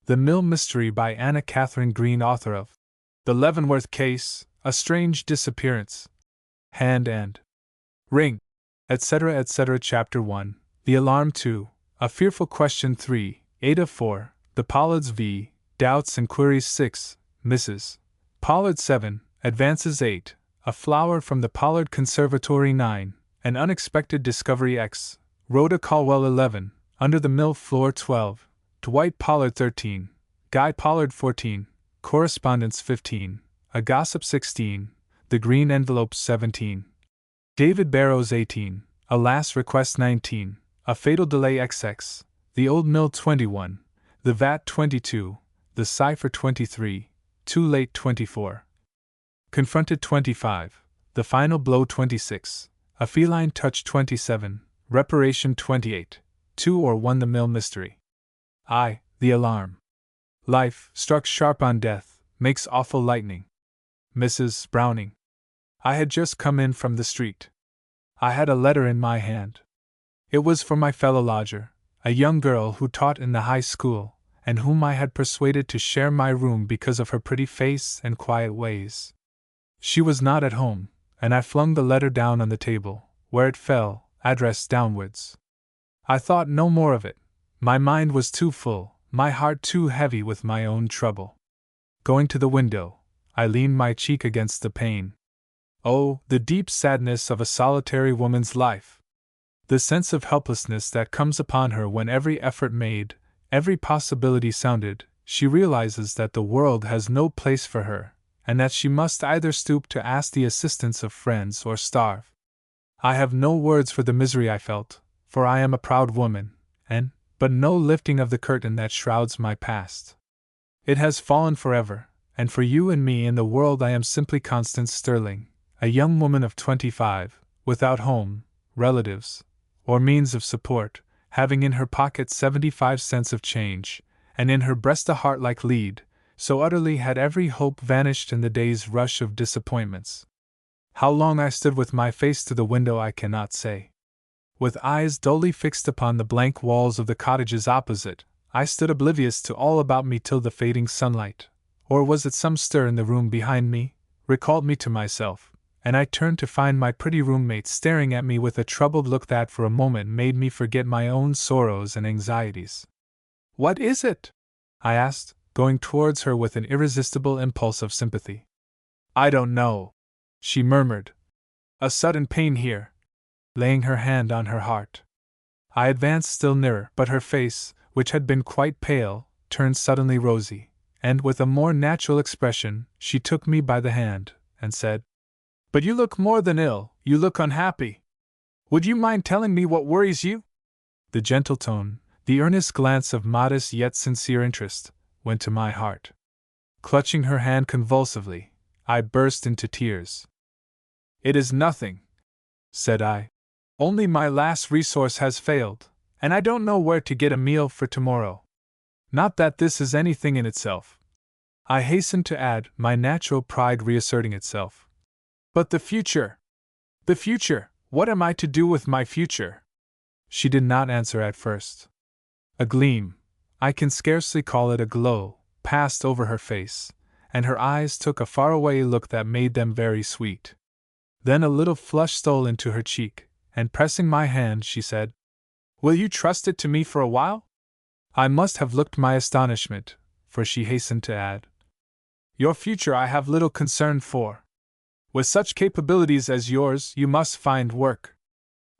The Mill Mystery by Anna Katharine Green, author of The Leavenworth Case, A Strange Disappearance, Hand and Ring, etc., etc. Chapter 1, The Alarm 2, A Fearful Question 3, Ada 4, The Pollards v. Doubts and Queries 6, Mrs. Pollard 7, Advances 8, A Flower from the Pollard Conservatory 9, An Unexpected Discovery X, Rhoda Caldwell 11, Under the Mill Floor 12, Dwight Pollard 13, Guy Pollard 14, Correspondence 15, A Gossip 16, The Green Envelope 17, David Barrows 18, A Last Request 19, A Fatal Delay XX, The Old Mill 21, The Vat 22, The Cipher 23, Too Late 24, Confronted 25, The Final Blow 26, A Feline Touch 27, Reparation 28, 2 or 1 The Mill Mystery. The Alarm. Life, struck sharp on death, makes awful lightning. Mrs. Browning. I had just come in from the street. I had a letter in my hand. It was for my fellow lodger, a young girl who taught in the high school, and whom I had persuaded to share my room because of her pretty face and quiet ways. She was not at home, and I flung the letter down on the table, where it fell, address downwards. I thought no more of it. My mind was too full, my heart too heavy with my own trouble. Going to the window, I leaned my cheek against the pane. Oh, the deep sadness of a solitary woman's life! The sense of helplessness that comes upon her when every effort made, every possibility sounded, she realizes that the world has no place for her, and that she must either stoop to ask the assistance of friends or starve. I have no words for the misery I felt, for I am a proud woman, but no lifting of the curtain that shrouds my past. It has fallen forever, and for you and me in the world I am simply Constance Sterling, a young woman of 25, without home, relatives, or means of support, having in her pocket 75 cents of change, and in her breast a heart like lead, so utterly had every hope vanished in the day's rush of disappointments. How long I stood with my face to the window I cannot say. With eyes dully fixed upon the blank walls of the cottages opposite, I stood oblivious to all about me till the fading sunlight, or was it some stir in the room behind me, recalled me to myself, and I turned to find my pretty roommate staring at me with a troubled look that for a moment made me forget my own sorrows and anxieties. "What is it?" I asked, going towards her with an irresistible impulse of sympathy. "I don't know," she murmured. "A sudden pain here," laying her hand on her heart. I advanced still nearer, but her face, which had been quite pale, turned suddenly rosy, and with a more natural expression, she took me by the hand, and said, "But you look more than ill, you look unhappy. Would you mind telling me what worries you?" The gentle tone, the earnest glance of modest yet sincere interest, went to my heart. Clutching her hand convulsively, I burst into tears. "It is nothing," said I. "Only my last resource has failed, and I don't know where to get a meal for tomorrow. Not that this is anything in itself," I hastened to add, my natural pride reasserting itself. "But the future! The future! What am I to do with my future?" She did not answer at first. A gleam, I can scarcely call it a glow, passed over her face, and her eyes took a faraway look that made them very sweet. Then a little flush stole into her cheek, and pressing my hand, she said, "Will you trust it to me for a while?" I must have looked my astonishment, for she hastened to add, "Your future I have little concern for. With such capabilities as yours, you must find work.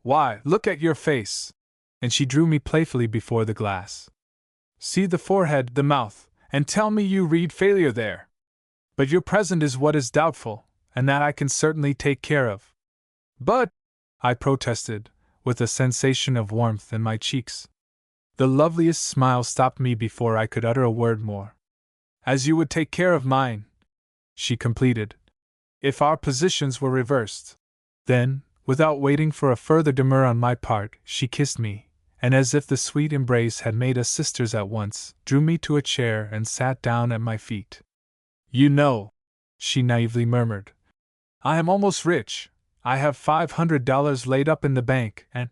Why, look at your face!" And she drew me playfully before the glass. "See the forehead, the mouth, and tell me you read failure there. But your present is what is doubtful, and that I can certainly take care of." "But," I protested, with a sensation of warmth in my cheeks. The loveliest smile stopped me before I could utter a word more. "As you would take care of mine," she completed, "if our positions were reversed." Then, without waiting for a further demur on my part, she kissed me, and as if the sweet embrace had made us sisters at once, drew me to a chair and sat down at my feet. "You know," she naively murmured, "I am almost rich. I have $500 laid up in the bank, and—"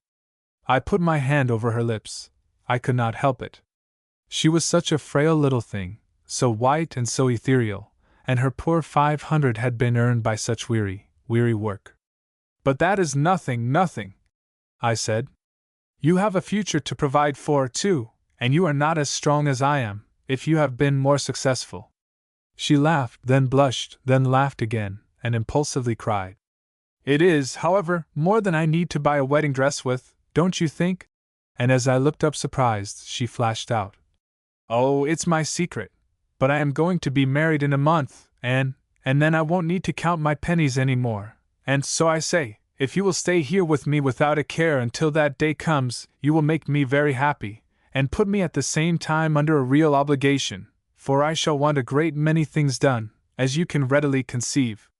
I put my hand over her lips. I could not help it. She was such a frail little thing, so white and so ethereal, and her poor 500 had been earned by such weary work. But that is nothing, I said. You have a future to provide for, too, and you are not as strong as I am, if you have been more successful. She laughed, then blushed, then laughed again, and impulsively cried. It is, however, more than I need to buy a wedding dress with, don't you think? And as I looked up surprised, she flashed out. Oh, it's my secret, but I am going to be married in a month, and then I won't need to count my pennies any more, and so I say, if you will stay here with me without a care until that day comes, you will make me very happy, and put me at the same time under a real obligation, for I shall want a great many things done, as you can readily conceive.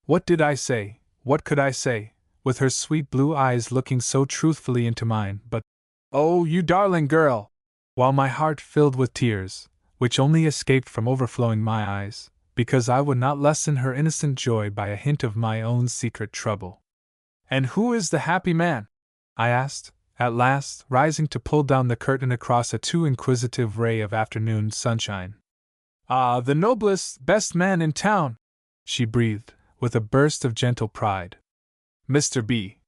What did I say? What could I say, with her sweet blue eyes looking so truthfully into mine, but, oh, you darling girl! While my heart filled with tears, which only escaped from overflowing my eyes, because I would not lessen her innocent joy by a hint of my own secret trouble. And who is the happy man? I asked, at last, rising to pull down the curtain across a too inquisitive ray of afternoon sunshine. Ah, the noblest, best man in town, she breathed, with a burst of gentle pride. Mr. B.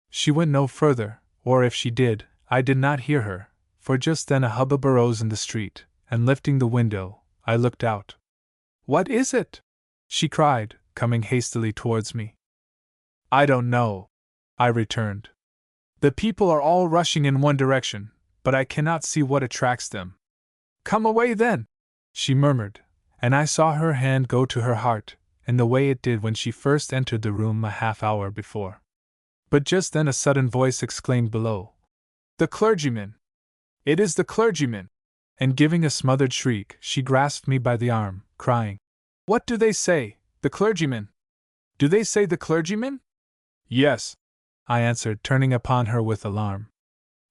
She went no further, or if she did, I did not hear her, for just then a hubbub arose in the street, and lifting the window, I looked out. What is it? She cried, coming hastily towards me. I don't know, I returned. The people are all rushing in one direction, but I cannot see what attracts them. Come away then, she murmured, and I saw her hand go to her heart, in the way it did when she first entered the room a half-hour before. But just then a sudden voice exclaimed below, The clergyman! It is the clergyman! And giving a smothered shriek, she grasped me by the arm, crying, What do they say, the clergyman? Do they say the clergyman? Yes, I answered, turning upon her with alarm.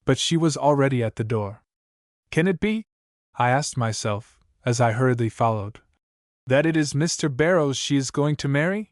But she was already at the door. Can it be, I asked myself, as I hurriedly followed, that it is Mr. Barrows she is going to marry?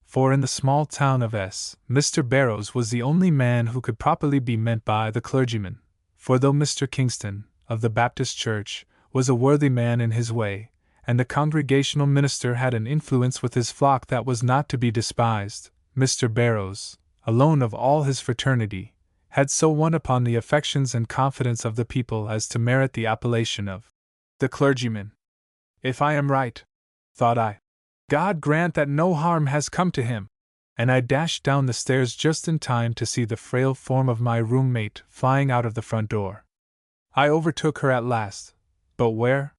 For in the small town of S, Mr. Barrows was the only man who could properly be meant by the clergyman, for though Mr. Kingston, of the Baptist Church, was a worthy man in his way, and the Congregational minister had an influence with his flock that was not to be despised, Mr. Barrows, alone of all his fraternity, had so won upon the affections and confidence of the people as to merit the appellation of the clergyman. If I am right, thought I, God grant that no harm has come to him, and I dashed down the stairs just in time to see the frail form of my roommate flying out of the front door. I overtook her at last, but where?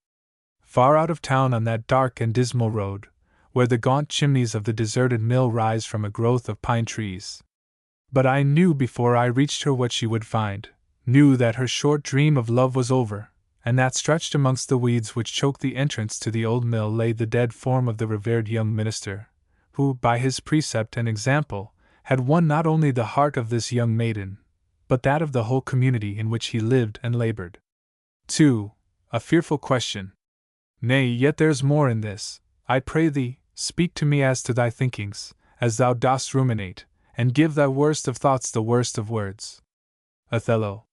Far out of town on that dark and dismal road, where the gaunt chimneys of the deserted mill rise from a growth of pine trees. But I knew before I reached her what she would find, knew that her short dream of love was over, and that stretched amongst the weeds which choked the entrance to the old mill lay the dead form of the revered young minister, who, by his precept and example, had won not only the heart of this young maiden, but that of the whole community in which he lived and labored. 2. A fearful question. Nay, yet there's more in this. I pray thee, speak to me as to thy thinkings, as thou dost ruminate, and give thy worst of thoughts the worst of words. Othello.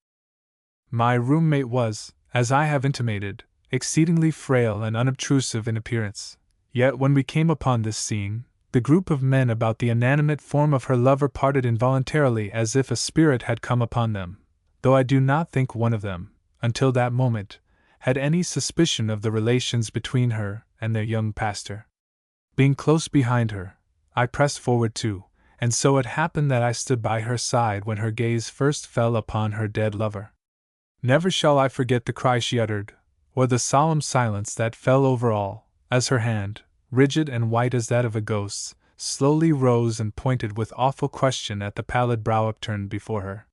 My roommate was, as I have intimated, exceedingly frail and unobtrusive in appearance, yet when we came upon this scene, the group of men about the inanimate form of her lover parted involuntarily as if a spirit had come upon them, though I do not think one of them, until that moment, had any suspicion of the relations between her and their young pastor. Being close behind her, I pressed forward too, and so it happened that I stood by her side when her gaze first fell upon her dead lover. Never shall I forget the cry she uttered, or the solemn silence that fell over all, as her hand, rigid and white as that of a ghost's, slowly rose and pointed with awful question at the pallid brow upturned before her.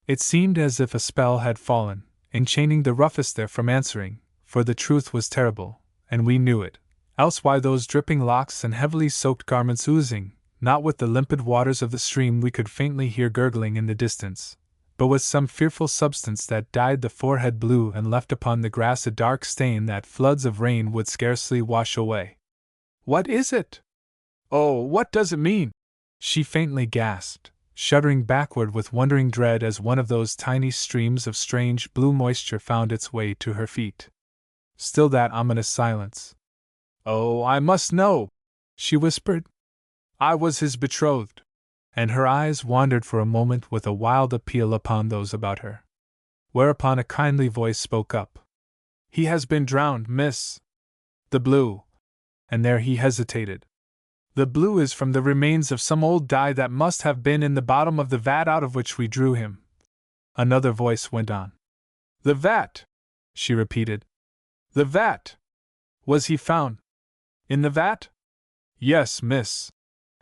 It seemed as if a spell had fallen, enchaining the roughest there from answering, for the truth was terrible, and we knew it, else why those dripping locks and heavily soaked garments oozing, not with the limpid waters of the stream we could faintly hear gurgling in the distance, but with some fearful substance that dyed the forehead blue and left upon the grass a dark stain that floods of rain would scarcely wash away. What is it? Oh, what does it mean? She faintly gasped, shuddering backward with wondering dread as one of those tiny streams of strange blue moisture found its way to her feet. Still that ominous silence. "Oh, I must know," she whispered. "I was his betrothed." And her eyes wandered for a moment with a wild appeal upon those about her. Whereupon a kindly voice spoke up. "He has been drowned, miss. The blue." And there he hesitated. "The blue is from the remains of some old dye that must have been in the bottom of the vat out of which we drew him." Another voice went on. "The vat," she repeated. "The vat. Was he found in the vat?" "Yes, miss."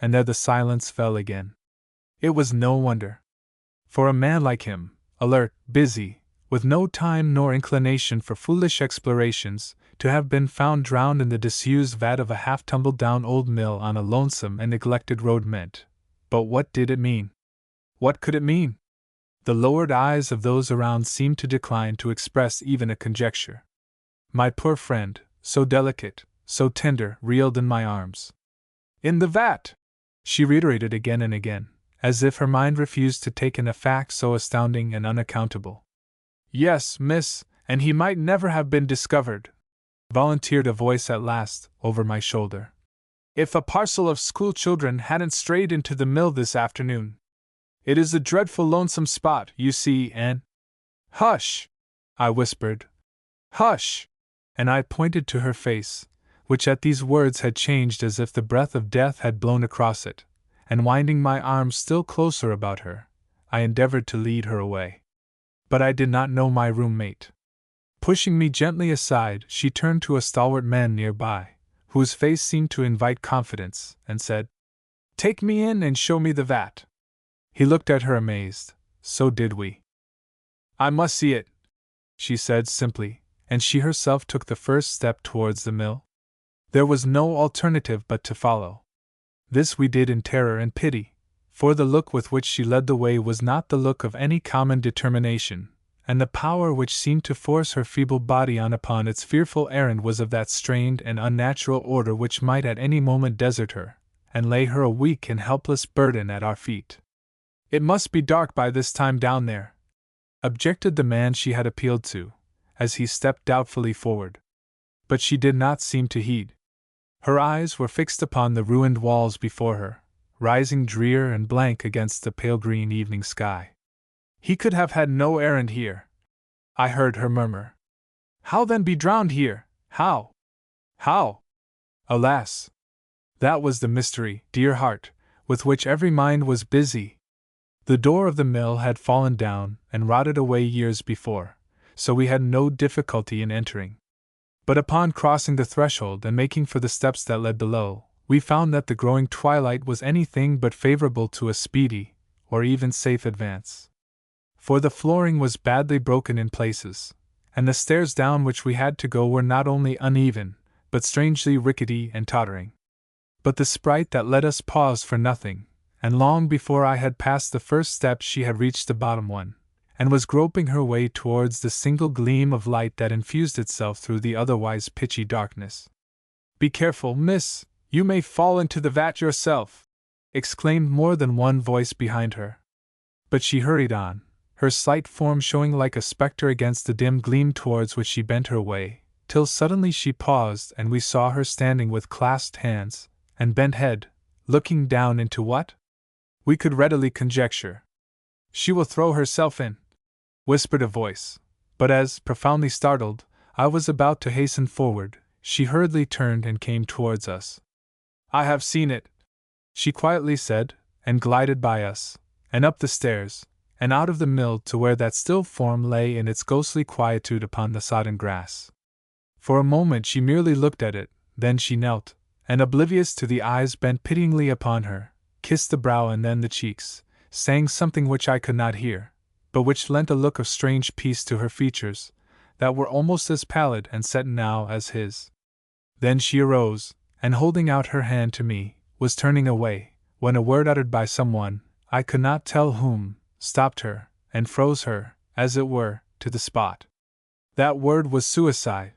And there the silence fell again. It was no wonder. For a man like him, alert, busy, with no time nor inclination for foolish explorations, to have been found drowned in the disused vat of a half-tumbled-down old mill on a lonesome and neglected road meant. But what did it mean? What could it mean? The lowered eyes of those around seemed to decline to express even a conjecture. My poor friend, so delicate, so tender, reeled in my arms. "In the vat!" she reiterated again and again, as if her mind refused to take in a fact so astounding and unaccountable. "Yes, miss, and he might never have been discovered," volunteered a voice at last, over my shoulder, "if a parcel of school children hadn't strayed into the mill this afternoon. It is a dreadful lonesome spot, you see, and—" "Hush!" I whispered. "Hush!" And I pointed to her face, which at these words had changed as if the breath of death had blown across it, and winding my arms still closer about her, I endeavored to lead her away. But I did not know my roommate. Pushing me gently aside, she turned to a stalwart man near by, whose face seemed to invite confidence, and said, "Take me in and show me the vat." He looked at her amazed. So did we. "I must see it," she said simply, and she herself took the first step towards the mill. There was no alternative but to follow. This we did in terror and pity, for the look with which she led the way was not the look of any common determination, and the power which seemed to force her feeble body on upon its fearful errand was of that strained and unnatural order which might at any moment desert her, and lay her a weak and helpless burden at our feet. "It must be dark by this time down there," objected the man she had appealed to, as he stepped doubtfully forward. But she did not seem to heed. Her eyes were fixed upon the ruined walls before her, rising drear and blank against the pale green evening sky. "He could have had no errand here," I heard her murmur. "How then be drowned here? How? How?" Alas! That was the mystery, dear heart, with which every mind was busy. The door of the mill had fallen down and rotted away years before, so we had no difficulty in entering. But upon crossing the threshold and making for the steps that led below, we found that the growing twilight was anything but favorable to a speedy, or even safe advance. For the flooring was badly broken in places, and the stairs down which we had to go were not only uneven, but strangely rickety and tottering. But the sprite that led us paused for nothing, and long before I had passed the first step she had reached the bottom one, and was groping her way towards the single gleam of light that infused itself through the otherwise pitchy darkness. "Be careful, miss, you may fall into the vat yourself!" exclaimed more than one voice behind her. But she hurried on, her slight form showing like a spectre against the dim gleam towards which she bent her way, till suddenly she paused and we saw her standing with clasped hands and bent head, looking down into what? We could readily conjecture. "She will throw herself in," whispered a voice, but as, profoundly startled, I was about to hasten forward, she hurriedly turned and came towards us. "I have seen it," she quietly said, and glided by us, and up the stairs, and out of the mill to where that still form lay in its ghostly quietude upon the sodden grass. For a moment she merely looked at it, then she knelt, and oblivious to the eyes bent pityingly upon her, kissed the brow and then the cheeks, saying something which I could not hear, but which lent a look of strange peace to her features, that were almost as pallid and set now as his. Then she arose, and holding out her hand to me, was turning away, when a word uttered by someone, I could not tell whom, stopped her, and froze her, as it were, to the spot. That word was suicide.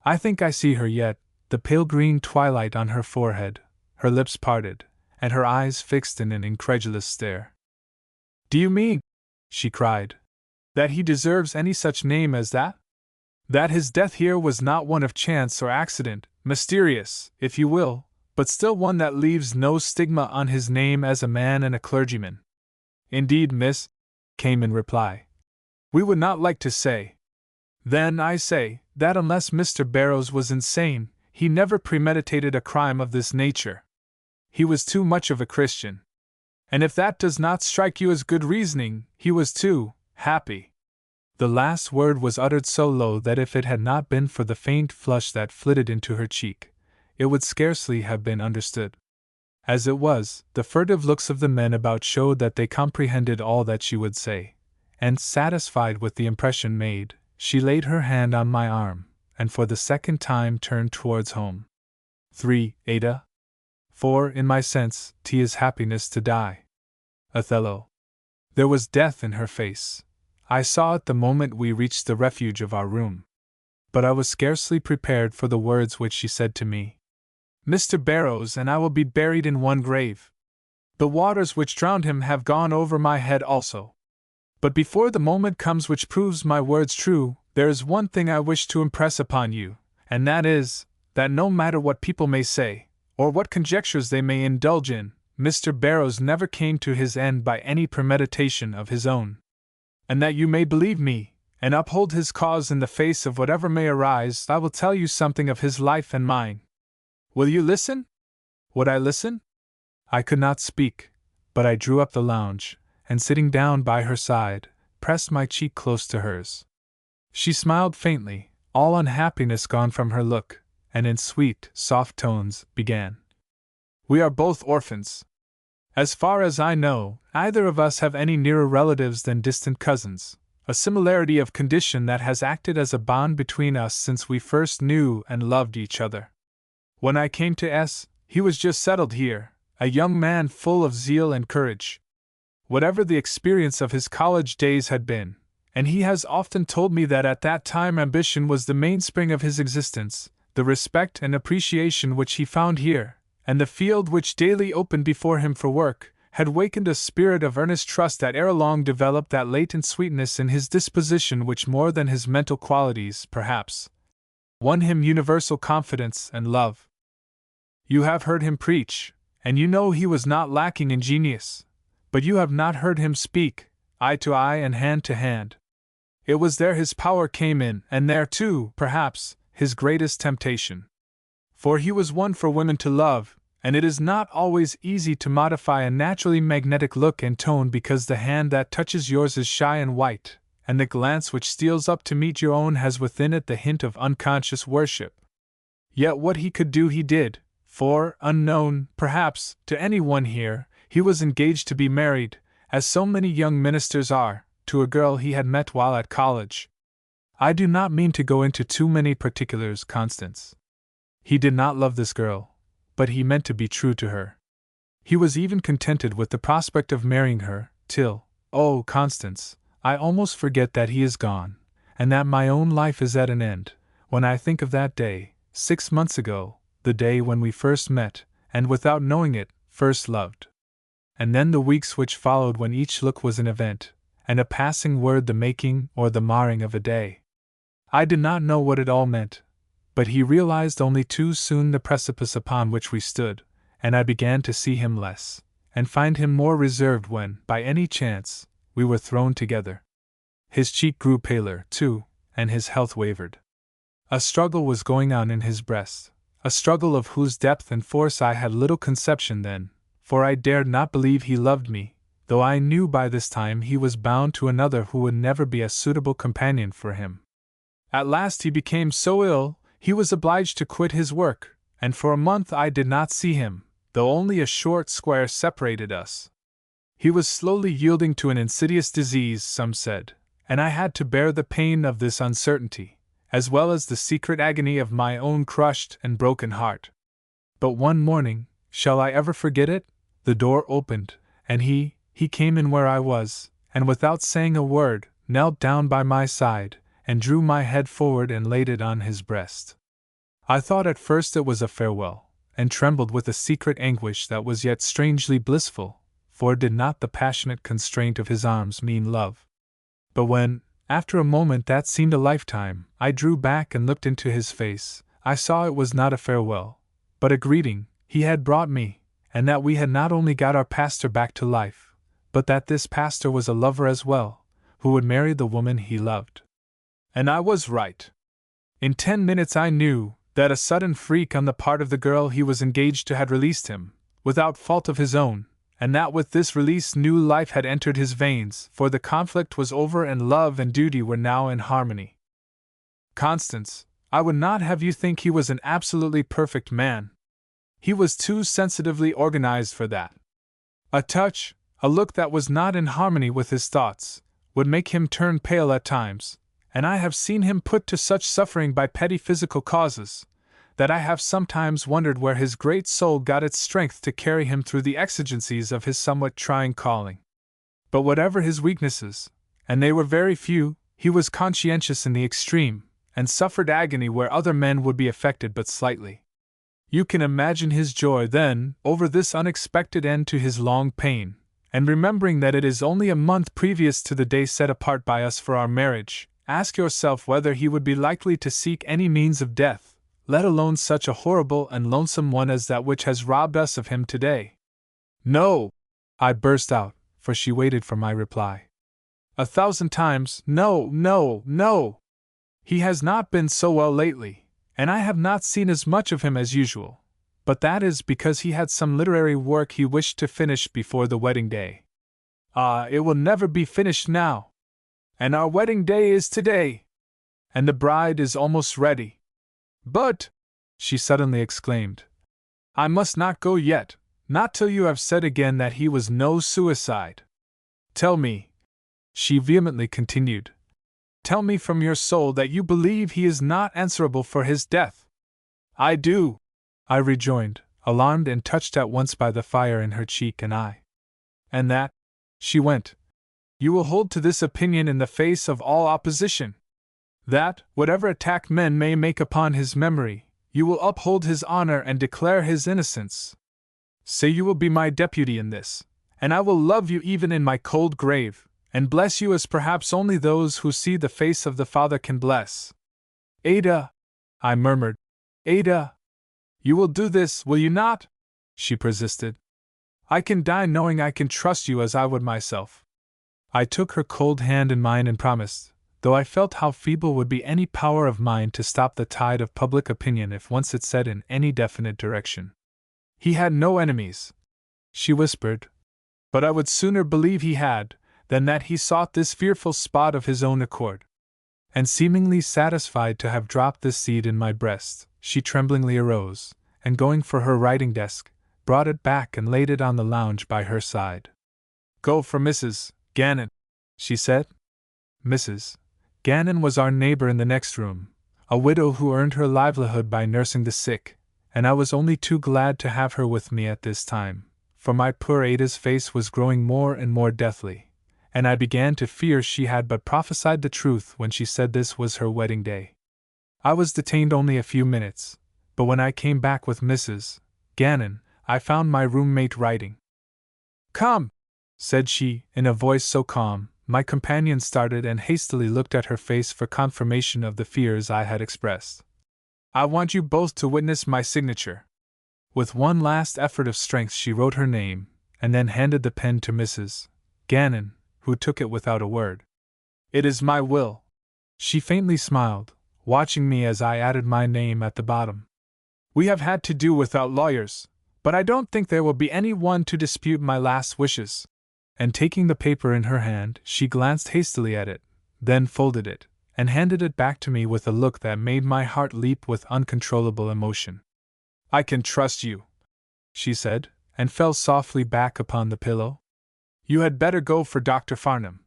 I think I see her yet, the pale green twilight on her forehead, her lips parted, and her eyes fixed in an incredulous stare. Do you mean, she cried, that he deserves any such name as that? That his death here was not one of chance or accident, mysterious, if you will, but still one that leaves no stigma on his name as a man and a clergyman? Indeed, miss, came in reply, we would not like to say. Then I say, that unless Mr. Barrows was insane, he never premeditated a crime of this nature. He was too much of a Christian. And if that does not strike you as good reasoning, he was too happy. The last word was uttered so low that if it had not been for the faint flush that flitted into her cheek, it would scarcely have been understood. As it was, the furtive looks of the men about showed that they comprehended all that she would say, and, satisfied with the impression made, she laid her hand on my arm, and for the second time turned towards home. 3. Ada. 4. In my sense, 'tis happiness to die. Othello. There was death in her face. I saw it the moment we reached the refuge of our room. But I was scarcely prepared for the words which she said to me. Mr. Barrows and I will be buried in one grave. The waters which drowned him have gone over my head also. But before the moment comes which proves my words true, there is one thing I wish to impress upon you, and that is, that no matter what people may say, or what conjectures they may indulge in, Mr. Barrows never came to his end by any premeditation of his own. And that you may believe me, and uphold his cause in the face of whatever may arise, I will tell you something of his life and mine. Will you listen? Would I listen? I could not speak, but I drew up the lounge, and sitting down by her side, pressed my cheek close to hers. She smiled faintly, all unhappiness gone from her look, and in sweet, soft tones, began. We are both orphans. As far as I know, neither of us have any nearer relatives than distant cousins, a similarity of condition that has acted as a bond between us since we first knew and loved each other. When I came to S, he was just settled here, a young man full of zeal and courage. Whatever the experience of his college days had been, and he has often told me that at that time ambition was the mainspring of his existence, the respect and appreciation which he found here, and the field which daily opened before him for work, had wakened a spirit of earnest trust that ere long developed that latent sweetness in his disposition which more than his mental qualities, perhaps, won him universal confidence and love. You have heard him preach, and you know he was not lacking in genius, but you have not heard him speak, eye to eye and hand to hand. It was there his power came in, and there, too, perhaps, his greatest temptation. For he was one for women to love, and it is not always easy to modify a naturally magnetic look and tone because the hand that touches yours is shy and white, and the glance which steals up to meet your own has within it the hint of unconscious worship. Yet what he could do he did, for, unknown, perhaps, to anyone here, he was engaged to be married, as so many young ministers are, to a girl he had met while at college. I do not mean to go into too many particulars, Constance. He did not love this girl, but he meant to be true to her. He was even contented with the prospect of marrying her, till, oh, Constance, I almost forget that he is gone, and that my own life is at an end, when I think of that day, 6 months ago, the day when we first met, and without knowing it, first loved. And then the weeks which followed when each look was an event, and a passing word the making or the marring of a day. I did not know what it all meant, but he realized only too soon the precipice upon which we stood, and I began to see him less, and find him more reserved when, by any chance, we were thrown together. His cheek grew paler, too, and his health wavered. A struggle was going on in his breast, a struggle of whose depth and force I had little conception then, for I dared not believe he loved me, though I knew by this time he was bound to another who would never be a suitable companion for him. At last he became so ill, he was obliged to quit his work, and for a month I did not see him, though only a short square separated us. He was slowly yielding to an insidious disease, some said, and I had to bear the pain of this uncertainty, as well as the secret agony of my own crushed and broken heart. But one morning, shall I ever forget it? The door opened, and he came in where I was, and without saying a word, knelt down by my side, and drew my head forward and laid it on his breast. I thought at first it was a farewell, and trembled with a secret anguish that was yet strangely blissful, for did not the passionate constraint of his arms mean love? But when, after a moment that seemed a lifetime, I drew back and looked into his face, I saw it was not a farewell, but a greeting. He had brought me, and that we had not only got our pastor back to life, but that this pastor was a lover as well, who would marry the woman he loved. And I was right. In 10 minutes I knew that a sudden freak on the part of the girl he was engaged to had released him, without fault of his own, and that with this release new life had entered his veins, for the conflict was over and love and duty were now in harmony. Constance, I would not have you think he was an absolutely perfect man. He was too sensitively organized for that. A touch, a look that was not in harmony with his thoughts, would make him turn pale at times, and I have seen him put to such suffering by petty physical causes, that I have sometimes wondered where his great soul got its strength to carry him through the exigencies of his somewhat trying calling. But whatever his weaknesses, and they were very few, he was conscientious in the extreme, and suffered agony where other men would be affected but slightly. You can imagine his joy then over this unexpected end to his long pain, and remembering that it is only a month previous to the day set apart by us for our marriage, ask yourself whether he would be likely to seek any means of death, let alone such a horrible and lonesome one as that which has robbed us of him today. No! I burst out, for she waited for my reply. 1,000 times, no, no, no! He has not been so well lately, and I have not seen as much of him as usual, but that is because he had some literary work he wished to finish before the wedding day. Ah, it will never be finished now! And our wedding day is today! And the bride is almost ready. But, she suddenly exclaimed, I must not go yet, not till you have said again that he was no suicide. Tell me, she vehemently continued, tell me from your soul that you believe he is not answerable for his death. I do, I rejoined, alarmed and touched at once by the fire in her cheek and eye. And that, she went, you will hold to this opinion in the face of all opposition. That, whatever attack men may make upon his memory, you will uphold his honor and declare his innocence. Say you will be my deputy in this, and I will love you even in my cold grave, and bless you as perhaps only those who see the face of the Father can bless. Ada, I murmured, Ada, you will do this, will you not? She persisted. I can die knowing I can trust you as I would myself. I took her cold hand in mine and promised, though I felt how feeble would be any power of mine to stop the tide of public opinion if once it set in any definite direction. He had no enemies, she whispered, but I would sooner believe he had, than that he sought this fearful spot of his own accord. And seemingly satisfied to have dropped this seed in my breast, she tremblingly arose, and going for her writing desk, brought it back and laid it on the lounge by her side. Go for Mrs. Gannon, she said. Mrs. Gannon was our neighbor in the next room, a widow who earned her livelihood by nursing the sick, and I was only too glad to have her with me at this time, for my poor Ada's face was growing more and more deathly, and I began to fear she had but prophesied the truth when she said this was her wedding day. I was detained only a few minutes, but when I came back with Mrs. Gannon, I found my roommate writing. Come, said she, in a voice so calm, my companion started and hastily looked at her face for confirmation of the fears I had expressed. I want you both to witness my signature. With one last effort of strength she wrote her name, and then handed the pen to Mrs. Gannon, who took it without a word. It is my will. She faintly smiled, watching me as I added my name at the bottom. We have had to do without lawyers, but I don't think there will be any one to dispute my last wishes. And taking the paper in her hand, she glanced hastily at it, then folded it, and handed it back to me with a look that made my heart leap with uncontrollable emotion. I can trust you, she said, and fell softly back upon the pillow. You had better go for Dr. Farnham,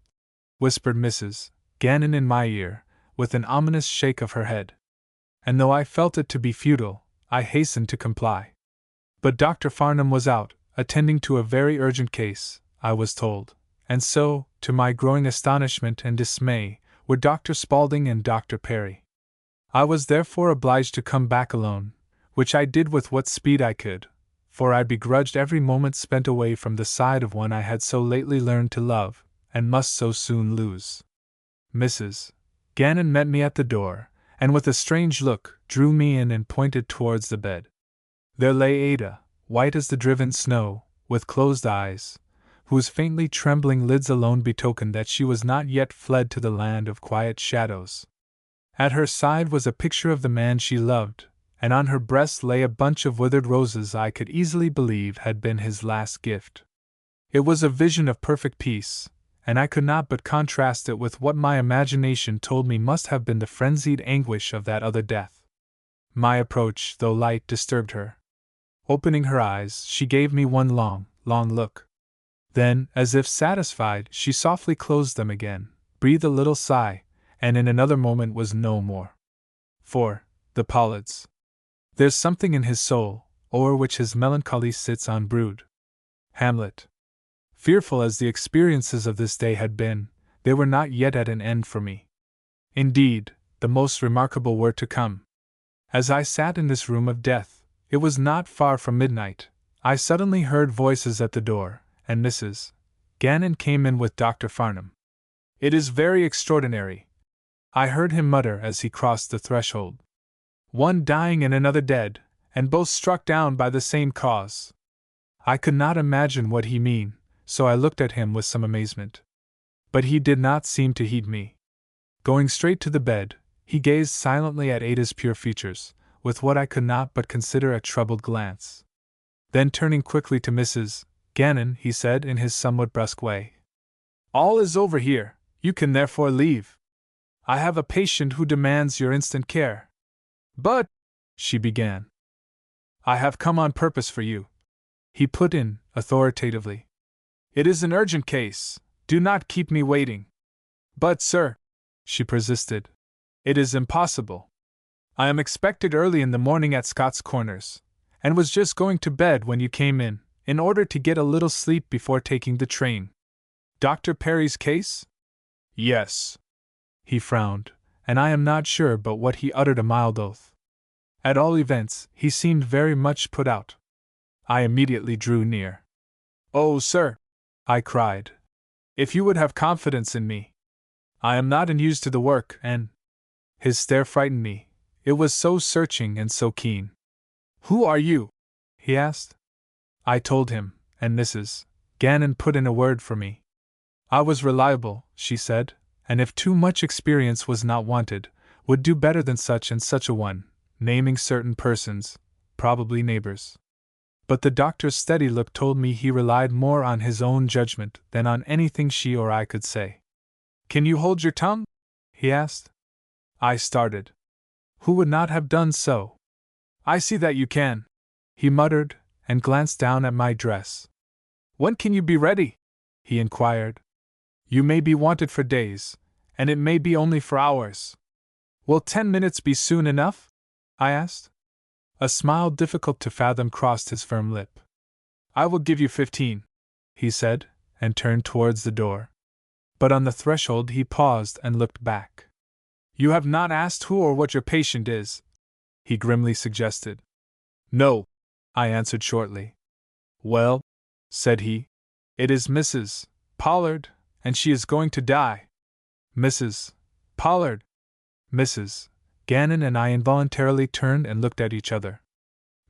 whispered Mrs. Gannon in my ear, with an ominous shake of her head. And though I felt it to be futile, I hastened to comply. But Dr. Farnham was out, attending to a very urgent case, I was told, and so, to my growing astonishment and dismay, were Dr. Spaulding and Dr. Perry. I was therefore obliged to come back alone, which I did with what speed I could, for I begrudged every moment spent away from the side of one I had so lately learned to love, and must so soon lose. Mrs. Gannon met me at the door, and with a strange look, drew me in and pointed towards the bed. There lay Ada, white as the driven snow, with closed eyes, whose faintly trembling lids alone betokened that she was not yet fled to the land of quiet shadows. At her side was a picture of the man she loved, and on her breast lay a bunch of withered roses I could easily believe had been his last gift. It was a vision of perfect peace, and I could not but contrast it with what my imagination told me must have been the frenzied anguish of that other death. My approach, though light, disturbed her. Opening her eyes, she gave me one long look. Then, as if satisfied, she softly closed them again, breathed a little sigh, and in another moment was no more. For the Pollards. There's something in his soul, o'er which his melancholy sits on brood. Hamlet. Fearful as the experiences of this day had been, they were not yet at an end for me. Indeed, the most remarkable were to come. As I sat in this room of death, it was not far from midnight, I suddenly heard voices at the door, and Mrs. Gannon came in with Dr. Farnham. "It is very extraordinary," I heard him mutter as he crossed the threshold. "One dying and another dead, and both struck down by the same cause." I could not imagine what he meant, so I looked at him with some amazement. But he did not seem to heed me. Going straight to the bed, he gazed silently at Ada's pure features, with what I could not but consider a troubled glance. Then turning quickly to Mrs. Gannon, he said in his somewhat brusque way, "All is over here, you can therefore leave. I have a patient who demands your instant care." "But," she began. "I have come on purpose for you," he put in, authoritatively. "It is an urgent case, do not keep me waiting." "But, sir," she persisted, "it is impossible. I am expected early in the morning at Scott's Corners, and was just going to bed when you came in order to get a little sleep before taking the train." "Dr. Perry's case?" "Yes." He frowned, and I am not sure but what he uttered a mild oath. At all events, he seemed very much put out. I immediately drew near. "Oh, sir," I cried, "if you would have confidence in me. I am not unused to the work, and—" His stare frightened me, it was so searching and so keen. "Who are you?" he asked. I told him, and Mrs. Gannon put in a word for me. I was reliable, she said, and if too much experience was not wanted, would do better than such and such a one, naming certain persons, probably neighbors. But the doctor's steady look told me he relied more on his own judgment than on anything she or I could say. "Can you hold your tongue?" he asked. I started. Who would not have done so? "I see that you can," he muttered, and glanced down at my dress. "When can you be ready?" he inquired. "You may be wanted for days, and it may be only for hours." "Will 10 minutes be soon enough?" I asked. A smile difficult to fathom crossed his firm lip. "I will give you 15, he said, and turned towards the door. But on the threshold he paused and looked back. "You have not asked who or what your patient is," he grimly suggested. "No," I answered shortly. "Well," said he, "it is Mrs. Pollard, and she is going to die." "Mrs. Pollard?" Mrs. Gannon and I involuntarily turned and looked at each other.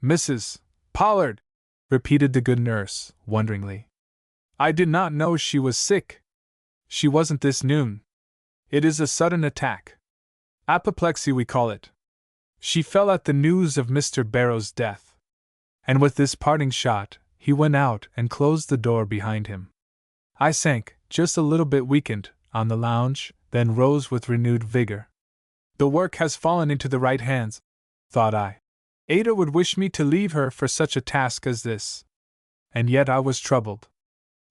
"Mrs. Pollard," repeated the good nurse, wonderingly. "I did not know she was sick. She wasn't this noon. It is a sudden attack. Apoplexy we call it. She fell at the news of Mr. Barrow's death." And with this parting shot, he went out and closed the door behind him. I sank, just a little bit weakened, on the lounge, then rose with renewed vigor. The work has fallen into the right hands, thought I. Ada would wish me to leave her for such a task as this. And yet I was troubled.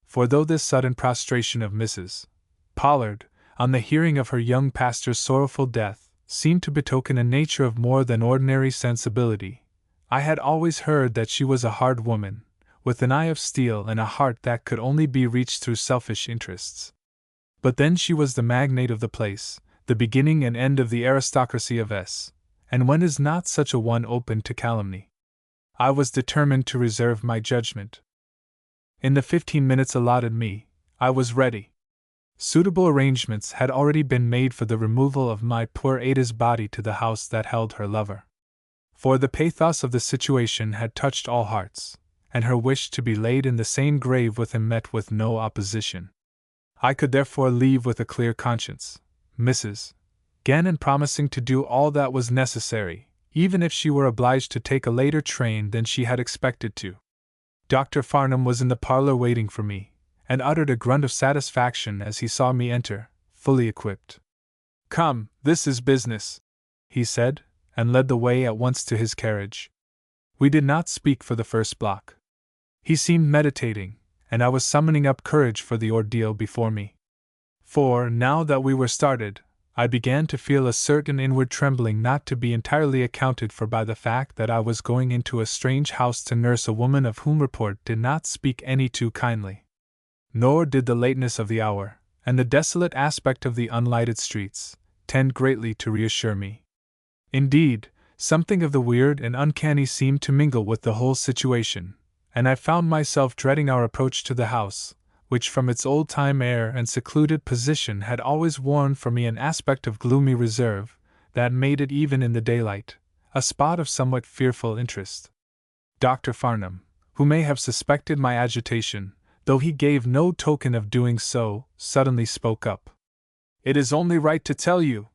For though this sudden prostration of Mrs. Pollard, on the hearing of her young pastor's sorrowful death, seemed to betoken a nature of more than ordinary sensibility, I had always heard that she was a hard woman, with an eye of steel and a heart that could only be reached through selfish interests. But then she was the magnate of the place, the beginning and end of the aristocracy of S, and when is not such a one open to calumny? I was determined to reserve my judgment. In the 15 minutes allotted me, I was ready. Suitable arrangements had already been made for the removal of my poor Ada's body to the house that held her lover. For the pathos of the situation had touched all hearts, and her wish to be laid in the same grave with him met with no opposition. I could therefore leave with a clear conscience, Mrs. Gannon promising to do all that was necessary, even if she were obliged to take a later train than she had expected to. Dr. Farnham was in the parlor waiting for me, and uttered a grunt of satisfaction as he saw me enter, fully equipped. "Come, this is business," he said, and led the way at once to his carriage. We did not speak for the first block. He seemed meditating, and I was summoning up courage for the ordeal before me. For, now that we were started, I began to feel a certain inward trembling not to be entirely accounted for by the fact that I was going into a strange house to nurse a woman of whom report did not speak any too kindly. Nor did the lateness of the hour, and the desolate aspect of the unlighted streets, tend greatly to reassure me. Indeed, something of the weird and uncanny seemed to mingle with the whole situation, and I found myself dreading our approach to the house, which from its old-time air and secluded position had always worn for me an aspect of gloomy reserve, that made it even in the daylight a spot of somewhat fearful interest. Dr. Farnham, who may have suspected my agitation, though he gave no token of doing so, suddenly spoke up. "It is only right to tell you,"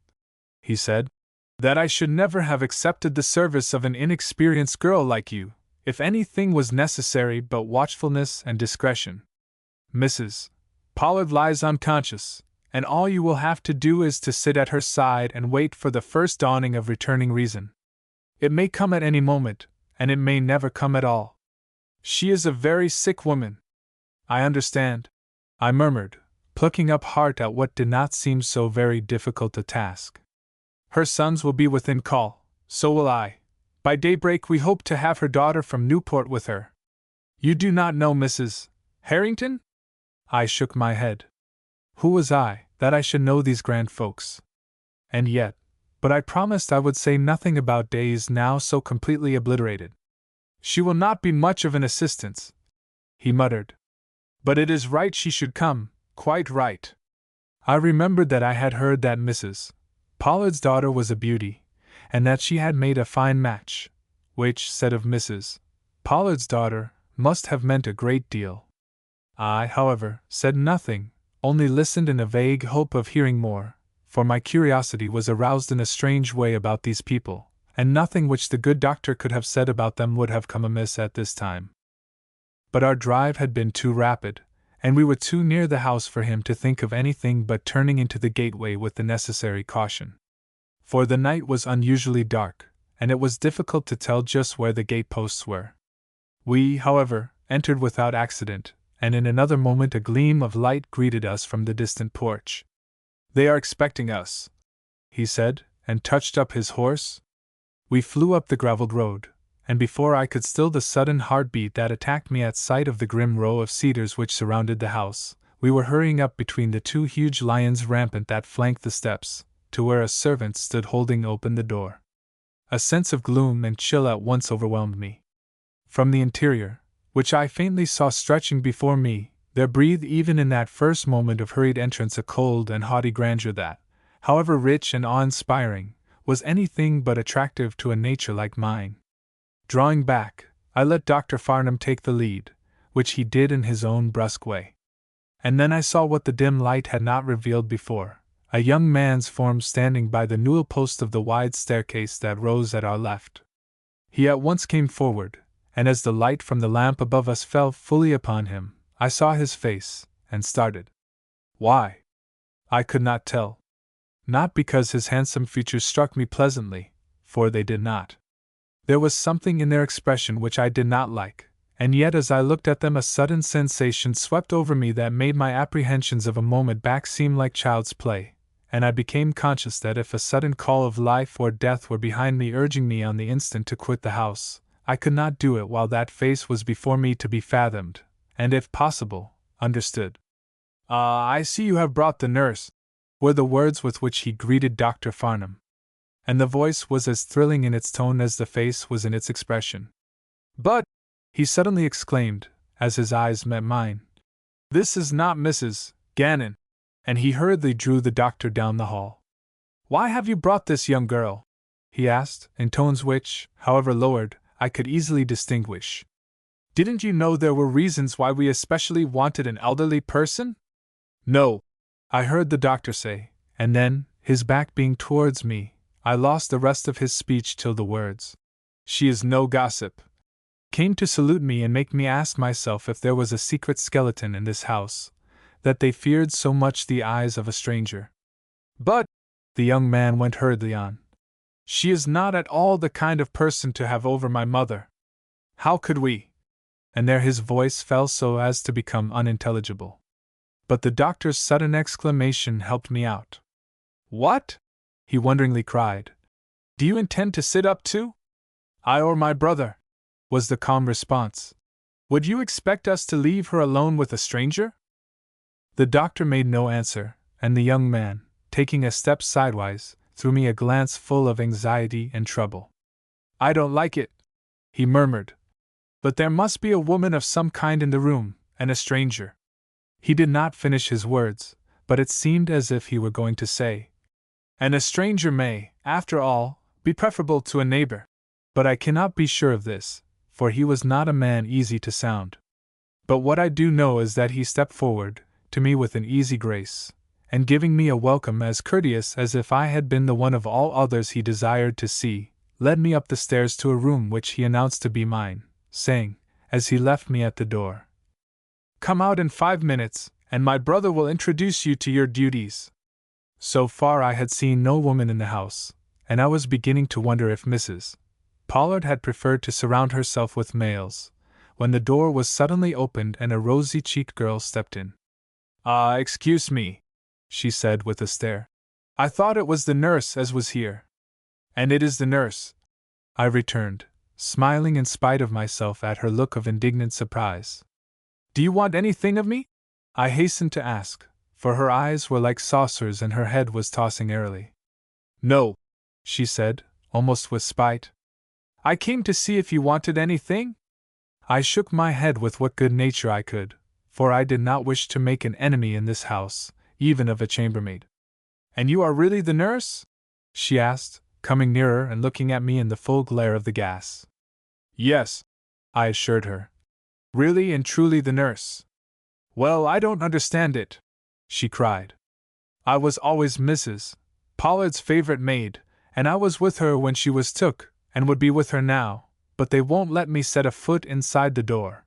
he said, "that I should never have accepted the service of an inexperienced girl like you, if anything was necessary but watchfulness and discretion. Mrs. Pollard lies unconscious, and all you will have to do is to sit at her side and wait for the first dawning of returning reason. It may come at any moment, and it may never come at all. She is a very sick woman." "I understand," I murmured, plucking up heart at what did not seem so very difficult a task. "Her sons will be within call, so will I. By daybreak we hope to have her daughter from Newport with her. You do not know Mrs. Harrington?" I shook my head. Who was I, that I should know these grand folks? And yet, but I promised I would say nothing about days now so completely obliterated. "She will not be much of an assistance," he muttered. "But it is right she should come, quite right." I remembered that I had heard that Mrs. Pollard's daughter was a beauty, and that she had made a fine match, which, said of Mrs. Pollard's daughter, must have meant a great deal. I, however, said nothing, only listened in a vague hope of hearing more, for my curiosity was aroused in a strange way about these people, and nothing which the good doctor could have said about them would have come amiss at this time. But our drive had been too rapid, and we were too near the house for him to think of anything but turning into the gateway with the necessary caution. For the night was unusually dark, and it was difficult to tell just where the gate-posts were. We, however, entered without accident, and in another moment a gleam of light greeted us from the distant porch. "They are expecting us," he said, and touched up his horse. We flew up the gravelled road, and before I could still the sudden heartbeat that attacked me at sight of the grim row of cedars which surrounded the house, we were hurrying up between the two huge lions rampant that flanked the steps, to where a servant stood holding open the door. A sense of gloom and chill at once overwhelmed me. From the interior, which I faintly saw stretching before me, there breathed even in that first moment of hurried entrance a cold and haughty grandeur that, however rich and awe-inspiring, was anything but attractive to a nature like mine. Drawing back, I let Dr. Farnham take the lead, which he did in his own brusque way. And then I saw what the dim light had not revealed before, a young man's form standing by the newel post of the wide staircase that rose at our left. He at once came forward, and as the light from the lamp above us fell fully upon him, I saw his face, and started. Why? I could not tell. Not because his handsome features struck me pleasantly, for they did not. There was something in their expression which I did not like, and yet as I looked at them a sudden sensation swept over me that made my apprehensions of a moment back seem like child's play, and I became conscious that if a sudden call of life or death were behind me urging me on the instant to quit the house, I could not do it while that face was before me to be fathomed, and if possible, understood. I see you have brought the nurse," were the words with which he greeted Dr. Farnham. And the voice was as thrilling in its tone as the face was in its expression. But, he suddenly exclaimed, as his eyes met mine, this is not Mrs. Gannon, and he hurriedly drew the doctor down the hall. Why have you brought this young girl? He asked, in tones which, however lowered, I could easily distinguish. Didn't you know there were reasons why we especially wanted an elderly person? No, I heard the doctor say, and then, his back being towards me, I lost the rest of his speech till the words, she is no gossip, came to salute me and make me ask myself if there was a secret skeleton in this house, that they feared so much the eyes of a stranger. But, the young man went hurriedly on, she is not at all the kind of person to have over my mother. How could we? And there his voice fell so as to become unintelligible. But the doctor's sudden exclamation helped me out. What? He wonderingly cried. Do you intend to sit up too? I or my brother? Was the calm response. Would you expect us to leave her alone with a stranger? The doctor made no answer, and the young man, taking a step sidewise, threw me a glance full of anxiety and trouble. I don't like it, he murmured. But there must be a woman of some kind in the room, and a stranger. He did not finish his words, but it seemed as if he were going to say, and a stranger may, after all, be preferable to a neighbor. But I cannot be sure of this, for he was not a man easy to sound. But what I do know is that he stepped forward to me with an easy grace, and giving me a welcome as courteous as if I had been the one of all others he desired to see, led me up the stairs to a room which he announced to be mine, saying, as he left me at the door, come out in 5 minutes, and my brother will introduce you to your duties. So far I had seen no woman in the house, and I was beginning to wonder if Mrs. Pollard had preferred to surround herself with males, when the door was suddenly opened and a rosy-cheeked girl stepped in. Excuse me, she said with a stare. I thought it was the nurse as was here. And it is the nurse, I returned, smiling in spite of myself at her look of indignant surprise. Do you want anything of me? I hastened to ask, for her eyes were like saucers and her head was tossing airily. No, she said, almost with spite. I came to see if you wanted anything? I shook my head with what good nature I could, for I did not wish to make an enemy in this house, even of a chambermaid. And you are really the nurse? She asked, coming nearer and looking at me in the full glare of the gas. Yes, I assured her. Really and truly the nurse. Well, I don't understand it, she cried. I was always Mrs. Pollard's favorite maid, and I was with her when she was took, and would be with her now, but they won't let me set a foot inside the door.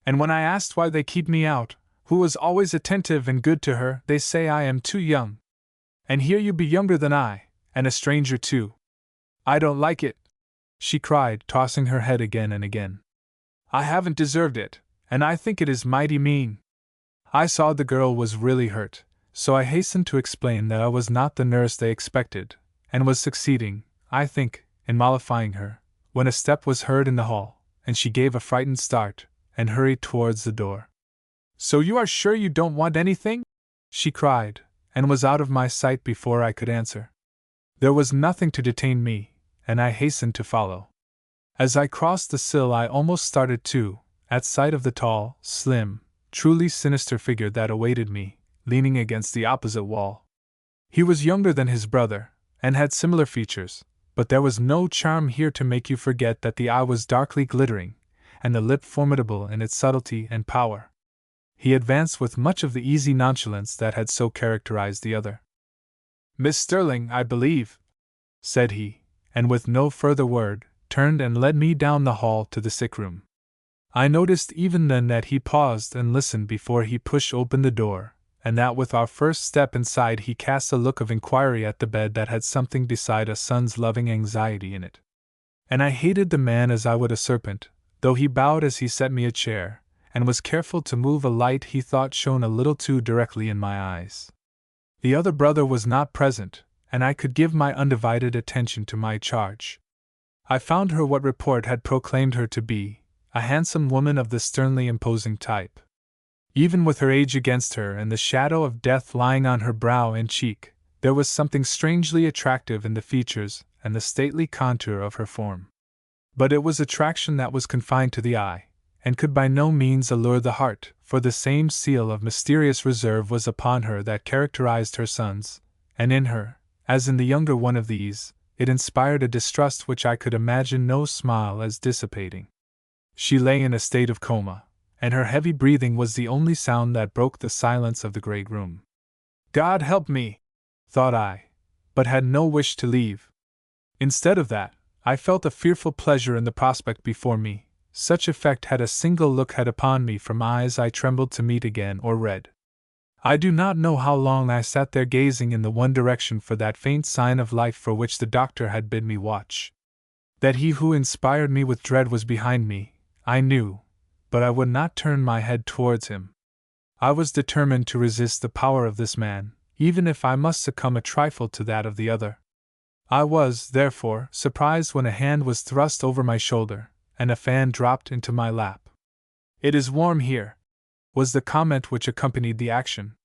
And when I asked why they keep me out, who was always attentive and good to her, they say I am too young. And here you be younger than I, and a stranger too. I don't like it, she cried, tossing her head again and again. I haven't deserved it, and I think it is mighty mean. I saw the girl was really hurt, so I hastened to explain that I was not the nurse they expected, and was succeeding, I think, in mollifying her, when a step was heard in the hall, and she gave a frightened start, and hurried towards the door. So you are sure you don't want anything? She cried, and was out of my sight before I could answer. There was nothing to detain me, and I hastened to follow. As I crossed the sill I almost started too, at sight of the tall, slim, truly sinister figure that awaited me, leaning against the opposite wall. He was younger than his brother, and had similar features, but there was no charm here to make you forget that the eye was darkly glittering, and the lip formidable in its subtlety and power. He advanced with much of the easy nonchalance that had so characterized the other. Miss Sterling, I believe, said he, and with no further word, turned and led me down the hall to the sick room. I noticed even then that he paused and listened before he pushed open the door, and that with our first step inside he cast a look of inquiry at the bed that had something beside a son's loving anxiety in it. And I hated the man as I would a serpent, though he bowed as he set me a chair, and was careful to move a light he thought shone a little too directly in my eyes. The other brother was not present, and I could give my undivided attention to my charge. I found her what report had proclaimed her to be, a handsome woman of the sternly imposing type. Even with her age against her and the shadow of death lying on her brow and cheek, there was something strangely attractive in the features and the stately contour of her form. But it was attraction that was confined to the eye, and could by no means allure the heart, for the same seal of mysterious reserve was upon her that characterized her sons, and in her, as in the younger one of these, it inspired a distrust which I could imagine no smile as dissipating. She lay in a state of coma, and her heavy breathing was the only sound that broke the silence of the great room. God help me, thought I, but had no wish to leave. Instead of that, I felt a fearful pleasure in the prospect before me. Such effect had a single look had upon me from eyes I trembled to meet again or read. I do not know how long I sat there gazing in the one direction for that faint sign of life for which the doctor had bid me watch. That he who inspired me with dread was behind me, I knew, but I would not turn my head towards him. I was determined to resist the power of this man, even if I must succumb a trifle to that of the other. I was, therefore, surprised when a hand was thrust over my shoulder, and a fan dropped into my lap. "It is warm here," was the comment which accompanied the action.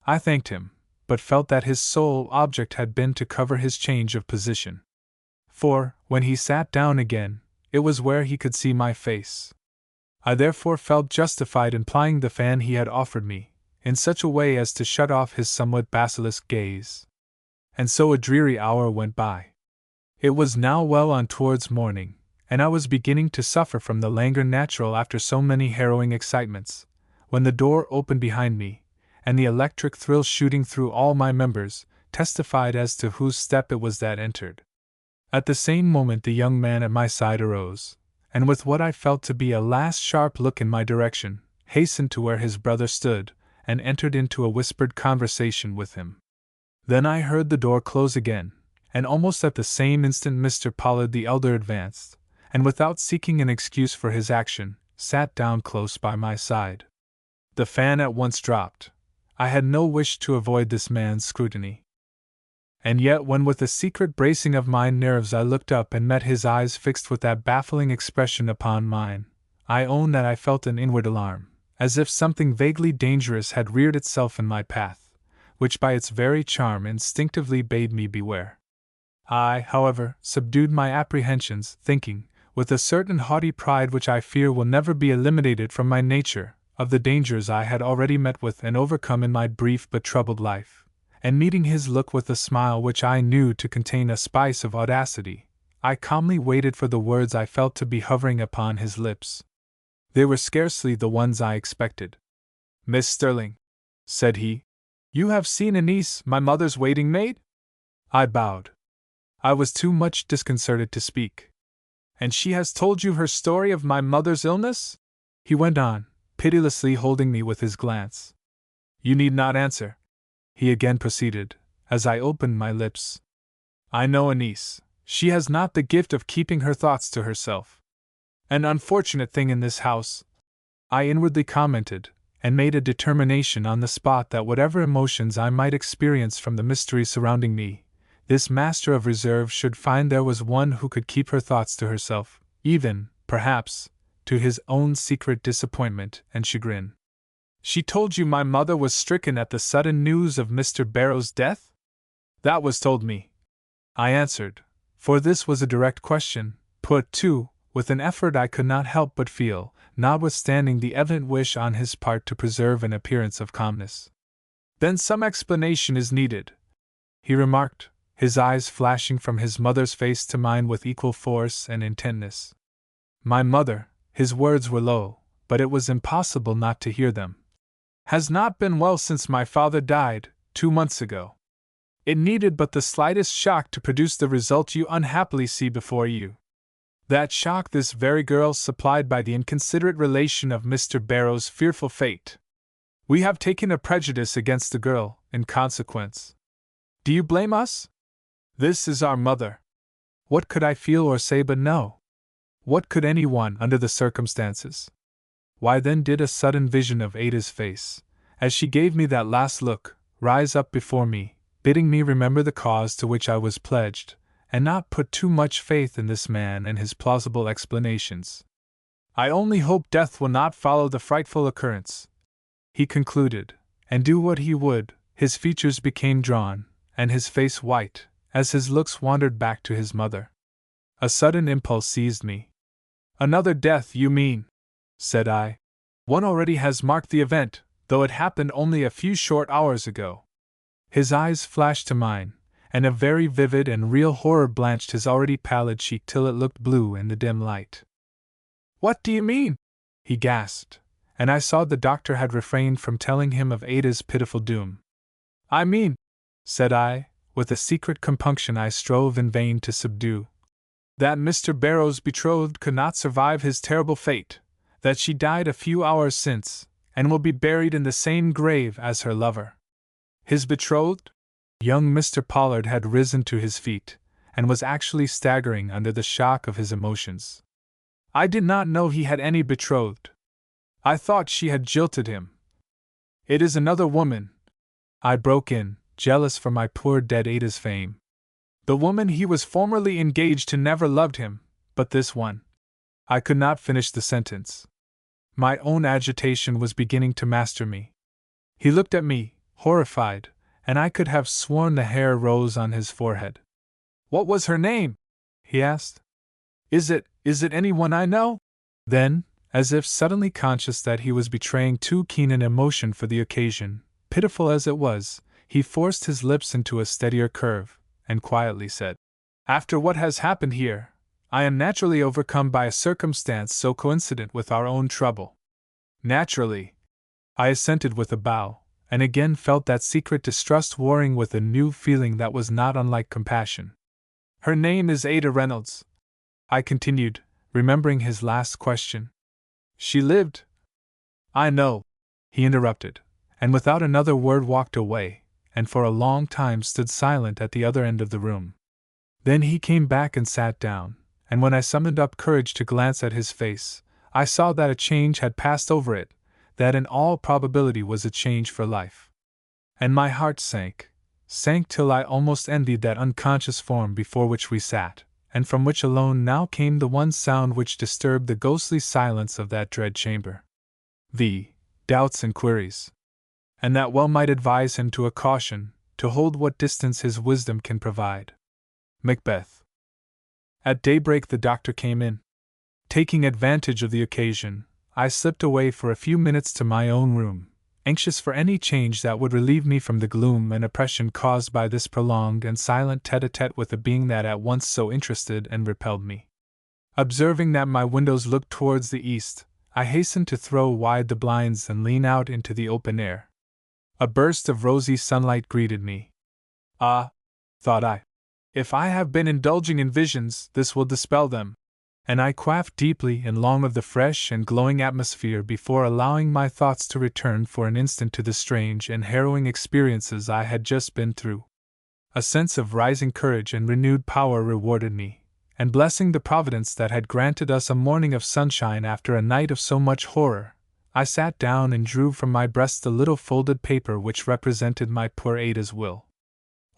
I thanked him, but felt that his sole object had been to cover his change of position. For, when he sat down again, it was where he could see my face. I therefore felt justified in plying the fan he had offered me, in such a way as to shut off his somewhat basilisk gaze. And so a dreary hour went by. It was now well on towards morning, and I was beginning to suffer from the languor natural after so many harrowing excitements, when the door opened behind me, and the electric thrill shooting through all my members testified as to whose step it was that entered. At the same moment the young man at my side arose, and with what I felt to be a last sharp look in my direction, hastened to where his brother stood, and entered into a whispered conversation with him. Then I heard the door close again, and almost at the same instant Mr. Pollard the elder advanced, and without seeking an excuse for his action, sat down close by my side. The fan at once dropped. I had no wish to avoid this man's scrutiny. And yet when with a secret bracing of my nerves I looked up and met his eyes fixed with that baffling expression upon mine, I own that I felt an inward alarm, as if something vaguely dangerous had reared itself in my path, which by its very charm instinctively bade me beware. I, however, subdued my apprehensions, thinking, with a certain haughty pride which I fear will never be eliminated from my nature, of the dangers I had already met with and overcome in my brief but troubled life, and meeting his look with a smile which I knew to contain a spice of audacity, I calmly waited for the words I felt to be hovering upon his lips. They were scarcely the ones I expected. "Miss Sterling," said he, "you have seen a niece, my mother's waiting maid?" I bowed. I was too much disconcerted to speak. "And she has told you her story of my mother's illness?" he went on, pitilessly holding me with his glance. "You need not answer," he again proceeded, as I opened my lips. "I know a niece. She has not the gift of keeping her thoughts to herself. An unfortunate thing in this house," I inwardly commented, and made a determination on the spot that whatever emotions I might experience from the mystery surrounding me, this master of reserve should find there was one who could keep her thoughts to herself, even, perhaps, to his own secret disappointment and chagrin. "She told you my mother was stricken at the sudden news of Mr. Barrow's death?" "That was told me," I answered, for this was a direct question, put, too, with an effort I could not help but feel, notwithstanding the evident wish on his part to preserve an appearance of calmness. "Then some explanation is needed," he remarked, his eyes flashing from his mother's face to mine with equal force and intentness. My mother, his words were low, but it was impossible not to hear them, "has not been well since my father died, 2 months ago. It needed but the slightest shock to produce the result you unhappily see before you. That shock this very girl supplied by the inconsiderate relation of Mr. Barrow's fearful fate. We have taken a prejudice against the girl, in consequence. Do you blame us? This is our mother." What could I feel or say but no? What could anyone, under the circumstances? Why then did a sudden vision of Ada's face, as she gave me that last look, rise up before me, bidding me remember the cause to which I was pledged, and not put too much faith in this man and his plausible explanations. "I only hope death will not follow the frightful occurrence," he concluded, and do what he would, his features became drawn, and his face white, as his looks wandered back to his mother. A sudden impulse seized me. Another death, you mean? Said I. One already has marked the event, though it happened only a few short hours ago. His eyes flashed to mine, and a very vivid and real horror blanched his already pallid cheek till it looked blue in the dim light. What do you mean? He gasped, and I saw the doctor had refrained from telling him of Ada's pitiful doom. I mean, said I, with a secret compunction I strove in vain to subdue, that Mr. Barrow's betrothed could not survive his terrible fate, that she died a few hours since, and will be buried in the same grave as her lover. His betrothed? Young Mr. Pollard had risen to his feet, and was actually staggering under the shock of his emotions. I did not know he had any betrothed. I thought she had jilted him. It is another woman, I broke in, jealous for my poor dead Ada's fame. The woman he was formerly engaged to never loved him, but this one. I could not finish the sentence. My own agitation was beginning to master me. He looked at me, horrified, and I could have sworn the hair rose on his forehead. What was her name? He asked. Is it anyone I know? Then, as if suddenly conscious that he was betraying too keen an emotion for the occasion, pitiful as it was, he forced his lips into a steadier curve, and quietly said, After what has happened here, I am naturally overcome by a circumstance so coincident with our own trouble. Naturally, I assented with a bow, and again felt that secret distrust warring with a new feeling that was not unlike compassion. Her name is Ada Reynolds, I continued, remembering his last question. She lived. I know, he interrupted, and without another word walked away, and for a long time stood silent at the other end of the room. Then he came back and sat down, and when I summoned up courage to glance at his face, I saw that a change had passed over it, that in all probability was a change for life. And my heart sank till I almost envied that unconscious form before which we sat, and from which alone now came the one sound which disturbed the ghostly silence of that dread chamber. The doubts and queries. And that well might advise him to a caution, to hold what distance his wisdom can provide. Macbeth. At daybreak the doctor came in. Taking advantage of the occasion, I slipped away for a few minutes to my own room, anxious for any change that would relieve me from the gloom and oppression caused by this prolonged and silent tete-a-tete with a being that at once so interested and repelled me. Observing that my windows looked towards the east, I hastened to throw wide the blinds and lean out into the open air. A burst of rosy sunlight greeted me. Ah, thought I, if I have been indulging in visions, this will dispel them. And I quaffed deeply and long of the fresh and glowing atmosphere before allowing my thoughts to return for an instant to the strange and harrowing experiences I had just been through. A sense of rising courage and renewed power rewarded me, and blessing the Providence that had granted us a morning of sunshine after a night of so much horror, I sat down and drew from my breast the little folded paper which represented my poor Ada's will.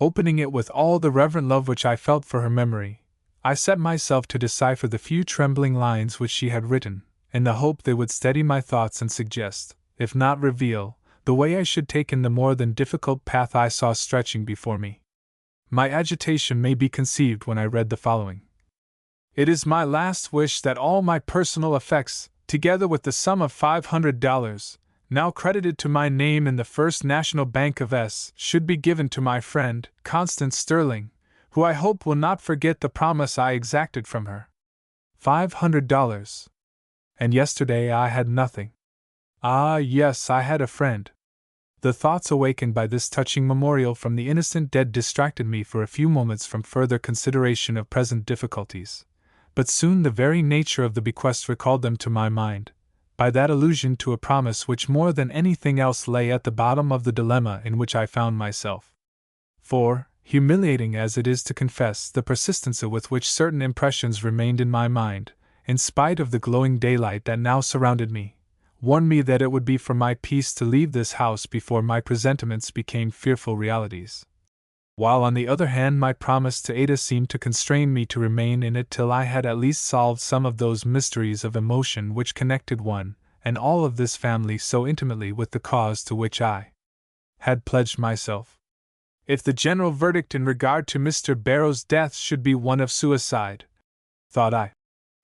Opening it with all the reverent love which I felt for her memory, I set myself to decipher the few trembling lines which she had written, in the hope they would steady my thoughts and suggest, if not reveal, the way I should take in the more than difficult path I saw stretching before me. My agitation may be conceived when I read the following. It is my last wish that all my personal effects, together with the sum of $500, now credited to my name in the First National Bank of S., should be given to my friend, Constance Sterling, who I hope will not forget the promise I exacted from her. $500. And yesterday I had nothing. Ah, yes, I had a friend. The thoughts awakened by this touching memorial from the innocent dead distracted me for a few moments from further consideration of present difficulties, but soon the very nature of the bequest recalled them to my mind, by that allusion to a promise which more than anything else lay at the bottom of the dilemma in which I found myself. For, humiliating as it is to confess, the persistency with which certain impressions remained in my mind, in spite of the glowing daylight that now surrounded me, warned me that it would be for my peace to leave this house before my presentiments became fearful realities. While on the other hand my promise to Ada seemed to constrain me to remain in it till I had at least solved some of those mysteries of emotion which connected one and all of this family so intimately with the cause to which I had pledged myself. If the general verdict in regard to Mr. Barrow's death should be one of suicide, thought I,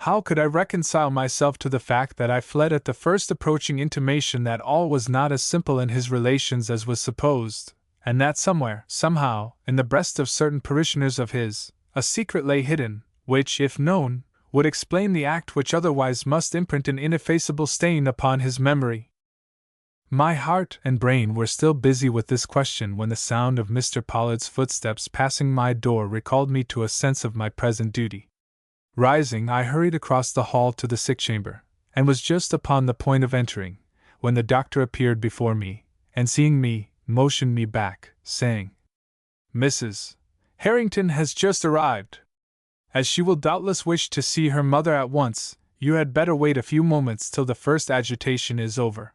How could I reconcile myself to the fact that I fled at the first approaching intimation that all was not as simple in his relations as was supposed, and that somewhere, somehow, in the breast of certain parishioners of his, a secret lay hidden, which, if known, would explain the act which otherwise must imprint an ineffaceable stain upon his memory? My heart and brain were still busy with this question when the sound of Mr. Pollard's footsteps passing my door recalled me to a sense of my present duty. Rising, I hurried across the hall to the sick chamber, and was just upon the point of entering, when the doctor appeared before me, and seeing me, motioned me back, saying, "Mrs. Harrington has just arrived. As she will doubtless wish to see her mother at once, you had better wait a few moments till the first agitation is over."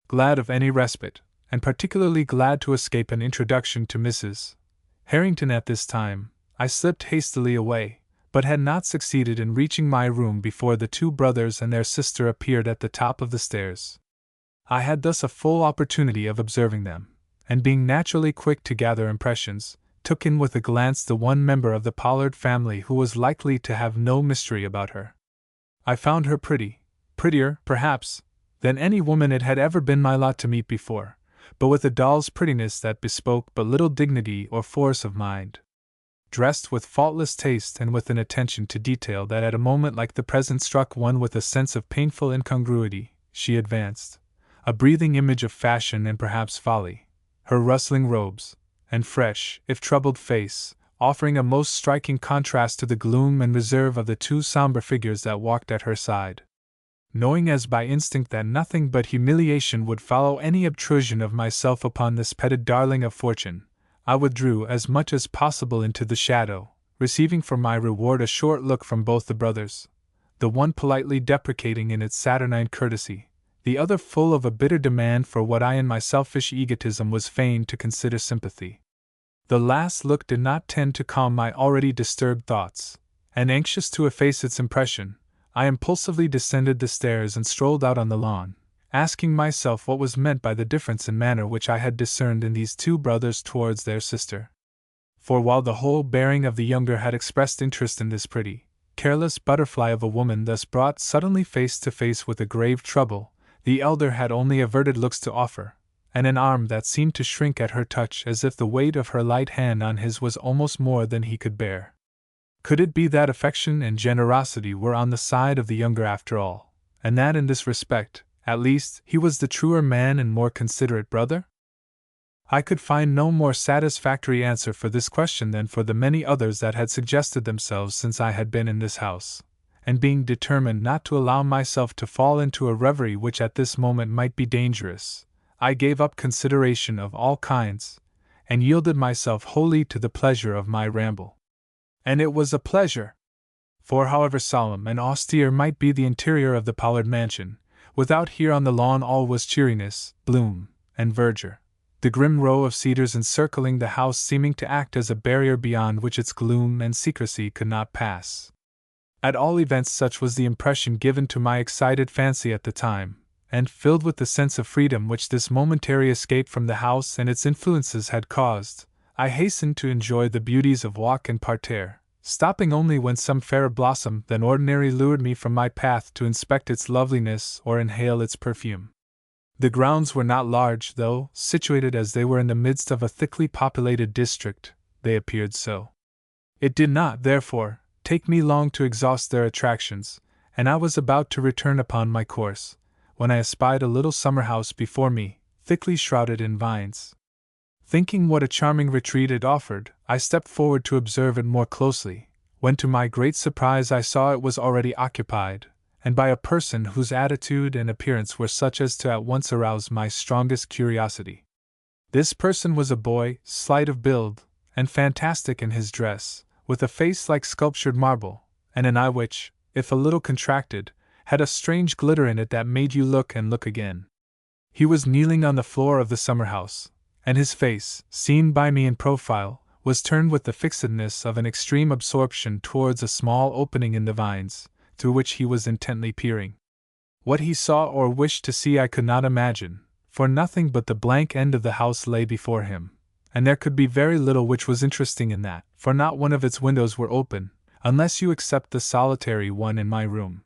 Glad of any respite, and particularly glad to escape an introduction to Mrs. Harrington at this time, I slipped hastily away, but had not succeeded in reaching my room before the two brothers and their sister appeared at the top of the stairs. I had thus a full opportunity of observing them, and being naturally quick to gather impressions, took in with a glance the one member of the Pollard family who was likely to have no mystery about her. I found her pretty, prettier, perhaps, than any woman it had ever been my lot to meet before, but with a doll's prettiness that bespoke but little dignity or force of mind. Dressed with faultless taste and with an attention to detail that at a moment like the present struck one with a sense of painful incongruity, she advanced, a breathing image of fashion and perhaps folly, her rustling robes, and fresh, if troubled face, offering a most striking contrast to the gloom and reserve of the two somber figures that walked at her side. Knowing as by instinct that nothing but humiliation would follow any obtrusion of myself upon this petted darling of fortune, I withdrew as much as possible into the shadow, receiving for my reward a short look from both the brothers, the one politely deprecating in its saturnine courtesy, the other full of a bitter demand for what I in my selfish egotism was fain to consider sympathy. The last look did not tend to calm my already disturbed thoughts, and anxious to efface its impression, I impulsively descended the stairs and strolled out on the lawn, asking myself what was meant by the difference in manner which I had discerned in these two brothers towards their sister. For while the whole bearing of the younger had expressed interest in this pretty, careless butterfly of a woman thus brought suddenly face to face with a grave trouble, the elder had only averted looks to offer, and an arm that seemed to shrink at her touch as if the weight of her light hand on his was almost more than he could bear. Could it be that affection and generosity were on the side of the younger after all, and that in this respect, at least, he was the truer man and more considerate brother? I could find no more satisfactory answer for this question than for the many others that had suggested themselves since I had been in this house, and being determined not to allow myself to fall into a reverie which at this moment might be dangerous, I gave up consideration of all kinds, and yielded myself wholly to the pleasure of my ramble. And it was a pleasure. For however solemn and austere might be the interior of the Pollard mansion, without here on the lawn all was cheeriness, bloom, and verdure, the grim row of cedars encircling the house seeming to act as a barrier beyond which its gloom and secrecy could not pass. At all events such was the impression given to my excited fancy at the time, and filled with the sense of freedom which this momentary escape from the house and its influences had caused, I hastened to enjoy the beauties of walk and parterre, stopping only when some fairer blossom than ordinary lured me from my path to inspect its loveliness or inhale its perfume. The grounds were not large, though, situated as they were in the midst of a thickly populated district, they appeared so. It did not, therefore, take me long to exhaust their attractions, and I was about to return upon my course, when I espied a little summer house before me, thickly shrouded in vines. Thinking what a charming retreat it offered, I stepped forward to observe it more closely, when to my great surprise I saw it was already occupied, and by a person whose attitude and appearance were such as to at once arouse my strongest curiosity. This person was a boy, slight of build, and fantastic in his dress, with a face like sculptured marble, and an eye which, if a little contracted, had a strange glitter in it that made you look and look again. He was kneeling on the floor of the summer-house, and his face, seen by me in profile, was turned with the fixedness of an extreme absorption towards a small opening in the vines, through which he was intently peering. What he saw or wished to see I could not imagine, for nothing but the blank end of the house lay before him, and there could be very little which was interesting in that, for not one of its windows were open, unless you except the solitary one in my room.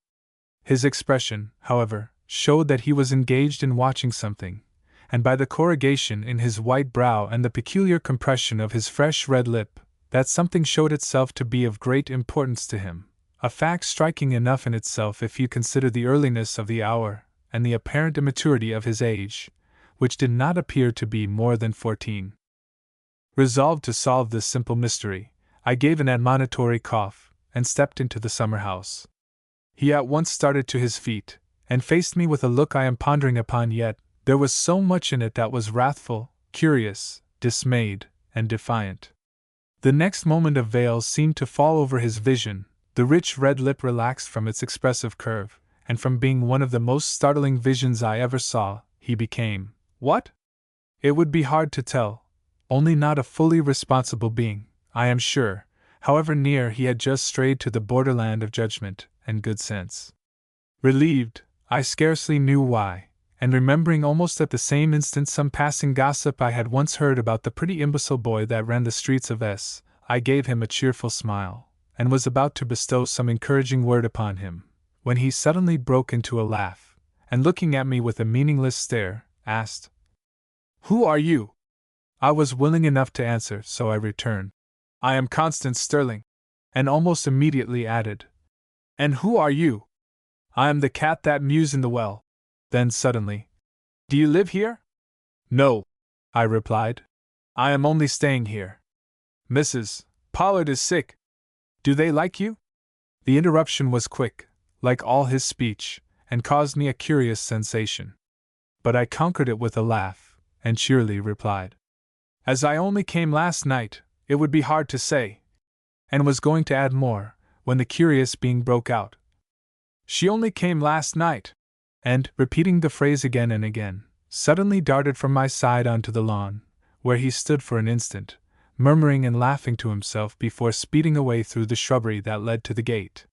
His expression, however, showed that he was engaged in watching something, and by the corrugation in his white brow and the peculiar compression of his fresh red lip, that something showed itself to be of great importance to him, a fact striking enough in itself if you consider the earliness of the hour and the apparent immaturity of his age, which did not appear to be more than 14. Resolved to solve this simple mystery, I gave an admonitory cough and stepped into the summer house. He at once started to his feet and faced me with a look I am pondering upon, yet there was so much in it that was wrathful, curious, dismayed, and defiant. The next moment a veil seemed to fall over his vision, the rich red lip relaxed from its expressive curve, and from being one of the most startling visions I ever saw, he became, what? It would be hard to tell, only not a fully responsible being, I am sure, however near he had just strayed to the borderland of judgment and good sense. Relieved, I scarcely knew why, and remembering almost at the same instant some passing gossip I had once heard about the pretty imbecile boy that ran the streets of S, I gave him a cheerful smile, and was about to bestow some encouraging word upon him, when he suddenly broke into a laugh, and looking at me with a meaningless stare, asked, "Who are you?" I was willing enough to answer, so I returned, "I am Constance Sterling," and almost immediately added, "And who are you?" "I am the cat that mews in the well." Then suddenly, "Do you live here?" "No," I replied. "I am only staying here. Mrs. Pollard is sick. Do they like you?" The interruption was quick, like all his speech, and caused me a curious sensation. But I conquered it with a laugh, and cheerily replied, "As I only came last night, it would be hard to say," and was going to add more, when the curious being broke out, "She only came last night," and, repeating the phrase again and again, suddenly darted from my side onto the lawn, where he stood for an instant, murmuring and laughing to himself before speeding away through the shrubbery that led to the gate.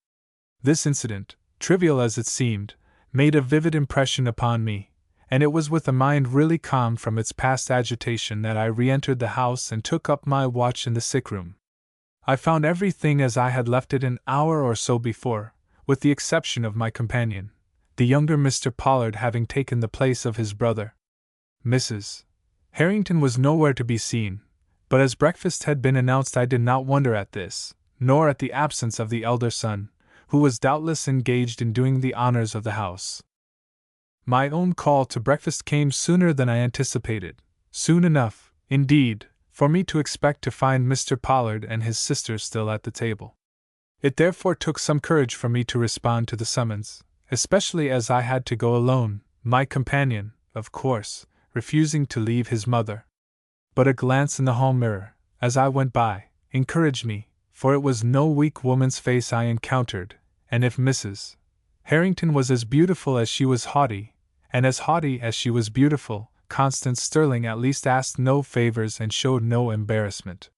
This incident, trivial as it seemed, made a vivid impression upon me, and it was with a mind really calm from its past agitation that I re-entered the house and took up my watch in the sick-room. I found everything as I had left it an hour or so before, with the exception of my companion, the younger Mr. Pollard having taken the place of his brother. Mrs. Harrington was nowhere to be seen, but as breakfast had been announced I did not wonder at this, nor at the absence of the elder son, who was doubtless engaged in doing the honors of the house. My own call to breakfast came sooner than I anticipated, soon enough, indeed, for me to expect to find Mr. Pollard and his sister still at the table. It therefore took some courage for me to respond to the summons, especially as I had to go alone, my companion, of course, refusing to leave his mother. But a glance in the hall mirror, as I went by, encouraged me, for it was no weak woman's face I encountered, and if Mrs. Harrington was as beautiful as she was haughty, and as haughty as she was beautiful, Constance Sterling at least asked no favors and showed no embarrassment.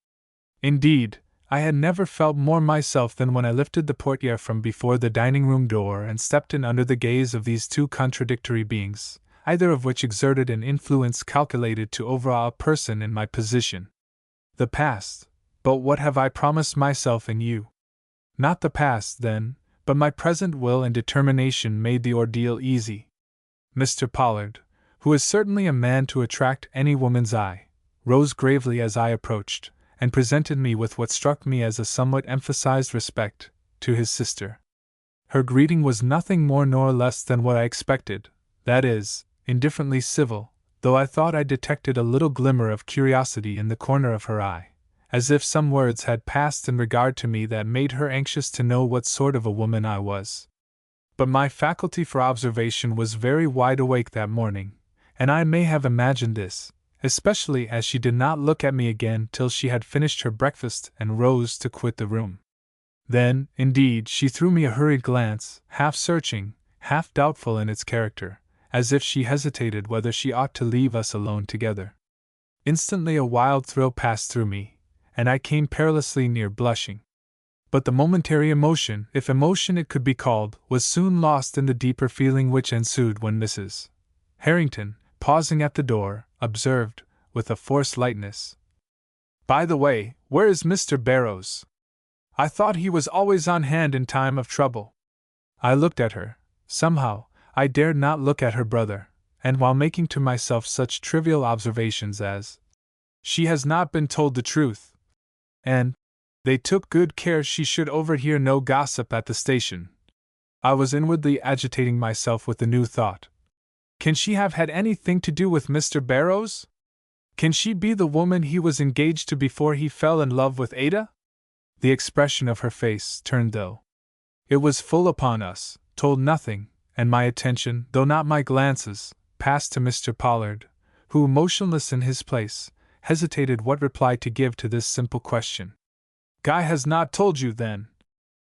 Indeed, I had never felt more myself than when I lifted the portiere from before the dining-room door and stepped in under the gaze of these two contradictory beings, either of which exerted an influence calculated to overawe a person in my position. The past, but what have I promised myself and you? Not the past, then, but my present will and determination made the ordeal easy. Mr. Pollard, who is certainly a man to attract any woman's eye, rose gravely as I approached, and presented me with what struck me as a somewhat emphasized respect, to his sister. Her greeting was nothing more nor less than what I expected, that is, indifferently civil, though I thought I detected a little glimmer of curiosity in the corner of her eye, as if some words had passed in regard to me that made her anxious to know what sort of a woman I was. But my faculty for observation was very wide awake that morning, and I may have imagined this, especially as she did not look at me again till she had finished her breakfast and rose to quit the room. Then, indeed, she threw me a hurried glance, half searching, half doubtful in its character, as if she hesitated whether she ought to leave us alone together. Instantly a wild thrill passed through me, and I came perilously near blushing. But the momentary emotion, if emotion it could be called, was soon lost in the deeper feeling which ensued when Mrs. Harrington, pausing at the door, observed, with a forced lightness, "By the way, where is Mr. Barrows?" I thought he was always on hand in time of trouble. I looked at her. Somehow, I dared not look at her brother, and while making to myself such trivial observations as, "She has not been told the truth," and "They took good care she should overhear no gossip at the station," I was inwardly agitating myself with the new thought. Can she have had anything to do with Mr. Barrows? Can she be the woman he was engaged to before he fell in love with Ada? The expression of her face turned though it was full upon us, told nothing, and my attention, though not my glances, passed to Mr. Pollard, who, motionless in his place, hesitated what reply to give to this simple question. "Guy has not told you, then,"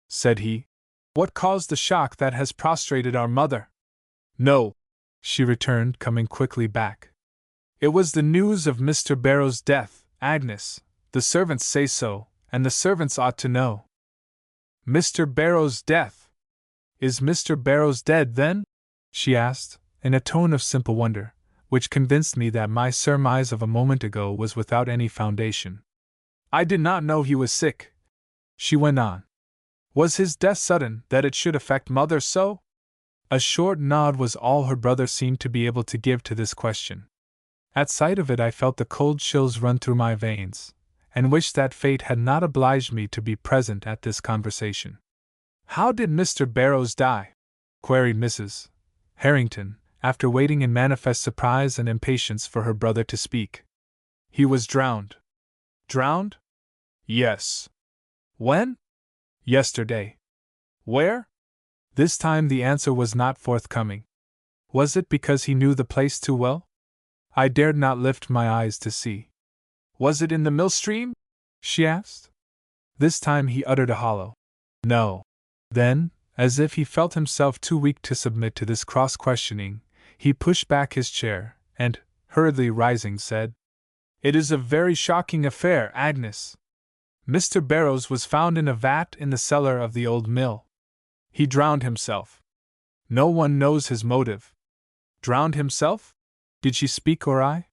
said he, "what caused the shock that has prostrated our mother?" "No," she returned, coming quickly back. "It was the news of Mr. Barrows' death, Agnes. The servants say so, and the servants ought to know." "Mr. Barrows' death? Is Mr. Barrows dead, then?" she asked, in a tone of simple wonder, which convinced me that my surmise of a moment ago was without any foundation. "I did not know he was sick," she went on. "Was his death sudden, that it should affect mother so?" A short nod was all her brother seemed to be able to give to this question. At sight of it I felt the cold chills run through my veins, and wished that fate had not obliged me to be present at this conversation. "How did Mr. Barrows die?" queried Mrs. Harrington, after waiting in manifest surprise and impatience for her brother to speak. "He was drowned." "Drowned?" "Yes." "When?" "Yesterday." "Where?" This time the answer was not forthcoming. Was it because he knew the place too well? I dared not lift my eyes to see. "Was it in the mill stream?" she asked. This time he uttered a hollow "No." Then, as if he felt himself too weak to submit to this cross-questioning, he pushed back his chair, and, hurriedly rising, said, "It is a very shocking affair, Agnes. Mr. Barrows was found in a vat in the cellar of the old mill. He drowned himself. No one knows his motive." "Drowned himself?" Did she speak or I?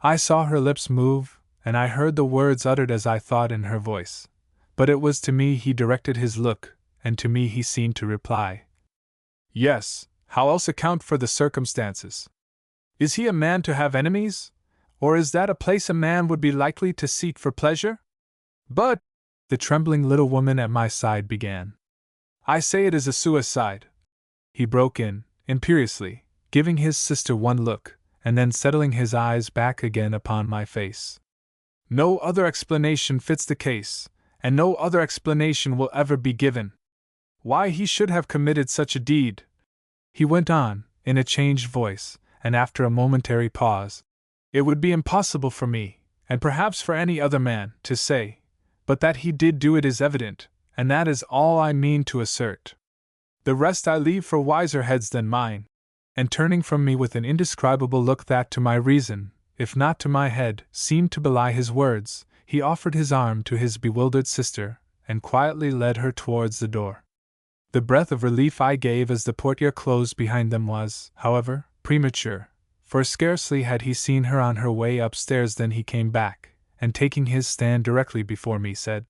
I saw her lips move, and I heard the words uttered as I thought in her voice. But it was to me he directed his look, and to me he seemed to reply, "Yes, how else account for the circumstances? Is he a man to have enemies? Or is that a place a man would be likely to seek for pleasure?" "But," the trembling little woman at my side began. "I say it is a suicide," he broke in, imperiously, giving his sister one look, and then settling his eyes back again upon my face. "No other explanation fits the case, and no other explanation will ever be given. Why he should have committed such a deed," he went on, in a changed voice, and after a momentary pause, "it would be impossible for me, and perhaps for any other man, to say, but that he did do it is evident, and that is all I mean to assert. The rest I leave for wiser heads than mine." And turning from me with an indescribable look that to my reason, if not to my head, seemed to belie his words, he offered his arm to his bewildered sister, and quietly led her towards the door. The breath of relief I gave as the portiere closed behind them was, however, premature, for scarcely had he seen her on her way upstairs than he came back, and taking his stand directly before me, said,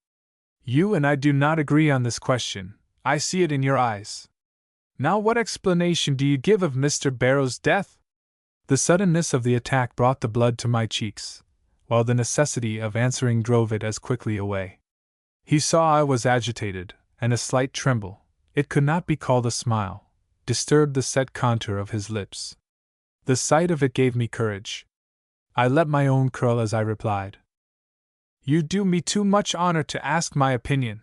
"You and I do not agree on this question, I see it in your eyes. Now what explanation do you give of Mr. Barrows' death?" The suddenness of the attack brought the blood to my cheeks, while the necessity of answering drove it as quickly away. He saw I was agitated, and a slight tremble, it could not be called a smile, disturbed the set contour of his lips. The sight of it gave me courage. I let my own curl as I replied, "You do me too much honor to ask my opinion.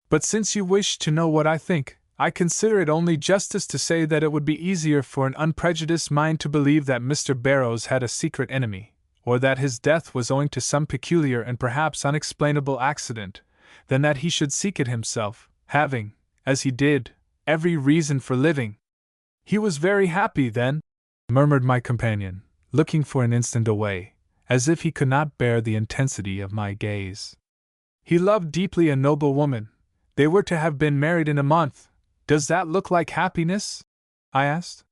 But since you wish to know what I think, I consider it only justice to say that it would be easier for an unprejudiced mind to believe that Mr. Barrows had a secret enemy, or that his death was owing to some peculiar and perhaps unexplainable accident, than that he should seek it himself, having, as he did, every reason for living." "He was very happy, then?" murmured my companion, looking for an instant away, as if he could not bear the intensity of my gaze. "He loved deeply a noble woman. They were to have been married in a month. Does that look like happiness?" I asked.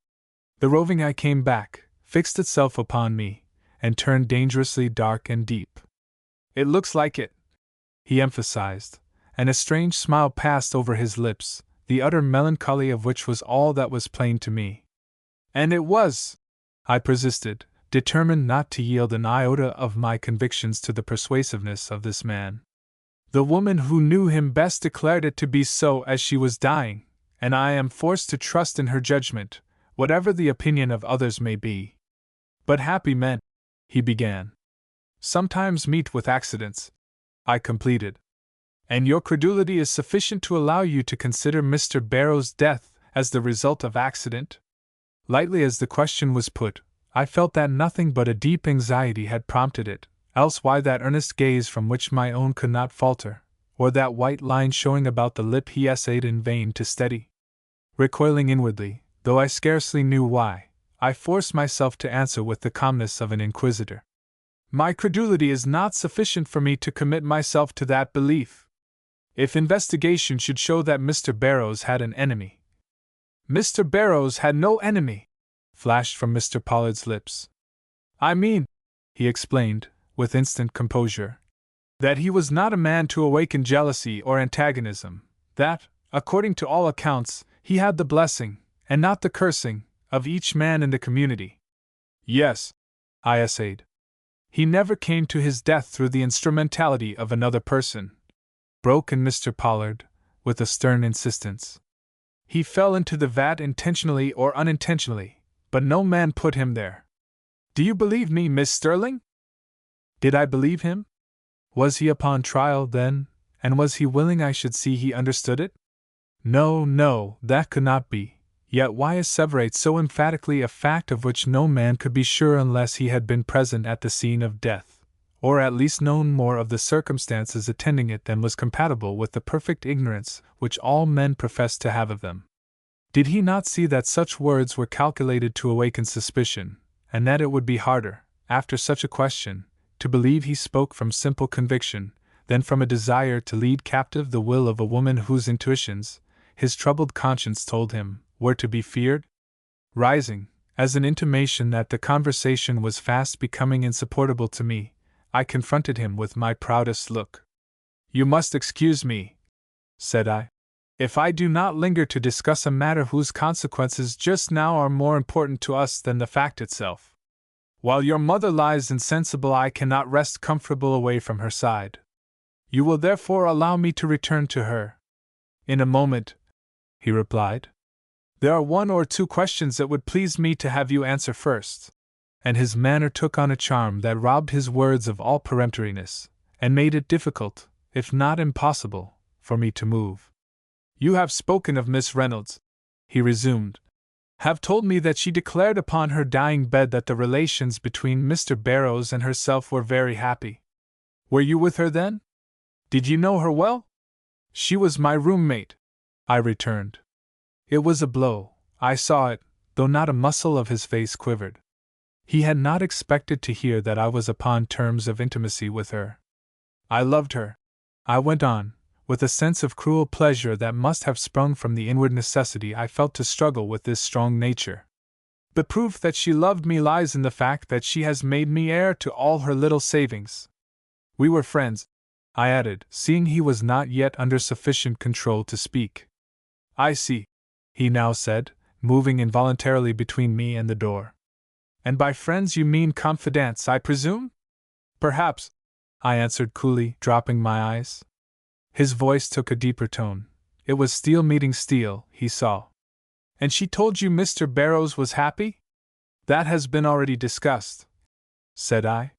The roving eye came back, fixed itself upon me, and turned dangerously dark and deep. "It looks like it," he emphasized, and a strange smile passed over his lips, the utter melancholy of which was all that was plain to me. And it was, I persisted, determined not to yield an iota of my convictions to the persuasiveness of this man. The woman who knew him best declared it to be so as she was dying, and I am forced to trust in her judgment, whatever the opinion of others may be. But happy men, he began, sometimes meet with accidents, I completed. And your credulity is sufficient to allow you to consider Mr. Barrow's death as the result of accident? Lightly as the question was put, I felt that nothing but a deep anxiety had prompted it, else why that earnest gaze from which my own could not falter, or that white line showing about the lip he essayed in vain to steady? Recoiling inwardly, though I scarcely knew why, I forced myself to answer with the calmness of an inquisitor. My credulity is not sufficient for me to commit myself to that belief. If investigation should show that Mr. Barrows had an enemy— Mr. Barrows had no enemy, flashed from Mr. Pollard's lips. I mean, he explained, with instant composure, that he was not a man to awaken jealousy or antagonism, that, according to all accounts, he had the blessing, and not the cursing, of each man in the community. Yes, I essayed. He never came to his death through the instrumentality of another person, broke in Mr. Pollard, with a stern insistence. He fell into the vat intentionally or unintentionally, but no man put him there. Do you believe me, Miss Sterling? Did I believe him? Was he upon trial, then, and was he willing I should see he understood it? No, no, that could not be. Yet why asseverate so emphatically a fact of which no man could be sure unless he had been present at the scene of death, or at least known more of the circumstances attending it than was compatible with the perfect ignorance which all men profess to have of them? Did he not see that such words were calculated to awaken suspicion, and that it would be harder, after such a question, to believe he spoke from simple conviction, than from a desire to lead captive the will of a woman whose intuitions, his troubled conscience told him, were to be feared? Rising, as an intimation that the conversation was fast becoming insupportable to me, I confronted him with my proudest look. You must excuse me, said I, if I do not linger to discuss a matter whose consequences just now are more important to us than the fact itself. While your mother lies insensible, I cannot rest comfortable away from her side. You will therefore allow me to return to her. In a moment, he replied. There are one or two questions that would please me to have you answer first. And his manner took on a charm that robbed his words of all peremptoriness, and made it difficult, if not impossible, for me to move. You have spoken of Miss Reynolds, he resumed. Have told me that she declared upon her dying bed that the relations between Mr. Barrows and herself were very happy. Were you with her then? Did you know her well? She was my roommate, I returned. It was a blow, I saw it, though not a muscle of his face quivered. He had not expected to hear that I was upon terms of intimacy with her. I loved her, I went on, with a sense of cruel pleasure that must have sprung from the inward necessity I felt to struggle with this strong nature. The proof that she loved me lies in the fact that she has made me heir to all her little savings. We were friends, I added, seeing he was not yet under sufficient control to speak. I see, he now said, moving involuntarily between me and the door. And by friends you mean confidants, I presume? Perhaps, I answered coolly, dropping my eyes. His voice took a deeper tone. It was steel meeting steel, he saw. And she told you Mr. Barrows was happy? That has been already discussed, said I.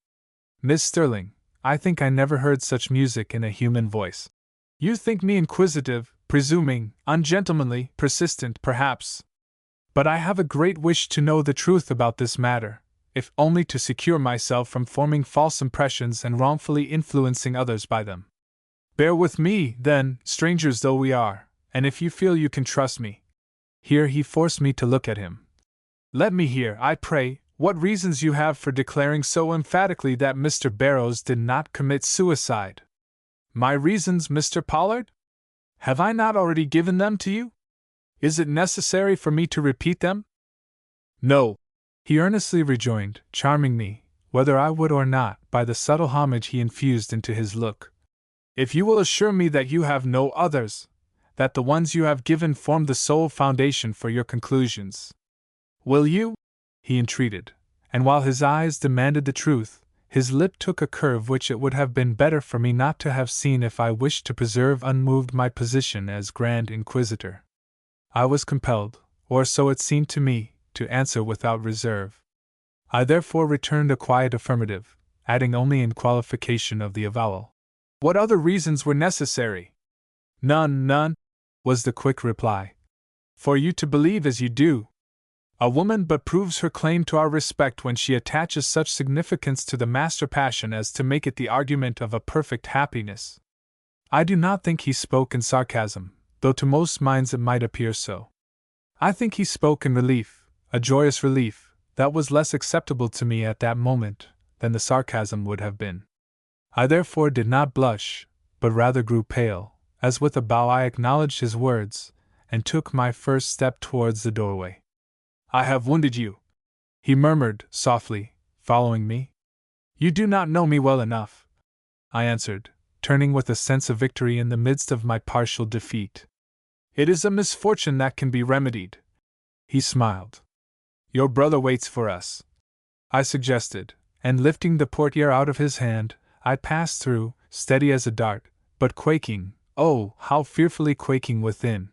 Miss Sterling, I think I never heard such music in a human voice. You think me inquisitive, presuming, ungentlemanly, persistent, perhaps. But I have a great wish to know the truth about this matter, if only to secure myself from forming false impressions and wrongfully influencing others by them. Bear with me, then, strangers though we are, and if you feel you can trust me. Here he forced me to look at him. Let me hear, I pray, what reasons you have for declaring so emphatically that Mr. Barrows did not commit suicide. My reasons, Mr. Pollard? Have I not already given them to you? Is it necessary for me to repeat them? No, he earnestly rejoined, charming me, whether I would or not, by the subtle homage he infused into his look. If you will assure me that you have no others, that the ones you have given form the sole foundation for your conclusions. Will you? He entreated, and while his eyes demanded the truth, his lip took a curve which it would have been better for me not to have seen if I wished to preserve unmoved my position as Grand Inquisitor. I was compelled, or so it seemed to me, to answer without reserve. I therefore returned a quiet affirmative, adding only in qualification of the avowal, "What other reasons were necessary?" None, was the quick reply. "For you to believe as you do. A woman but proves her claim to our respect when she attaches such significance to the master passion as to make it the argument of a perfect happiness." I do not think he spoke in sarcasm, though to most minds it might appear so. I think he spoke in relief, a joyous relief, that was less acceptable to me at that moment than the sarcasm would have been. I therefore did not blush, but rather grew pale, as with a bow I acknowledged his words, and took my first step towards the doorway. "I have wounded you," he murmured softly, following me. "You do not know me well enough," I answered, turning with a sense of victory in the midst of my partial defeat. "It is a misfortune that can be remedied." He smiled. "Your brother waits for us," I suggested, and lifting the portiere out of his hand, I passed through, steady as a dart, but quaking, oh, how fearfully quaking within!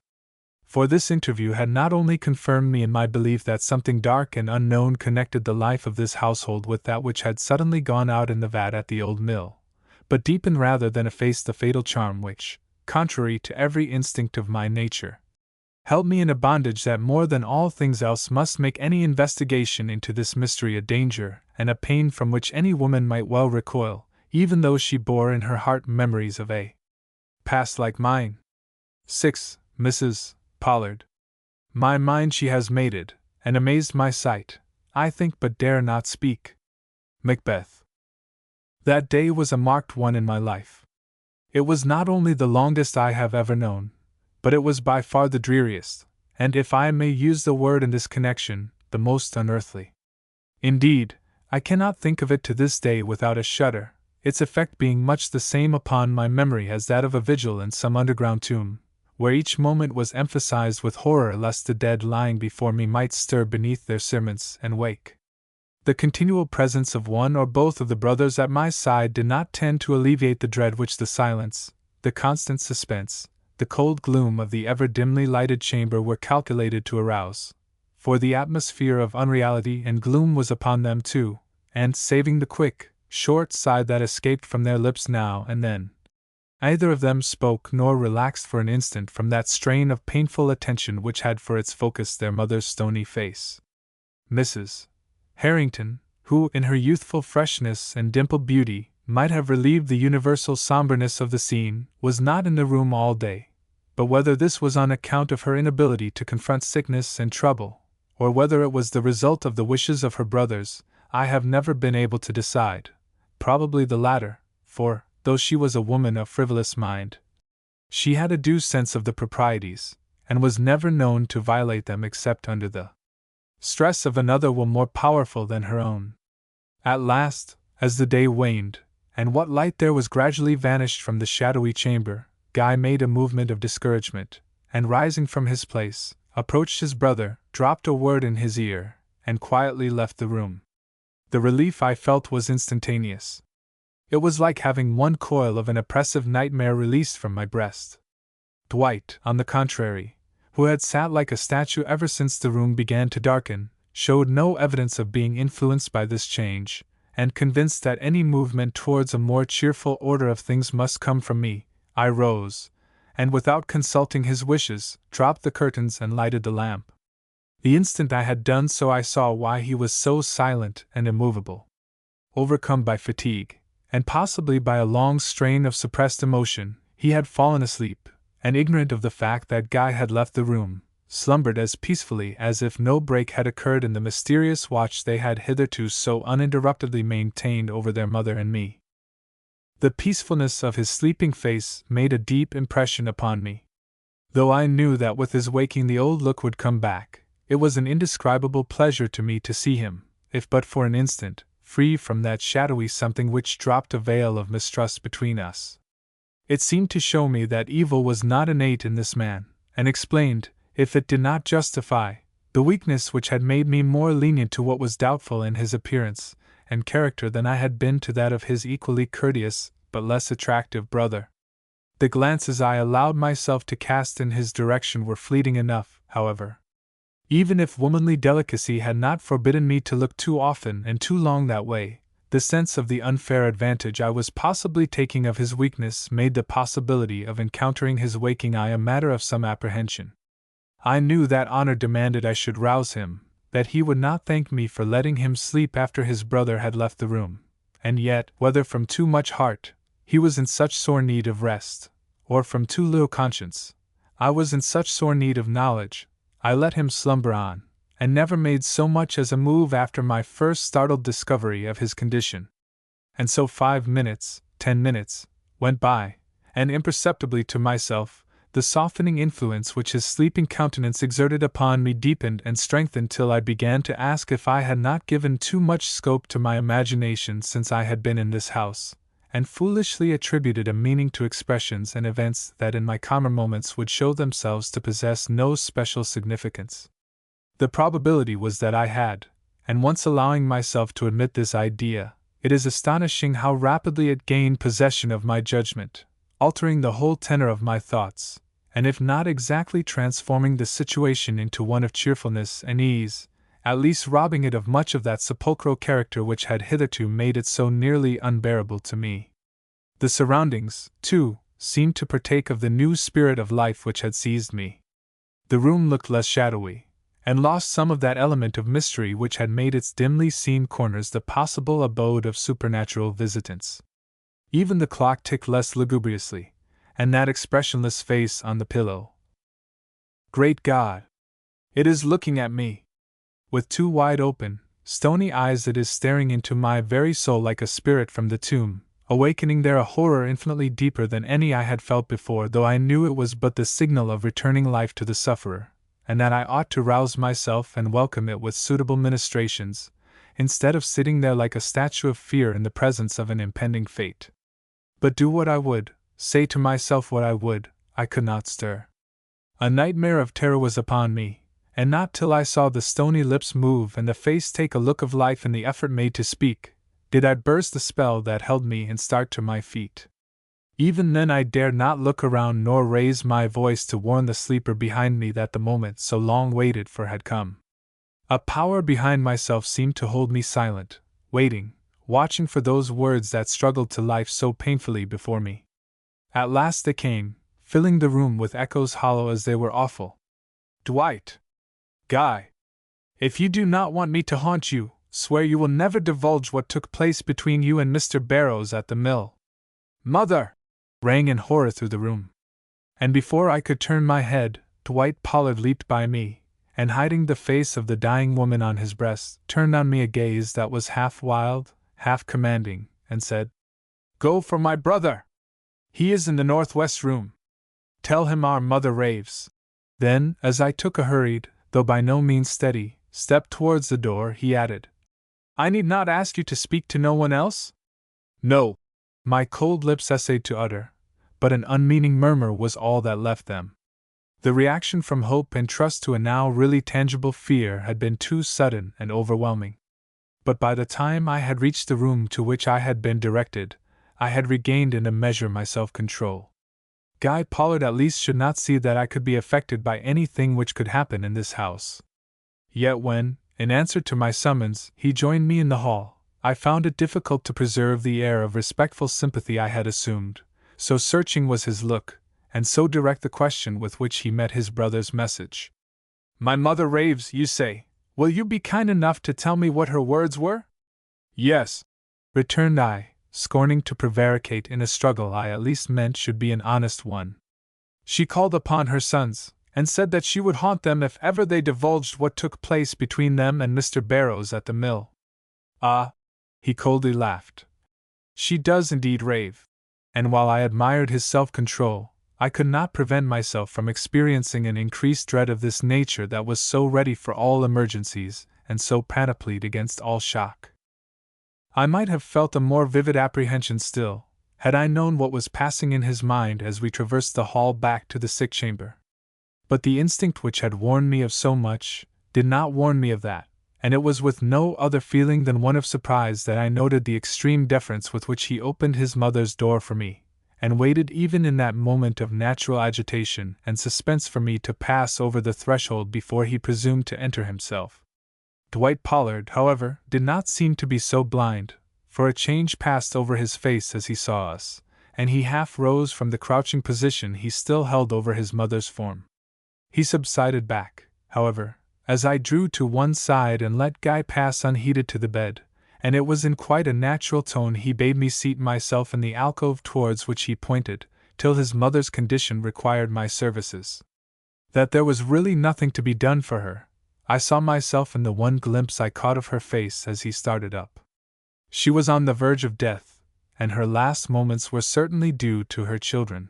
For this interview had not only confirmed me in my belief that something dark and unknown connected the life of this household with that which had suddenly gone out in the vat at the old mill, but deepened rather than effaced the fatal charm which, contrary to every instinct of my nature, held me in a bondage that more than all things else must make any investigation into this mystery a danger and a pain from which any woman might well recoil, even though she bore in her heart memories of a past like mine. 6. Mrs. Pollard. My mind she has mated, and amazed my sight, I think but dare not speak. Macbeth. That day was a marked one in my life. It was not only the longest I have ever known, but it was by far the dreariest, and if I may use the word in this connection, the most unearthly. Indeed, I cannot think of it to this day without a shudder, its effect being much the same upon my memory as that of a vigil in some underground tomb, where each moment was emphasized with horror lest the dead lying before me might stir beneath their cerements and wake. The continual presence of one or both of the brothers at my side did not tend to alleviate the dread which the silence, the constant suspense, the cold gloom of the ever dimly lighted chamber were calculated to arouse, for the atmosphere of unreality and gloom was upon them too, and, saving the quick, short sigh that escaped from their lips now and then, neither of them spoke nor relaxed for an instant from that strain of painful attention which had for its focus their mother's stony face. Mrs. Harrington, who, in her youthful freshness and dimpled beauty, might have relieved the universal somberness of the scene, was not in the room all day, but whether this was on account of her inability to confront sickness and trouble, or whether it was the result of the wishes of her brothers, I have never been able to decide. Probably the latter, for, though she was a woman of frivolous mind, she had a due sense of the proprieties, and was never known to violate them except under the stress of another will more powerful than her own. At last, as the day waned, and what light there was gradually vanished from the shadowy chamber, Guy made a movement of discouragement, and rising from his place, approached his brother, dropped a word in his ear, and quietly left the room. The relief I felt was instantaneous. It was like having one coil of an oppressive nightmare released from my breast. Dwight, on the contrary, who had sat like a statue ever since the room began to darken, showed no evidence of being influenced by this change, and convinced that any movement towards a more cheerful order of things must come from me, I rose, and without consulting his wishes, dropped the curtains and lighted the lamp. The instant I had done so I saw why he was so silent and immovable. Overcome by fatigue, and possibly by a long strain of suppressed emotion, he had fallen asleep, and ignorant of the fact that Guy had left the room, slumbered as peacefully as if no break had occurred in the mysterious watch they had hitherto so uninterruptedly maintained over their mother and me. The peacefulness of his sleeping face made a deep impression upon me. Though I knew that with his waking the old look would come back, it was an indescribable pleasure to me to see him, if but for an instant, free from that shadowy something which dropped a veil of mistrust between us. It seemed to show me that evil was not innate in this man, and explained, if it did not justify, the weakness which had made me more lenient to what was doubtful in his appearance and character than I had been to that of his equally courteous but less attractive brother. The glances I allowed myself to cast in his direction were fleeting enough, however. Even if womanly delicacy had not forbidden me to look too often and too long that way, the sense of the unfair advantage I was possibly taking of his weakness made the possibility of encountering his waking eye a matter of some apprehension. I knew that honor demanded I should rouse him, that he would not thank me for letting him sleep after his brother had left the room, and yet, whether from too much heart, he was in such sore need of rest, or from too little conscience, I was in such sore need of knowledge, I let him slumber on, and never made so much as a move after my first startled discovery of his condition. And so 5 minutes, 10 minutes, went by, and imperceptibly to myself, the softening influence which his sleeping countenance exerted upon me deepened and strengthened till I began to ask if I had not given too much scope to my imagination since I had been in this house, and foolishly attributed a meaning to expressions and events that in my calmer moments would show themselves to possess no special significance. The probability was that I had, and once allowing myself to admit this idea, it is astonishing how rapidly it gained possession of my judgment, altering the whole tenor of my thoughts, and if not exactly transforming the situation into one of cheerfulness and ease, at least robbing it of much of that sepulchral character which had hitherto made it so nearly unbearable to me. The surroundings, too, seemed to partake of the new spirit of life which had seized me. The room looked less shadowy, and lost some of that element of mystery which had made its dimly seen corners the possible abode of supernatural visitants. Even the clock ticked less lugubriously, and that expressionless face on the pillow. Great God! It is looking at me! With two wide open, stony eyes it is staring into my very soul like a spirit from the tomb, awakening there a horror infinitely deeper than any I had felt before, though I knew it was but the signal of returning life to the sufferer, and that I ought to rouse myself and welcome it with suitable ministrations, instead of sitting there like a statue of fear in the presence of an impending fate. But do what I would, say to myself what I would, I could not stir. A nightmare of terror was upon me, and not till I saw the stony lips move and the face take a look of life in the effort made to speak, did I burst the spell that held me and start to my feet. Even then I dared not look around nor raise my voice to warn the sleeper behind me that the moment so long waited for had come. A power behind myself seemed to hold me silent, waiting, watching for those words that struggled to life so painfully before me. At last they came, filling the room with echoes hollow as they were awful. Dwight! Guy! If you do not want me to haunt you, swear you will never divulge what took place between you and Mr. Barrows at the mill. Mother! Rang in horror through the room. And before I could turn my head, Dwight Pollard leaped by me, and hiding the face of the dying woman on his breast, turned on me a gaze that was half wild, half commanding, and said, "Go for my brother! He is in the northwest room. Tell him our mother raves." Then, as I took a hurried, though by no means steady, step towards the door, he added, "I need not ask you to speak to no one else?" "No," my cold lips essayed to utter, but an unmeaning murmur was all that left them. The reaction from hope and trust to a now really tangible fear had been too sudden and overwhelming. But by the time I had reached the room to which I had been directed, I had regained in a measure my self-control. Guy Pollard at least should not see that I could be affected by anything which could happen in this house. Yet when, in answer to my summons, he joined me in the hall, I found it difficult to preserve the air of respectful sympathy I had assumed, so searching was his look, and so direct the question with which he met his brother's message. "My mother raves, you say. Will you be kind enough to tell me what her words were?" "Yes," returned I, scorning to prevaricate in a struggle I at least meant should be an honest one. "She called upon her sons, and said that she would haunt them if ever they divulged what took place between them and Mr. Barrows at the mill." "Ah!" he coldly laughed. "She does indeed rave." And while I admired his self-control, I could not prevent myself from experiencing an increased dread of this nature that was so ready for all emergencies, and so panoplied against all shock. I might have felt a more vivid apprehension still, Had I known what was passing in his mind as we traversed the hall back to the sick chamber. But the instinct which had warned me of so much did not warn me of that, and it was with no other feeling than one of surprise that I noted the extreme deference with which he opened his mother's door for me, and waited even in that moment of natural agitation and suspense for me to pass over the threshold before he presumed to enter himself. Dwight Pollard, however, did not seem to be so blind, for a change passed over his face as he saw us, and he half rose from the crouching position he still held over his mother's form. He subsided back, however, as I drew to one side and let Guy pass unheeded to the bed, and it was in quite a natural tone he bade me seat myself in the alcove towards which he pointed, till his mother's condition required my services. That there was really nothing to be done for her, I saw myself in the one glimpse I caught of her face as he started up. She was on the verge of death, and her last moments were certainly due to her children.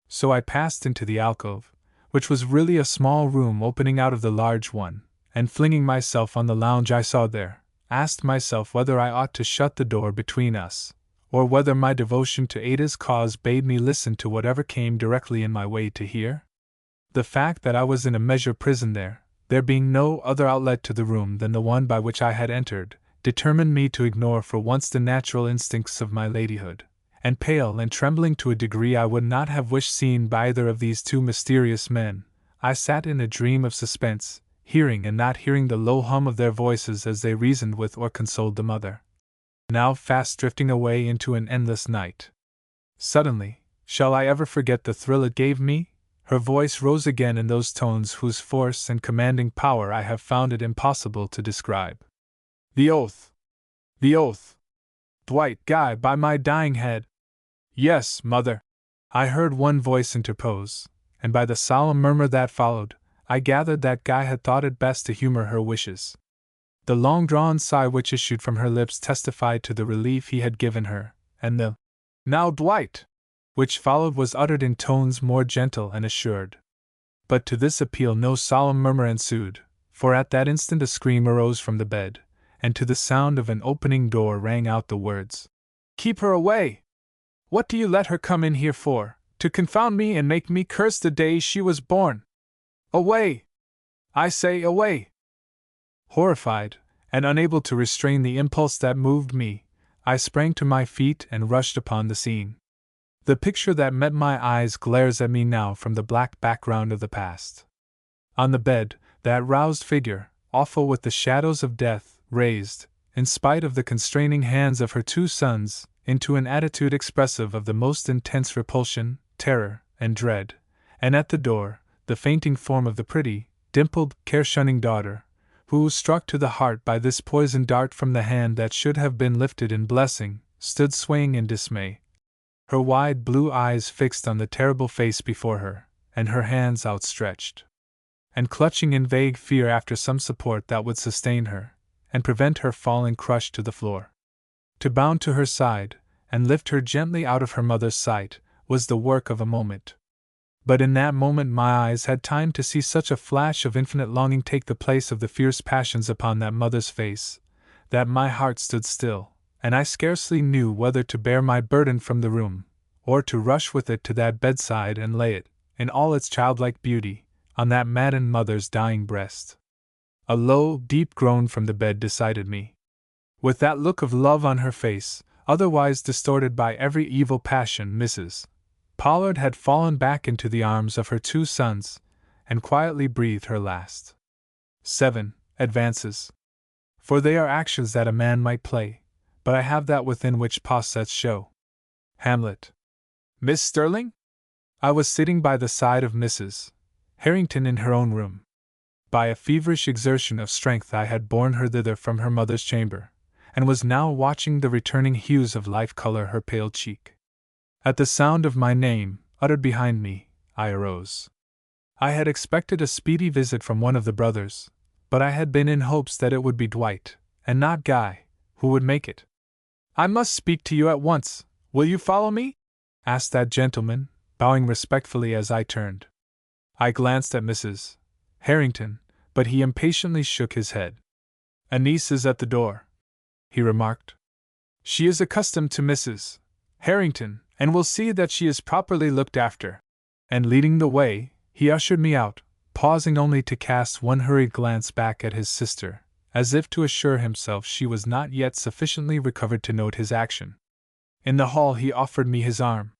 So I passed into the alcove, which was really a small room opening out of the large one, and flinging myself on the lounge I saw there, asked myself whether I ought to shut the door between us, or whether my devotion to Ada's cause bade me listen to whatever came directly in my way to hear. The fact that I was in a measure prisoned there being no other outlet to the room than the one by which I had entered, determined me to ignore for once the natural instincts of my ladyhood, and pale and trembling to a degree I would not have wished seen by either of these two mysterious men, I sat in a dream of suspense, hearing and not hearing the low hum of their voices as they reasoned with or consoled the mother, now fast drifting away into an endless night. Suddenly, shall I ever forget the thrill it gave me? Her voice rose again in those tones whose force and commanding power I have found it impossible to describe. The oath! The oath! Dwight, Guy, by my dying head! Yes, mother! I heard one voice interpose, and by the solemn murmur that followed, I gathered that Guy had thought it best to humor her wishes. The long-drawn sigh which issued from her lips testified to the relief he had given her, and the "Now, Dwight!" which followed was uttered in tones more gentle and assured. But to this appeal no solemn murmur ensued, for at that instant a scream arose from the bed, and to the sound of an opening door rang out the words, "Keep her away! What do you let her come in here for, to confound me and make me curse the day she was born? Away! I say away!" Horrified, and unable to restrain the impulse that moved me, I sprang to my feet and rushed upon the scene. The picture that met my eyes glares at me now from the black background of the past. On the bed, that roused figure, awful with the shadows of death, raised, in spite of the constraining hands of her two sons, into an attitude expressive of the most intense repulsion, terror, and dread, and at the door, the fainting form of the pretty, dimpled, care-shunning daughter, who, struck to the heart by this poisoned dart from the hand that should have been lifted in blessing, stood swaying in dismay, her wide blue eyes fixed on the terrible face before her, and her hands outstretched, and clutching in vague fear after some support that would sustain her, and prevent her falling crushed to the floor. To bound to her side, and lift her gently out of her mother's sight, was the work of a moment. But in that moment my eyes had time to see such a flash of infinite longing take the place of the fierce passions upon that mother's face, that my heart stood still, and I scarcely knew whether to bear my burden from the room, or to rush with it to that bedside and lay it, in all its childlike beauty, on that maddened mother's dying breast. A low, deep groan from the bed decided me. With that look of love on her face, otherwise distorted by every evil passion, Mrs. Pollard had fallen back into the arms of her two sons, and quietly breathed her last. 7. Advances. For they are actions that a man might play, but I have that within which posets show. Hamlet. Miss Sterling? I was sitting by the side of Mrs. Harrington in her own room. By a feverish exertion of strength I had borne her thither from her mother's chamber, and was now watching the returning hues of life color her pale cheek. At the sound of my name, uttered behind me, I arose. I had expected a speedy visit from one of the brothers, but I had been in hopes that it would be Dwight, and not Guy, who would make it. "I must speak to you at once. Will you follow me?" asked that gentleman, bowing respectfully as I turned. I glanced at Mrs. Harrington, but he impatiently shook his head. "A niece is at the door," he remarked. "She is accustomed to Mrs. Harrington, and will see that she is properly looked after." And leading the way, he ushered me out, pausing only to cast one hurried glance back at his sister, as if to assure himself she was not yet sufficiently recovered to note his action. In the hall he offered me his arm.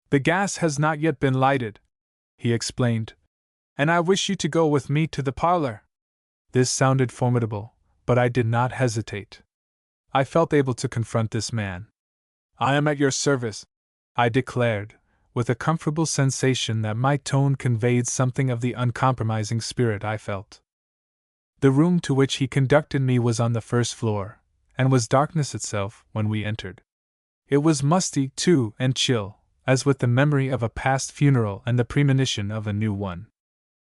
"The gas has not yet been lighted," he explained, "and I wish you to go with me to the parlor." This sounded formidable, but I did not hesitate. I felt able to confront this man. "I am at your service," I declared, with a comfortable sensation that my tone conveyed something of the uncompromising spirit I felt. The room to which he conducted me was on the first floor, and was darkness itself when we entered. It was musty, too, and chill, as with the memory of a past funeral and the premonition of a new one.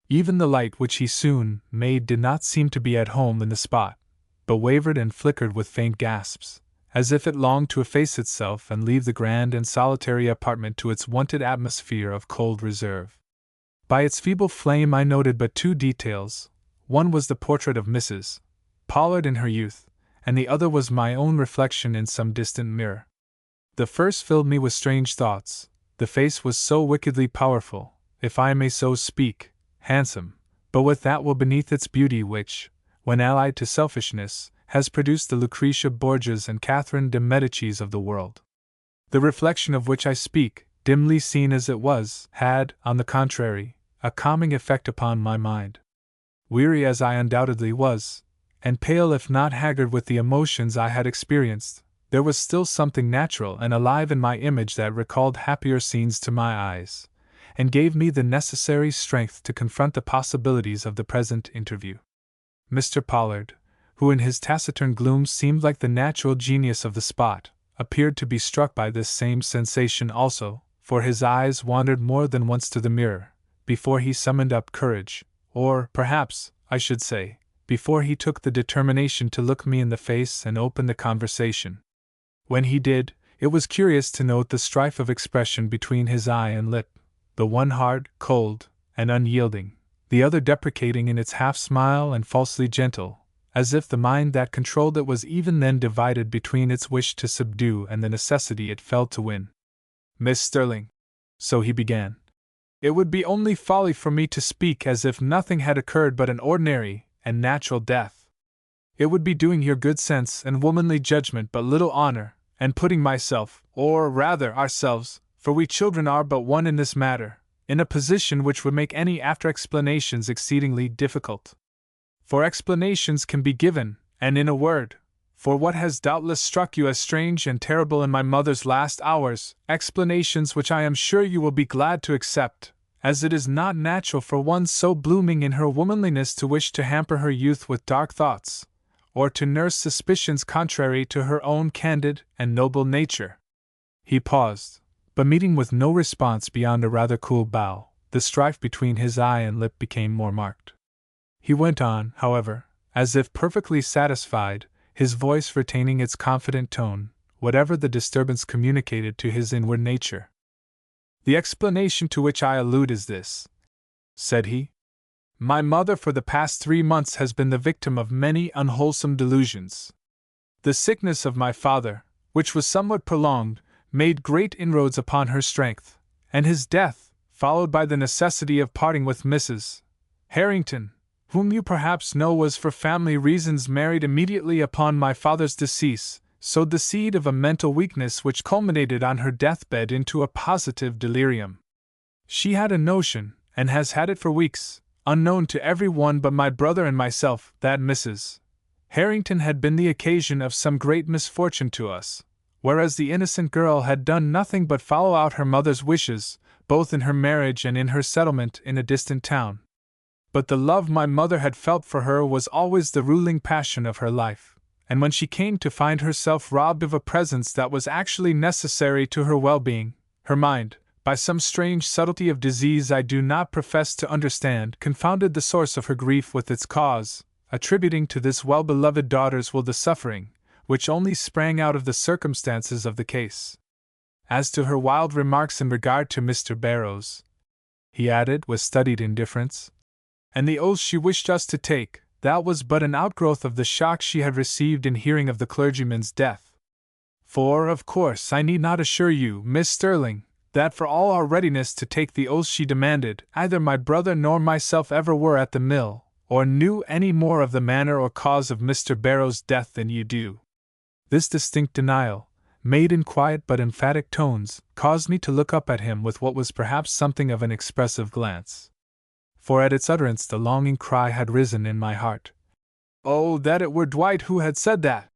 Even the light which he soon made did not seem to be at home in the spot, but wavered and flickered with faint gasps, as if it longed to efface itself and leave the grand and solitary apartment to its wonted atmosphere of cold reserve. By its feeble flame I noted but two details. One was the portrait of Mrs. Pollard in her youth, and the other was my own reflection in some distant mirror. The first filled me with strange thoughts. The face was so wickedly powerful, if I may so speak, handsome, but with that will beneath its beauty which, when allied to selfishness, has produced the Lucretia Borgias and Catherine de Medicis of the world. The reflection of which I speak, dimly seen as it was, had, on the contrary, a calming effect upon my mind. Weary as I undoubtedly was, and pale if not haggard with the emotions I had experienced, there was still something natural and alive in my image that recalled happier scenes to my eyes, and gave me the necessary strength to confront the possibilities of the present interview. Mr. Pollard, who in his taciturn gloom seemed like the natural genius of the spot, appeared to be struck by this same sensation also, for his eyes wandered more than once to the mirror, before he summoned up courage, or, perhaps, I should say, before he took the determination to look me in the face and open the conversation. When he did, it was curious to note the strife of expression between his eye and lip, the one hard, cold, and unyielding, the other deprecating in its half-smile and falsely gentle, as if the mind that controlled it was even then divided between its wish to subdue and the necessity it felt to win. "Miss Sterling," so he began, "it would be only folly for me to speak as if nothing had occurred but an ordinary and natural death. It would be doing your good sense and womanly judgment but little honor, and putting myself, or rather ourselves, for we children are but one in this matter, in a position which would make any after explanations exceedingly difficult. For explanations can be given, and in a word, for what has doubtless struck you as strange and terrible in my mother's last hours, explanations which I am sure you will be glad to accept, as it is not natural for one so blooming in her womanliness to wish to hamper her youth with dark thoughts, or to nurse suspicions contrary to her own candid and noble nature." He paused, but meeting with no response beyond a rather cool bow, the strife between his eye and lip became more marked. He went on, however, as if perfectly satisfied, his voice retaining its confident tone, whatever the disturbance communicated to his inward nature. "The explanation to which I allude is this," said he. "My mother for the past 3 months has been the victim of many unwholesome delusions. The sickness of my father, which was somewhat prolonged, made great inroads upon her strength, and his death, followed by the necessity of parting with Mrs. Harrington, whom you perhaps know was for family reasons married immediately upon my father's decease, sowed the seed of a mental weakness which culminated on her deathbed into a positive delirium. She had a notion, and has had it for weeks, unknown to every one but my brother and myself, that Mrs. Harrington had been the occasion of some great misfortune to us, whereas the innocent girl had done nothing but follow out her mother's wishes, both in her marriage and in her settlement in a distant town. But the love my mother had felt for her was always the ruling passion of her life, and when she came to find herself robbed of a presence that was actually necessary to her well-being, her mind, by some strange subtlety of disease I do not profess to understand, confounded the source of her grief with its cause, attributing to this well-beloved daughter's will the suffering, which only sprang out of the circumstances of the case. As to her wild remarks in regard to Mr. Barrows," he added with studied indifference, "and the oath she wished us to take, that was but an outgrowth of the shock she had received in hearing of the clergyman's death. For, of course, I need not assure you, Miss Sterling, that for all our readiness to take the oath she demanded, either my brother nor myself ever were at the mill, or knew any more of the manner or cause of Mr. Barrow's death than you do. This distinct denial, made in quiet but emphatic tones, caused me to look up at him with what was perhaps something of an expressive glance. For at its utterance the longing cry had risen in my heart. Oh, that it were Dwight who had said that!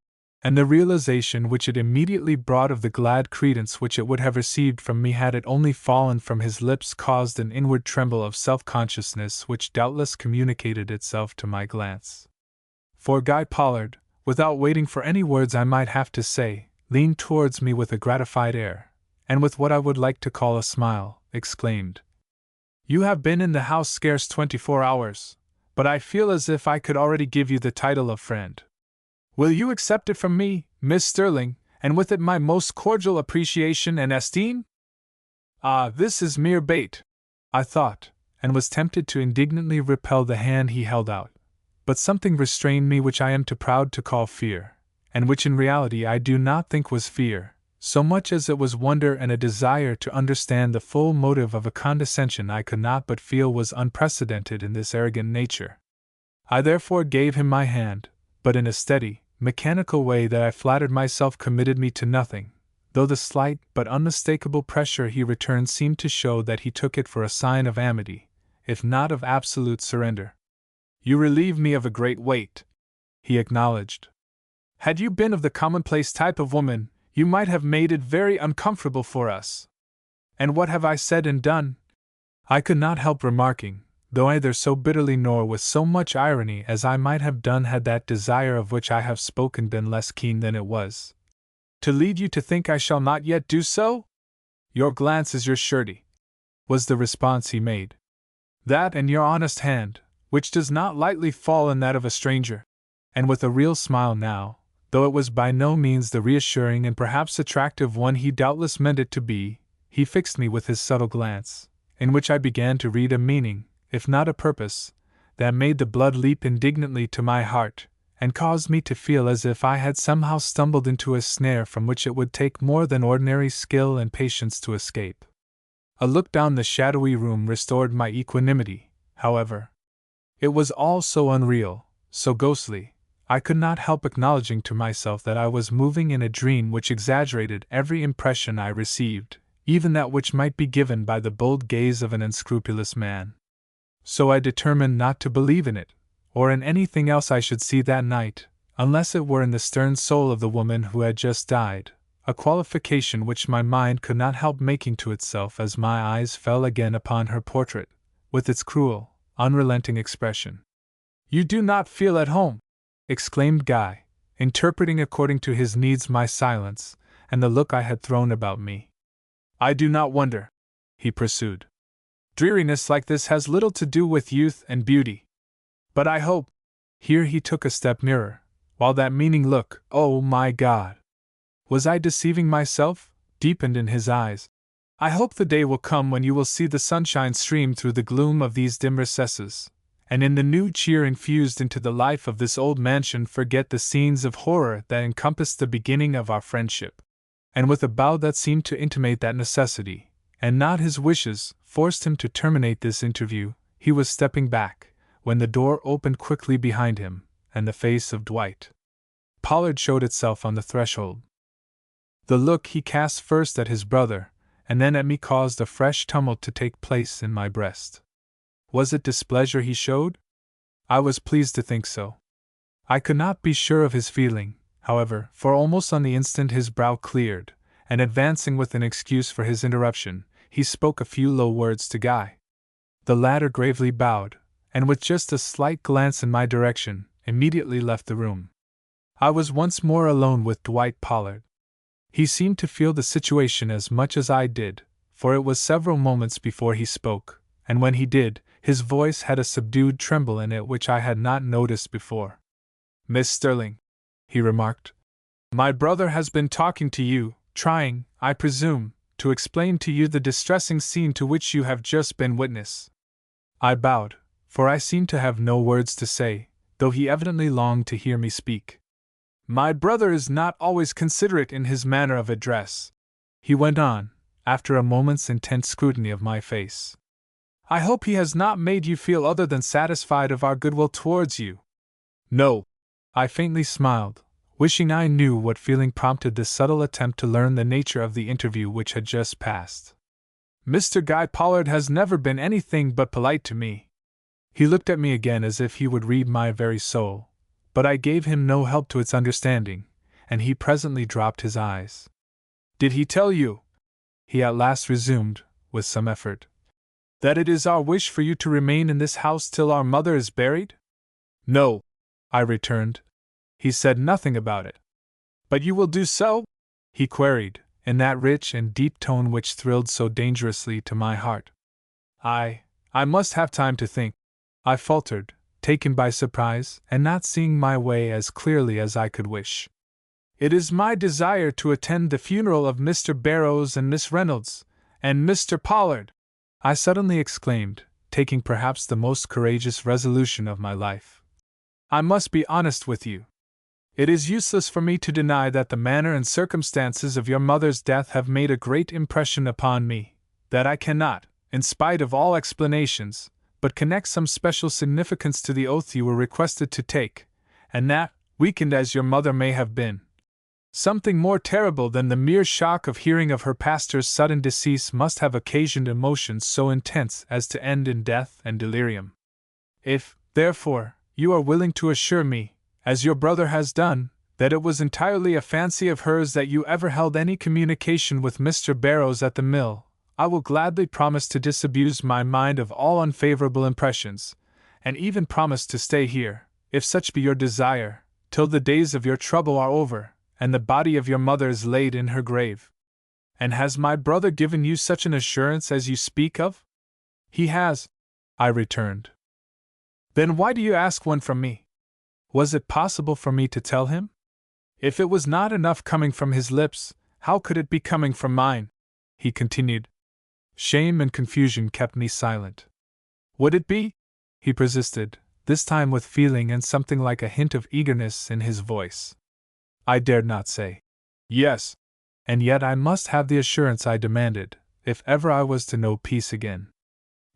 And the realization which it immediately brought of the glad credence which it would have received from me had it only fallen from his lips caused an inward tremble of self-consciousness which doubtless communicated itself to my glance. For Guy Pollard, without waiting for any words I might have to say, leaned towards me with a gratified air, and with what I would like to call a smile, exclaimed, "You have been in the house scarce 24 hours, but I feel as if I could already give you the title of friend. Will you accept it from me, Miss Sterling, and with it my most cordial appreciation and esteem?" Ah, this is mere bait, I thought, and was tempted to indignantly repel the hand he held out. But something restrained me which I am too proud to call fear, and which in reality I do not think was fear, so much as it was wonder and a desire to understand the full motive of a condescension I could not but feel was unprecedented in this arrogant nature. I therefore gave him my hand, but in a steady, mechanical way that I flattered myself committed me to nothing, though the slight but unmistakable pressure he returned seemed to show that he took it for a sign of amity, if not of absolute surrender. "You relieve me of a great weight," he acknowledged. "Had you been of the commonplace type of woman, you might have made it very uncomfortable for us." And what have I said and done? I could not help remarking, though either so bitterly nor with so much irony as I might have done had that desire of which I have spoken been less keen than it was. "To lead you to think I shall not yet do so? Your glance is your surety," was the response he made. "That and your honest hand, which does not lightly fall in that of a stranger." And with a real smile now, though it was by no means the reassuring and perhaps attractive one he doubtless meant it to be, he fixed me with his subtle glance, in which I began to read a meaning, if not a purpose, that made the blood leap indignantly to my heart, and caused me to feel as if I had somehow stumbled into a snare from which it would take more than ordinary skill and patience to escape. A look down the shadowy room restored my equanimity, however. It was all so unreal, so ghostly, I could not help acknowledging to myself that I was moving in a dream which exaggerated every impression I received, even that which might be given by the bold gaze of an unscrupulous man. So I determined not to believe in it, or in anything else I should see that night, unless it were in the stern soul of the woman who had just died, a qualification which my mind could not help making to itself as my eyes fell again upon her portrait, with its cruel, unrelenting expression. "You do not feel at home!" exclaimed Guy, interpreting according to his needs my silence, and the look I had thrown about me. "I do not wonder," he pursued. "Dreariness like this has little to do with youth and beauty. But I hope—" here he took a step nearer, while that meaning look, oh my God! Was I deceiving myself? Deepened in his eyes. "I hope the day will come when you will see the sunshine stream through the gloom of these dim recesses, and in the new cheer infused into the life of this old mansion forget the scenes of horror that encompassed the beginning of our friendship." And with a bow that seemed to intimate that necessity, and not his wishes, forced him to terminate this interview, he was stepping back, when the door opened quickly behind him, and the face of Dwight Pollard showed itself on the threshold. The look he cast first at his brother, and then at me caused a fresh tumult to take place in my breast. Was it displeasure he showed? I was pleased to think so. I could not be sure of his feeling, however, for almost on the instant his brow cleared, and advancing with an excuse for his interruption, he spoke a few low words to Guy. The latter gravely bowed, and with just a slight glance in my direction, immediately left the room. I was once more alone with Dwight Pollard. He seemed to feel the situation as much as I did, for it was several moments before he spoke, and when he did, his voice had a subdued tremble in it which I had not noticed before. "Miss Sterling," he remarked, "my brother has been talking to you, trying, I presume, to explain to you the distressing scene to which you have just been witness." I bowed, for I seemed to have no words to say, though he evidently longed to hear me speak. My brother is not always considerate in his manner of address, he went on, after a moment's intense scrutiny of my face. I hope he has not made you feel other than satisfied of our goodwill towards you. No. I faintly smiled, wishing I knew what feeling prompted this subtle attempt to learn the nature of the interview which had just passed. Mr. Guy Pollard has never been anything but polite to me. He looked at me again as if he would read my very soul, but I gave him no help to its understanding, and he presently dropped his eyes. Did he tell you, he at last resumed, with some effort, that it is our wish for you to remain in this house till our mother is buried? No, I returned. He said nothing about it. But you will do so? He queried, in that rich and deep tone which thrilled so dangerously to my heart. I must have time to think, I faltered, taken by surprise and not seeing my way as clearly as I could wish. It is my desire to attend the funeral of Mr. Barrows and Miss Reynolds, and Mr. Pollard, I suddenly exclaimed, taking perhaps the most courageous resolution of my life. I must be honest with you. It is useless for me to deny that the manner and circumstances of your mother's death have made a great impression upon me, that I cannot, in spite of all explanations, but connect some special significance to the oath you were requested to take, and that, weakened as your mother may have been, something more terrible than the mere shock of hearing of her pastor's sudden decease must have occasioned emotions so intense as to end in death and delirium. If, therefore, you are willing to assure me, as your brother has done, that it was entirely a fancy of hers that you ever held any communication with Mr. Barrows at the mill, I will gladly promise to disabuse my mind of all unfavorable impressions, and even promise to stay here, if such be your desire, till the days of your trouble are over, and the body of your mother is laid in her grave. And has my brother given you such an assurance as you speak of? He has, I returned. Then why do you ask one from me? Was it possible for me to tell him? If it was not enough coming from his lips, how could it be coming from mine? He continued. Shame and confusion kept me silent. Would it be? He persisted, this time with feeling and something like a hint of eagerness in his voice. I dared not say yes, and yet I must have the assurance I demanded, if ever I was to know peace again.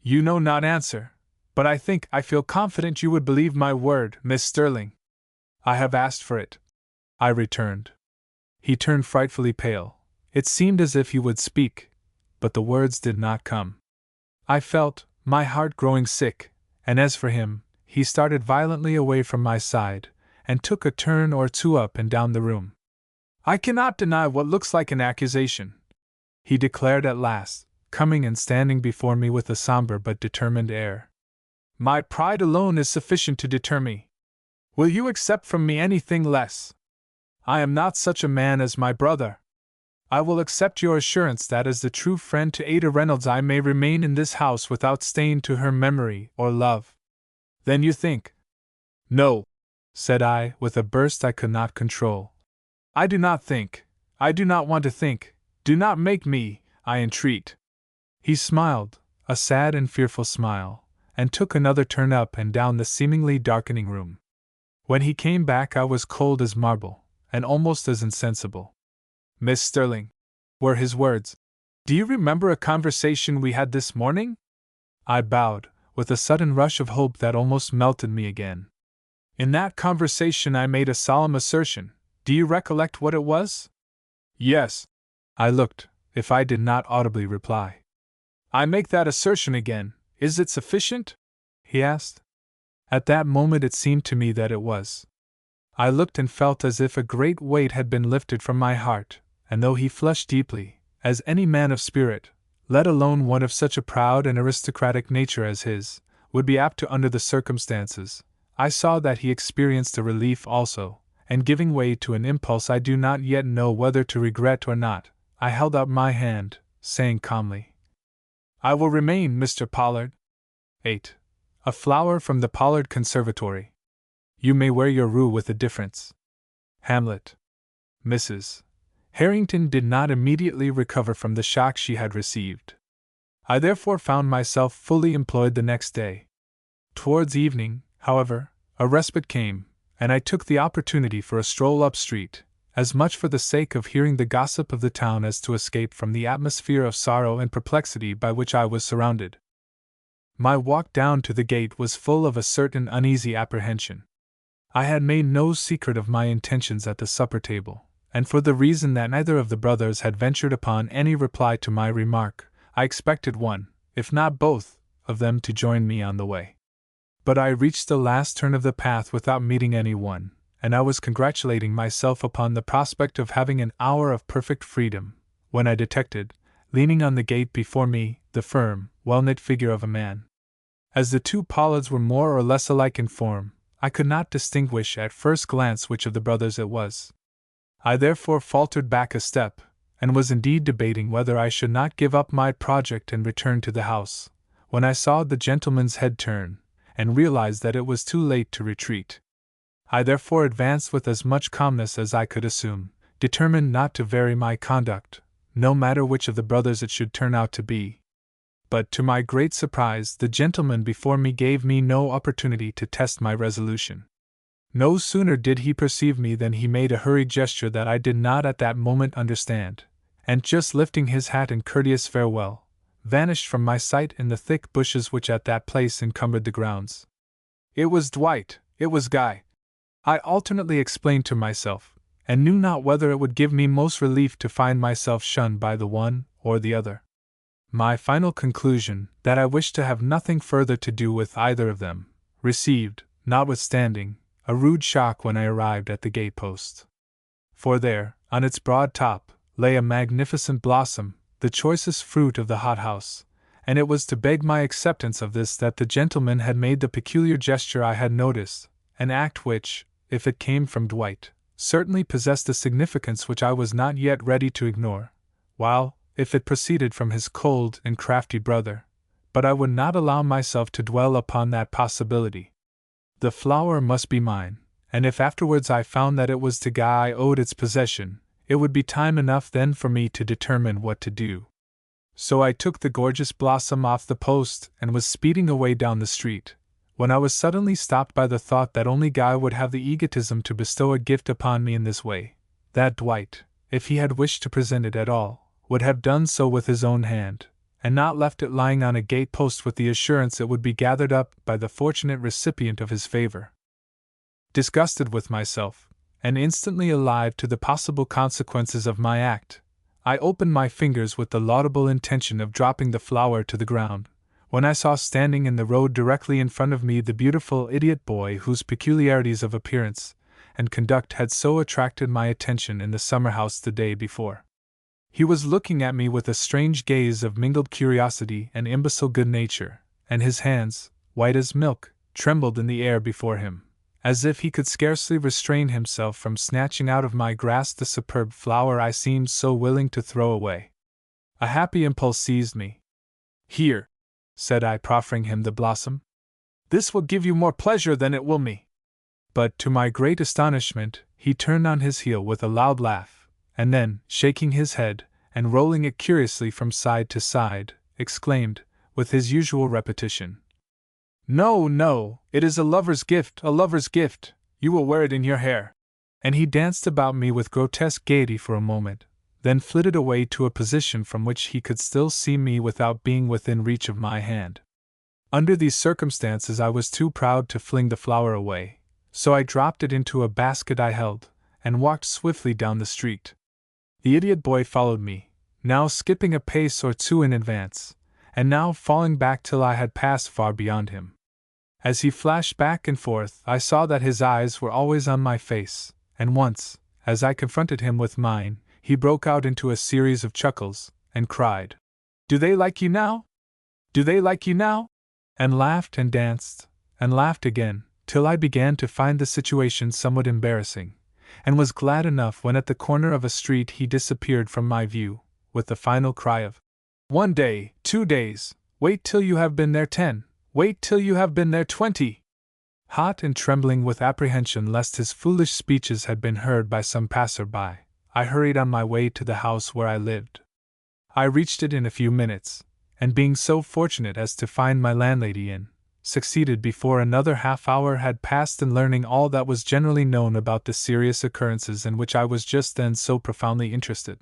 You know not answer, but I feel confident you would believe my word, Miss Sterling. I have asked for it, I returned. He turned frightfully pale. It seemed as if he would speak, but the words did not come. I felt my heart growing sick, and as for him, he started violently away from my side, and took a turn or two up and down the room. I cannot deny what looks like an accusation, he declared at last, coming and standing before me with a somber but determined air. My pride alone is sufficient to deter me. Will you accept from me anything less? I am not such a man as my brother. I will accept your assurance that as the true friend to Ada Reynolds I may remain in this house without stain to her memory or love. Then you think? No, said I, with a burst I could not control. I do not think. I do not want to think. Do not make me, I entreat. He smiled, a sad and fearful smile, and took another turn up and down the seemingly darkening room. When he came back I was cold as marble, and almost as insensible. Miss Sterling, were his words, do you remember a conversation we had this morning? I bowed, with a sudden rush of hope that almost melted me again. In that conversation I made a solemn assertion. Do you recollect what it was? Yes. I looked, if I did not audibly reply. I make that assertion again. Is it sufficient? He asked. At that moment it seemed to me that it was. I looked and felt as if a great weight had been lifted from my heart, and though he flushed deeply, as any man of spirit, let alone one of such a proud and aristocratic nature as his, would be apt to under the circumstances, I saw that he experienced a relief also, and giving way to an impulse I do not yet know whether to regret or not, I held out my hand, saying calmly, I will remain, Mr. Pollard. 8. A flower from the Pollard Conservatory. You may wear your rue with a difference. Hamlet. Mrs. Harrington did not immediately recover from the shock she had received. I therefore found myself fully employed the next day. Towards evening, however, a respite came, and I took the opportunity for a stroll up street, as much for the sake of hearing the gossip of the town as to escape from the atmosphere of sorrow and perplexity by which I was surrounded. My walk down to the gate was full of a certain uneasy apprehension. I had made no secret of my intentions at the supper table, and for the reason that neither of the brothers had ventured upon any reply to my remark, I expected one, if not both, of them to join me on the way. But I reached the last turn of the path without meeting any one, and I was congratulating myself upon the prospect of having an hour of perfect freedom, when I detected, leaning on the gate before me, the firm, well-knit figure of a man. As the two Pollards were more or less alike in form, I could not distinguish at first glance which of the brothers it was. I therefore faltered back a step, and was indeed debating whether I should not give up my project and return to the house, when I saw the gentleman's head turn, and realized that it was too late to retreat. I therefore advanced with as much calmness as I could assume, determined not to vary my conduct, no matter which of the brothers it should turn out to be. But to my great surprise, the gentleman before me gave me no opportunity to test my resolution. No sooner did he perceive me than he made a hurried gesture that I did not at that moment understand, and just lifting his hat in courteous farewell, vanished from my sight in the thick bushes which at that place encumbered the grounds. It was Dwight, it was Guy, I alternately explained to myself, and knew not whether it would give me most relief to find myself shunned by the one or the other. My final conclusion, that I wished to have nothing further to do with either of them, received, notwithstanding, a rude shock when I arrived at the gate-post. For there, on its broad top, lay a magnificent blossom, the choicest fruit of the hothouse, and it was to beg my acceptance of this that the gentleman had made the peculiar gesture I had noticed, an act which, if it came from Dwight, certainly possessed a significance which I was not yet ready to ignore, while, if it proceeded from his cold and crafty brother, but I would not allow myself to dwell upon that possibility. The flower must be mine, and if afterwards I found that it was to Guy I owed its possession, it would be time enough then for me to determine what to do. So I took the gorgeous blossom off the post and was speeding away down the street, when I was suddenly stopped by the thought that only Guy would have the egotism to bestow a gift upon me in this way, that Dwight, if he had wished to present it at all, would have done so with his own hand, and not left it lying on a gate-post with the assurance it would be gathered up by the fortunate recipient of his favor. Disgusted with myself, and instantly alive to the possible consequences of my act, I opened my fingers with the laudable intention of dropping the flower to the ground, when I saw standing in the road directly in front of me the beautiful idiot boy whose peculiarities of appearance and conduct had so attracted my attention in the summer-house the day before. He was looking at me with a strange gaze of mingled curiosity and imbecile good nature, and his hands, white as milk, trembled in the air before him, as if he could scarcely restrain himself from snatching out of my grasp the superb flower I seemed so willing to throw away. A happy impulse seized me. "Here," said I, proffering him the blossom. "This will give you more pleasure than it will me." But to my great astonishment, he turned on his heel with a loud laugh, and then, shaking his head, and rolling it curiously from side to side, exclaimed, with his usual repetition, "No, no, it is a lover's gift, a lover's gift, you will wear it in your hair." And he danced about me with grotesque gaiety for a moment, then flitted away to a position from which he could still see me without being within reach of my hand. Under these circumstances I was too proud to fling the flower away, so I dropped it into a basket I held, and walked swiftly down the street. The idiot boy followed me, now skipping a pace or two in advance, and now falling back till I had passed far beyond him. As he flashed back and forth, I saw that his eyes were always on my face, and once, as I confronted him with mine, he broke out into a series of chuckles, and cried, "Do they like you now? Do they like you now?" and laughed and danced, and laughed again, till I began to find the situation somewhat embarrassing, and was glad enough when at the corner of a street he disappeared from my view, with the final cry of, "1 day, 2 days, wait till you have been there 10, wait till you have been there 20. Hot and trembling with apprehension lest his foolish speeches had been heard by some passer-by, I hurried on my way to the house where I lived. I reached it in a few minutes, and being so fortunate as to find my landlady in, succeeded before another half-hour had passed in learning all that was generally known about the serious occurrences in which I was just then so profoundly interested.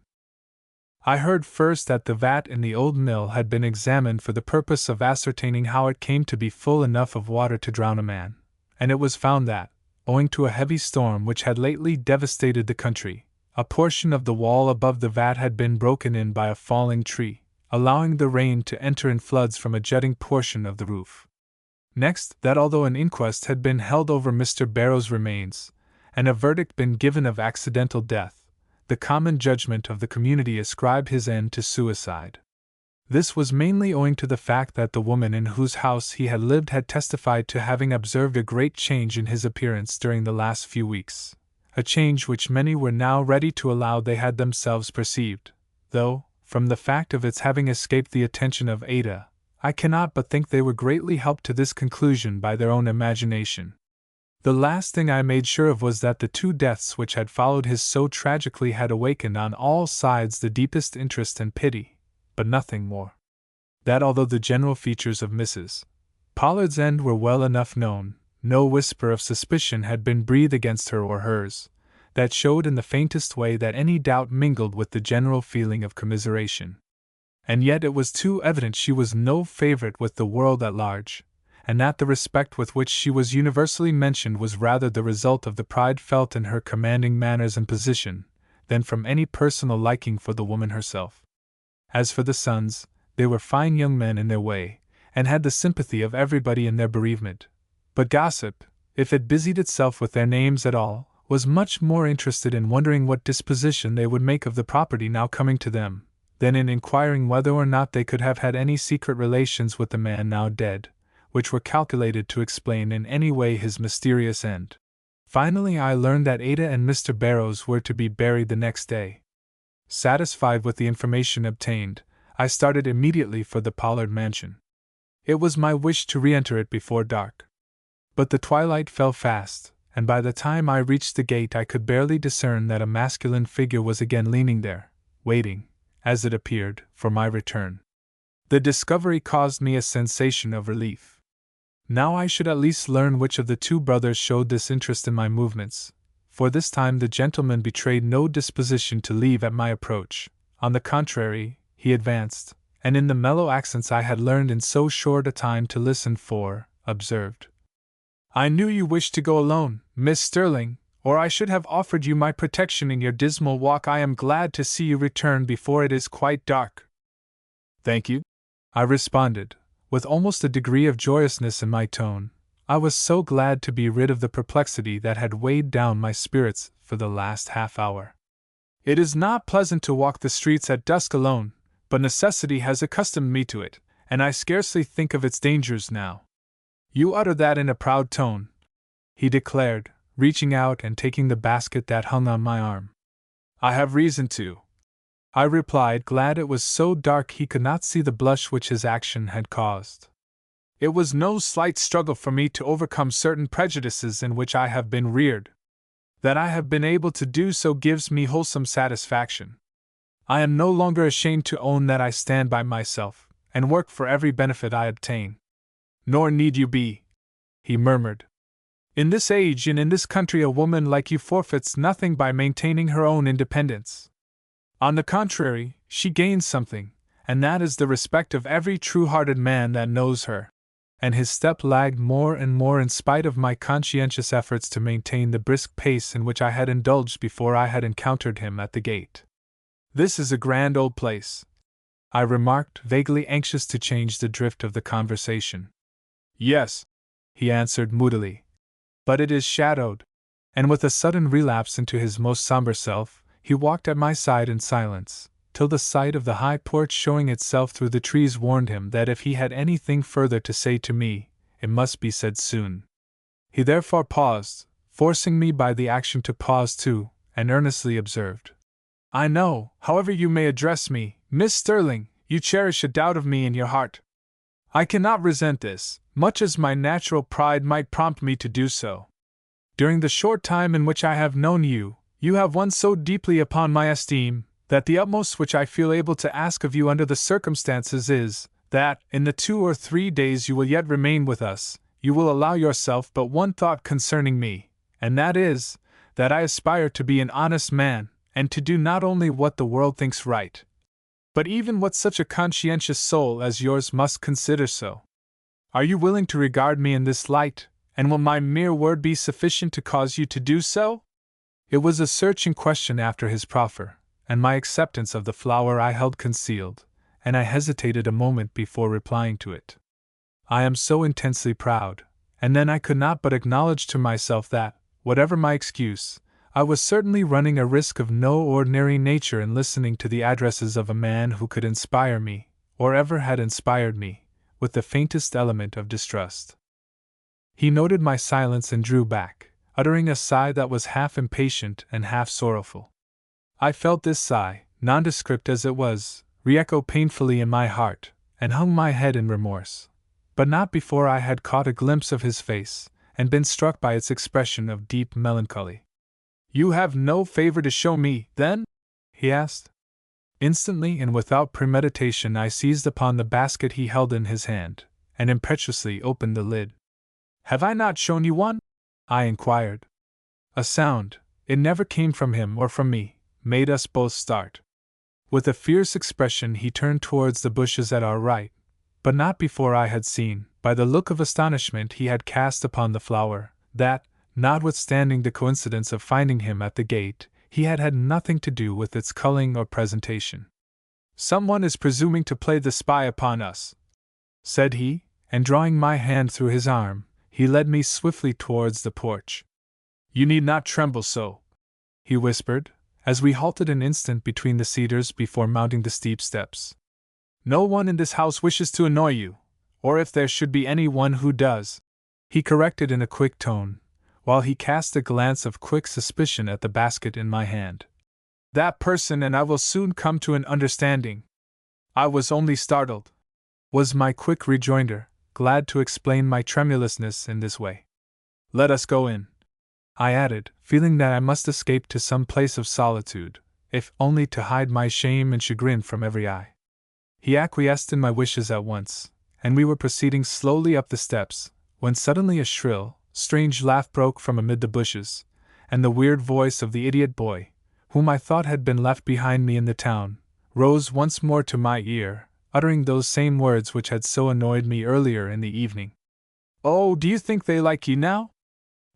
I heard first that the vat in the old mill had been examined for the purpose of ascertaining how it came to be full enough of water to drown a man, and it was found that, owing to a heavy storm which had lately devastated the country, a portion of the wall above the vat had been broken in by a falling tree, allowing the rain to enter in floods from a jutting portion of the roof. Next, that although an inquest had been held over Mr. Barrow's remains, and a verdict been given of accidental death, the common judgment of the community ascribed his end to suicide. This was mainly owing to the fact that the woman in whose house he had lived had testified to having observed a great change in his appearance during the last few weeks, a change which many were now ready to allow they had themselves perceived, though, from the fact of its having escaped the attention of Ada, I cannot but think they were greatly helped to this conclusion by their own imagination. The last thing I made sure of was that the two deaths which had followed his so tragically had awakened on all sides the deepest interest and pity, but nothing more. That although the general features of Mrs. Pollard's end were well enough known, no whisper of suspicion had been breathed against her or hers, that showed in the faintest way that any doubt mingled with the general feeling of commiseration. And yet it was too evident she was no favorite with the world at large, and that the respect with which she was universally mentioned was rather the result of the pride felt in her commanding manners and position, than from any personal liking for the woman herself. As for the sons, they were fine young men in their way, and had the sympathy of everybody in their bereavement. But gossip, if it busied itself with their names at all, was much more interested in wondering what disposition they would make of the property now coming to them, than in inquiring whether or not they could have had any secret relations with the man now dead, which were calculated to explain in any way his mysterious end. Finally, I learned that Ada and Mr. Barrows were to be buried the next day. Satisfied with the information obtained, I started immediately for the Pollard mansion. It was my wish to re-enter it before dark. But the twilight fell fast, and by the time I reached the gate I could barely discern that a masculine figure was again leaning there, waiting, as it appeared, for my return. The discovery caused me a sensation of relief. Now I should at least learn which of the two brothers showed this interest in my movements, for this time the gentleman betrayed no disposition to leave at my approach. On the contrary, he advanced, and in the mellow accents I had learned in so short a time to listen for, observed, "I knew you wished to go alone, Miss Sterling, or I should have offered you my protection in your dismal walk. I am glad to see you return before it is quite dark." "Thank you," I responded, with almost a degree of joyousness in my tone. I was so glad to be rid of the perplexity that had weighed down my spirits for the last half hour. "It is not pleasant to walk the streets at dusk alone, but necessity has accustomed me to it, and I scarcely think of its dangers now." "You utter that in a proud tone," he declared, reaching out and taking the basket that hung on my arm. "I have reason to," I replied, glad it was so dark he could not see the blush which his action had caused. "It was no slight struggle for me to overcome certain prejudices in which I have been reared. That I have been able to do so gives me wholesome satisfaction. I am no longer ashamed to own that I stand by myself, and work for every benefit I obtain." "Nor need you be," he murmured. "In this age and in this country a woman like you forfeits nothing by maintaining her own independence. On the contrary, she gains something, and that is the respect of every true-hearted man that knows her." And his step lagged more and more in spite of my conscientious efforts to maintain the brisk pace in which I had indulged before I had encountered him at the gate. "This is a grand old place," I remarked, vaguely anxious to change the drift of the conversation. "Yes," he answered moodily, "but it is shadowed." And with a sudden relapse into his most somber self, he walked at my side in silence, till the sight of the high porch showing itself through the trees warned him that if he had anything further to say to me, it must be said soon. He therefore paused, forcing me by the action to pause too, and earnestly observed, "I know, however you may address me, Miss Sterling, you cherish a doubt of me in your heart. I cannot resent this, much as my natural pride might prompt me to do so. During the short time in which I have known you, you have won so deeply upon my esteem, that the utmost which I feel able to ask of you under the circumstances is, that, in the 2 or 3 days you will yet remain with us, you will allow yourself but one thought concerning me, and that is, that I aspire to be an honest man, and to do not only what the world thinks right, but even what such a conscientious soul as yours must consider so. Are you willing to regard me in this light, and will my mere word be sufficient to cause you to do so? It was a searching question after his proffer, and my acceptance of the flower I held concealed, and I hesitated a moment before replying to it. I am so intensely proud, and then I could not but acknowledge to myself that, whatever my excuse, I was certainly running a risk of no ordinary nature in listening to the addresses of a man who could inspire me, or ever had inspired me, with the faintest element of distrust. He noted my silence and drew back, uttering a sigh that was half impatient and half sorrowful. I felt this sigh, nondescript as it was, re-echo painfully in my heart, and hung my head in remorse, but not before I had caught a glimpse of his face, and been struck by its expression of deep melancholy. "You have no favor to show me, then?" he asked. Instantly and without premeditation I seized upon the basket he held in his hand, and impetuously opened the lid. "Have I not shown you one?" I inquired. A sound, it never came from him or from me, made us both start. With a fierce expression he turned towards the bushes at our right, but not before I had seen, by the look of astonishment he had cast upon the flower, that, notwithstanding the coincidence of finding him at the gate, he had had nothing to do with its culling or presentation. "Someone is presuming to play the spy upon us," said he, and drawing my hand through his arm, he led me swiftly towards the porch. "You need not tremble so," he whispered, as we halted an instant between the cedars before mounting the steep steps. "No one in this house wishes to annoy you, or if there should be any one who does," he corrected in a quick tone, while he cast a glance of quick suspicion at the basket in my hand, "that person and I will soon come to an understanding." "I was only startled," was my quick rejoinder, glad to explain my tremulousness in this way. "Let us go in," I added, feeling that I must escape to some place of solitude, if only to hide my shame and chagrin from every eye. He acquiesced in my wishes at once, and we were proceeding slowly up the steps, when suddenly a shrill, strange laugh broke from amid the bushes, and the weird voice of the idiot boy, whom I thought had been left behind me in the town, rose once more to my ear, uttering those same words which had so annoyed me earlier in the evening. "Oh, do you think they like you now?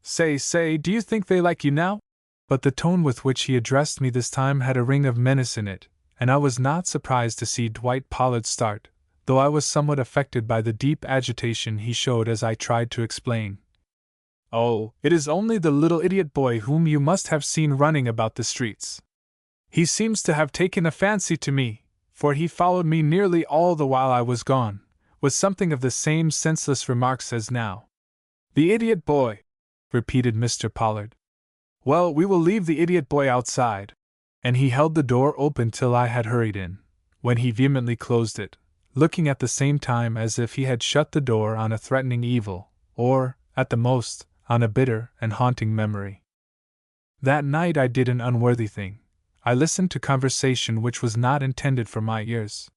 Say, do you think they like you now?" But the tone with which he addressed me this time had a ring of menace in it, and I was not surprised to see Dwight Pollard start, though I was somewhat affected by the deep agitation he showed as I tried to explain. "Oh, it is only the little idiot boy whom you must have seen running about the streets. He seems to have taken a fancy to me, for he followed me nearly all the while I was gone, with something of the same senseless remarks as now." "The idiot boy," repeated Mr. Pollard. "Well, we will leave the idiot boy outside." And he held the door open till I had hurried in, when he vehemently closed it, looking at the same time as if he had shut the door on a threatening evil, or, at the most, on a bitter and haunting memory. That night I did an unworthy thing. I listened to conversation which was not intended for my ears.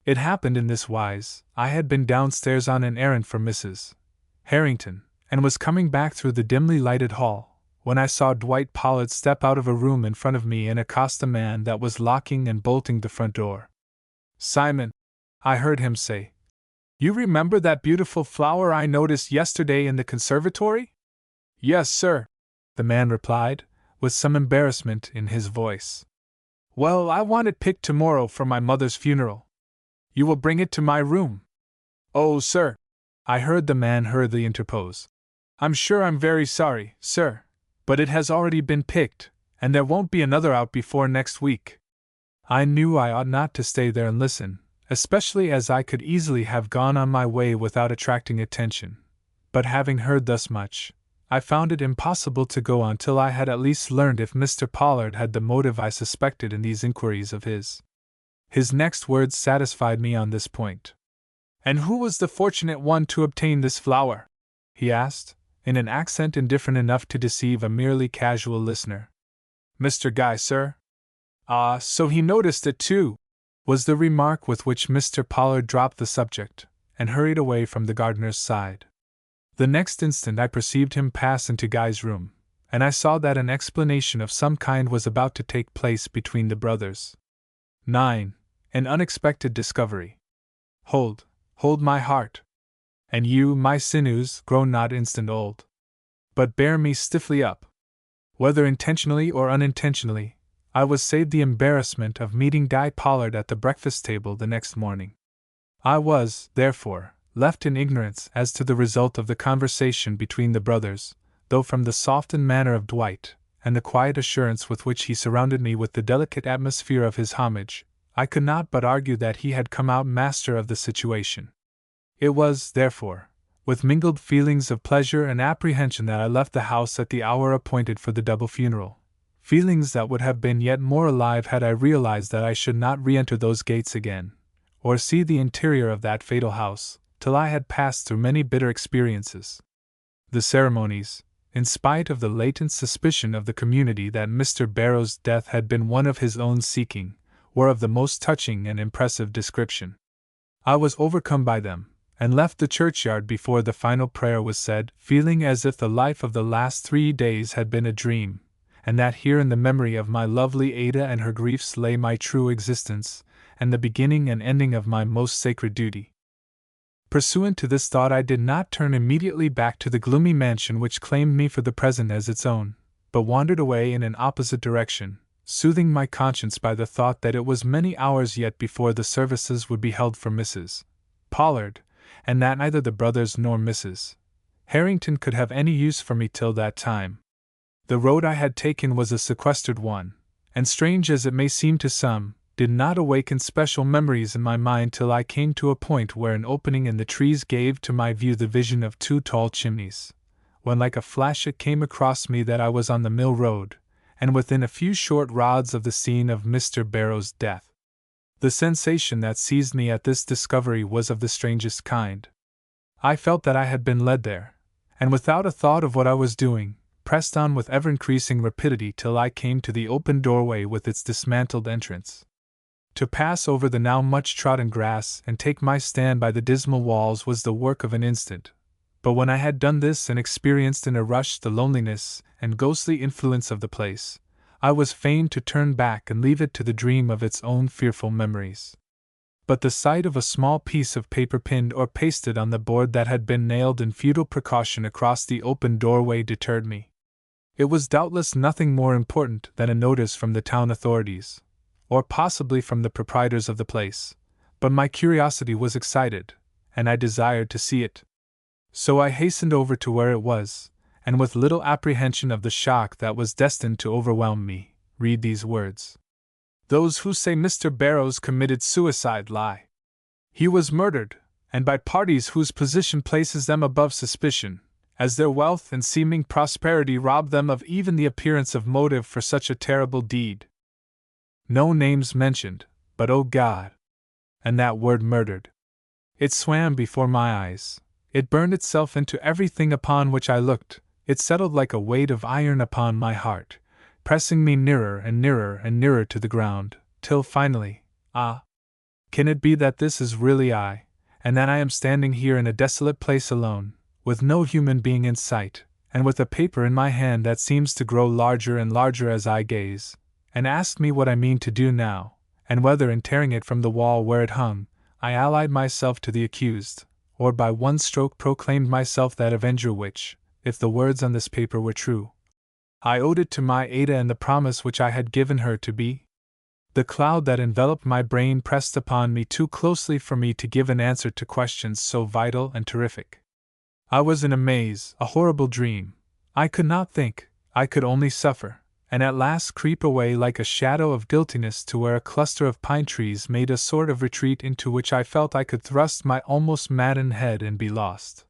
It happened in this wise: I had been downstairs on an errand for Mrs. Harrington, and was coming back through the dimly lighted hall, when I saw Dwight Pollard step out of a room in front of me and accost a man that was locking and bolting the front door. "Simon," I heard him say, "you remember that beautiful flower I noticed yesterday in the conservatory?" "Yes, sir," the man replied, with some embarrassment in his voice. "Well, I want it picked tomorrow for my mother's funeral. You will bring it to my room?" "Oh, sir," I heard the man hurriedly interpose, "I'm sure I'm very sorry, sir, but it has already been picked, and there won't be another out before next week." I knew I ought not to stay there and listen, especially as I could easily have gone on my way without attracting attention, but having heard thus much, I found it impossible to go on till I had at least learned if Mr. Pollard had the motive I suspected in these inquiries of his. His next words satisfied me on this point. "And who was the fortunate one to obtain this flower?" he asked, in an accent indifferent enough to deceive a merely casual listener. "Mr. Guy, sir." "Ah, so he noticed it too," was the remark with which Mr. Pollard dropped the subject, and hurried away from the gardener's side. The next instant I perceived him pass into Guy's room, and I saw that an explanation of some kind was about to take place between the brothers. 9. An unexpected discovery. Hold my heart! And you, my sinews, grow not instant old, but bear me stiffly up. Whether intentionally or unintentionally, I was saved the embarrassment of meeting Guy Pollard at the breakfast table the next morning. I was, therefore, left in ignorance as to the result of the conversation between the brothers, though from the softened manner of Dwight, and the quiet assurance with which he surrounded me with the delicate atmosphere of his homage, I could not but argue that he had come out master of the situation. It was, therefore, with mingled feelings of pleasure and apprehension that I left the house at the hour appointed for the double funeral, feelings that would have been yet more alive had I realized that I should not re-enter those gates again, or see the interior of that fatal house, till I had passed through many bitter experiences. The ceremonies, in spite of the latent suspicion of the community that Mr. Barrow's death had been one of his own seeking, were of the most touching and impressive description. I was overcome by them, and left the churchyard before the final prayer was said, feeling as if the life of the last 3 days had been a dream, and that here in the memory of my lovely Ada and her griefs lay my true existence, and the beginning and ending of my most sacred duty. Pursuant to this thought, I did not turn immediately back to the gloomy mansion which claimed me for the present as its own, but wandered away in an opposite direction, soothing my conscience by the thought that it was many hours yet before the services would be held for Mrs. Pollard, and that neither the brothers nor Mrs. Harrington could have any use for me till that time. The road I had taken was a sequestered one, and strange as it may seem to some, did not awaken special memories in my mind till I came to a point where an opening in the trees gave to my view the vision of 2 tall chimneys, when like a flash it came across me that I was on the mill road, and within a few short rods of the scene of Mr. Barrow's death. The sensation that seized me at this discovery was of the strangest kind. I felt that I had been led there, and without a thought of what I was doing, pressed on with ever-increasing rapidity till I came to the open doorway with its dismantled entrance. To pass over the now much trodden grass and take my stand by the dismal walls was the work of an instant, but when I had done this and experienced in a rush the loneliness and ghostly influence of the place, I was fain to turn back and leave it to the dream of its own fearful memories. But the sight of a small piece of paper pinned or pasted on the board that had been nailed in futile precaution across the open doorway deterred me. It was doubtless nothing more important than a notice from the town authorities, or possibly from the proprietors of the place, but my curiosity was excited, and I desired to see it. So I hastened over to where it was, and with little apprehension of the shock that was destined to overwhelm me, read these words. Those who say Mr. Barrows committed suicide lie. He was murdered, and by parties whose position places them above suspicion, as their wealth and seeming prosperity rob them of even the appearance of motive for such a terrible deed. No names mentioned, but oh God! And that word murdered. It swam before my eyes, it burned itself into everything upon which I looked, it settled like a weight of iron upon my heart, pressing me nearer and nearer and nearer to the ground, till finally, can it be that this is really I, and that I am standing here in a desolate place alone, with no human being in sight, and with a paper in my hand that seems to grow larger and larger as I gaze, and ask me what I mean to do now, and whether in tearing it from the wall where it hung, I allied myself to the accused, or by one stroke proclaimed myself that avenger which, if the words on this paper were true, I owed it to my Ada and the promise which I had given her to be. The cloud that enveloped my brain pressed upon me too closely for me to give an answer to questions so vital and terrific. I was in a maze, a horrible dream. I could not think, I could only suffer, and at last creep away like a shadow of guiltiness to where a cluster of pine trees made a sort of retreat into which I felt I could thrust my almost maddened head and be lost.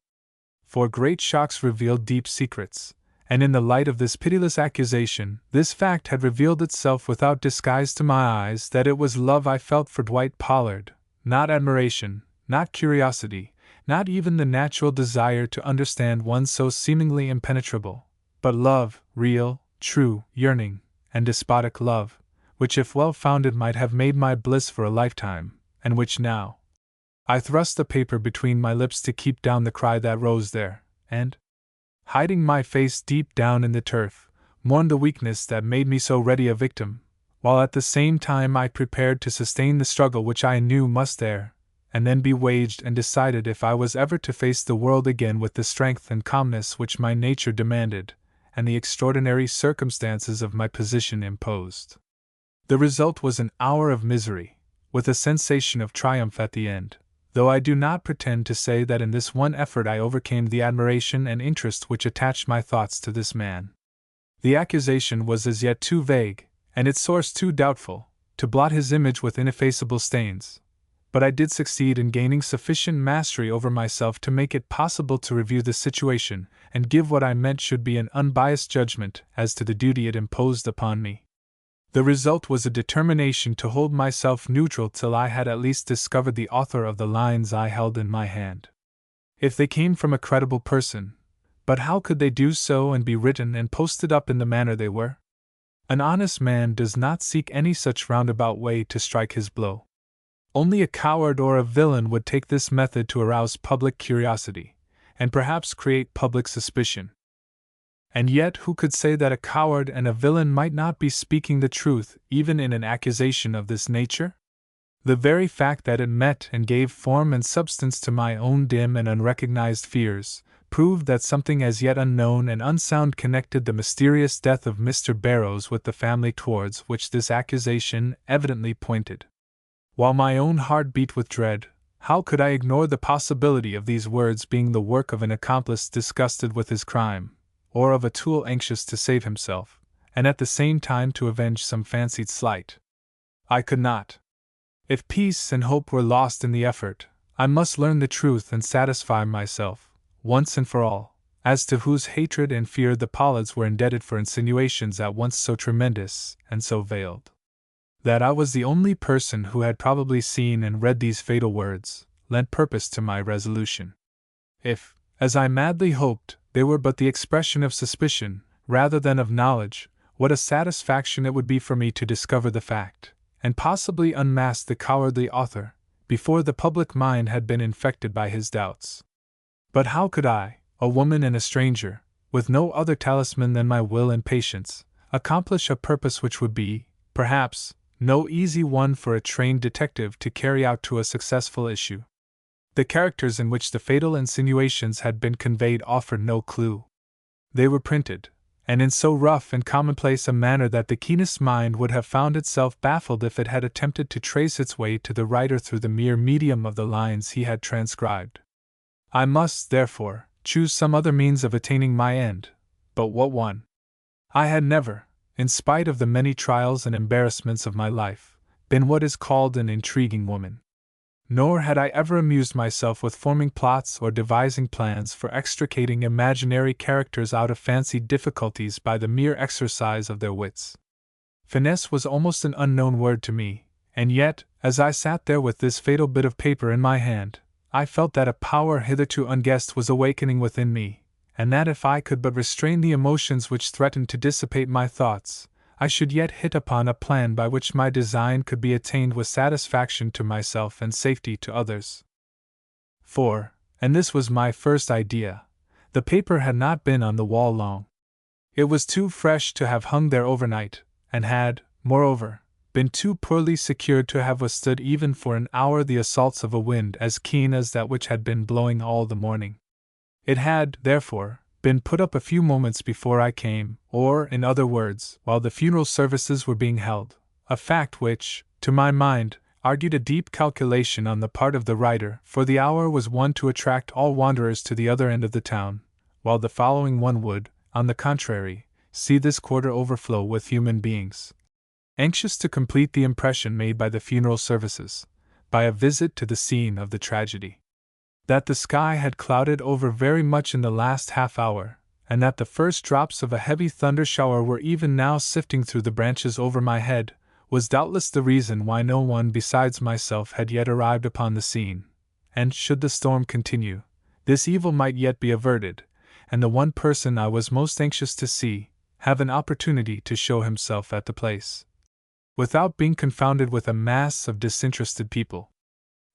For great shocks revealed deep secrets, and in the light of this pitiless accusation, this fact had revealed itself without disguise to my eyes that it was love I felt for Dwight Pollard, not admiration, not curiosity, not even the natural desire to understand one so seemingly impenetrable, but love, real, true, yearning, and despotic love, which if well founded might have made my bliss for a lifetime, and which now. I thrust the paper between my lips to keep down the cry that rose there, and, hiding my face deep down in the turf, mourned the weakness that made me so ready a victim, while at the same time I prepared to sustain the struggle which I knew must there, and then be waged and decided if I was ever to face the world again with the strength and calmness which my nature demanded, and the extraordinary circumstances of my position imposed. The result was an hour of misery, with a sensation of triumph at the end, though I do not pretend to say that in this one effort I overcame the admiration and interest which attached my thoughts to this man. The accusation was as yet too vague, and its source too doubtful, to blot his image with ineffaceable stains, but I did succeed in gaining sufficient mastery over myself to make it possible to review the situation and give what I meant should be an unbiased judgment as to the duty it imposed upon me. The result was a determination to hold myself neutral till I had at least discovered the author of the lines I held in my hand. If they came from a credible person, but how could they do so and be written and posted up in the manner they were? An honest man does not seek any such roundabout way to strike his blow. Only a coward or a villain would take this method to arouse public curiosity, and perhaps create public suspicion. And yet who could say that a coward and a villain might not be speaking the truth even in an accusation of this nature? The very fact that it met and gave form and substance to my own dim and unrecognized fears, proved that something as yet unknown and unsound connected the mysterious death of Mr. Barrows with the family towards which this accusation evidently pointed. While my own heart beat with dread, how could I ignore the possibility of these words being the work of an accomplice disgusted with his crime, or of a tool anxious to save himself, and at the same time to avenge some fancied slight? I could not. If peace and hope were lost in the effort, I must learn the truth and satisfy myself, once and for all, as to whose hatred and fear the Pollards were indebted for insinuations at once so tremendous and so veiled. That I was the only person who had probably seen and read these fatal words lent purpose to my resolution. If, as I madly hoped, they were but the expression of suspicion, rather than of knowledge, what a satisfaction it would be for me to discover the fact, and possibly unmask the cowardly author, before the public mind had been infected by his doubts. But how could I, a woman and a stranger, with no other talisman than my will and patience, accomplish a purpose which would be, perhaps, no easy one for a trained detective to carry out to a successful issue? The characters in which the fatal insinuations had been conveyed offered no clue. They were printed, and in so rough and commonplace a manner that the keenest mind would have found itself baffled if it had attempted to trace its way to the writer through the mere medium of the lines he had transcribed. I must, therefore, choose some other means of attaining my end, but what one? I had never, in spite of the many trials and embarrassments of my life, been what is called an intriguing woman. Nor had I ever amused myself with forming plots or devising plans for extricating imaginary characters out of fancied difficulties by the mere exercise of their wits. Finesse was almost an unknown word to me, and yet, as I sat there with this fatal bit of paper in my hand, I felt that a power hitherto unguessed was awakening within me, and that if I could but restrain the emotions which threatened to dissipate my thoughts, I should yet hit upon a plan by which my design could be attained with satisfaction to myself and safety to others. For, and this was my first idea, the paper had not been on the wall long. It was too fresh to have hung there overnight, and had, moreover, been too poorly secured to have withstood even for an hour the assaults of a wind as keen as that which had been blowing all the morning. It had, therefore, been put up a few moments before I came, or, in other words, while the funeral services were being held, a fact which, to my mind, argued a deep calculation on the part of the writer, for the hour was one to attract all wanderers to the other end of the town, while the following one would, on the contrary, see this quarter overflow with human beings, anxious to complete the impression made by the funeral services, by a visit to the scene of the tragedy. That the sky had clouded over very much in the last half hour, and that the first drops of a heavy thunder shower were even now sifting through the branches over my head, was doubtless the reason why no one besides myself had yet arrived upon the scene, and, should the storm continue, this evil might yet be averted, and the one person I was most anxious to see, have an opportunity to show himself at the place. without being confounded with a mass of disinterested people.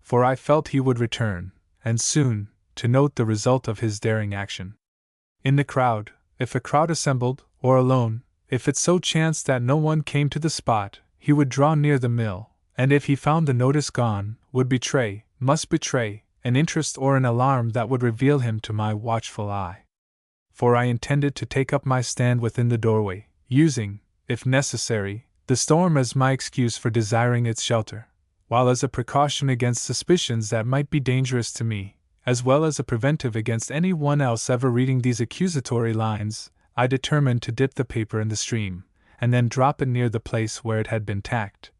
For I felt he would return, and soon, to note the result of his daring action. In the crowd, if a crowd assembled, or alone, if it so chanced that no one came to the spot, he would draw near the mill, and if he found the notice gone, must betray, an interest or an alarm that would reveal him to my watchful eye. For I intended to take up my stand within the doorway, using, if necessary, the storm as my excuse for desiring its shelter, while as a precaution against suspicions that might be dangerous to me, as well as a preventive against any one else ever reading these accusatory lines, I determined to dip the paper in the stream, and then drop it near the place where it had been tacked,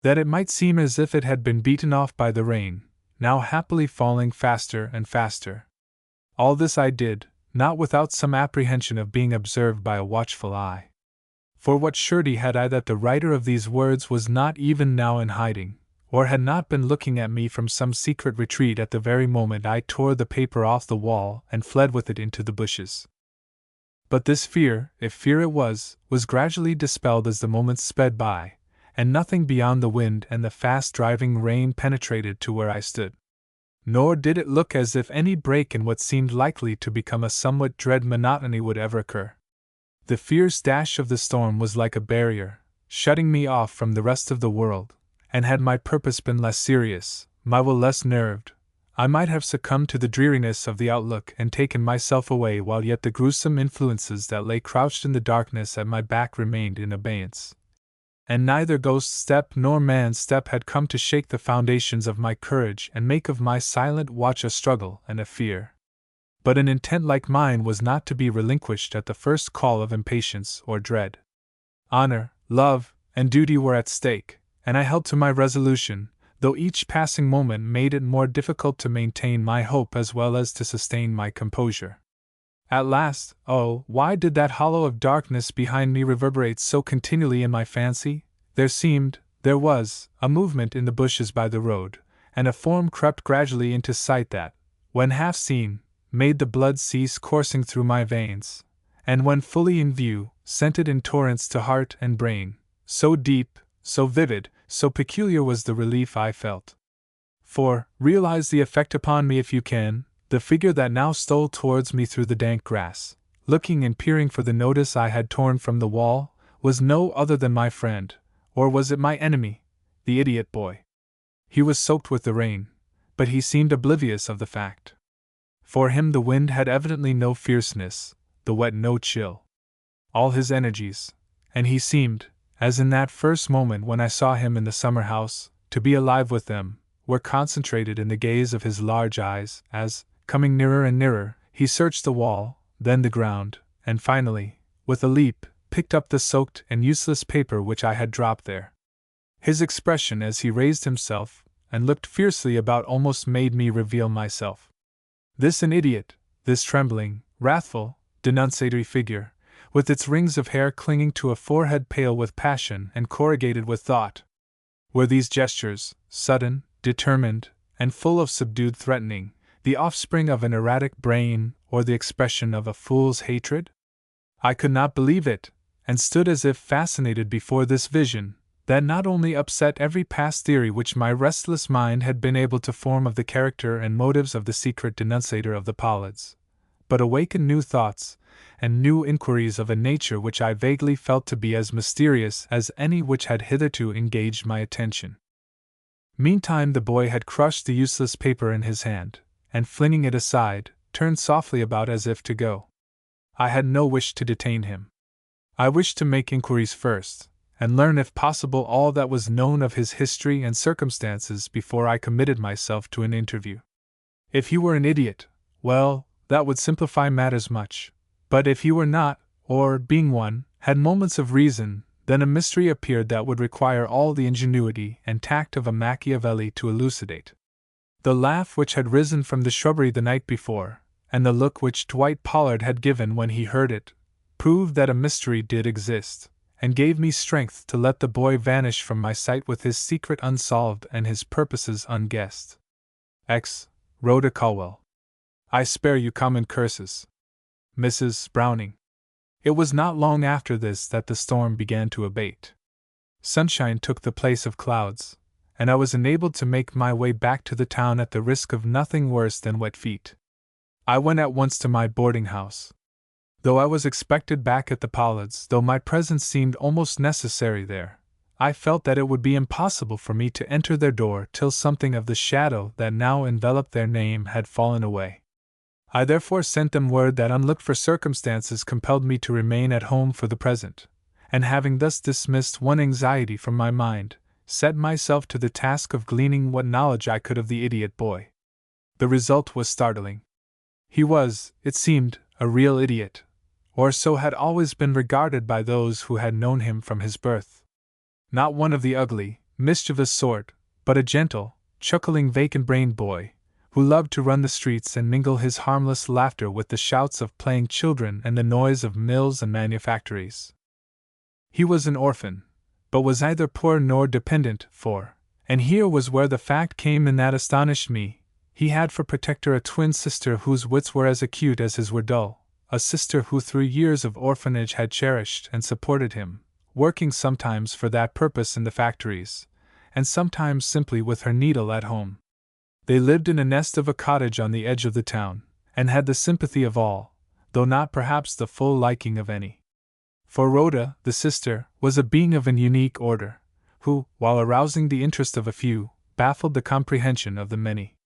that it might seem as if it had been beaten off by the rain, now happily falling faster and faster. All this I did, not without some apprehension of being observed by a watchful eye. For what surety had I that the writer of these words was not even now in hiding, or had not been looking at me from some secret retreat at the very moment I tore the paper off the wall and fled with it into the bushes. But this fear, if fear it was gradually dispelled as the moments sped by, and nothing beyond the wind and the fast-driving rain penetrated to where I stood. Nor did it look as if any break in what seemed likely to become a somewhat dread monotony would ever occur. The fierce dash of the storm was like a barrier, shutting me off from the rest of the world, and had my purpose been less serious, my will less nerved, I might have succumbed to the dreariness of the outlook and taken myself away while yet the gruesome influences that lay crouched in the darkness at my back remained in abeyance. And neither ghost step nor man's step had come to shake the foundations of my courage and make of my silent watch a struggle and a fear. But an intent like mine was not to be relinquished at the first call of impatience or dread. Honor, love, and duty were at stake, and I held to my resolution, though each passing moment made it more difficult to maintain my hope as well as to sustain my composure. At last, oh, why did that hollow of darkness behind me reverberate so continually in my fancy? There was, a movement in the bushes by the road, and a form crept gradually into sight that, when half seen, made the blood cease coursing through my veins, and when fully in view, sent it in torrents to heart and brain, so deep, so vivid, so peculiar was the relief I felt. For, realize the effect upon me if you can. The figure that now stole towards me through the dank grass, looking and peering for the notice I had torn from the wall, was no other than my friend, or was it my enemy, the idiot boy? He was soaked with the rain, but he seemed oblivious of the fact. For him the wind had evidently no fierceness, the wet no chill. All his energies, and he seemed, as in that first moment when I saw him in the summer house, to be alive with them, were concentrated in the gaze of his large eyes, as, coming nearer and nearer, he searched the wall, then the ground, and finally, with a leap, picked up the soaked and useless paper which I had dropped there. His expression as he raised himself and looked fiercely about almost made me reveal myself. This an idiot, this trembling, wrathful, denunciatory figure, with its rings of hair clinging to a forehead pale with passion and corrugated with thought. Were these gestures, sudden, determined, and full of subdued threatening, the offspring of an erratic brain, or the expression of a fool's hatred? I could not believe it, and stood as if fascinated before this vision, that not only upset every past theory which my restless mind had been able to form of the character and motives of the secret denunciator of the Pollards, but awakened new thoughts, and new inquiries of a nature which I vaguely felt to be as mysterious as any which had hitherto engaged my attention. Meantime the boy had crushed the useless paper in his hand, and flinging it aside, turned softly about as if to go. I had no wish to detain him. I wished to make inquiries first, and learn if possible all that was known of his history and circumstances before I committed myself to an interview. If he were an idiot, well, that would simplify matters much, but if he were not, or, being one, had moments of reason, then a mystery appeared that would require all the ingenuity and tact of a Machiavelli to elucidate. The laugh which had risen from the shrubbery the night before, and the look which Dwight Pollard had given when he heard it, proved that a mystery did exist, and gave me strength to let the boy vanish from my sight with his secret unsolved and his purposes unguessed. X. Rhoda Colwell. I spare you common curses. Mrs. Browning. It was not long after this that the storm began to abate. Sunshine took the place of clouds, and I was enabled to make my way back to the town at the risk of nothing worse than wet feet. I went at once to my boarding house. Though I was expected back at the Pollards, though my presence seemed almost necessary there, I felt that it would be impossible for me to enter their door till something of the shadow that now enveloped their name had fallen away. I therefore sent them word that unlooked-for circumstances compelled me to remain at home for the present, and having thus dismissed one anxiety from my mind, set myself to the task of gleaning what knowledge I could of the idiot boy. The result was startling. He was, it seemed, a real idiot, or so had always been regarded by those who had known him from his birth. Not one of the ugly, mischievous sort, but a gentle, chuckling, vacant-brained boy, who loved to run the streets and mingle his harmless laughter with the shouts of playing children and the noise of mills and manufactories. He was an orphan, but was neither poor nor dependent, for, and here was where the fact came in that astonished me, he had for protector a twin sister whose wits were as acute as his were dull, a sister who through years of orphanage had cherished and supported him, working sometimes for that purpose in the factories, and sometimes simply with her needle at home. They lived in a nest of a cottage on the edge of the town, and had the sympathy of all, though not perhaps the full liking of any. For Rhoda, the sister, was a being of an unique order, who, while arousing the interest of a few, baffled the comprehension of the many.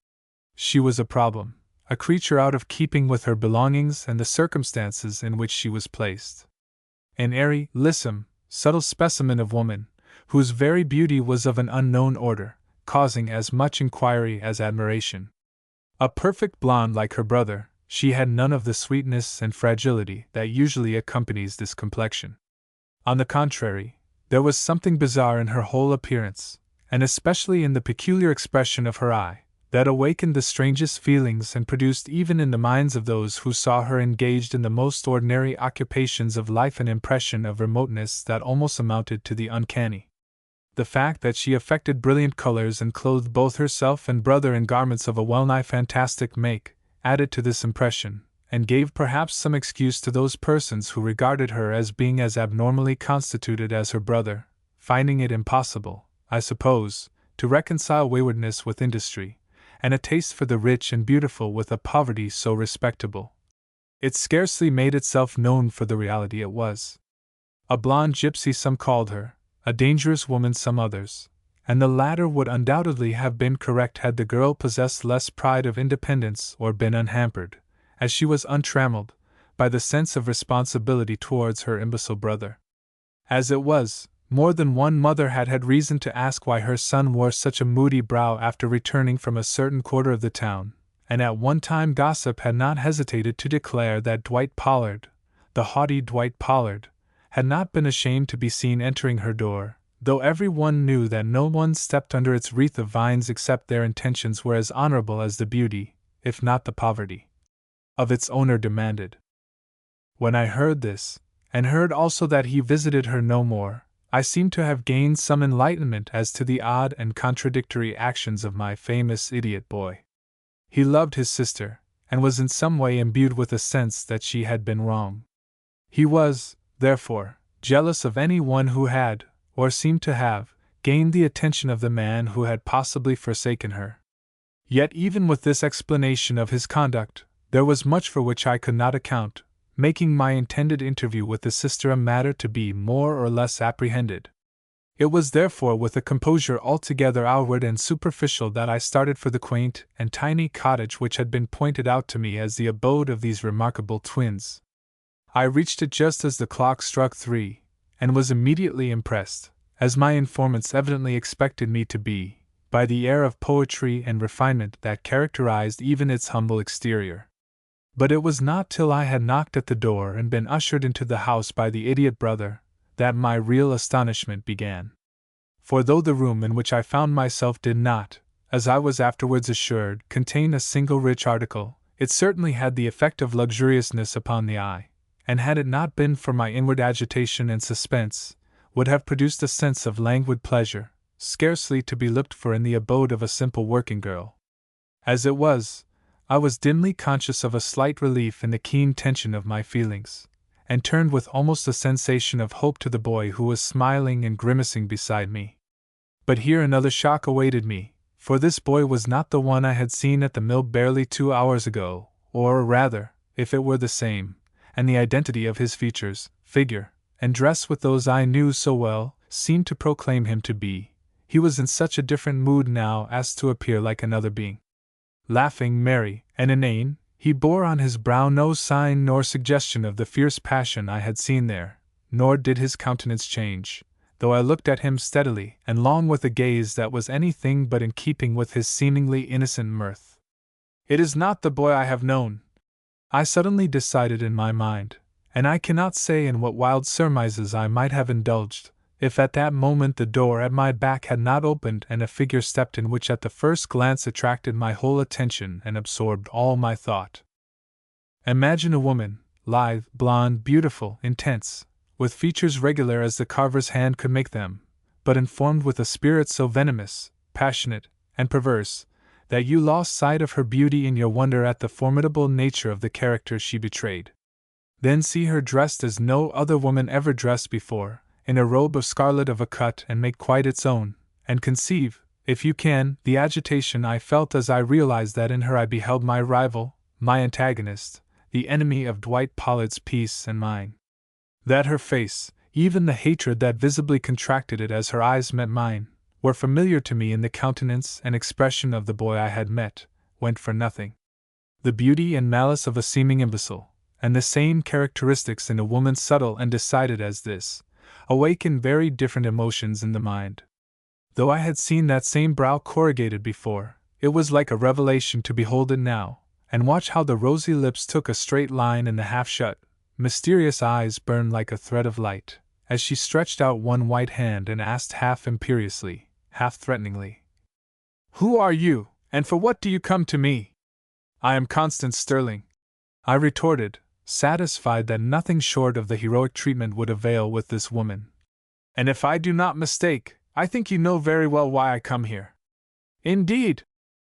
She was a problem, a creature out of keeping with her belongings and the circumstances in which she was placed. An airy, lissom, subtle specimen of woman, whose very beauty was of an unknown order, causing as much inquiry as admiration. A perfect blonde like her brother, she had none of the sweetness and fragility that usually accompanies this complexion. On the contrary, there was something bizarre in her whole appearance, and especially in the peculiar expression of her eye, that awakened the strangest feelings and produced even in the minds of those who saw her engaged in the most ordinary occupations of life an impression of remoteness that almost amounted to the uncanny. The fact that she affected brilliant colors and clothed both herself and brother in garments of a well-nigh fantastic make, added to this impression, and gave perhaps some excuse to those persons who regarded her as being as abnormally constituted as her brother, finding it impossible, I suppose, to reconcile waywardness with industry, and a taste for the rich and beautiful with a poverty so respectable. It scarcely made itself known for the reality it was. A blonde gypsy some called her, a dangerous woman some others, and the latter would undoubtedly have been correct had the girl possessed less pride of independence or been unhampered, as she was untrammeled, by the sense of responsibility towards her imbecile brother. As it was, more than one mother had had reason to ask why her son wore such a moody brow after returning from a certain quarter of the town, and at one time gossip had not hesitated to declare that Dwight Pollard, the haughty Dwight Pollard, had not been ashamed to be seen entering her door, though every one knew that no one stepped under its wreath of vines except their intentions were as honorable as the beauty, if not the poverty, of its owner demanded. When I heard this, and heard also that he visited her no more, I seemed to have gained some enlightenment as to the odd and contradictory actions of my famous idiot boy. He loved his sister, and was in some way imbued with a sense that she had been wrong. He was, therefore, jealous of any one who had, or seemed to have, gained the attention of the man who had possibly forsaken her. Yet even with this explanation of his conduct, there was much for which I could not account, making my intended interview with the sister a matter to be more or less apprehended. It was therefore with a composure altogether outward and superficial that I started for the quaint and tiny cottage which had been pointed out to me as the abode of these remarkable twins. I reached it just as the clock struck 3, and was immediately impressed, as my informants evidently expected me to be, by the air of poetry and refinement that characterized even its humble exterior. But it was not till I had knocked at the door and been ushered into the house by the idiot brother, that my real astonishment began. For though the room in which I found myself did not, as I was afterwards assured, contain a single rich article, it certainly had the effect of luxuriousness upon the eye, and had it not been for my inward agitation and suspense, would have produced a sense of languid pleasure, scarcely to be looked for in the abode of a simple working girl. As it was, I was dimly conscious of a slight relief in the keen tension of my feelings, and turned with almost a sensation of hope to the boy who was smiling and grimacing beside me. But here another shock awaited me, for this boy was not the one I had seen at the mill barely 2 hours ago, or rather, if it were the same, and the identity of his features, figure, and dress with those I knew so well, seemed to proclaim him to be. He was in such a different mood now as to appear like another being. Laughing, merry, and inane, he bore on his brow no sign nor suggestion of the fierce passion I had seen there, nor did his countenance change, though I looked at him steadily and long with a gaze that was anything but in keeping with his seemingly innocent mirth. It is not the boy I have known, I suddenly decided in my mind, and I cannot say in what wild surmises I might have indulged, if at that moment the door at my back had not opened and a figure stepped in which at the first glance attracted my whole attention and absorbed all my thought. Imagine a woman, lithe, blonde, beautiful, intense, with features regular as the carver's hand could make them, but informed with a spirit so venomous, passionate, and perverse, that you lost sight of her beauty in your wonder at the formidable nature of the character she betrayed. Then see her dressed as no other woman ever dressed before, in a robe of scarlet of a cut and make quite its own, and conceive, if you can, the agitation I felt as I realized that in her I beheld my rival, my antagonist, the enemy of Dwight Pollard's peace and mine. That her face, even the hatred that visibly contracted it as her eyes met mine, were familiar to me in the countenance and expression of the boy I had met, went for nothing. The beauty and malice of a seeming imbecile, and the same characteristics in a woman subtle and decided as this, awakened very different emotions in the mind. Though I had seen that same brow corrugated before, it was like a revelation to behold it now, and watch how the rosy lips took a straight line and the half-shut, mysterious eyes burned like a thread of light, as she stretched out one white hand and asked half imperiously, half threateningly, "Who are you, and for what do you come to me?" "I am Constance Sterling," I retorted, satisfied that nothing short of the heroic treatment would avail with this woman. "And if I do not mistake, I think you know very well why I come here." "Indeed!"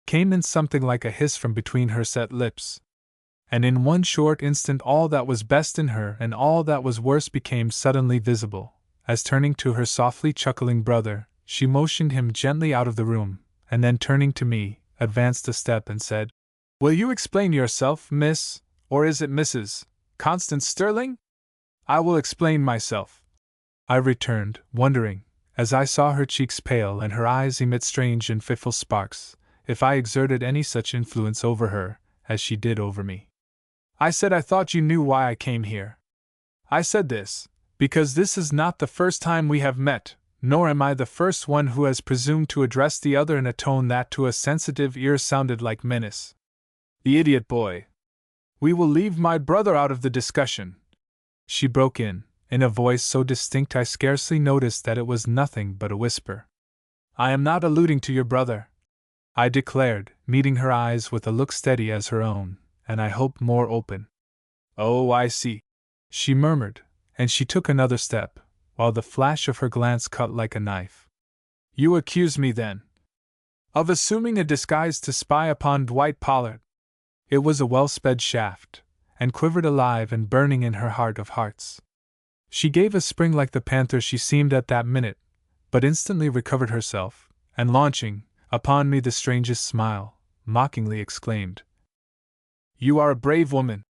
came in something like a hiss from between her set lips. And in one short instant all that was best in her and all that was worse became suddenly visible, as turning to her softly chuckling brother, she motioned him gently out of the room, and then turning to me, advanced a step and said, "Will you explain yourself, Miss, or is it Mrs. Constance Sterling?" "I will explain myself," I returned, wondering, as I saw her cheeks pale and her eyes emit strange and fitful sparks, if I exerted any such influence over her as she did over me. "I said I thought you knew why I came here. I said this, because this is not the first time we have met, nor am I the first one who has presumed to address the other in a tone that to a sensitive ear sounded like menace. The idiot boy! We will leave my brother out of the discussion," she broke in a voice so distinct I scarcely noticed that it was nothing but a whisper. "I am not alluding to your brother," I declared, meeting her eyes with a look steady as her own, and I hope more open. "Oh, I see," she murmured, and she took another step, while the flash of her glance cut like a knife. "You accuse me, then, of assuming a disguise to spy upon Dwight Pollard?" It was a well-sped shaft, and quivered alive and burning in her heart of hearts. She gave a spring like the panther she seemed at that minute, but instantly recovered herself, and launching upon me the strangest smile, mockingly exclaimed, "You are a brave woman!"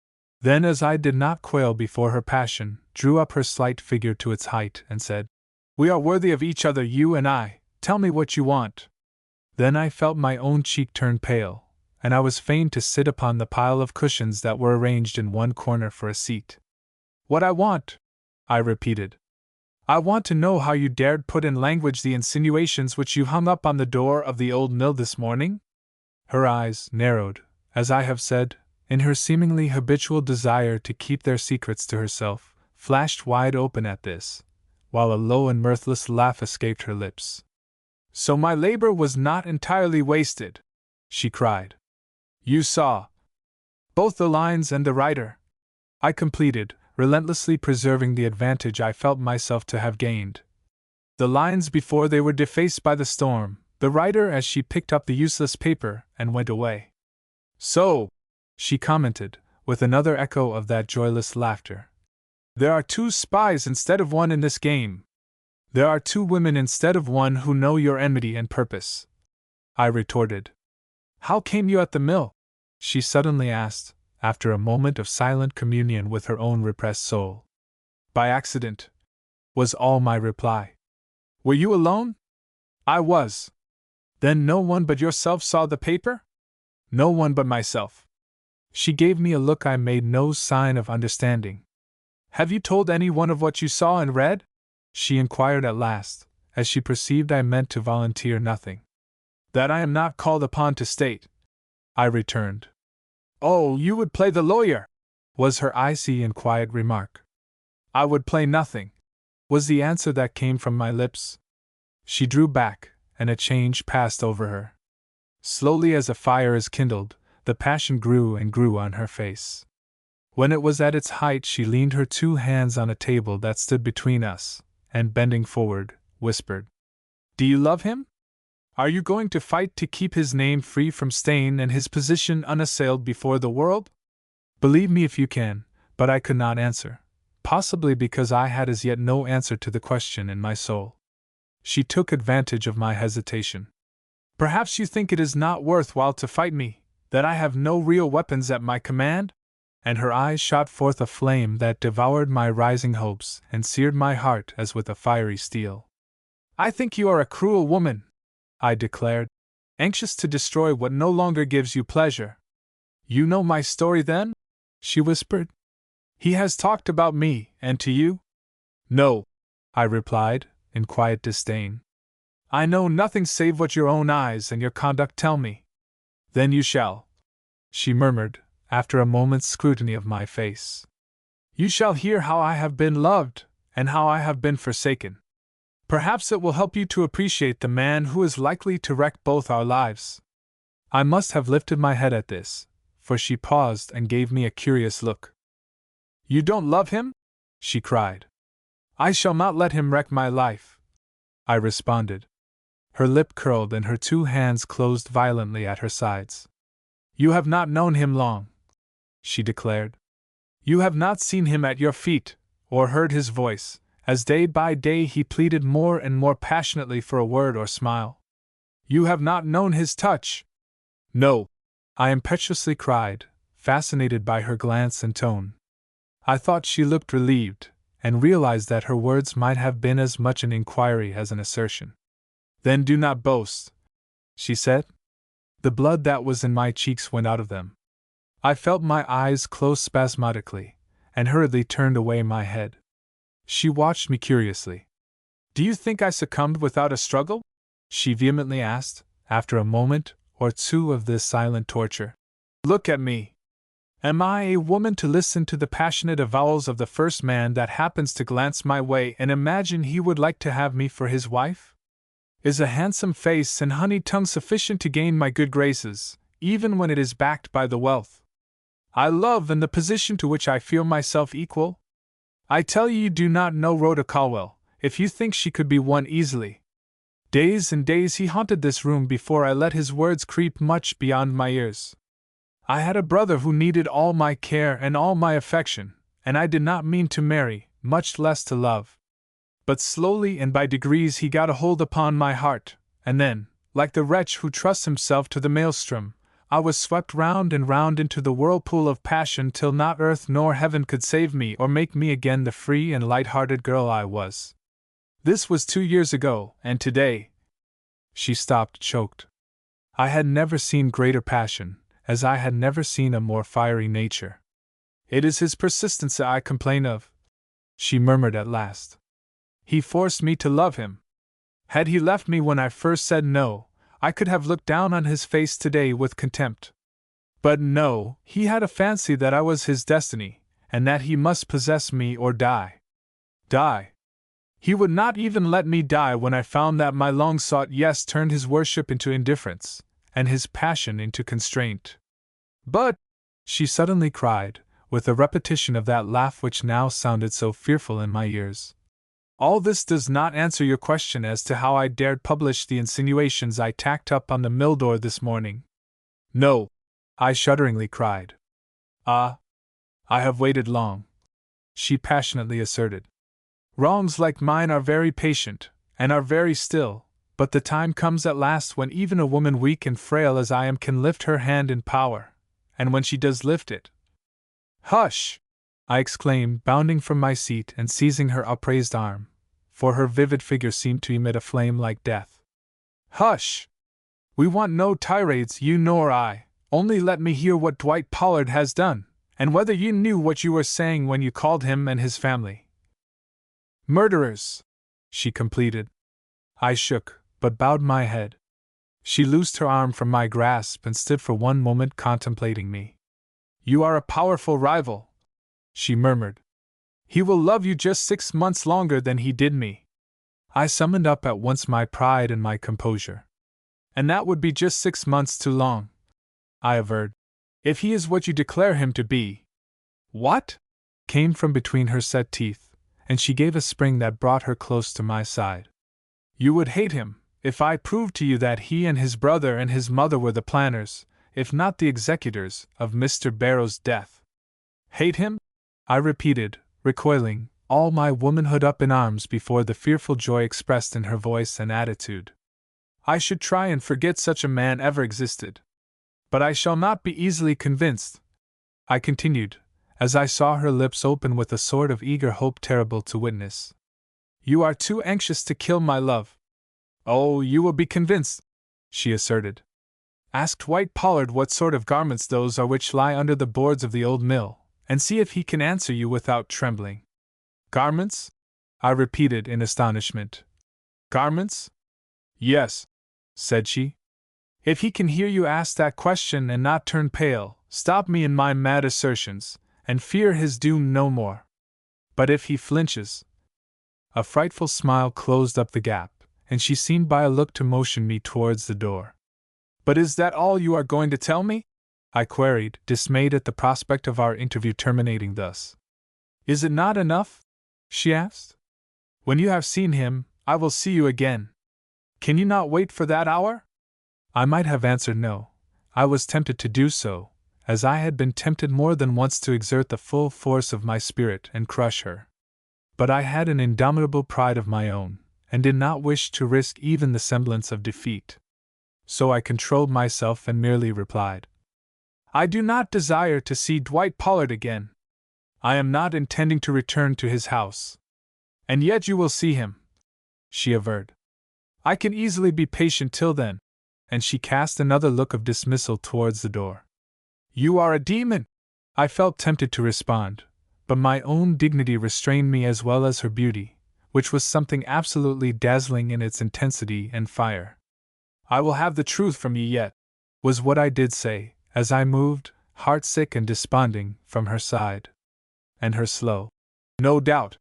Then, as I did not quail before her passion, drew up her slight figure to its height and said, "We are worthy of each other, you and I. Tell me what you want." Then I felt my own cheek turn pale, and I was fain to sit upon the pile of cushions that were arranged in one corner for a seat. "What I want," I repeated. "I want to know how you dared put in language the insinuations which you hung up on the door of the old mill this morning?" Her eyes narrowed, as I have said, in her seemingly habitual desire to keep their secrets to herself, flashed wide open at this, while a low and mirthless laugh escaped her lips. "So my labor was not entirely wasted," she cried. "You saw both the lines and the writer," I completed, relentlessly preserving the advantage I felt myself to have gained. "The lines before they were defaced by the storm, the writer as she picked up the useless paper and went away." "So," she commented, with another echo of that joyless laughter. There are 2 spies instead of 1 in this game. There are 2 women instead of 1 who know your enmity and purpose. I retorted. How came you at the mill? She suddenly asked, after a moment of silent communion with her own repressed soul. By accident, was all my reply. Were you alone? I was. Then no one but yourself saw the paper? No one but myself. She gave me a look I made no sign of understanding. Have you told anyone of what you saw and read? She inquired at last, as she perceived I meant to volunteer nothing. That I am not called upon to state, I returned. Oh, you would play the lawyer, was her icy and quiet remark. I would play nothing, was the answer that came from my lips. She drew back, and a change passed over her. Slowly as a fire is kindled, the passion grew and grew on her face. When it was at its height, she leaned her 2 hands on a table that stood between us, and bending forward, whispered, Do you love him? Are you going to fight to keep his name free from stain and his position unassailed before the world? Believe me if you can, but I could not answer, possibly because I had as yet no answer to the question in my soul. She took advantage of my hesitation. Perhaps you think it is not worth while to fight me, that I have no real weapons at my command? And her eyes shot forth a flame that devoured my rising hopes and seared my heart as with a fiery steel. I think you are a cruel woman, I declared, anxious to destroy what no longer gives you pleasure. You know my story then? She whispered. He has talked about me, and to you? No, I replied, in quiet disdain. I know nothing save what your own eyes and your conduct tell me. Then you shall, she murmured, after a moment's scrutiny of my face. You shall hear how I have been loved, and how I have been forsaken. Perhaps it will help you to appreciate the man who is likely to wreck both our lives. I must have lifted my head at this, for she paused and gave me a curious look. You don't love him? She cried. I shall not let him wreck my life, I responded. Her lip curled and her 2 hands closed violently at her sides. You have not known him long, she declared. You have not seen him at your feet, or heard his voice, as day by day he pleaded more and more passionately for a word or smile. You have not known his touch. No, I impetuously cried, fascinated by her glance and tone. I thought she looked relieved, and realized that her words might have been as much an inquiry as an assertion. Then do not boast, she said. The blood that was in my cheeks went out of them. I felt my eyes close spasmodically, and hurriedly turned away my head. She watched me curiously. Do you think I succumbed without a struggle? She vehemently asked, after a moment or 2 of this silent torture. Look at me. Am I a woman to listen to the passionate avowals of the first man that happens to glance my way and imagine he would like to have me for his wife? Is a handsome face and honey tongue sufficient to gain my good graces, even when it is backed by the wealth I love and the position to which I feel myself equal? I tell you do not know Rhoda Colwell, if you think she could be won easily. Days and days he haunted this room before I let his words creep much beyond my ears. I had a brother who needed all my care and all my affection, and I did not mean to marry, much less to love. But slowly and by degrees he got a hold upon my heart, and then, like the wretch who trusts himself to the maelstrom, I was swept round and round into the whirlpool of passion till not earth nor heaven could save me or make me again the free and light-hearted girl I was. This was 2 years ago, and today— She stopped, choked. I had never seen greater passion, as I had never seen a more fiery nature. It is his persistence I complain of, she murmured at last. He forced me to love him. Had he left me when I first said no, I could have looked down on his face today with contempt. But no, he had a fancy that I was his destiny, and that he must possess me or die. Die? He would not even let me die when I found that my long-sought yes turned his worship into indifference, and his passion into constraint. But, she suddenly cried, with a repetition of that laugh which now sounded so fearful in my ears, all this does not answer your question as to how I dared publish the insinuations I tacked up on the mill door this morning. No, I shudderingly cried. Ah, I have waited long. she passionately asserted. Wrongs like mine are very patient, and are very still, but the time comes at last when even a woman weak and frail as I am can lift her hand in power, and when she does lift it. Hush! I exclaimed, bounding from my seat and seizing her upraised arm, for her vivid figure seemed to emit a flame like death. Hush! We want no tirades, you nor I, only let me hear what Dwight Pollard has done, and whether you knew what you were saying when you called him and his family murderers, she completed. I shook, but bowed my head. She loosed her arm from my grasp and stood for one moment contemplating me. You are a powerful rival, she murmured. He will love you just 6 months longer than he did me. I summoned up at once my pride and my composure. And that would be just 6 months too long, I averred. If he is what you declare him to be. What? Came from between her set teeth, and she gave a spring that brought her close to my side. You would hate him, if I proved to you that he and his brother and his mother were the planners, if not the executors, of Mr. Barrow's death. Hate him? I repeated, recoiling, all my womanhood up in arms before the fearful joy expressed in her voice and attitude. I should try and forget such a man ever existed. But I shall not be easily convinced, I continued, as I saw her lips open with a sort of eager hope terrible to witness. You are too anxious to kill my love. Oh, you will be convinced, she asserted. Ask Dwight Pollard what sort of garments those are which lie under the boards of the old mill, and see if he can answer you without trembling. Garments? I repeated in astonishment. Garments? Yes, said she. If he can hear you ask that question and not turn pale, stop me in my mad assertions, and fear his doom no more. But if he flinches. A frightful smile closed up the gap, and she seemed by a look to motion me towards the door. But is that all you are going to tell me? I queried, dismayed at the prospect of our interview terminating thus. Is it not enough? She asked. When you have seen him, I will see you again. Can you not wait for that hour? I might have answered no. I was tempted to do so, as I had been tempted more than once to exert the full force of my spirit and crush her. But I had an indomitable pride of my own, and did not wish to risk even the semblance of defeat. So I controlled myself and merely replied, I do not desire to see Dwight Pollard again. I am not intending to return to his house. And yet you will see him, she averred. I can easily be patient till then, and she cast another look of dismissal towards the door. You are a demon! I felt tempted to respond, but my own dignity restrained me as well as her beauty, which was something absolutely dazzling in its intensity and fire. I will have the truth from ye yet, was what I did say, as I moved, heartsick and desponding, from her side. And her slow, no doubt,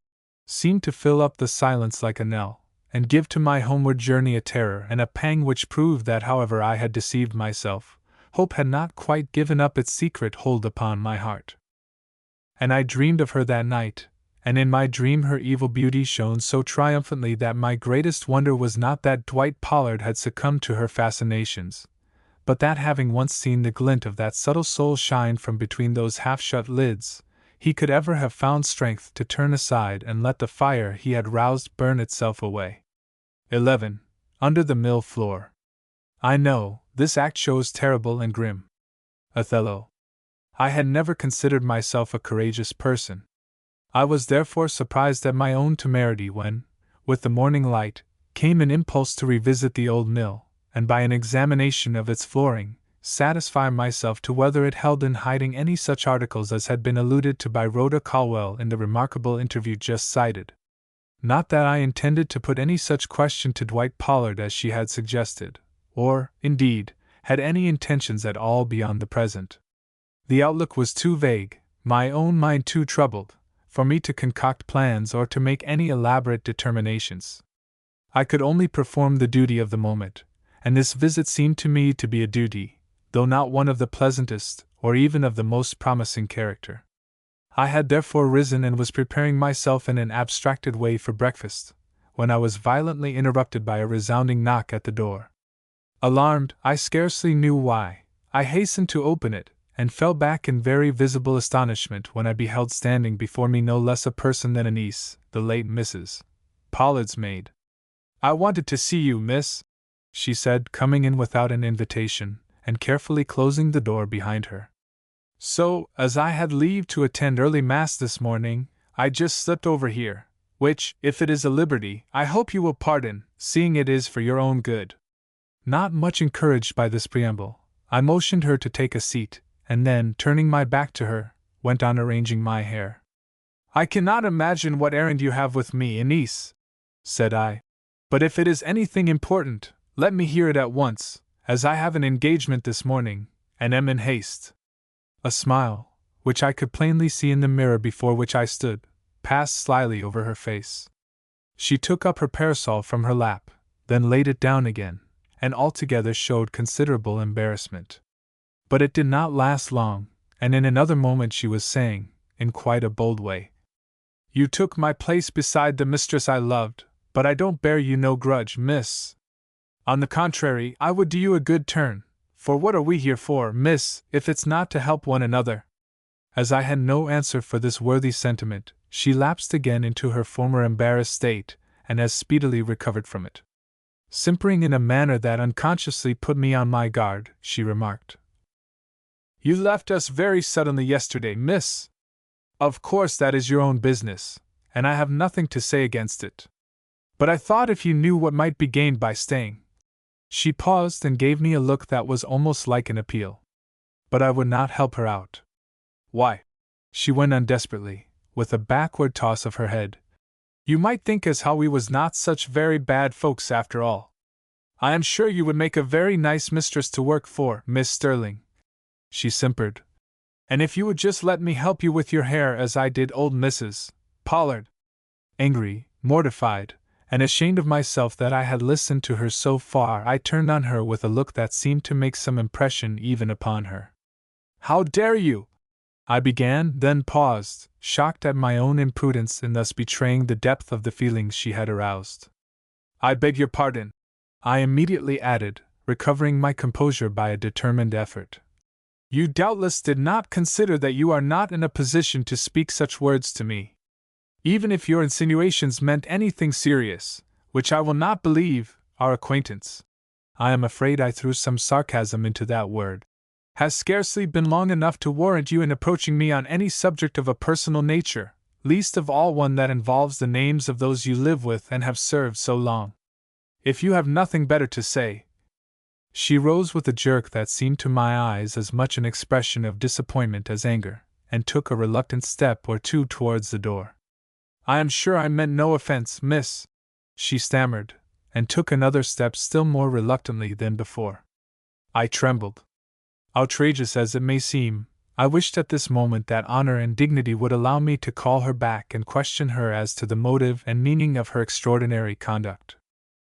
seemed to fill up the silence like a knell, and give to my homeward journey a terror and a pang which proved that however I had deceived myself, hope had not quite given up its secret hold upon my heart. And I dreamed of her that night, and in my dream her evil beauty shone so triumphantly that my greatest wonder was not that Dwight Pollard had succumbed to her fascinations, but that having once seen the glint of that subtle soul shine from between those half-shut lids, he could ever have found strength to turn aside and let the fire he had roused burn itself away. 11. Under the mill floor. I know, this act shows terrible and grim. Othello. I had never considered myself a courageous person. I was therefore surprised at my own temerity when, with the morning light, came an impulse to revisit the old mill, and by an examination of its flooring, satisfy myself to whether it held in hiding any such articles as had been alluded to by Rhoda Colwell in the remarkable interview just cited. Not that I intended to put any such question to Dwight Pollard as she had suggested, or, indeed, had any intentions at all beyond the present. The outlook was too vague, my own mind too troubled, for me to concoct plans or to make any elaborate determinations. I could only perform the duty of the moment, and this visit seemed to me to be a duty, though not one of the pleasantest, or even of the most promising character. I had therefore risen and was preparing myself in an abstracted way for breakfast, when I was violently interrupted by a resounding knock at the door. Alarmed, I scarcely knew why, I hastened to open it, and fell back in very visible astonishment when I beheld standing before me no less a person than Annice, the late Mrs. Pollard's maid. "I wanted to see you, miss," she said, coming in without an invitation, and carefully closing the door behind her. "So, as I had leave to attend early mass this morning, I just slipped over here, which, if it is a liberty, I hope you will pardon, seeing it is for your own good." Not much encouraged by this preamble, I motioned her to take a seat, and then, turning my back to her, went on arranging my hair. "I cannot imagine what errand you have with me, Annice," said I. "But if it is anything important, let me hear it at once, as I have an engagement this morning, and am in haste." A smile, which I could plainly see in the mirror before which I stood, passed slyly over her face. She took up her parasol from her lap, then laid it down again, and altogether showed considerable embarrassment. But it did not last long, and in another moment she was saying, in quite a bold way, "You took my place beside the mistress I loved, but I don't bear you no grudge, miss. On the contrary, I would do you a good turn, for what are we here for, miss, if it's not to help one another?" As I had no answer for this worthy sentiment, she lapsed again into her former embarrassed state, and as speedily recovered from it. Simpering in a manner that unconsciously put me on my guard, she remarked, "You left us very suddenly yesterday, miss. Of course that is your own business, and I have nothing to say against it. But I thought if you knew what might be gained by staying—" She paused and gave me a look that was almost like an appeal. But I would not help her out. "Why," she went on desperately, with a backward toss of her head, "you might think as how we was not such very bad folks after all. I am sure you would make a very nice mistress to work for, Miss Sterling," she simpered, "and if you would just let me help you with your hair as I did old Mrs. Pollard." Angry, mortified, and ashamed of myself that I had listened to her so far, I turned on her with a look that seemed to make some impression even upon her. "How dare you?" I began, then paused, shocked at my own imprudence in thus betraying the depth of the feelings she had aroused. "I beg your pardon," I immediately added, recovering my composure by a determined effort. "You doubtless did not consider that you are not in a position to speak such words to me. Even if your insinuations meant anything serious, which I will not believe, our acquaintance," I am afraid I threw some sarcasm into that word, "has scarcely been long enough to warrant you in approaching me on any subject of a personal nature, least of all one that involves the names of those you live with and have served so long. If you have nothing better to say—" She rose with a jerk that seemed to my eyes as much an expression of disappointment as anger, and took a reluctant step or two towards the door. "I am sure I meant no offense, miss," she stammered, and took another step still more reluctantly than before. I trembled. Outrageous as it may seem, I wished at this moment that honor and dignity would allow me to call her back and question her as to the motive and meaning of her extraordinary conduct.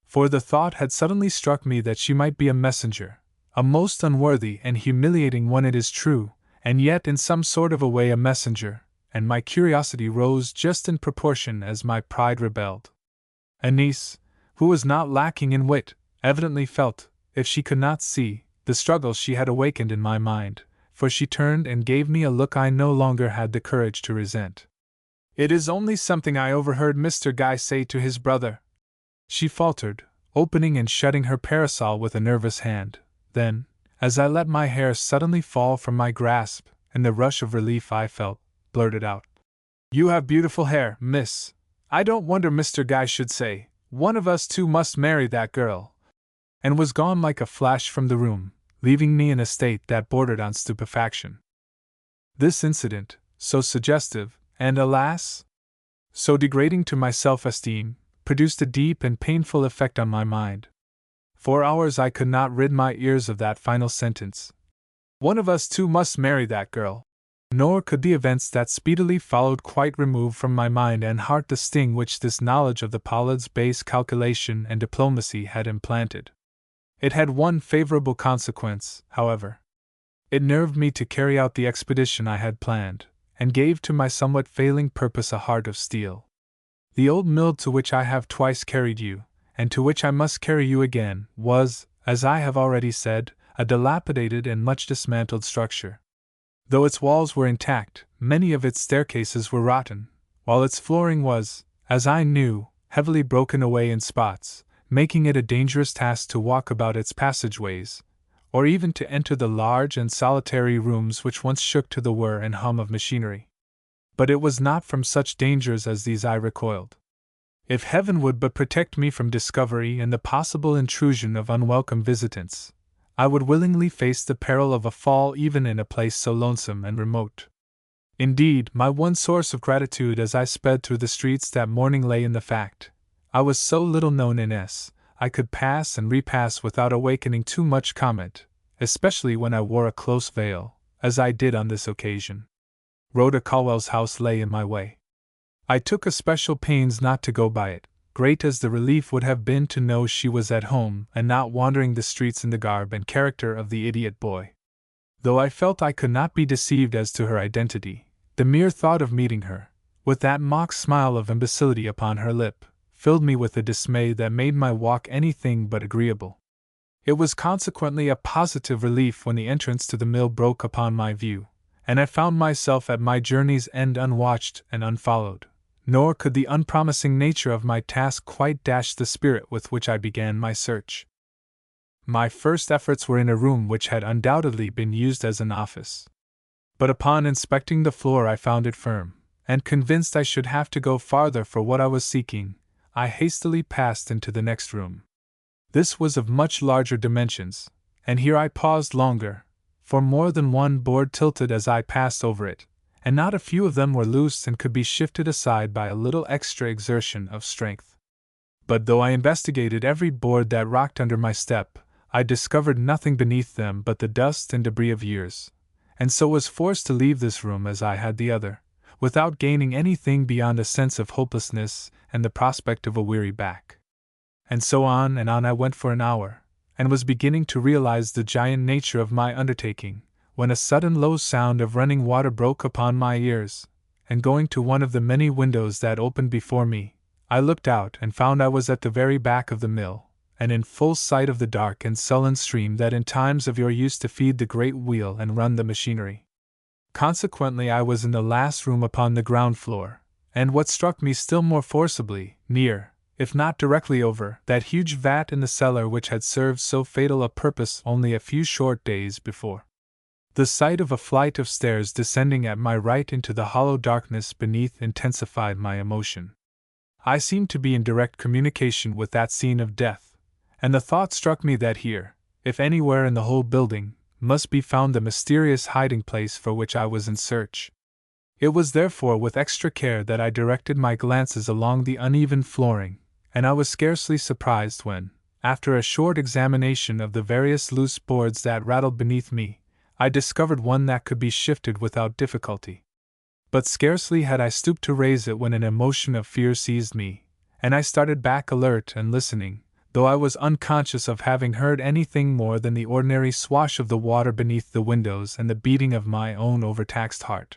For the thought had suddenly struck me that she might be a messenger, a most unworthy and humiliating one it is true, and yet in some sort of a way a messenger, and my curiosity rose just in proportion as my pride rebelled. Annice, who was not lacking in wit, evidently felt, if she could not see, the struggle she had awakened in my mind, for she turned and gave me a look I no longer had the courage to resent. "It is only something I overheard Mr. Guy say to his brother," she faltered, opening and shutting her parasol with a nervous hand. Then, as I let my hair suddenly fall from my grasp, and the rush of relief I felt, blurted out, "You have beautiful hair, miss. I don't wonder Mr. Guy should say, 'One of us two must marry that girl,'" and was gone like a flash from the room, leaving me in a state that bordered on stupefaction. This incident, so suggestive, and alas, so degrading to my self-esteem, produced a deep and painful effect on my mind. For hours I could not rid my ears of that final sentence. "One of us two must marry that girl." Nor could the events that speedily followed quite remove from my mind and heart the sting which this knowledge of the Pollards' base calculation and diplomacy had implanted. It had one favorable consequence, however. It nerved me to carry out the expedition I had planned, and gave to my somewhat failing purpose a heart of steel. The old mill to which I have twice carried you, and to which I must carry you again, was, as I have already said, a dilapidated and much dismantled structure. Though its walls were intact, many of its staircases were rotten, while its flooring was, as I knew, heavily broken away in spots, making it a dangerous task to walk about its passageways, or even to enter the large and solitary rooms which once shook to the whir and hum of machinery. But it was not from such dangers as these I recoiled. If heaven would but protect me from discovery and the possible intrusion of unwelcome visitants, I would willingly face the peril of a fall even in a place so lonesome and remote. Indeed, my one source of gratitude as I sped through the streets that morning lay in the fact I was so little known in S. I could pass and repass without awakening too much comment, especially when I wore a close veil, as I did on this occasion. Rhoda Colwell's house lay in my way. I took especial pains not to go by it, great as the relief would have been to know she was at home and not wandering the streets in the garb and character of the idiot boy. Though I felt I could not be deceived as to her identity, the mere thought of meeting her, with that mock smile of imbecility upon her lip, filled me with a dismay that made my walk anything but agreeable. It was consequently a positive relief when the entrance to the mill broke upon my view, and I found myself at my journey's end unwatched and unfollowed, nor could the unpromising nature of my task quite dash the spirit with which I began my search. My first efforts were in a room which had undoubtedly been used as an office. But upon inspecting the floor I found it firm, and convinced I should have to go farther for what I was seeking, I hastily passed into the next room. This was of much larger dimensions, and here I paused longer, for more than one board tilted as I passed over it, and not a few of them were loose and could be shifted aside by a little extra exertion of strength. But though I investigated every board that rocked under my step, I discovered nothing beneath them but the dust and debris of years, and so was forced to leave this room as I had the other, without gaining anything beyond a sense of hopelessness and the prospect of a weary back. And so on and on I went for an hour, and was beginning to realize the giant nature of my undertaking, when a sudden low sound of running water broke upon my ears, and going to one of the many windows that opened before me, I looked out and found I was at the very back of the mill, and in full sight of the dark and sullen stream that in times of yore used to feed the great wheel and run the machinery. Consequently I was in the last room upon the ground floor, and what struck me still more forcibly, near, if not directly over, that huge vat in the cellar which had served so fatal a purpose only a few short days before. The sight of a flight of stairs descending at my right into the hollow darkness beneath intensified my emotion. I seemed to be in direct communication with that scene of death, and the thought struck me that here, if anywhere in the whole building, must be found the mysterious hiding place for which I was in search. It was therefore with extra care that I directed my glances along the uneven flooring, and I was scarcely surprised when, after a short examination of the various loose boards that rattled beneath me, I discovered one that could be shifted without difficulty. But scarcely had I stooped to raise it when an emotion of fear seized me, and I started back alert and listening, though I was unconscious of having heard anything more than the ordinary swash of the water beneath the windows and the beating of my own overtaxed heart.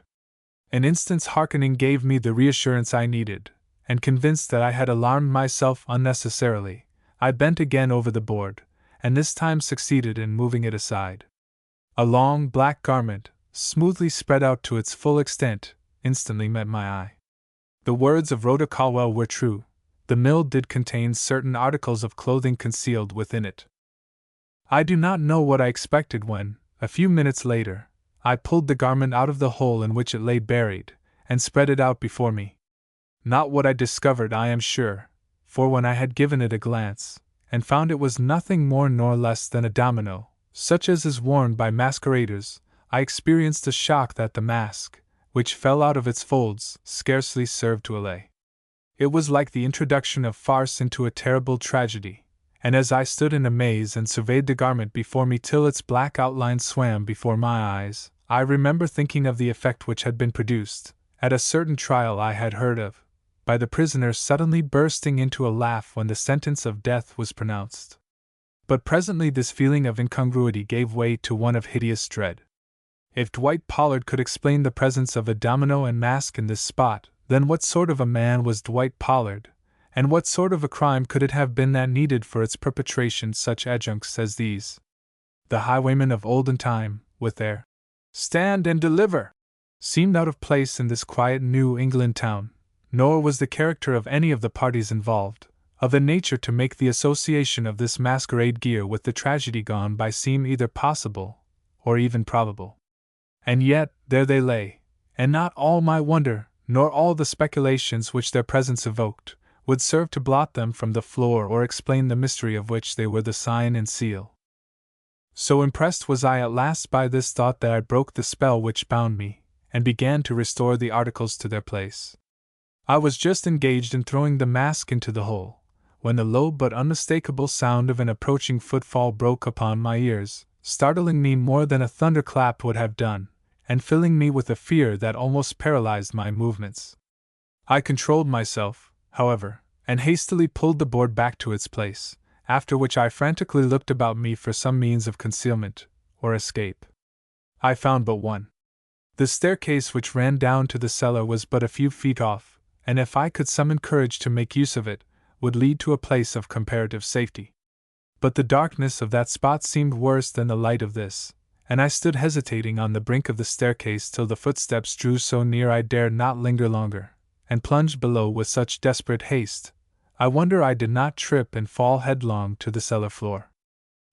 An instant's hearkening gave me the reassurance I needed, and convinced that I had alarmed myself unnecessarily, I bent again over the board, and this time succeeded in moving it aside. A long black garment, smoothly spread out to its full extent, instantly met my eye. The words of Rhoda Colwell were true. The mill did contain certain articles of clothing concealed within it. I do not know what I expected when, a few minutes later, I pulled the garment out of the hole in which it lay buried, and spread it out before me. Not what I discovered, I am sure, for when I had given it a glance, and found it was nothing more nor less than a domino, such as is worn by masqueraders, I experienced a shock that the mask, which fell out of its folds, scarcely served to allay. It was like the introduction of farce into a terrible tragedy, and as I stood in amaze and surveyed the garment before me till its black outline swam before my eyes, I remember thinking of the effect which had been produced, at a certain trial I had heard of, by the prisoner suddenly bursting into a laugh when the sentence of death was pronounced. But presently this feeling of incongruity gave way to one of hideous dread. If Dwight Pollard could explain the presence of a domino and mask in this spot, then what sort of a man was Dwight Pollard, and what sort of a crime could it have been that needed for its perpetration such adjuncts as these? The highwaymen of olden time, with their Stand and deliver! Seemed out of place in this quiet New England town, nor was the character of any of the parties involved of a nature to make the association of this masquerade gear with the tragedy gone by seem either possible or even probable. And yet, there they lay, and not all my wonder, nor all the speculations which their presence evoked, would serve to blot them from the floor or explain the mystery of which they were the sign and seal. So impressed was I at last by this thought that I broke the spell which bound me, and began to restore the articles to their place. I was just engaged in throwing the mask into the hole, when the low but unmistakable sound of an approaching footfall broke upon my ears, startling me more than a thunderclap would have done, and filling me with a fear that almost paralyzed my movements. I controlled myself, however, and hastily pulled the board back to its place, after which I frantically looked about me for some means of concealment or escape. I found but one. The staircase which ran down to the cellar was but a few feet off, and if I could summon courage to make use of it, would lead to a place of comparative safety. But the darkness of that spot seemed worse than the light of this, and I stood hesitating on the brink of the staircase till the footsteps drew so near I dared not linger longer, and plunged below with such desperate haste, I wonder I did not trip and fall headlong to the cellar floor.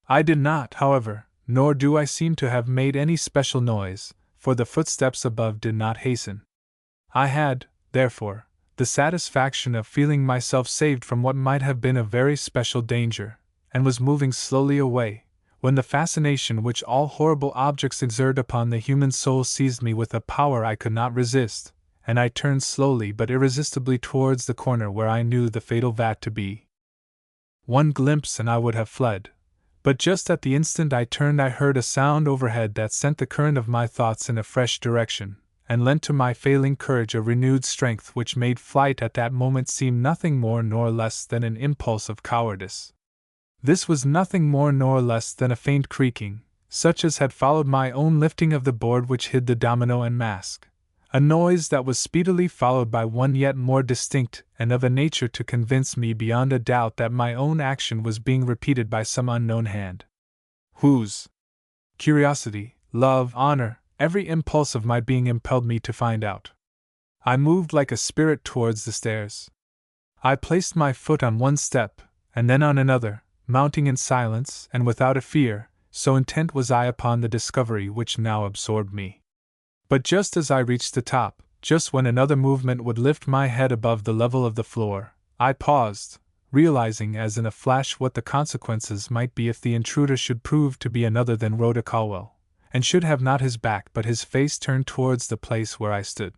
I did not, however, nor do I seem to have made any special noise, for the footsteps above did not hasten. I had, therefore, the satisfaction of feeling myself saved from what might have been a very special danger, and was moving slowly away, when the fascination which all horrible objects exert upon the human soul seized me with a power I could not resist, and I turned slowly but irresistibly towards the corner where I knew the fatal vat to be. One glimpse and I would have fled, but just at the instant I turned I heard a sound overhead that sent the current of my thoughts in a fresh direction, and lent to my failing courage a renewed strength which made flight at that moment seem nothing more nor less than an impulse of cowardice. This was nothing more nor less than a faint creaking, such as had followed my own lifting of the board which hid the domino and mask, a noise that was speedily followed by one yet more distinct and of a nature to convince me beyond a doubt that my own action was being repeated by some unknown hand, whose curiosity, love, honor, every impulse of my being impelled me to find out. I moved like a spirit towards the stairs. I placed my foot on one step, and then on another, mounting in silence and without a fear, so intent was I upon the discovery which now absorbed me. But just as I reached the top, just when another movement would lift my head above the level of the floor, I paused, realizing as in a flash what the consequences might be if the intruder should prove to be another than Rhoda Colwell, and should have not his back but his face turned towards the place where I stood.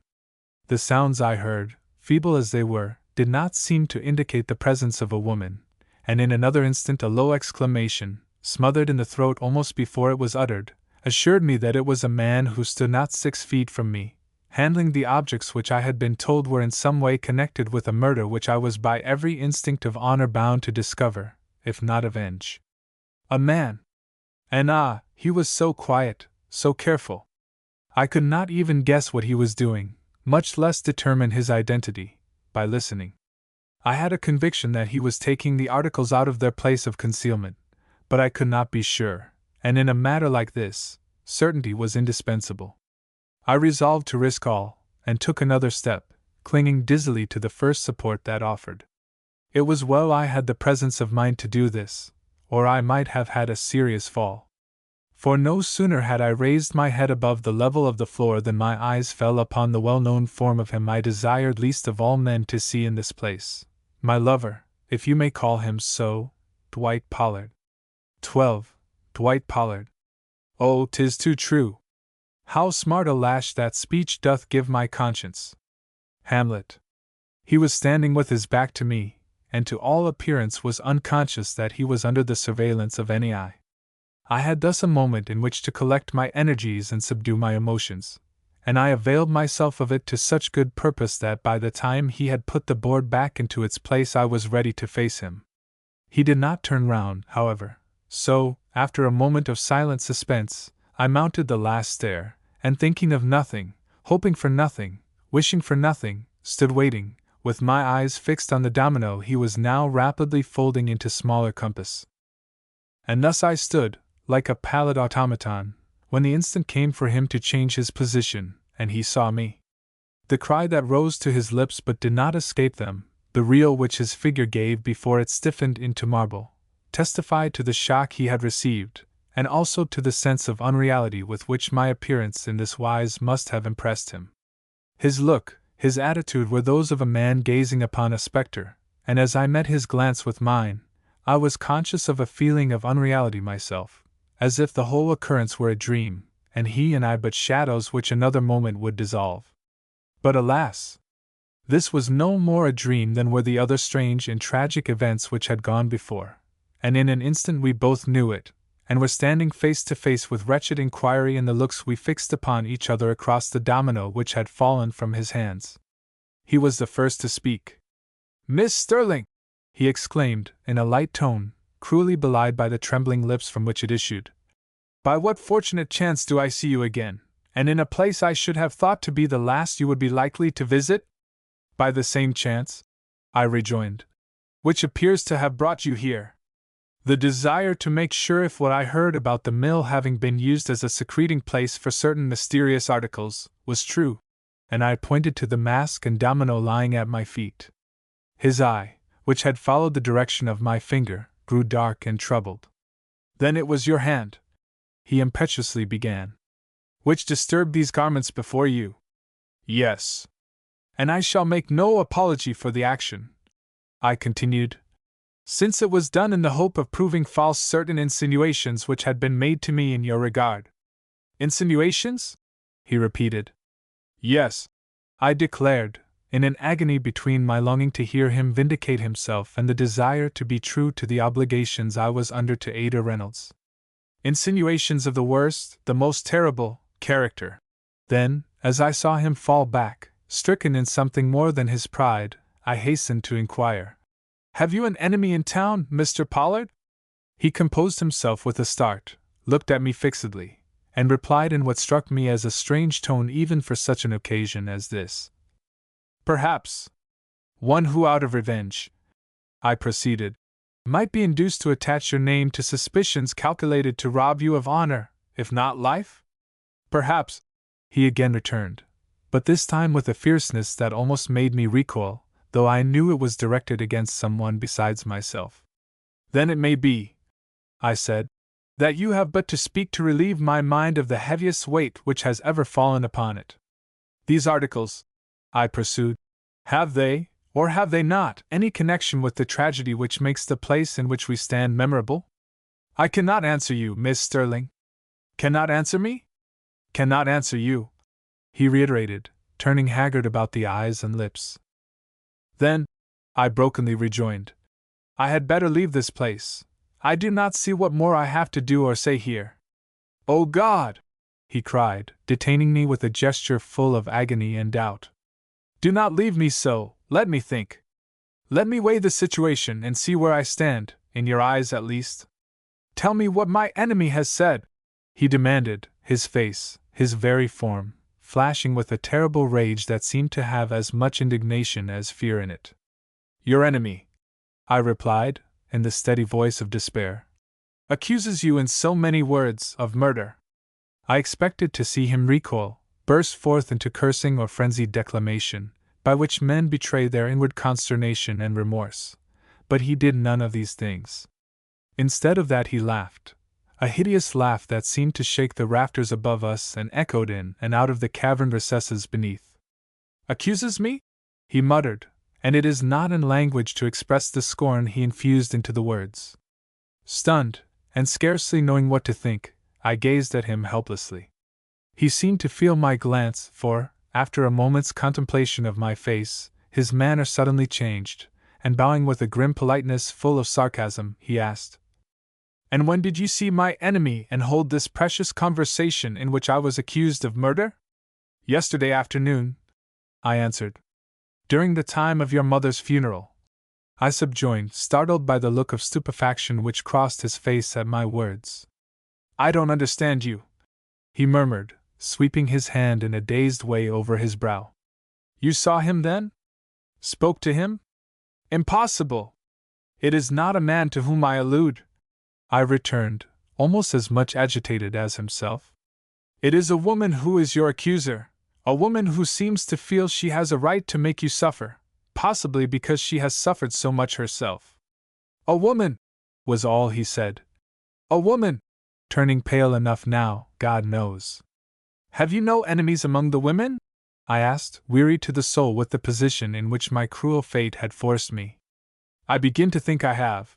The sounds I heard, feeble as they were, did not seem to indicate the presence of a woman, and in another instant a low exclamation, smothered in the throat almost before it was uttered, assured me that it was a man who stood not 6 feet from me, handling the objects which I had been told were in some way connected with a murder which I was by every instinct of honor bound to discover, if not avenge. A man! And he was so quiet, so careful. I could not even guess what he was doing, much less determine his identity, by listening. I had a conviction that he was taking the articles out of their place of concealment, but I could not be sure, and in a matter like this, certainty was indispensable. I resolved to risk all, and took another step, clinging dizzily to the first support that offered. It was well I had the presence of mind to do this, or I might have had a serious fall. For no sooner had I raised my head above the level of the floor than my eyes fell upon the well-known form of him I desired least of all men to see in this place, my lover, if you may call him so, Dwight Pollard. 12. Dwight Pollard. Oh, 'tis too true. How smart a lash that speech doth give my conscience. Hamlet. He was standing with his back to me, and to all appearance was unconscious that he was under the surveillance of any eye. I had thus a moment in which to collect my energies and subdue my emotions, and I availed myself of it to such good purpose that by the time he had put the board back into its place I was ready to face him. He did not turn round, however, so, after a moment of silent suspense, I mounted the last stair, and thinking of nothing, hoping for nothing, wishing for nothing, stood waiting, with my eyes fixed on the domino he was now rapidly folding into smaller compass. And thus I stood, like a pallid automaton, when the instant came for him to change his position, and he saw me. The cry that rose to his lips but did not escape them, the reel which his figure gave before it stiffened into marble, testified to the shock he had received, and also to the sense of unreality with which my appearance in this wise must have impressed him. His look, his attitude were those of a man gazing upon a spectre, and as I met his glance with mine, I was conscious of a feeling of unreality myself, as if the whole occurrence were a dream, and he and I but shadows which another moment would dissolve. But alas! This was no more a dream than were the other strange and tragic events which had gone before, and in an instant we both knew it, and were standing face to face with wretched inquiry in the looks we fixed upon each other across the domino which had fallen from his hands. He was the first to speak. "Miss Sterling!" he exclaimed, in a light tone, cruelly belied by the trembling lips from which it issued. "By what fortunate chance do I see you again, and in a place I should have thought to be the last you would be likely to visit?" "By the same chance," I rejoined, "which appears to have brought you here. The desire to make sure if what I heard about the mill having been used as a secreting place for certain mysterious articles was true," and I pointed to the mask and domino lying at my feet. His eye, which had followed the direction of my finger, grew dark and troubled. "Then it was your hand," he impetuously began, "which disturbed these garments before you?" "Yes." "And I shall make no apology for the action," I continued, "since it was done in the hope of proving false certain insinuations which had been made to me in your regard." "Insinuations?" he repeated. "Yes," I declared, in an agony between my longing to hear him vindicate himself and the desire to be true to the obligations I was under to Ada Reynolds. "Insinuations of the worst, the most terrible, character." Then, as I saw him fall back, stricken in something more than his pride, I hastened to inquire, "Have you an enemy in town, Mr. Pollard?" He composed himself with a start, looked at me fixedly, and replied in what struck me as a strange tone even for such an occasion as this. "Perhaps. One who out of revenge," I proceeded, "might be induced to attach your name to suspicions calculated to rob you of honor, if not life?" "Perhaps," he again returned, but this time with a fierceness that almost made me recoil, though I knew it was directed against someone besides myself. "Then it may be," I said, "that you have but to speak to relieve my mind of the heaviest weight which has ever fallen upon it. These articles," I pursued, "have they, or have they not, any connection with the tragedy which makes the place in which we stand memorable?" "I cannot answer you, Miss Sterling." "Cannot answer me?" "Cannot answer you," he reiterated, turning haggard about the eyes and lips. "Then," I brokenly rejoined, "I had better leave this place. I do not see what more I have to do or say here." "Oh God!" he cried, detaining me with a gesture full of agony and doubt. "Do not leave me so, let me think. Let me weigh the situation and see where I stand, in your eyes at least. Tell me what my enemy has said," he demanded, his face, his very form, flashing with a terrible rage that seemed to have as much indignation as fear in it. "Your enemy," I replied, in the steady voice of despair, "accuses you in so many words of murder." I expected to see him recoil, burst forth into cursing or frenzied declamation, by which men betray their inward consternation and remorse, but he did none of these things. Instead of that he laughed, a hideous laugh that seemed to shake the rafters above us and echoed in and out of the cavern recesses beneath. "Accuses me?" he muttered, and it is not in language to express the scorn he infused into the words. Stunned, and scarcely knowing what to think, I gazed at him helplessly. He seemed to feel my glance, for, after a moment's contemplation of my face, his manner suddenly changed, and bowing with a grim politeness full of sarcasm, he asked, "And when did you see my enemy and hold this precious conversation in which I was accused of murder?" "Yesterday afternoon," I answered. "During the time of your mother's funeral," I subjoined, startled by the look of stupefaction which crossed his face at my words. "I don't understand you," he murmured, sweeping his hand in a dazed way over his brow. "You saw him then? Spoke to him? Impossible! It is not a man to whom I allude," I returned, almost as much agitated as himself. It is a woman who is your accuser, a woman who seems to feel she has a right to make you suffer, possibly because she has suffered so much herself. A woman, was all he said. A woman, turning pale enough now, God knows. Have you no enemies among the women? I asked, weary to the soul with the position in which my cruel fate had forced me. I begin to think I have,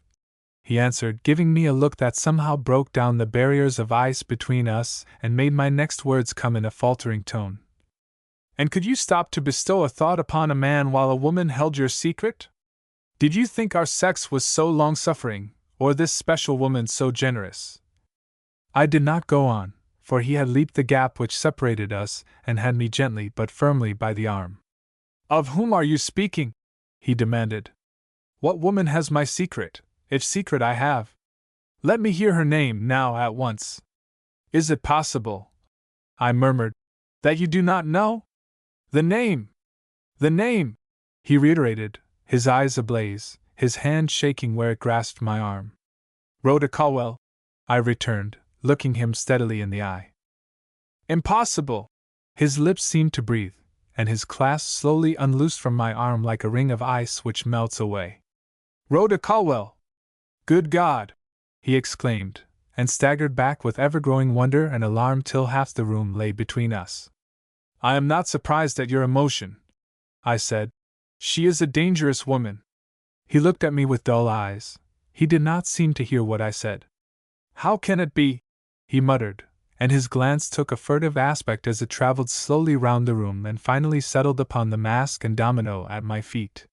he answered, giving me a look that somehow broke down the barriers of ice between us and made my next words come in a faltering tone. And could you stop to bestow a thought upon a man while a woman held your secret? Did you think our sex was so long-suffering, or this special woman so generous? I did not go on, for he had leaped the gap which separated us and had me gently but firmly by the arm. Of whom are you speaking? He demanded. What woman has my secret, if secret I have? Let me hear her name now at once. Is it possible, I murmured, that you do not know? The name! The name! He reiterated, his eyes ablaze, his hand shaking where it grasped my arm. Rhoda Colwell, I returned, looking him steadily in the eye. Impossible! His lips seemed to breathe, and his clasp slowly unloosed from my arm like a ring of ice which melts away. Rhoda Colwell! Good God! He exclaimed, and staggered back with ever-growing wonder and alarm till half the room lay between us. I am not surprised at your emotion, I said. She is a dangerous woman. He looked at me with dull eyes. He did not seem to hear what I said. How can it be? He muttered, and his glance took a furtive aspect as it traveled slowly round the room and finally settled upon the mask and domino at my feet.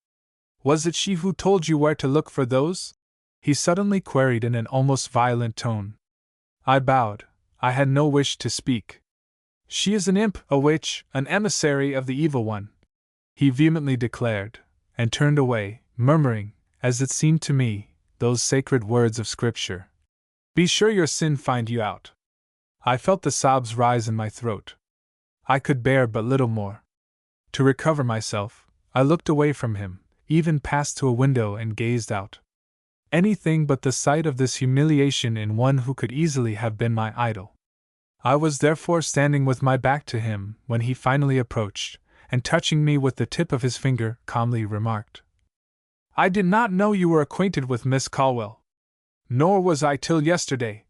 Was it she who told you where to look for those? He suddenly queried in an almost violent tone. I bowed. I had no wish to speak. She is an imp, a witch, an emissary of the evil one, he vehemently declared, and turned away, murmuring, as it seemed to me, those sacred words of Scripture. Be sure your sin find you out. I felt the sobs rise in my throat. I could bear but little more. To recover myself, I looked away from him, even passed to a window and gazed out. Anything but the sight of this humiliation in one who could easily have been my idol. I was therefore standing with my back to him when he finally approached, and touching me with the tip of his finger, calmly remarked, I did not know you were acquainted with Miss Colwell. Nor was I till yesterday,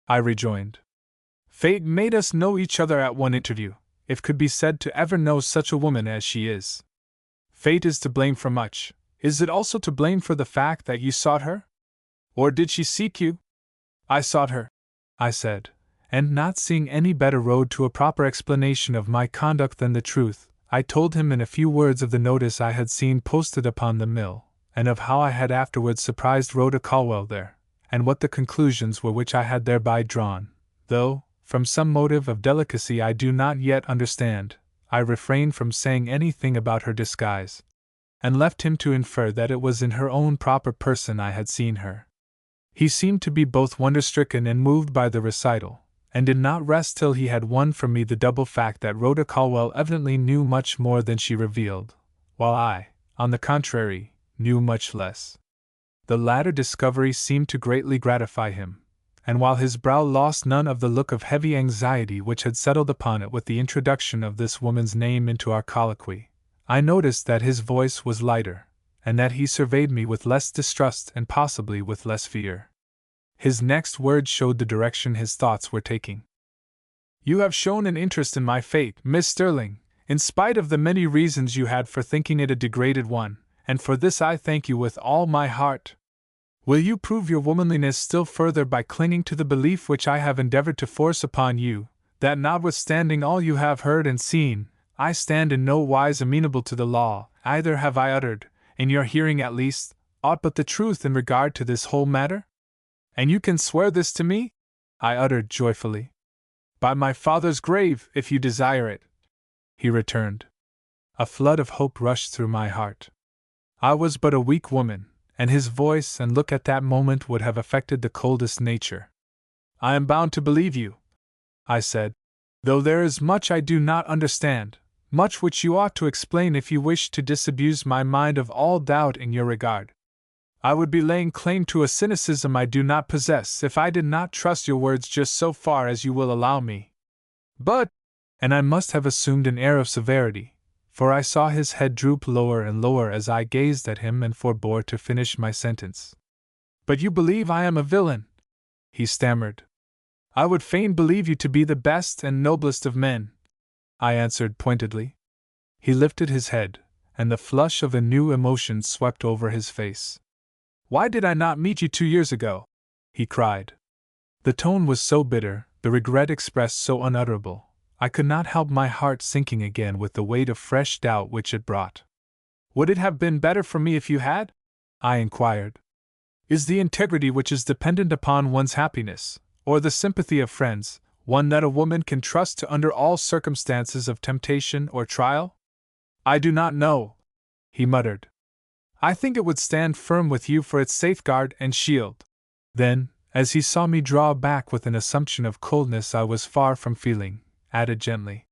I rejoined. Fate made us know each other at one interview, if could be said to ever know such a woman as she is. Fate is to blame for much. Is it also to blame for the fact that you sought her? Or did she seek you? I sought her, I said, and not seeing any better road to a proper explanation of my conduct than the truth, I told him in a few words of the notice I had seen posted upon the mill, and of how I had afterwards surprised Rhoda Colwell there, and what the conclusions were which I had thereby drawn, though, from some motive of delicacy I do not yet understand, I refrained from saying anything about her disguise, and left him to infer that it was in her own proper person I had seen her. He seemed to be both wonder-stricken and moved by the recital, and did not rest till he had won from me the double fact that Rhoda Colwell evidently knew much more than she revealed, while I, on the contrary, knew much less. The latter discovery seemed to greatly gratify him, and while his brow lost none of the look of heavy anxiety which had settled upon it with the introduction of this woman's name into our colloquy, I noticed that his voice was lighter, and that he surveyed me with less distrust and possibly with less fear. His next words showed the direction his thoughts were taking. You have shown an interest in my fate, Miss Sterling, in spite of the many reasons you had for thinking it a degraded one, and for this I thank you with all my heart. Will you prove your womanliness still further by clinging to the belief which I have endeavored to force upon you, that notwithstanding all you have heard and seen, I stand in no wise amenable to the law, either have I uttered, in your hearing at least, aught but the truth in regard to this whole matter? And you can swear this to me? I uttered joyfully. By my father's grave, if you desire it, he returned. A flood of hope rushed through my heart. I was but a weak woman, and his voice and look at that moment would have affected the coldest nature. I am bound to believe you, I said, though there is much I do not understand, much which you ought to explain if you wish to disabuse my mind of all doubt in your regard. I would be laying claim to a cynicism I do not possess if I did not trust your words just so far as you will allow me. But, and I must have assumed an air of severity, for I saw his head droop lower and lower as I gazed at him and forbore to finish my sentence. But you believe I am a villain, he stammered. I would fain believe you to be the best and noblest of men, I answered pointedly. He lifted his head, and the flush of a new emotion swept over his face. Why did I not meet you 2 years ago? He cried. The tone was so bitter, the regret expressed so unutterable, I could not help my heart sinking again with the weight of fresh doubt which it brought. Would it have been better for me if you had? I inquired. Is the integrity which is dependent upon one's happiness, or the sympathy of friends, one that a woman can trust to under all circumstances of temptation or trial? I do not know, he muttered. I think it would stand firm with you for its safeguard and shield. Then, as he saw me draw back with an assumption of coldness I was far from feeling, added gently,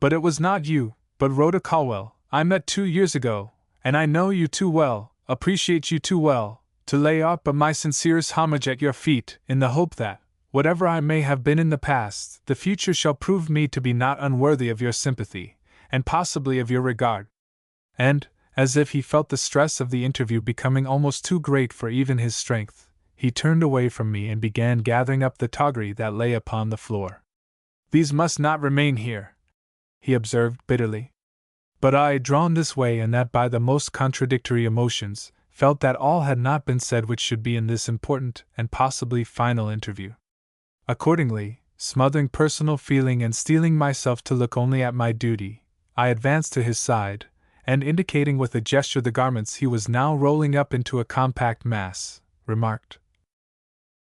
but it was not you, but Rhoda Colwell, I met 2 years ago, and I know you too well, appreciate you too well, to lay aught but my sincerest homage at your feet, in the hope that, whatever I may have been in the past, the future shall prove me to be not unworthy of your sympathy, and possibly of your regard. And, as if he felt the stress of the interview becoming almost too great for even his strength, he turned away from me and began gathering up the toggery that lay upon the floor. These must not remain here, he observed bitterly. But I, drawn this way and that by the most contradictory emotions, felt that all had not been said which should be in this important and possibly final interview. Accordingly, smothering personal feeling and steeling myself to look only at my duty, I advanced to his side, and indicating with a gesture the garments he was now rolling up into a compact mass, remarked,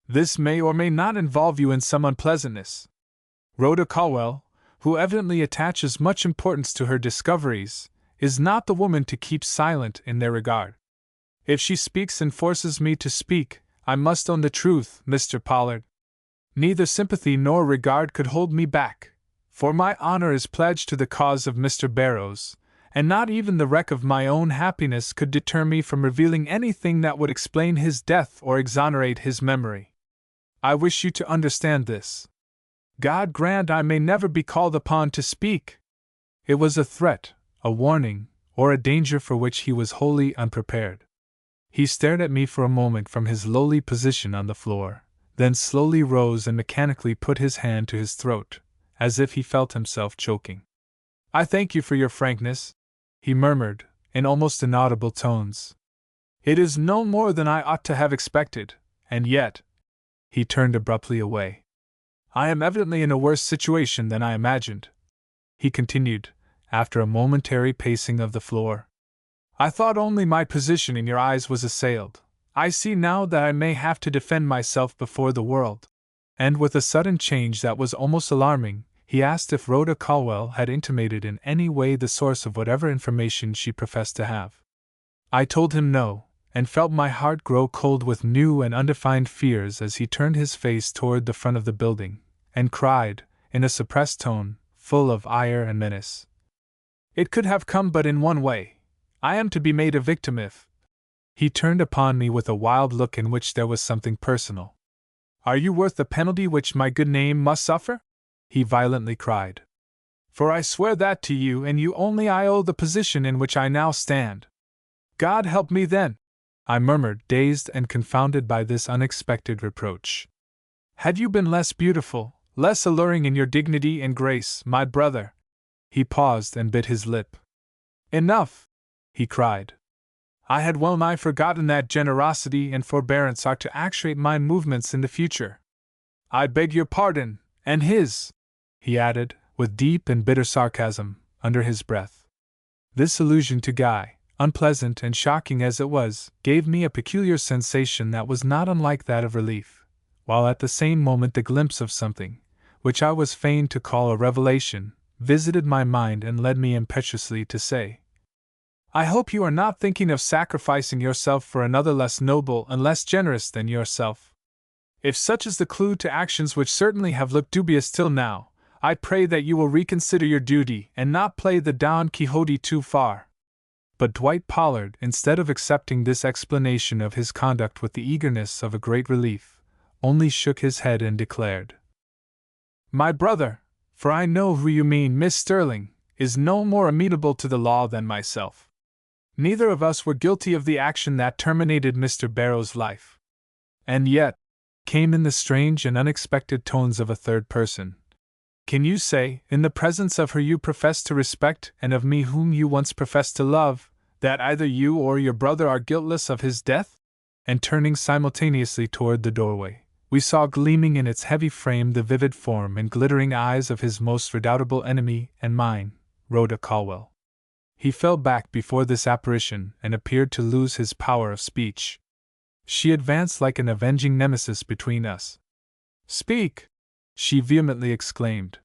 "This may or may not involve you in some unpleasantness. Rhoda Colwell, who evidently attaches much importance to her discoveries, is not the woman to keep silent in their regard. If she speaks and forces me to speak, I must own the truth, Mr. Pollard. Neither sympathy nor regard could hold me back, for my honor is pledged to the cause of Mr. Barrows, and not even the wreck of my own happiness could deter me from revealing anything that would explain his death or exonerate his memory. I wish you to understand this. God grant I may never be called upon to speak." It was a threat, a warning, or a danger for which he was wholly unprepared. He stared at me for a moment from his lowly position on the floor, then slowly rose and mechanically put his hand to his throat, as if he felt himself choking. "I thank you for your frankness," he murmured, in almost inaudible tones. "It is no more than I ought to have expected, and yet—" He turned abruptly away. "I am evidently in a worse situation than I imagined," he continued, after a momentary pacing of the floor. "I thought only my position in your eyes was assailed. I see now that I may have to defend myself before the world." And with a sudden change that was almost alarming, he asked if Rhoda Colwell had intimated in any way the source of whatever information she professed to have. I told him no, and felt my heart grow cold with new and undefined fears as he turned his face toward the front of the building, and cried, in a suppressed tone, full of ire and menace, "It could have come but in one way. I am to be made a victim if—" He turned upon me with a wild look in which there was something personal. "Are you worth the penalty which my good name must suffer?" he violently cried. "For I swear that to you and you only I owe the position in which I now stand." "God help me then!" I murmured, dazed and confounded by this unexpected reproach. "Had you been less beautiful, less alluring in your dignity and grace, my brother—" He paused and bit his lip. "Enough!" he cried. "I had well nigh forgotten that generosity and forbearance are to actuate my movements in the future. I beg your pardon, and his," he added, with deep and bitter sarcasm, under his breath. This allusion to Guy, unpleasant and shocking as it was, gave me a peculiar sensation that was not unlike that of relief, while at the same moment the glimpse of something, which I was fain to call a revelation, visited my mind and led me impetuously to say, "I hope you are not thinking of sacrificing yourself for another less noble and less generous than yourself. If such is the clue to actions which certainly have looked dubious till now, I pray that you will reconsider your duty and not play the Don Quixote too far." But Dwight Pollard, instead of accepting this explanation of his conduct with the eagerness of a great relief, only shook his head and declared, "My brother, for I know who you mean. Miss Sterling is no more amenable to the law than myself. Neither of us were guilty of the action that terminated Mr. Barrow's life. And yet, came in the strange and unexpected tones of a third person, can you say, in the presence of her you profess to respect and of me whom you once professed to love, that either you or your brother are guiltless of his death? And turning simultaneously toward the doorway, we saw gleaming in its heavy frame the vivid form and glittering eyes of his most redoubtable enemy and mine, Rhoda Colwell. He fell back before this apparition and appeared to lose his power of speech. She advanced like an avenging nemesis between us. "Speak!" she vehemently exclaimed.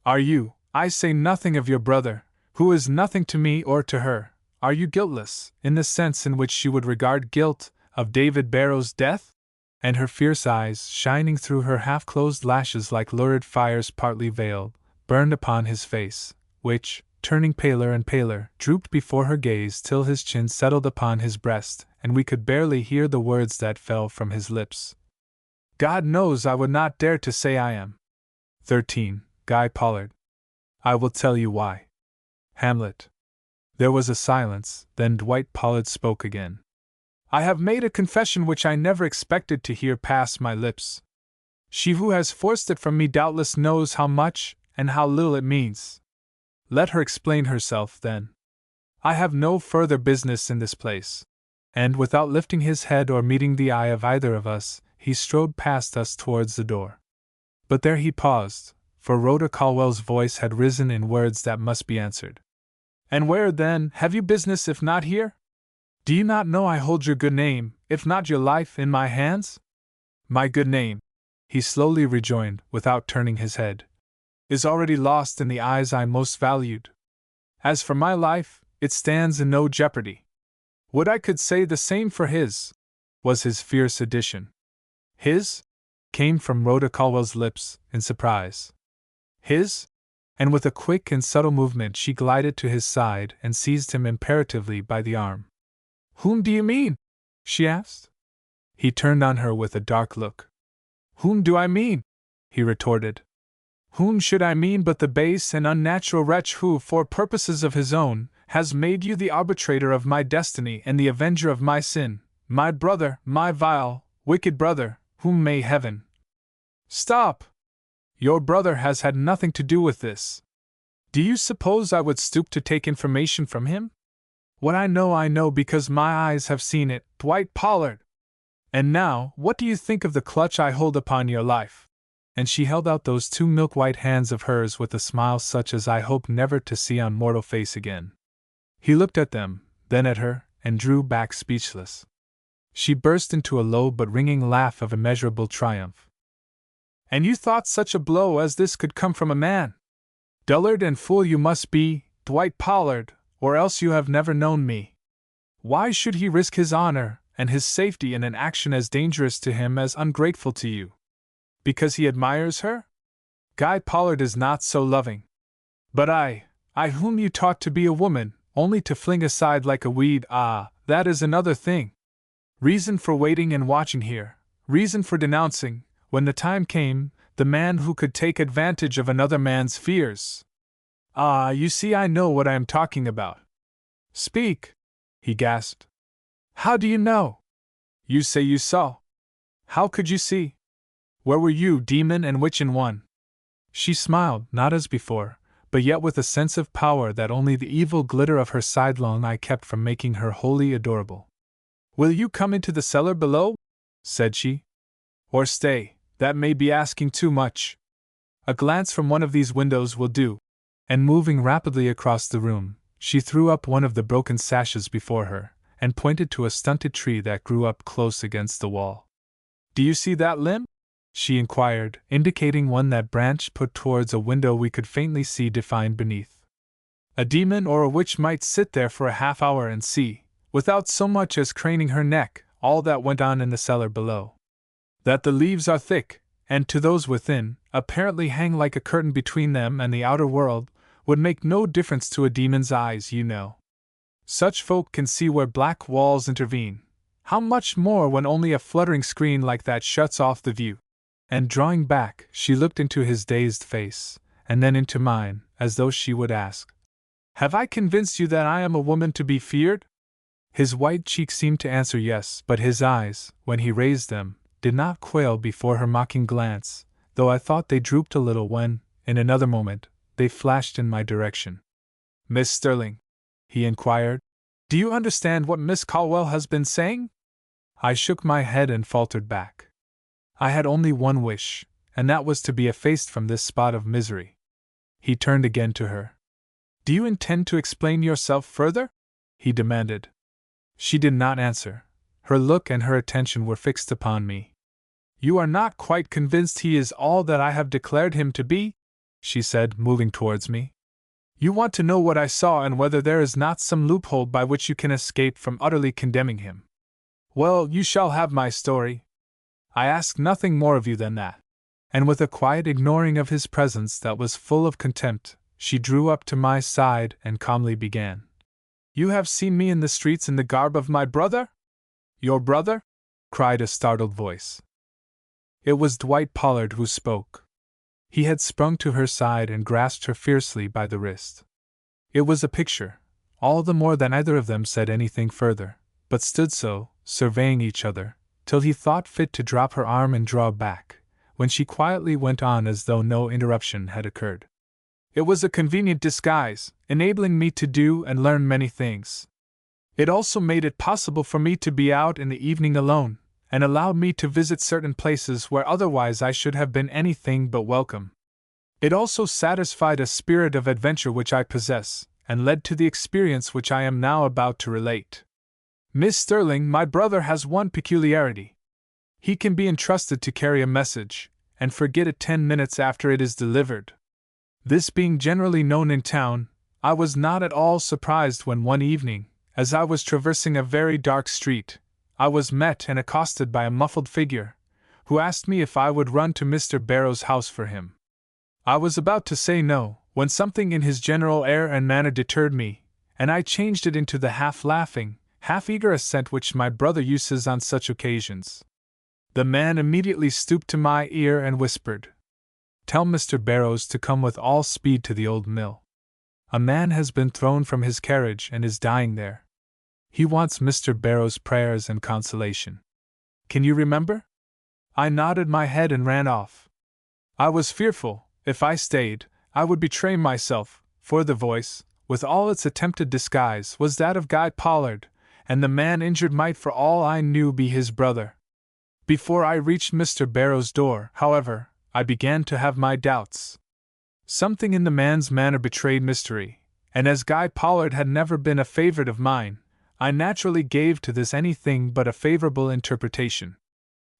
"Are you, I say nothing of your brother, who is nothing to me or to her, are you guiltless, in the sense in which she would regard guilt, of David Barrow's death?" And her fierce eyes, shining through her half-closed lashes like lurid fires partly veiled, burned upon his face, which, turning paler and paler, drooped before her gaze till his chin settled upon his breast, and we could barely hear the words that fell from his lips. "God knows I would not dare to say I am." 13. Guy Pollard. I will tell you why. Hamlet. There was a silence, then Dwight Pollard spoke again. "I have made a confession which I never expected to hear pass my lips. She who has forced it from me doubtless knows how much and how little it means. Let her explain herself, then. I have no further business in this place." And without lifting his head or meeting the eye of either of us, he strode past us towards the door. But there he paused, for Rhoda Colwell's voice had risen in words that must be answered. "And where, then, have you business if not here? Do you not know I hold your good name, if not your life, in my hands?" "My good name," he slowly rejoined, without turning his head, "is already lost in the eyes I most valued. As for my life, it stands in no jeopardy." "Would I could say the same for his," was his fierce addition. "His?" came from Rhoda Colwell's lips, in surprise. "His?" And with a quick and subtle movement she glided to his side and seized him imperatively by the arm. "Whom do you mean?" she asked. He turned on her with a dark look. "Whom do I mean?" he retorted. "Whom should I mean but the base and unnatural wretch who, for purposes of his own, has made you the arbitrator of my destiny and the avenger of my sin, my brother, my vile, wicked brother, whom may heaven—" "Stop! Your brother has had nothing to do with this. Do you suppose I would stoop to take information from him? What I know because my eyes have seen it, Dwight Pollard! And now, what do you think of the clutch I hold upon your life?" And she held out those two milk-white hands of hers with a smile such as I hope never to see on mortal face again. He looked at them, then at her, and drew back speechless. She burst into a low but ringing laugh of immeasurable triumph. "And you thought such a blow as this could come from a man? Dullard and fool you must be, Dwight Pollard, or else you have never known me. Why should he risk his honor and his safety in an action as dangerous to him as ungrateful to you? Because he admires her? Guy Pollard is not so loving. But I whom you taught to be a woman, only to fling aside like a weed, that is another thing. Reason for waiting and watching here, reason for denouncing, when the time came, the man who could take advantage of another man's fears. You see I know what I am talking about." "Speak," he gasped. "How do you know? You say you saw. How could you see? Where were you, demon and witch in one?" She smiled, not as before, but yet with a sense of power that only the evil glitter of her sidelong eye kept from making her wholly adorable. "Will you come into the cellar below?" said she. "Or stay, that may be asking too much. A glance from one of these windows will do." And moving rapidly across the room, she threw up one of the broken sashes before her, and pointed to a stunted tree that grew up close against the wall. "Do you see that limb?" she inquired, indicating one that branch put towards a window we could faintly see defined beneath. "A demon or a witch might sit there for a half-hour and see, without so much as craning her neck, all that went on in the cellar below. That the leaves are thick, and to those within, apparently hang like a curtain between them and the outer world, would make no difference to a demon's eyes, you know. Such folk can see where black walls intervene. How much more when only a fluttering screen like that shuts off the view?" And drawing back, she looked into his dazed face, and then into mine, as though she would ask, "Have I convinced you that I am a woman to be feared?" His white cheek seemed to answer yes, but his eyes, when he raised them, did not quail before her mocking glance, though I thought they drooped a little when, in another moment, they flashed in my direction. "Miss Sterling," he inquired, "do you understand what Miss Caldwell has been saying?" I shook my head and faltered back. I had only one wish, and that was to be effaced from this spot of misery. He turned again to her. "Do you intend to explain yourself further?" he demanded. She did not answer. Her look and her attention were fixed upon me. "You are not quite convinced he is all that I have declared him to be?" she said, moving towards me. "You want to know what I saw and whether there is not some loophole by which you can escape from utterly condemning him. Well, you shall have my story. I ask nothing more of you than that." And with a quiet ignoring of his presence that was full of contempt, she drew up to my side and calmly began. "You have seen me in the streets in the garb of my brother?" "Your brother?" cried a startled voice. It was Dwight Pollard who spoke. He had sprung to her side and grasped her fiercely by the wrist. It was a picture, all the more than either of them said anything further, but stood so, surveying each other, till he thought fit to drop her arm and draw back, when she quietly went on as though no interruption had occurred. "It was a convenient disguise, enabling me to do and learn many things. It also made it possible for me to be out in the evening alone, and allowed me to visit certain places where otherwise I should have been anything but welcome. It also satisfied a spirit of adventure which I possess, and led to the experience which I am now about to relate. Miss Sterling, my brother has one peculiarity. He can be entrusted to carry a message, and forget it 10 minutes after it is delivered. This being generally known in town, I was not at all surprised when one evening, as I was traversing a very dark street, I was met and accosted by a muffled figure, who asked me if I would run to Mr. Barrow's house for him. I was about to say no, when something in his general air and manner deterred me, and I changed it into the half-laughing, half-eager assent which my brother uses on such occasions. The man immediately stooped to my ear and whispered, "Tell Mr. Barrows to come with all speed to the old mill. A man has been thrown from his carriage and is dying there. He wants Mr. Barrow's prayers and consolation. Can you remember?" I nodded my head and ran off. I was fearful, if I stayed, I would betray myself, for the voice, with all its attempted disguise, was that of Guy Pollard, and the man injured might for all I knew be his brother. Before I reached Mr. Barrow's door, however, I began to have my doubts. Something in the man's manner betrayed mystery, and as Guy Pollard had never been a favorite of mine, I naturally gave to this anything but a favorable interpretation.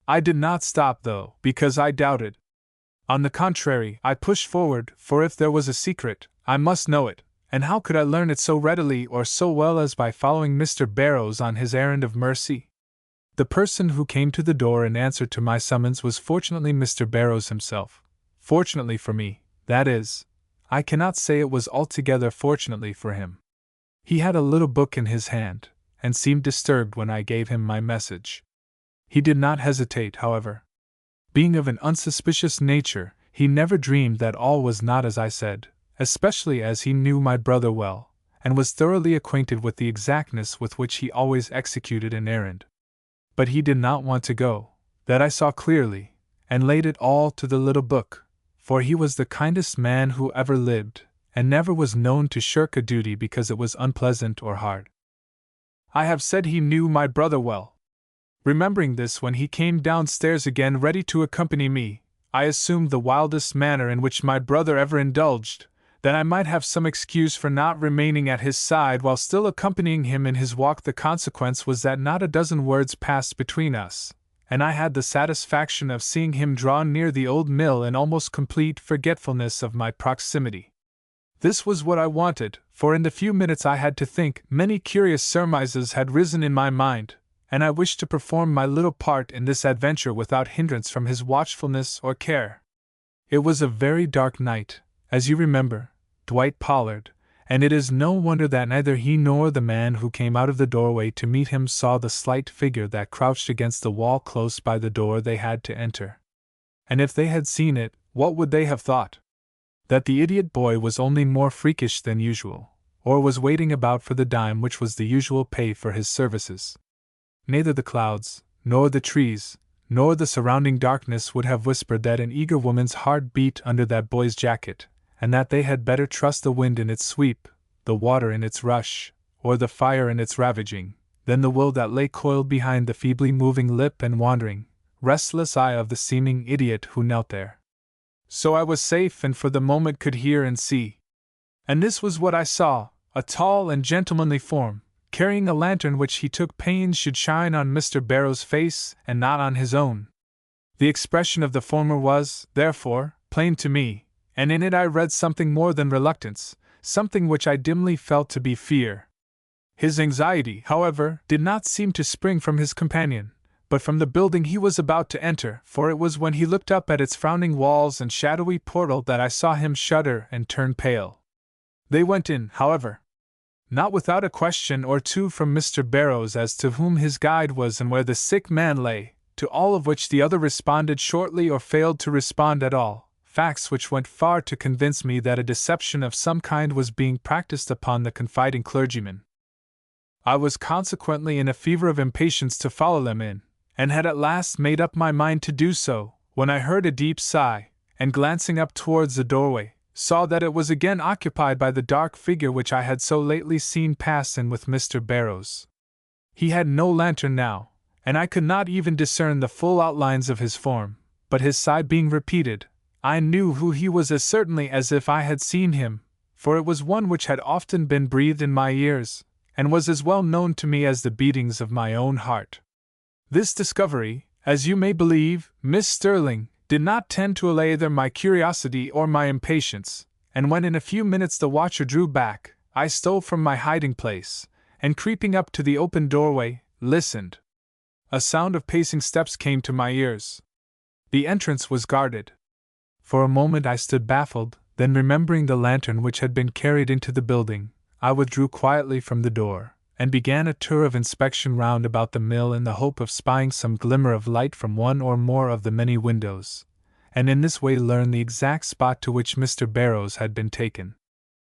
I did not stop, though, because I doubted. On the contrary, I pushed forward, for if there was a secret, I must know it, and how could I learn it so readily or so well as by following Mr. Barrows on his errand of mercy? The person who came to the door in answer to my summons was fortunately Mr. Barrows himself. Fortunately for me, that is. I cannot say it was altogether fortunately for him. He had a little book in his hand, and seemed disturbed when I gave him my message. He did not hesitate, however. Being of an unsuspicious nature, he never dreamed that all was not as I said, especially as he knew my brother well, and was thoroughly acquainted with the exactness with which he always executed an errand. But he did not want to go, that I saw clearly, and laid it all to the little book, for he was the kindest man who ever lived, and never was known to shirk a duty because it was unpleasant or hard. I have said he knew my brother well. Remembering this, when he came downstairs again ready to accompany me, I assumed the wildest manner in which my brother ever indulged, that I might have some excuse for not remaining at his side while still accompanying him in his walk. The consequence was that not a dozen words passed between us, and I had the satisfaction of seeing him draw near the old mill in almost complete forgetfulness of my proximity. This was what I wanted, for in the few minutes I had to think, many curious surmises had risen in my mind, and I wished to perform my little part in this adventure without hindrance from his watchfulness or care. It was a very dark night, as you remember, Dwight Pollard, and it is no wonder that neither he nor the man who came out of the doorway to meet him saw the slight figure that crouched against the wall close by the door they had to enter. And if they had seen it, what would they have thought? that the idiot boy was only more freakish than usual, or was waiting about for the dime which was the usual pay for his services. Neither the clouds, nor the trees, nor the surrounding darkness would have whispered that an eager woman's heart beat under that boy's jacket, and that they had better trust the wind in its sweep, the water in its rush, or the fire in its ravaging, than the will that lay coiled behind the feebly moving lip and wandering, restless eye of the seeming idiot who knelt there. So I was safe and for the moment could hear and see. And this was what I saw, a tall and gentlemanly form, carrying a lantern which he took pains should shine on Mr. Barrow's face and not on his own. The expression of the former was, therefore, plain to me, and in it I read something more than reluctance, something which I dimly felt to be fear. His anxiety, however, did not seem to spring from his companion, but from the building he was about to enter, for it was when he looked up at its frowning walls and shadowy portal that I saw him shudder and turn pale. They went in, however, not without a question or two from Mr. Barrows as to whom his guide was and where the sick man lay, to all of which the other responded shortly or failed to respond at all, facts which went far to convince me that a deception of some kind was being practiced upon the confiding clergyman. I was consequently in a fever of impatience to follow them in, and had at last made up my mind to do so, when I heard a deep sigh, and glancing up towards the doorway, saw that it was again occupied by the dark figure which I had so lately seen pass in with Mr. Barrows. He had no lantern now, and I could not even discern the full outlines of his form, but his sigh being repeated, I knew who he was as certainly as if I had seen him, for it was one which had often been breathed in my ears, and was as well known to me as the beatings of my own heart. This discovery, as you may believe, Miss Sterling, did not tend to allay either my curiosity or my impatience, and when in a few minutes the watcher drew back, I stole from my hiding-place, and creeping up to the open doorway, listened. A sound of pacing steps came to my ears. The entrance was guarded. For a moment I stood baffled, then remembering the lantern which had been carried into the building, I withdrew quietly from the door, and began a tour of inspection round about the mill in the hope of spying some glimmer of light from one or more of the many windows, and in this way learn the exact spot to which Mr. Barrows had been taken.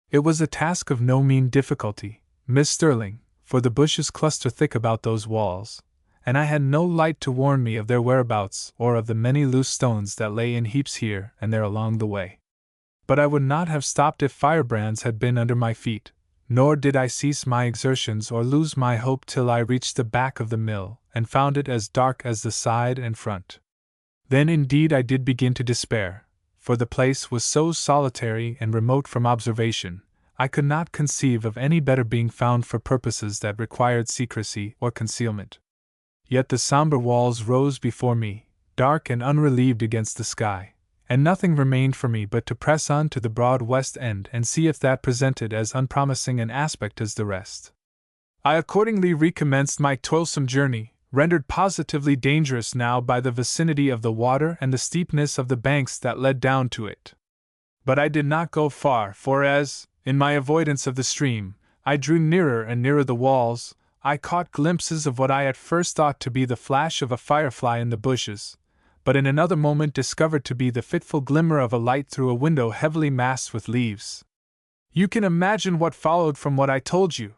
It was a task of no mean difficulty, Miss Sterling, for the bushes cluster thick about those walls, and I had no light to warn me of their whereabouts or of the many loose stones that lay in heaps here and there along the way. But I would not have stopped if firebrands had been under my feet, nor did I cease my exertions or lose my hope till I reached the back of the mill and found it as dark as the side and front. Then indeed I did begin to despair, for the place was so solitary and remote from observation, I could not conceive of any better being found for purposes that required secrecy or concealment. Yet the somber walls rose before me, dark and unrelieved against the sky, and nothing remained for me but to press on to the broad west end and see if that presented as unpromising an aspect as the rest. I accordingly recommenced my toilsome journey, rendered positively dangerous now by the vicinity of the water and the steepness of the banks that led down to it. But I did not go far, for as, in my avoidance of the stream, I drew nearer and nearer the walls, I caught glimpses of what I at first thought to be the flash of a firefly in the bushes, but in another moment discovered to be the fitful glimmer of a light through a window heavily masked with leaves. You can imagine what followed from what I told you.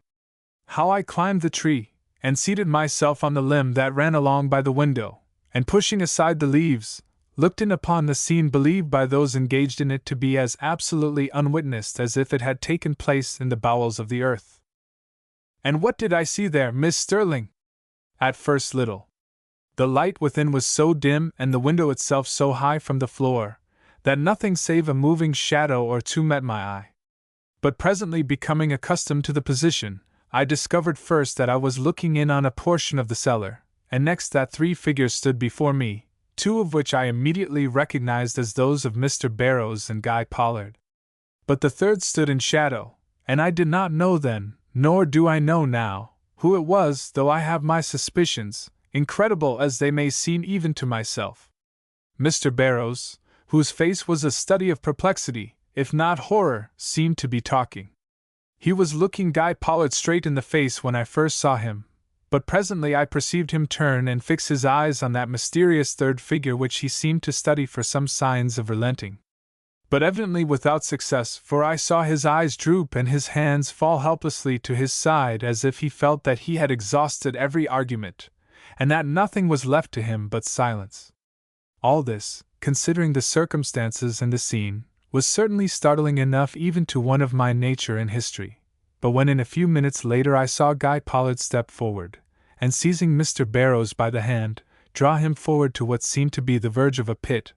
How I climbed the tree, and seated myself on the limb that ran along by the window, and pushing aside the leaves, looked in upon the scene believed by those engaged in it to be as absolutely unwitnessed as if it had taken place in the bowels of the earth. And what did I see there, Miss Sterling? At first little. The light within was so dim and the window itself so high from the floor, that nothing save a moving shadow or two met my eye. But presently becoming accustomed to the position, I discovered first that I was looking in on a portion of the cellar, and next that three figures stood before me, two of which I immediately recognized as those of Mr. Barrows and Guy Pollard. But the third stood in shadow, and I did not know then, nor do I know now, who it was, though I have my suspicions, incredible as they may seem even to myself. Mr. Barrows, whose face was a study of perplexity, if not horror, seemed to be talking. He was looking Guy Pollard straight in the face when I first saw him, but presently I perceived him turn and fix his eyes on that mysterious third figure which he seemed to study for some signs of relenting. but evidently without success, for I saw his eyes droop and his hands fall helplessly to his side as if he felt that he had exhausted every argument, and that nothing was left to him but silence. All this, considering the circumstances and the scene, was certainly startling enough even to one of my nature and history. But when in a few minutes later I saw Guy Pollard step forward, and seizing Mr. Barrows by the hand, draw him forward to what seemed to be the verge of a pit,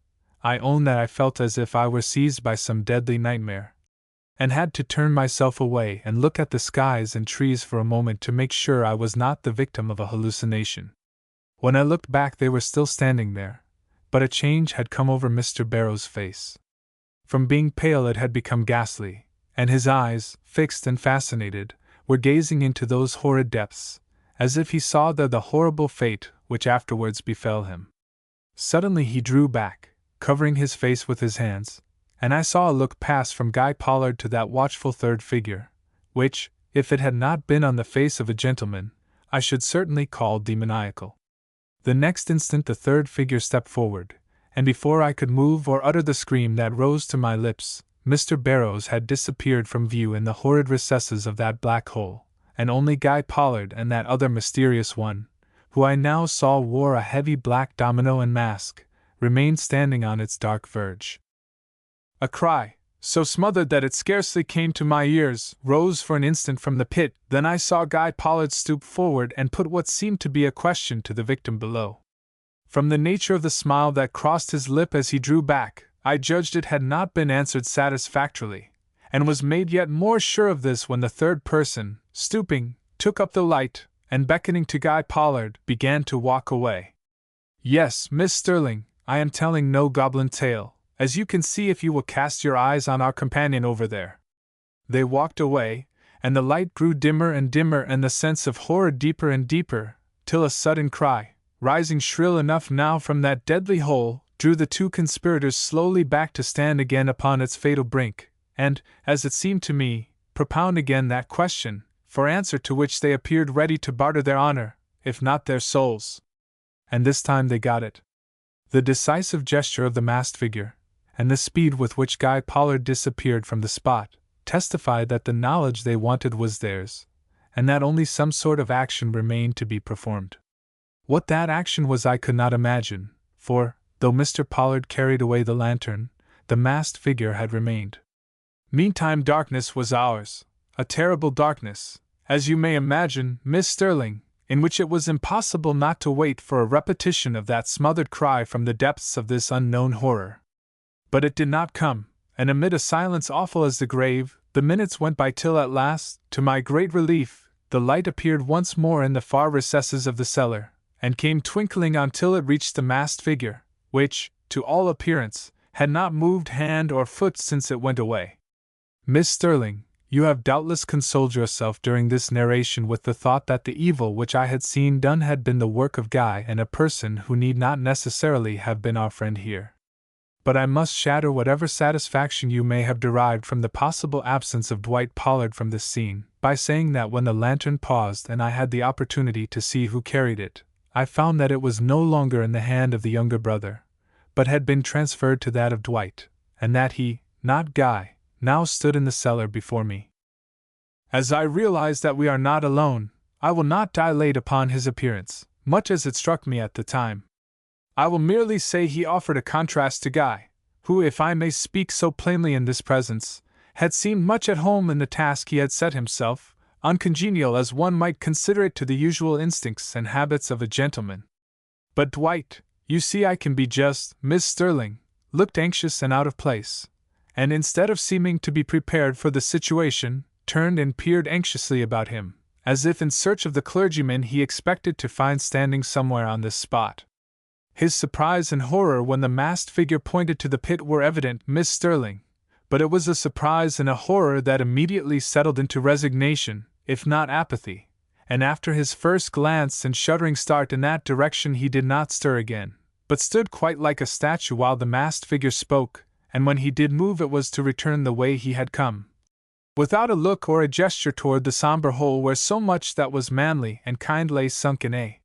I own that I felt as if I were seized by some deadly nightmare, and had to turn myself away and look at the skies and trees for a moment to make sure I was not the victim of a hallucination. When I looked back they were still standing there, but a change had come over Mr. Barrows' face. From being pale it had become ghastly, and his eyes, fixed and fascinated, were gazing into those horrid depths, as if he saw there the horrible fate which afterwards befell him. Suddenly he drew back, covering his face with his hands, and I saw a look pass from Guy Pollard to that watchful third figure, which, if it had not been on the face of a gentleman, I should certainly call demoniacal. The next instant the third figure stepped forward, and before I could move or utter the scream that rose to my lips, Mr. Barrows had disappeared from view in the horrid recesses of that black hole, and only Guy Pollard and that other mysterious one, who I now saw wore a heavy black domino and mask, remained standing on its dark verge. A cry, so smothered that it scarcely came to my ears, rose for an instant from the pit. Then I saw Guy Pollard stoop forward and put what seemed to be a question to the victim below. From the nature of the smile that crossed his lip as he drew back, I judged it had not been answered satisfactorily, and was made yet more sure of this when the third person, stooping, took up the light, and beckoning to Guy Pollard, began to walk away. Yes, Miss Sterling, I am telling no goblin tale, as you can see if you will cast your eyes on our companion over there. They walked away, and the light grew dimmer and dimmer and the sense of horror deeper and deeper, till a sudden cry, rising shrill enough now from that deadly hole, drew the two conspirators slowly back to stand again upon its fatal brink, and, as it seemed to me, propound again that question, for answer to which they appeared ready to barter their honor, if not their souls. And this time they got it. The decisive gesture of the masked figure, and the speed with which Guy Pollard disappeared from the spot, testified that the knowledge they wanted was theirs, and that only some sort of action remained to be performed. What that action was I could not imagine, for, though Mr. Pollard carried away the lantern, the masked figure had remained. Meantime darkness was ours, a terrible darkness, as you may imagine, Miss Sterling, in which it was impossible not to wait for a repetition of that smothered cry from the depths of this unknown horror. But it did not come, and amid a silence awful as the grave, the minutes went by till at last, to my great relief, the light appeared once more in the far recesses of the cellar, and came twinkling on till it reached the masked figure, which, to all appearance, had not moved hand or foot since it went away. Miss Sterling, you have doubtless consoled yourself during this narration with the thought that the evil which I had seen done had been the work of Guy and a person who need not necessarily have been our friend here. But I must shatter whatever satisfaction you may have derived from the possible absence of Dwight Pollard from this scene, by saying that when the lantern paused and I had the opportunity to see who carried it, I found that it was no longer in the hand of the younger brother, but had been transferred to that of Dwight, and that he, not Guy, now stood in the cellar before me. As I realize that we are not alone, I will not dilate upon his appearance, much as it struck me at the time. I will merely say he offered a contrast to Guy, who, if I may speak so plainly in this presence, had seemed much at home in the task he had set himself, uncongenial as one might consider it to the usual instincts and habits of a gentleman. But Dwight, you see I can be just, Miss Sterling, looked anxious and out of place, and instead of seeming to be prepared for the situation, turned and peered anxiously about him, as if in search of the clergyman he expected to find standing somewhere on this spot. His surprise and horror when the masked figure pointed to the pit were evident, Miss Sterling, but it was a surprise and a horror that immediately settled into resignation, if not apathy, and after his first glance and shuddering start in that direction he did not stir again, but stood quite like a statue while the masked figure spoke, and when he did move it was to return the way he had come, without a look or a gesture toward the somber hole where so much that was manly and kind lay sunk in a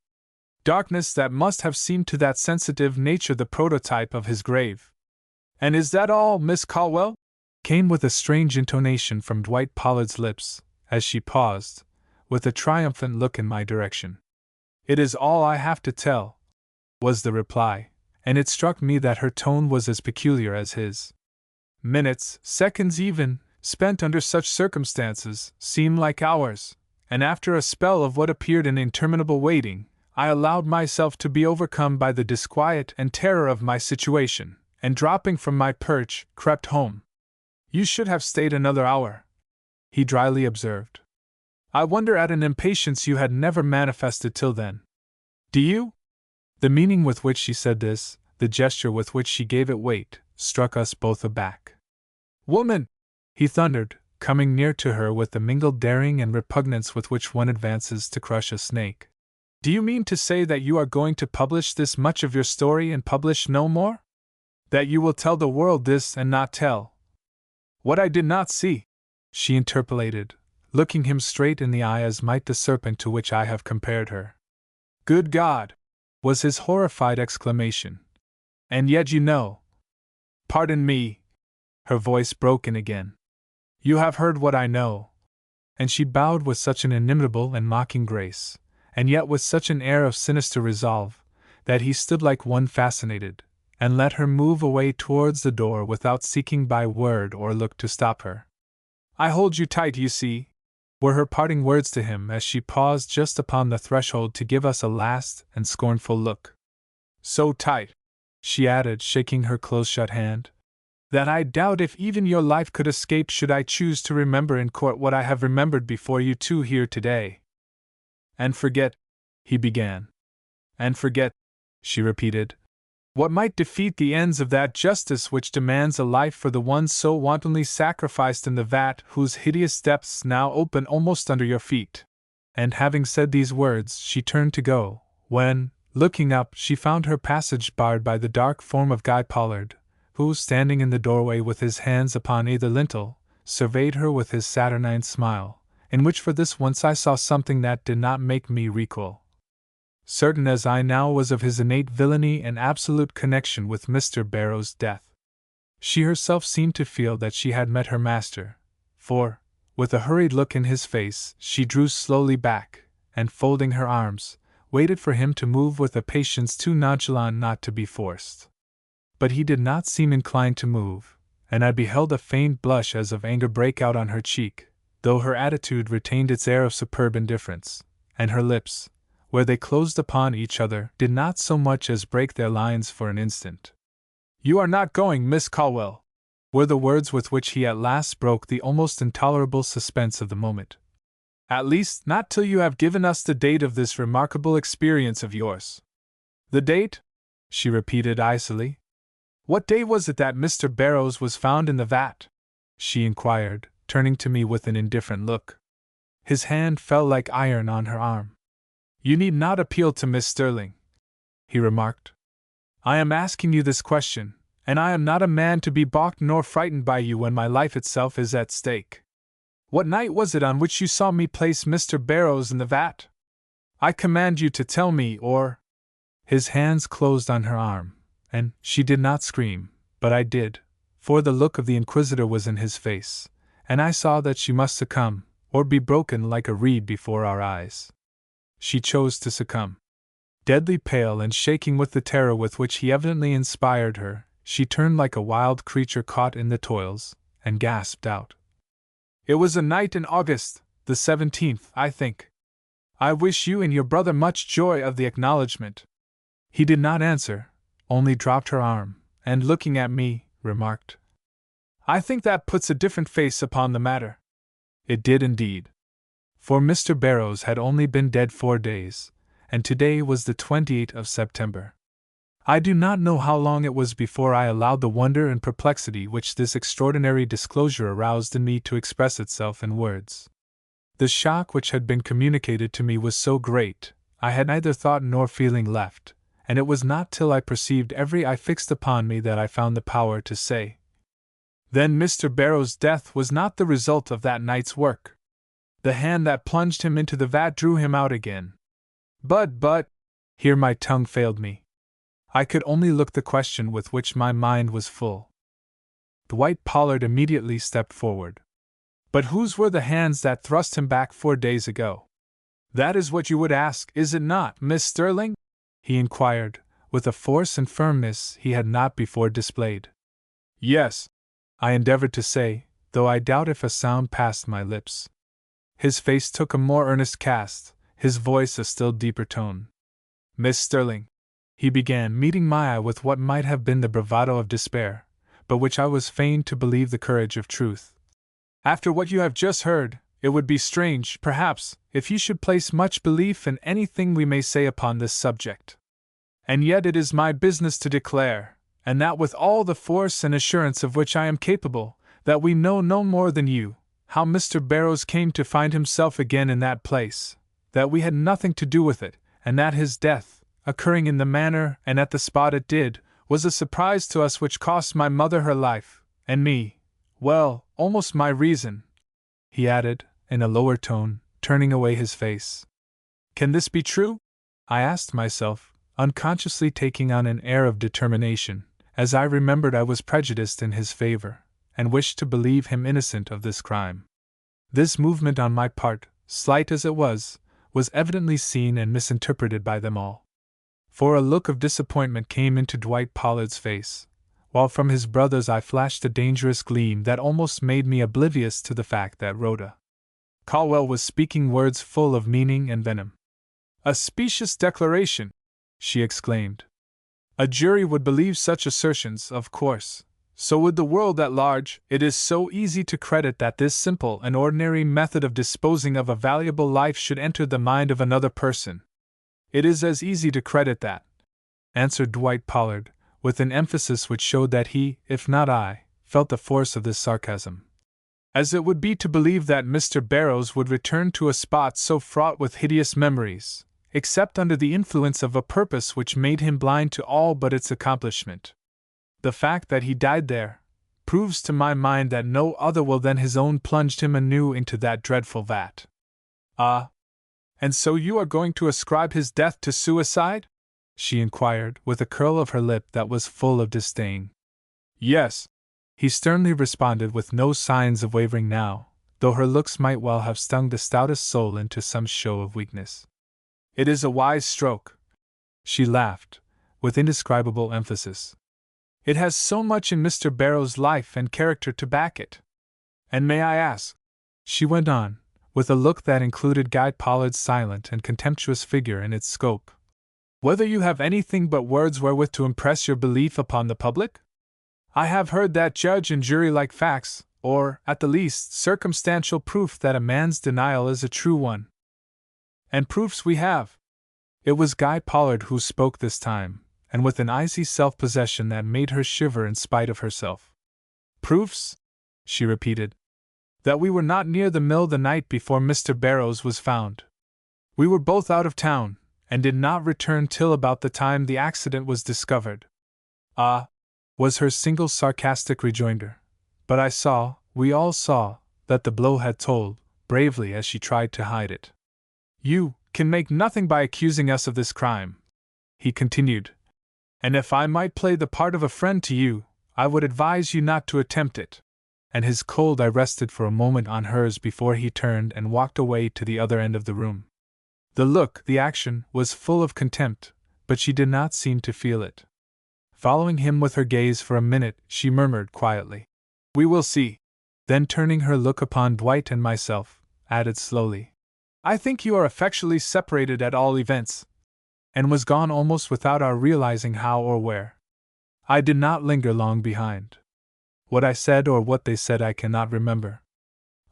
darkness that must have seemed to that sensitive nature the prototype of his grave. And is that all, Miss Caldwell? Came with a strange intonation from Dwight Pollard's lips, as she paused, with a triumphant look in my direction. It is all I have to tell, was the reply, and it struck me that her tone was as peculiar as his. Minutes, seconds even, spent under such circumstances, seemed like hours, and after a spell of what appeared an interminable waiting, I allowed myself to be overcome by the disquiet and terror of my situation, and dropping from my perch, crept home. You should have stayed another hour, he dryly observed. I wonder at an impatience you had never manifested till then. Do you? The meaning with which she said this, the gesture with which she gave it weight, struck us both aback. Woman! He thundered, coming near to her with the mingled daring and repugnance with which one advances to crush a snake. Do you mean to say that you are going to publish this much of your story and publish no more? That you will tell the world this and not tell what I did not see? She interpolated, looking him straight in the eye as might the serpent to which I have compared her. Good God! Was his horrified exclamation. And yet you know. Pardon me. Her voice broke in again. You have heard what I know. And she bowed with such an inimitable and mocking grace, and yet with such an air of sinister resolve, that he stood like one fascinated, and let her move away towards the door without seeking by word or look to stop her. I hold you tight, you see, were her parting words to him as she paused just upon the threshold to give us a last and scornful look. So tight, she added, shaking her close-shut hand, that I doubt if even your life could escape should I choose to remember in court what I have remembered before you two here today. And forget, he began. And forget, she repeated, what might defeat the ends of that justice which demands a life for the one so wantonly sacrificed in the vat whose hideous depths now open almost under your feet. And having said these words, she turned to go, when, looking up, she found her passage barred by the dark form of Guy Pollard, who, standing in the doorway with his hands upon either lintel, surveyed her with his saturnine smile, in which for this once I saw something that did not make me recoil. Certain as I now was of his innate villainy and absolute connection with Mr. Barrow's death, she herself seemed to feel that she had met her master, for, with a hurried look in his face, she drew slowly back, and folding her arms, waited for him to move with a patience too nonchalant not to be forced. But he did not seem inclined to move, and I beheld a faint blush as of anger break out on her cheek, though her attitude retained its air of superb indifference, and her lips, where they closed upon each other, did not so much as break their lines for an instant. You are not going, Miss Caldwell, were the words with which he at last broke the almost intolerable suspense of the moment. At least, not till you have given us the date of this remarkable experience of yours. The date? She repeated icily. What day was it that Mr. Barrows was found in the vat? She inquired, turning to me with an indifferent look. His hand fell like iron on her arm. You need not appeal to Miss Sterling, he remarked. I am asking you this question, and I am not a man to be balked nor frightened by you when my life itself is at stake. What night was it on which you saw me place Mr. Barrows in the vat? I command you to tell me, or... His hands closed on her arm, and she did not scream, but I did, for the look of the inquisitor was in his face, and I saw that she must succumb, or be broken like a reed before our eyes. She chose to succumb. Deadly pale and shaking with the terror with which he evidently inspired her, she turned like a wild creature caught in the toils, and gasped out. It was a night in August, the 17th, I think. I wish you and your brother much joy of the acknowledgement. He did not answer, only dropped her arm, and looking at me, remarked, I think that puts a different face upon the matter. It did indeed. For Mr. Barrows had only been dead 4 days, and today was the 28th of September. I do not know how long it was before I allowed the wonder and perplexity which this extraordinary disclosure aroused in me to express itself in words. The shock which had been communicated to me was so great, I had neither thought nor feeling left, and it was not till I perceived every eye fixed upon me that I found the power to say, Then Mr. Barrow's death was not the result of that night's work. The hand that plunged him into the vat drew him out again. But, here my tongue failed me. I could only look the question with which my mind was full. Dwight Pollard immediately stepped forward. But whose were the hands that thrust him back 4 days ago? That is what you would ask, is it not, Miss Sterling? He inquired, with a force and firmness he had not before displayed. Yes, I endeavored to say, though I doubt if a sound passed my lips. His face took a more earnest cast, his voice a still deeper tone. Miss Sterling, he began, meeting my eye with what might have been the bravado of despair, but which I was fain to believe the courage of truth. After what you have just heard, it would be strange, perhaps, if you should place much belief in anything we may say upon this subject. And yet it is my business to declare, and that with all the force and assurance of which I am capable, that we know no more than you, how Mr. Barrows came to find himself again in that place, that we had nothing to do with it, and that his death, occurring in the manner and at the spot it did, was a surprise to us which cost my mother her life, and me, well, almost my reason, he added, in a lower tone, turning away his face. Can this be true? I asked myself, unconsciously taking on an air of determination, as I remembered I was prejudiced in his favor, and wished to believe him innocent of this crime. This movement on my part, slight as it was evidently seen and misinterpreted by them all. For a look of disappointment came into Dwight Pollard's face, while from his brother's eye flashed a dangerous gleam that almost made me oblivious to the fact that Rhoda Caldwell was speaking words full of meaning and venom. A specious declaration, she exclaimed. A jury would believe such assertions, of course. So would the world at large. It is so easy to credit that this simple and ordinary method of disposing of a valuable life should enter the mind of another person. It is as easy to credit that, answered Dwight Pollard, with an emphasis which showed that he, if not I, felt the force of this sarcasm, as it would be to believe that Mr. Barrows would return to a spot so fraught with hideous memories, except under the influence of a purpose which made him blind to all but its accomplishment. The fact that he died there proves to my mind that no other will than his own plunged him anew into that dreadful vat. Ah, and so you are going to ascribe his death to suicide? She inquired, with a curl of her lip that was full of disdain. Yes, he sternly responded, with no signs of wavering now, though her looks might well have stung the stoutest soul into some show of weakness. It is a wise stroke. She laughed, with indescribable emphasis. It has so much in Mr. Barrows' life and character to back it. And may I ask, she went on, with a look that included Guy Pollard's silent and contemptuous figure in its scope, whether you have anything but words wherewith to impress your belief upon the public? I have heard that judge and jury like facts, or, at the least, circumstantial proof that a man's denial is a true one. And proofs we have. It was Guy Pollard who spoke this time, and with an icy self-possession that made her shiver in spite of herself. Proofs? She repeated. That we were not near the mill the night before Mr. Barrows was found. We were both out of town, and did not return till about the time the accident was discovered. Ah, was her single sarcastic rejoinder. But I saw, we all saw, that the blow had told, bravely as she tried to hide it. You can make nothing by accusing us of this crime, he continued. And if I might play the part of a friend to you, I would advise you not to attempt it. And his cold eye rested for a moment on hers before he turned and walked away to the other end of the room. The look, the action, was full of contempt, but she did not seem to feel it. Following him with her gaze for a minute, she murmured quietly, "We will see." Then turning her look upon Dwight and myself, added slowly, "I think you are effectually separated at all events," and was gone almost without our realizing how or where. I did not linger long behind. What I said or what they said I cannot remember.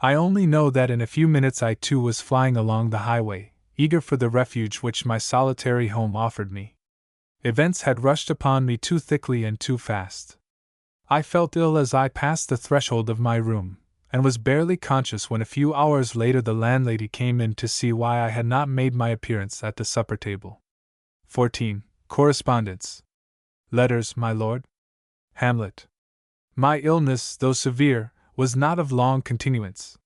I only know that in a few minutes I too was flying along the highway, eager for the refuge which my solitary home offered me. Events had rushed upon me too thickly and too fast. I felt ill as I passed the threshold of my room, and was barely conscious when a few hours later the landlady came in to see why I had not made my appearance at the supper table. 14. Correspondence. Letters, my lord. Hamlet. My illness, though severe, was not of long continuance.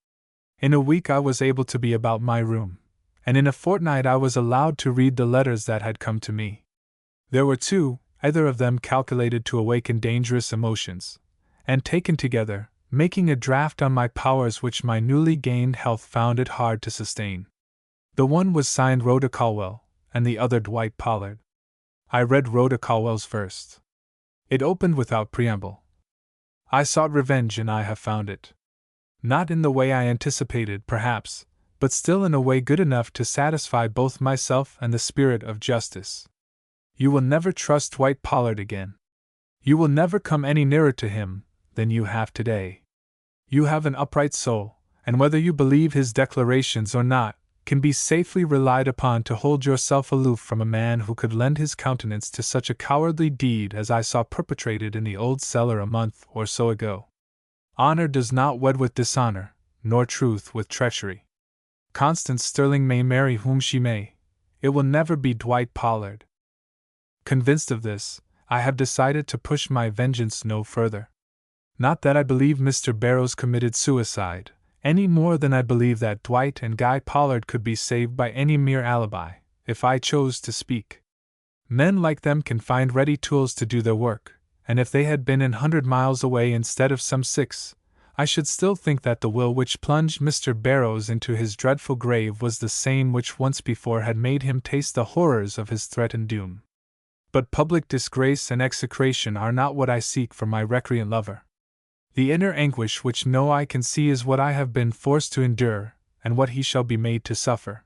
In a week I was able to be about my room, and in a fortnight I was allowed to read the letters that had come to me. There were two, either of them calculated to awaken dangerous emotions, and taken together, making a draft on my powers which my newly gained health found it hard to sustain. The one was signed Rhoda Colwell, and the other Dwight Pollard. I read Rhoda Colwell's first. It opened without preamble. I sought revenge and I have found it. Not in the way I anticipated, perhaps, but still in a way good enough to satisfy both myself and the spirit of justice. You will never trust Dwight Pollard again. You will never come any nearer to him than you have today. You have an upright soul, and whether you believe his declarations or not, can be safely relied upon to hold yourself aloof from a man who could lend his countenance to such a cowardly deed as I saw perpetrated in the old cellar a month or so ago. Honor does not wed with dishonor, nor truth with treachery. Constance Sterling may marry whom she may. It will never be Dwight Pollard. Convinced of this, I have decided to push my vengeance no further. Not that I believe Mr. Barrows committed suicide, any more than I believe that Dwight and Guy Pollard could be saved by any mere alibi, if I chose to speak. Men like them can find ready tools to do their work, and if they had been 100 miles away instead of some 6, I should still think that the will which plunged Mr. Barrows into his dreadful grave was the same which once before had made him taste the horrors of his threatened doom. But public disgrace and execration are not what I seek for my recreant lover. The inner anguish which no eye can see is what I have been forced to endure, and what he shall be made to suffer.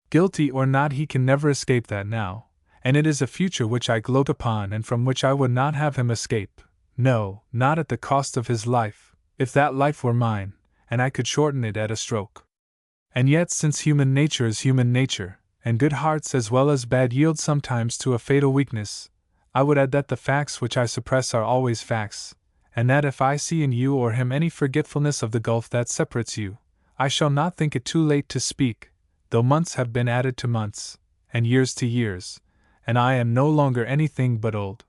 Guilty or not, he can never escape that now, and it is a future which I gloat upon and from which I would not have him escape, no, not at the cost of his life, if that life were mine, and I could shorten it at a stroke. And yet, since human nature is human nature, and good hearts as well as bad yield sometimes to a fatal weakness, I would add that the facts which I suppress are always facts, and that if I see in you or him any forgetfulness of the gulf that separates you, I shall not think it too late to speak, though months have been added to months, and years to years, and I am no longer anything but old.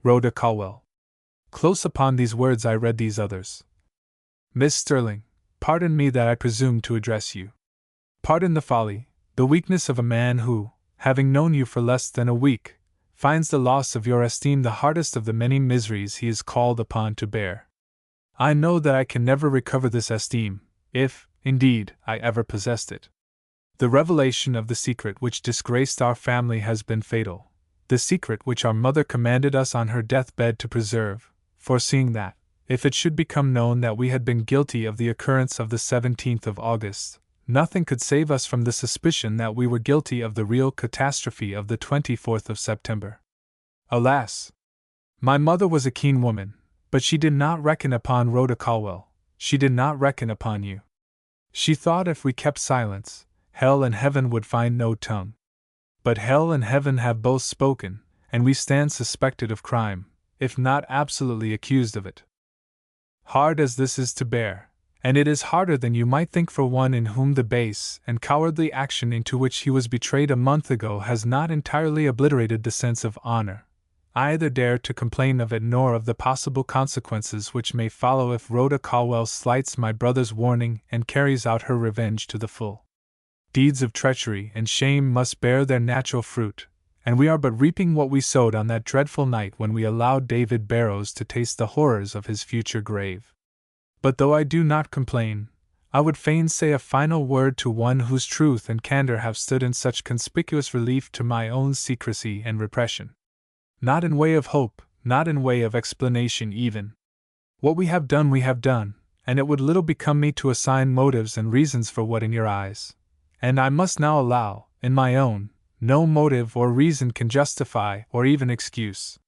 Rhoda Colwell. Close upon these words I read these others. Miss Sterling, pardon me that I presume to address you. Pardon the folly, the weakness of a man who, having known you for less than a week, finds the loss of your esteem the hardest of the many miseries he is called upon to bear. I know that I can never recover this esteem, if, indeed, I ever possessed it. The revelation of the secret which disgraced our family has been fatal, the secret which our mother commanded us on her deathbed to preserve, foreseeing that, if it should become known that we had been guilty of the occurrence of the 17th of August, nothing could save us from the suspicion that we were guilty of the real catastrophe of the 24th of September. Alas! My mother was a keen woman, but she did not reckon upon Rhoda Colwell, she did not reckon upon you. She thought if we kept silence, hell and heaven would find no tongue. But hell and heaven have both spoken, and we stand suspected of crime, if not absolutely accused of it. Hard as this is to bear, and it is harder than you might think for one in whom the base and cowardly action into which he was betrayed a month ago has not entirely obliterated the sense of honor, I neither dare to complain of it nor of the possible consequences which may follow if Rhoda Colwell slights my brother's warning and carries out her revenge to the full. Deeds of treachery and shame must bear their natural fruit, and we are but reaping what we sowed on that dreadful night when we allowed David Barrows to taste the horrors of his future grave. But though I do not complain, I would fain say a final word to one whose truth and candor have stood in such conspicuous relief to my own secrecy and repression. Not in way of hope, not in way of explanation even. What we have done, and it would little become me to assign motives and reasons for what in your eyes, and I must now allow, in my own, no motive or reason can justify or even excuse.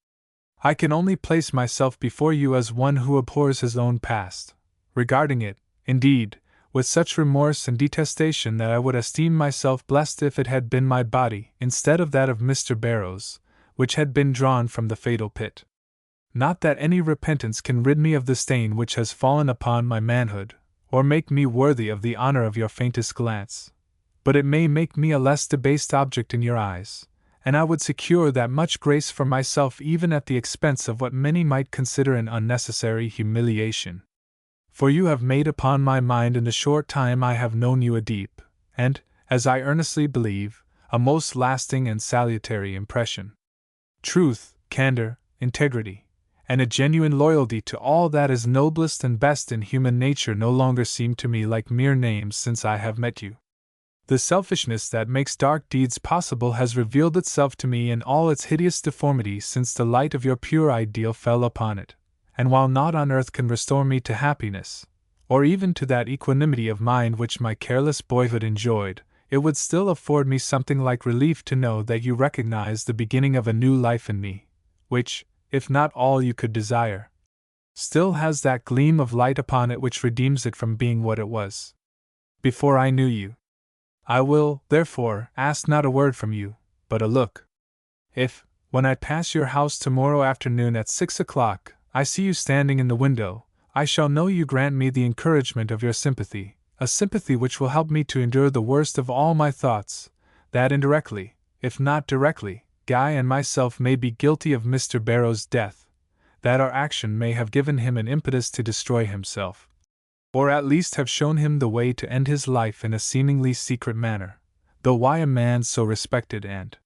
I can only place myself before you as one who abhors his own past, regarding it, indeed, with such remorse and detestation that I would esteem myself blessed if it had been my body, instead of that of Mr. Barrows, which had been drawn from the fatal pit. Not that any repentance can rid me of the stain which has fallen upon my manhood, or make me worthy of the honor of your faintest glance, but it may make me a less debased object in your eyes, and I would secure that much grace for myself even at the expense of what many might consider an unnecessary humiliation. For you have made upon my mind in the short time I have known you a deep, and, as I earnestly believe, a most lasting and salutary impression. Truth, candor, integrity, and a genuine loyalty to all that is noblest and best in human nature no longer seem to me like mere names since I have met you. The selfishness that makes dark deeds possible has revealed itself to me in all its hideous deformity since the light of your pure ideal fell upon it, and while naught on earth can restore me to happiness, or even to that equanimity of mind which my careless boyhood enjoyed, it would still afford me something like relief to know that you recognize the beginning of a new life in me, which, if not all you could desire, still has that gleam of light upon it which redeems it from being what it was before I knew you. I will, therefore, ask not a word from you, but a look. If, when I pass your house tomorrow afternoon at 6 o'clock, I see you standing in the window, I shall know you grant me the encouragement of your sympathy, a sympathy which will help me to endure the worst of all my thoughts, that indirectly, if not directly, Guy and myself may be guilty of Mr. Barrow's death, that our action may have given him an impetus to destroy himself, or at least have shown him the way to end his life in a seemingly secret manner, though why a man so respected and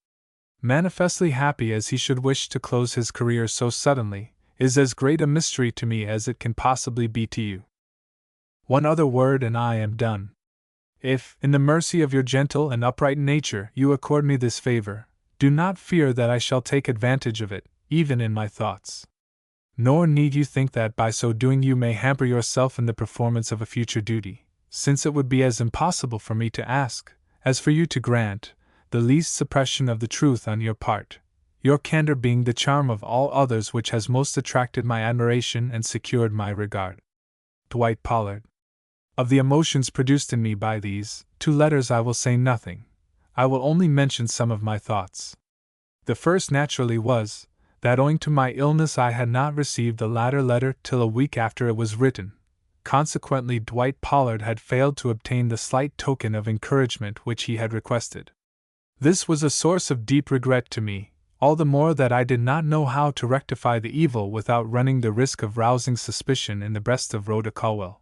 manifestly happy as he should wish to close his career so suddenly, is as great a mystery to me as it can possibly be to you. One other word and I am done. If, in the mercy of your gentle and upright nature, you accord me this favor, do not fear that I shall take advantage of it, even in my thoughts. Nor need you think that by so doing you may hamper yourself in the performance of a future duty, since it would be as impossible for me to ask, as for you to grant, the least suppression of the truth on your part, your candor being the charm of all others which has most attracted my admiration and secured my regard. Dwight Pollard. Of the emotions produced in me by these 2 letters I will say nothing. I will only mention some of my thoughts. The first naturally was, that owing to my illness I had not received the latter letter till a week after it was written. Consequently, Dwight Pollard had failed to obtain the slight token of encouragement which he had requested. This was a source of deep regret to me, all the more that I did not know how to rectify the evil without running the risk of rousing suspicion in the breast of Rhoda Colwell.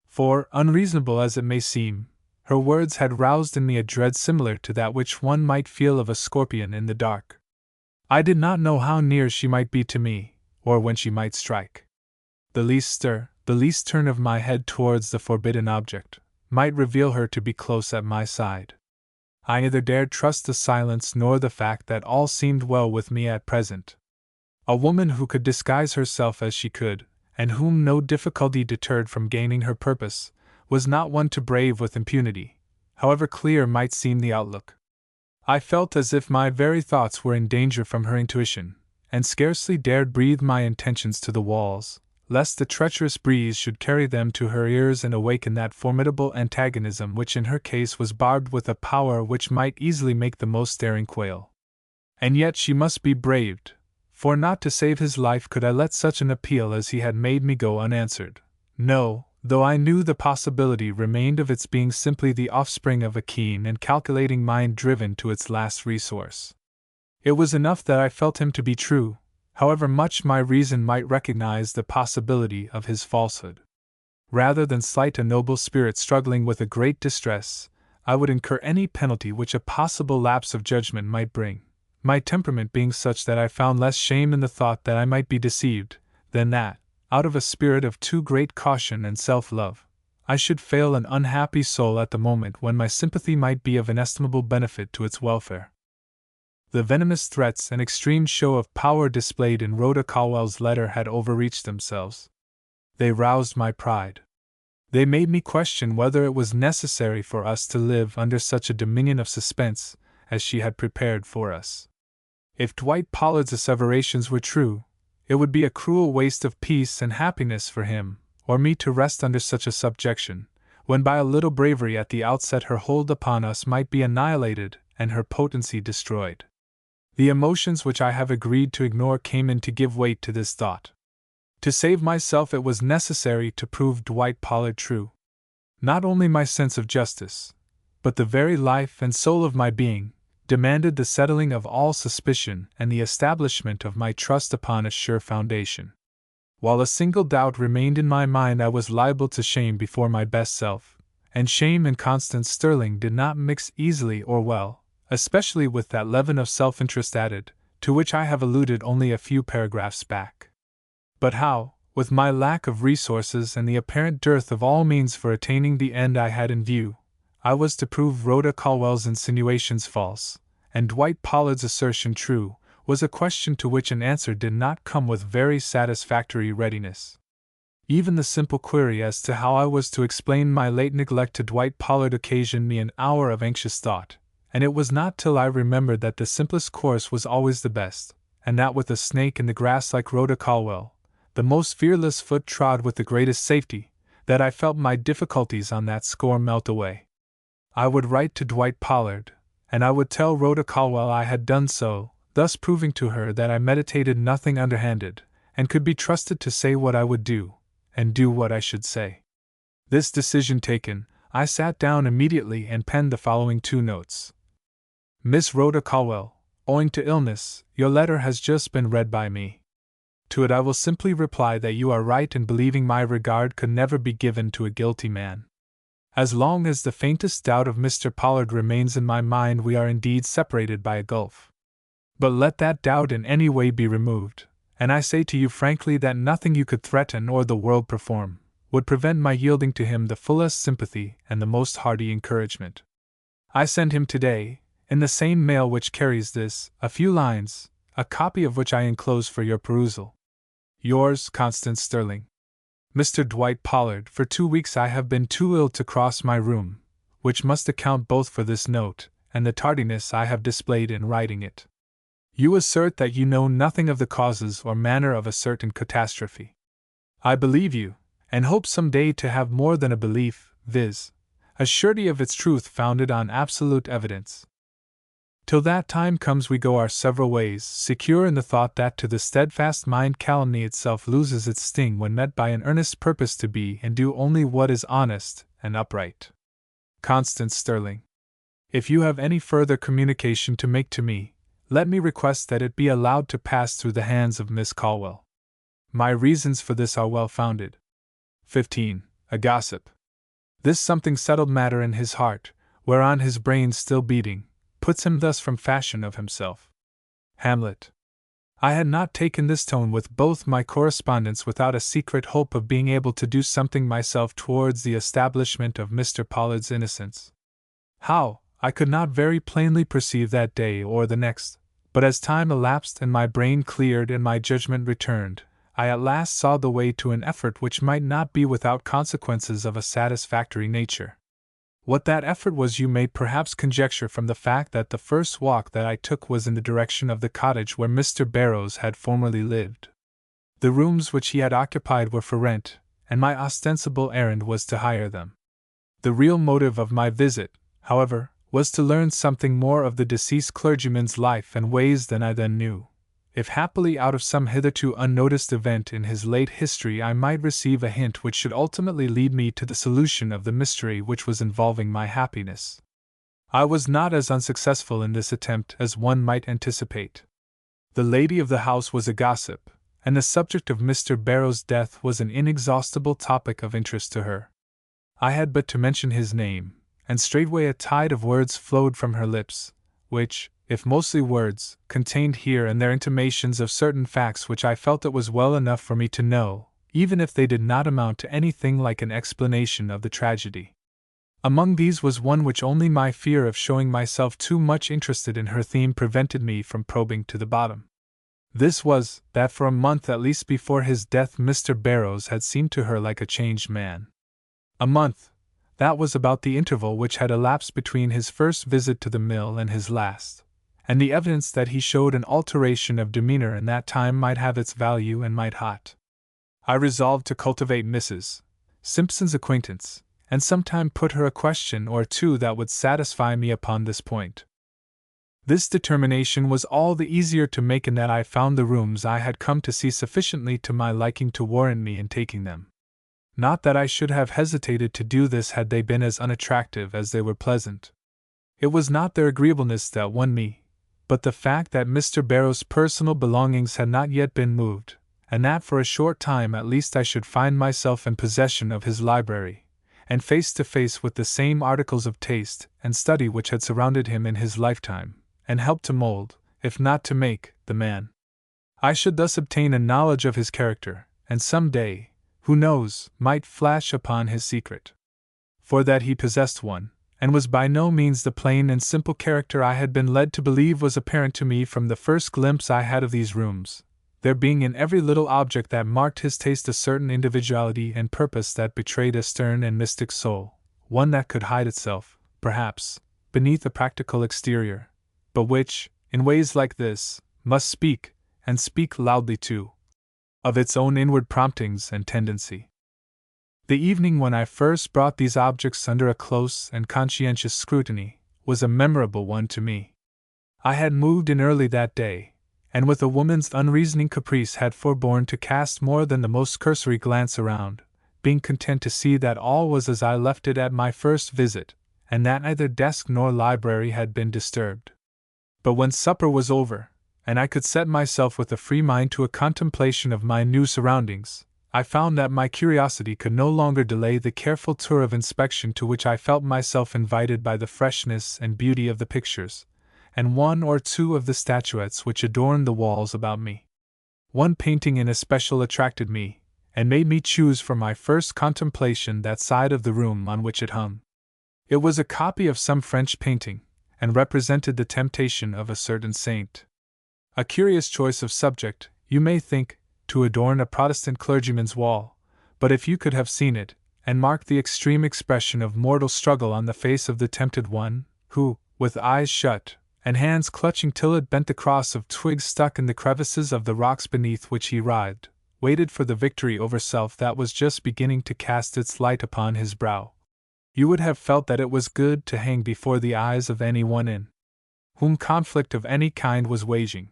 For, unreasonable as it may seem, her words had roused in me a dread similar to that which one might feel of a scorpion in the dark. I did not know how near she might be to me, or when she might strike. The least stir, the least turn of my head towards the forbidden object, might reveal her to be close at my side. I neither dared trust the silence nor the fact that all seemed well with me at present. A woman who could disguise herself as she could, and whom no difficulty deterred from gaining her purpose, was not one to brave with impunity, however clear might seem the outlook. I felt as if my very thoughts were in danger from her intuition, and scarcely dared breathe my intentions to the walls, lest the treacherous breeze should carry them to her ears and awaken that formidable antagonism which in her case was barbed with a power which might easily make the most daring quail. And yet she must be braved, for not to save his life could I let such an appeal as he had made me go unanswered. No, though I knew the possibility remained of its being simply the offspring of a keen and calculating mind driven to its last resource. It was enough that I felt him to be true, however much my reason might recognize the possibility of his falsehood. Rather than slight a noble spirit struggling with a great distress, I would incur any penalty which a possible lapse of judgment might bring, my temperament being such that I found less shame in the thought that I might be deceived, than that, out of a spirit of too great caution and self-love, I should fail an unhappy soul at the moment when my sympathy might be of inestimable benefit to its welfare. The venomous threats and extreme show of power displayed in Rhoda Colwell's letter had overreached themselves. They roused my pride. They made me question whether it was necessary for us to live under such a dominion of suspense as she had prepared for us. If Dwight Pollard's asseverations were true, it would be a cruel waste of peace and happiness for him or me to rest under such a subjection, when by a little bravery at the outset her hold upon us might be annihilated and her potency destroyed. The emotions which I have agreed to ignore came in to give weight to this thought. To save myself it was necessary to prove Dwight Pollard true. Not only my sense of justice, but the very life and soul of my being, demanded the settling of all suspicion and the establishment of my trust upon a sure foundation. While a single doubt remained in my mind I was liable to shame before my best self, and shame and Constance Sterling did not mix easily or well, especially with that leaven of self-interest added, to which I have alluded only a few paragraphs back. But how, with my lack of resources and the apparent dearth of all means for attaining the end I had in view, I was to prove Rhoda Colwell's insinuations false, and Dwight Pollard's assertion true, was a question to which an answer did not come with very satisfactory readiness. Even the simple query as to how I was to explain my late neglect to Dwight Pollard occasioned me an hour of anxious thought, and it was not till I remembered that the simplest course was always the best, and that with a snake in the grass like Rhoda Colwell, the most fearless foot trod with the greatest safety, that I felt my difficulties on that score melt away. I would write to Dwight Pollard, and I would tell Rhoda Colwell I had done so, thus proving to her that I meditated nothing underhanded, and could be trusted to say what I would do, and do what I should say. This decision taken, I sat down immediately and penned the following 2 notes. Miss Rhoda Colwell, owing to illness, your letter has just been read by me. To it I will simply reply that you are right in believing my regard could never be given to a guilty man. As long as the faintest doubt of Mr. Pollard remains in my mind, we are indeed separated by a gulf. But let that doubt in any way be removed, and I say to you frankly that nothing you could threaten or the world perform would prevent my yielding to him the fullest sympathy and the most hearty encouragement. I send him today, in the same mail which carries this, a few lines, a copy of which I enclose for your perusal. Yours, Constance Sterling. Mr. Dwight Pollard, for 2 weeks I have been too ill to cross my room, which must account both for this note and the tardiness I have displayed in writing it. You assert that you know nothing of the causes or manner of a certain catastrophe. I believe you, and hope some day to have more than a belief, viz., a surety of its truth founded on absolute evidence. Till that time comes we go our several ways, secure in the thought that to the steadfast mind calumny itself loses its sting when met by an earnest purpose to be and do only what is honest and upright. Constance Sterling. If you have any further communication to make to me, let me request that it be allowed to pass through the hands of Miss Colwell. My reasons for this are well founded. 15. A gossip. This something settled matter in his heart, whereon his brain still beating, puts him thus from fashion of himself. Hamlet. I had not taken this tone with both my correspondents without a secret hope of being able to do something myself towards the establishment of Mr. Pollard's innocence. How, I could not very plainly perceive that day or the next, but as time elapsed and my brain cleared and my judgment returned, I at last saw the way to an effort which might not be without consequences of a satisfactory nature. What that effort was you may perhaps conjecture from the fact that the first walk that I took was in the direction of the cottage where Mr. Barrows had formerly lived. The rooms which he had occupied were for rent, and my ostensible errand was to hire them. The real motive of my visit, however, was to learn something more of the deceased clergyman's life and ways than I then knew. If happily out of some hitherto unnoticed event in his late history I might receive a hint which should ultimately lead me to the solution of the mystery which was involving my happiness. I was not as unsuccessful in this attempt as one might anticipate. The lady of the house was a gossip, and the subject of Mr. Barrows' death was an inexhaustible topic of interest to her. I had but to mention his name, and straightway a tide of words flowed from her lips, which, if mostly words, contained here and there intimations of certain facts which I felt it was well enough for me to know, even if they did not amount to anything like an explanation of the tragedy. Among these was one which only my fear of showing myself too much interested in her theme prevented me from probing to the bottom. This was, that for a month at least before his death Mr. Barrows had seemed to her like a changed man. A month, that was about the interval which had elapsed between his first visit to the mill and his last, and the evidence that he showed an alteration of demeanor in that time might have its value and might hot. I resolved to cultivate Mrs. Simpson's acquaintance, and sometime put her a question or two that would satisfy me upon this point. This determination was all the easier to make in that I found the rooms I had come to see sufficiently to my liking to warrant me in taking them. Not that I should have hesitated to do this had they been as unattractive as they were pleasant. It was not their agreeableness that won me, but the fact that Mr. Barrows' personal belongings had not yet been moved, and that for a short time at least I should find myself in possession of his library, and face to face with the same articles of taste and study which had surrounded him in his lifetime, and helped to mold, if not to make, the man. I should thus obtain a knowledge of his character, and some day, who knows, might flash upon his secret. For that he possessed one, and was by no means the plain and simple character I had been led to believe was apparent to me from the first glimpse I had of these rooms, there being in every little object that marked his taste a certain individuality and purpose that betrayed a stern and mystic soul, one that could hide itself, perhaps, beneath a practical exterior, but which, in ways like this, must speak, and speak loudly too, of its own inward promptings and tendency. The evening when I first brought these objects under a close and conscientious scrutiny was a memorable one to me. I had moved in early that day, and with a woman's unreasoning caprice had forborne to cast more than the most cursory glance around, being content to see that all was as I left it at my first visit, and that neither desk nor library had been disturbed. But when supper was over, and I could set myself with a free mind to a contemplation of my new surroundings, I found that my curiosity could no longer delay the careful tour of inspection to which I felt myself invited by the freshness and beauty of the pictures, and one or two of the statuettes which adorned the walls about me. One painting in especial attracted me, and made me choose for my first contemplation that side of the room on which it hung. It was a copy of some French painting, and represented the Temptation of a certain saint. A curious choice of subject, you may think, to adorn a Protestant clergyman's wall, but if you could have seen it, and marked the extreme expression of mortal struggle on the face of the tempted one, who, with eyes shut, and hands clutching till it bent the cross of twigs stuck in the crevices of the rocks beneath which he writhed, waited for the victory over self that was just beginning to cast its light upon his brow, you would have felt that it was good to hang before the eyes of any one in whom conflict of any kind was waging.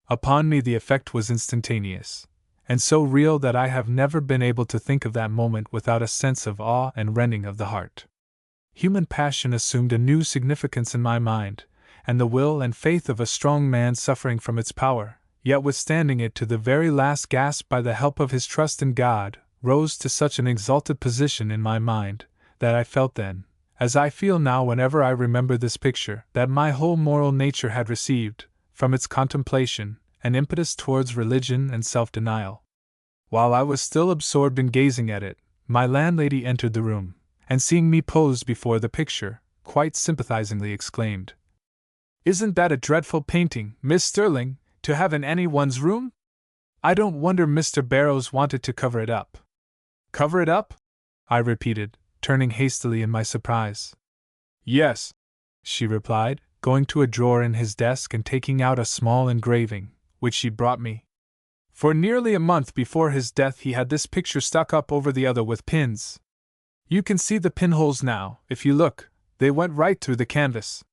Upon me the effect was instantaneous, and so real that I have never been able to think of that moment without a sense of awe and rending of the heart. Human passion assumed a new significance in my mind, and the will and faith of a strong man suffering from its power, yet withstanding it to the very last gasp by the help of his trust in God, rose to such an exalted position in my mind, that I felt then, as I feel now whenever I remember this picture, that my whole moral nature had received, from its contemplation, an impetus towards religion and self-denial. While I was still absorbed in gazing at it, my landlady entered the room, and seeing me posed before the picture, quite sympathizingly exclaimed, "Isn't that a dreadful painting, Miss Sterling, to have in anyone's room? I don't wonder Mr. Barrows wanted to cover it up." "Cover it up?" I repeated, turning hastily in my surprise. "Yes," she replied, going to a drawer in his desk and taking out a small engraving, which she brought me. "For nearly a month before his death he had this picture stuck up over the other with pins. You can see the pinholes now, if you look, they went right through the canvas.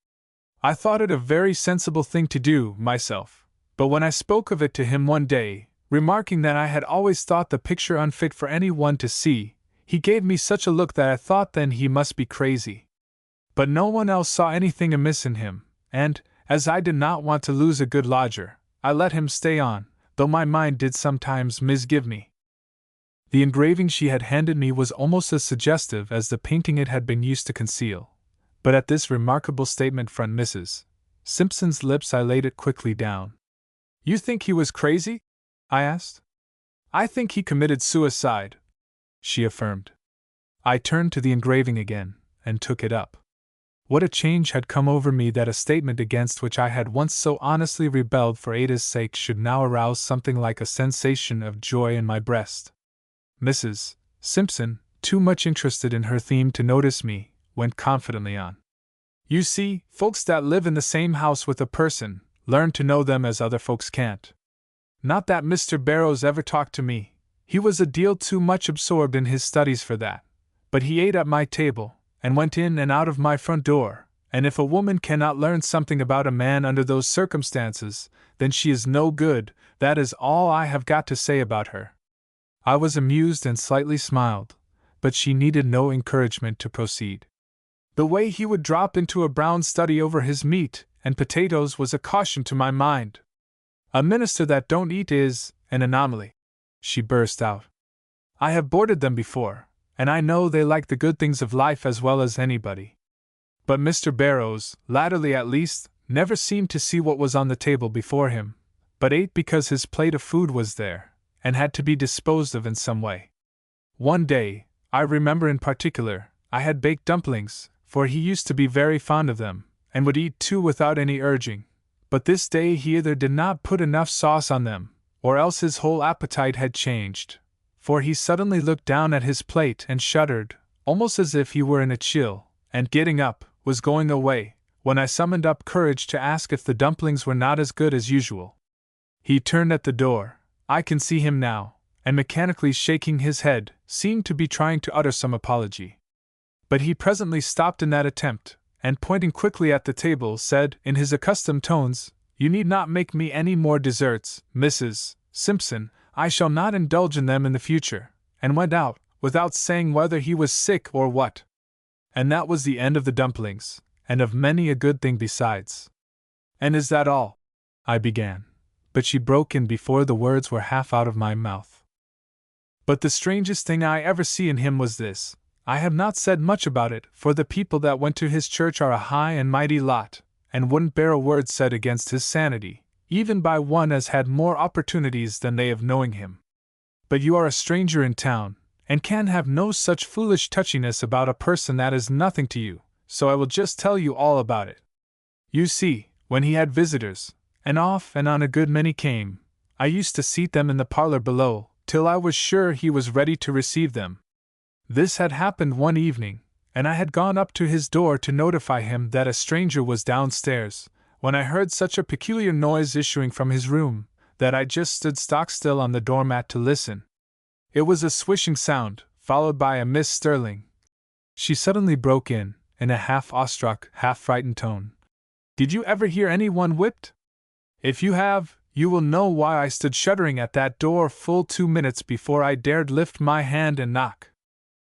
I thought it a very sensible thing to do, myself, but when I spoke of it to him one day, remarking that I had always thought the picture unfit for any one to see, he gave me such a look that I thought then he must be crazy. But no one else saw anything amiss in him, and, as I did not want to lose a good lodger, I let him stay on, though my mind did sometimes misgive me." The engraving she had handed me was almost as suggestive as the painting it had been used to conceal, but at this remarkable statement from Mrs. Simpson's lips I laid it quickly down. "You think he was crazy?" I asked. "I think he committed suicide," she affirmed. I turned to the engraving again, and took it up. What a change had come over me that a statement against which I had once so honestly rebelled for Ada's sake should now arouse something like a sensation of joy in my breast. Mrs. Simpson, too much interested in her theme to notice me, went confidently on. "You see, folks that live in the same house with a person learn to know them as other folks can't. Not that Mr. Barrows ever talked to me, he was a deal too much absorbed in his studies for that, but he ate at my table, and went in and out of my front door, and if a woman cannot learn something about a man under those circumstances, then she is no good, that is all I have got to say about her." I was amused and slightly smiled, but she needed no encouragement to proceed. "The way he would drop into a brown study over his meat and potatoes was a caution to my mind. A minister that don't eat is an anomaly," she burst out. "I have boarded them before, and I know they like the good things of life as well as anybody. But Mr. Barrows, latterly at least, never seemed to see what was on the table before him, but ate because his plate of food was there, and had to be disposed of in some way. One day, I remember in particular, I had baked dumplings, for he used to be very fond of them, and would eat 2 without any urging. But this day he either did not put enough sauce on them, or else his whole appetite had changed, for he suddenly looked down at his plate and shuddered, almost as if he were in a chill, and getting up, was going away, when I summoned up courage to ask if the dumplings were not as good as usual. He turned at the door, I can see him now, and mechanically shaking his head, seemed to be trying to utter some apology. But he presently stopped in that attempt, and pointing quickly at the table, said, in his accustomed tones, "You need not make me any more desserts, Mrs. Simpson, I shall not indulge in them in the future," and went out, without saying whether he was sick or what. And that was the end of the dumplings, and of many a good thing besides. "And is that all?" I began, but she broke in before the words were half out of my mouth. "But the strangest thing I ever see in him was this. I have not said much about it, for the people that went to his church are a high and mighty lot, and wouldn't bear a word said against his sanity, even by one as had more opportunities than they of knowing him. But you are a stranger in town, and can have no such foolish touchiness about a person that is nothing to you, so I will just tell you all about it. You see, when he had visitors, and off and on a good many came, I used to seat them in the parlor below, till I was sure he was ready to receive them. This had happened one evening, and I had gone up to his door to notify him that a stranger was downstairs, when I heard such a peculiar noise issuing from his room, that I just stood stock-still on the doormat to listen. It was a swishing sound, followed by a Miss Sterling. She suddenly broke in a half awestruck, half frightened tone. "Did you ever hear anyone whipped? If you have, you will know why I stood shuddering at that door full 2 minutes before I dared lift my hand and knock.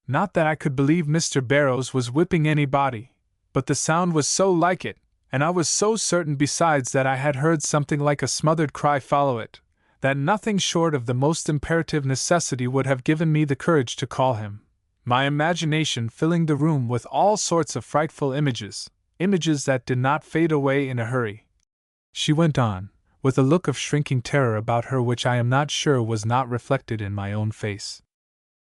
Not that I could believe Mr. Barrows was whipping anybody, but the sound was so like it, and I was so certain besides that I had heard something like a smothered cry follow it, that nothing short of the most imperative necessity would have given me the courage to call him, my imagination filling the room with all sorts of frightful images that did not fade away in a hurry." She went on, with a look of shrinking terror about her which I am not sure was not reflected in my own face.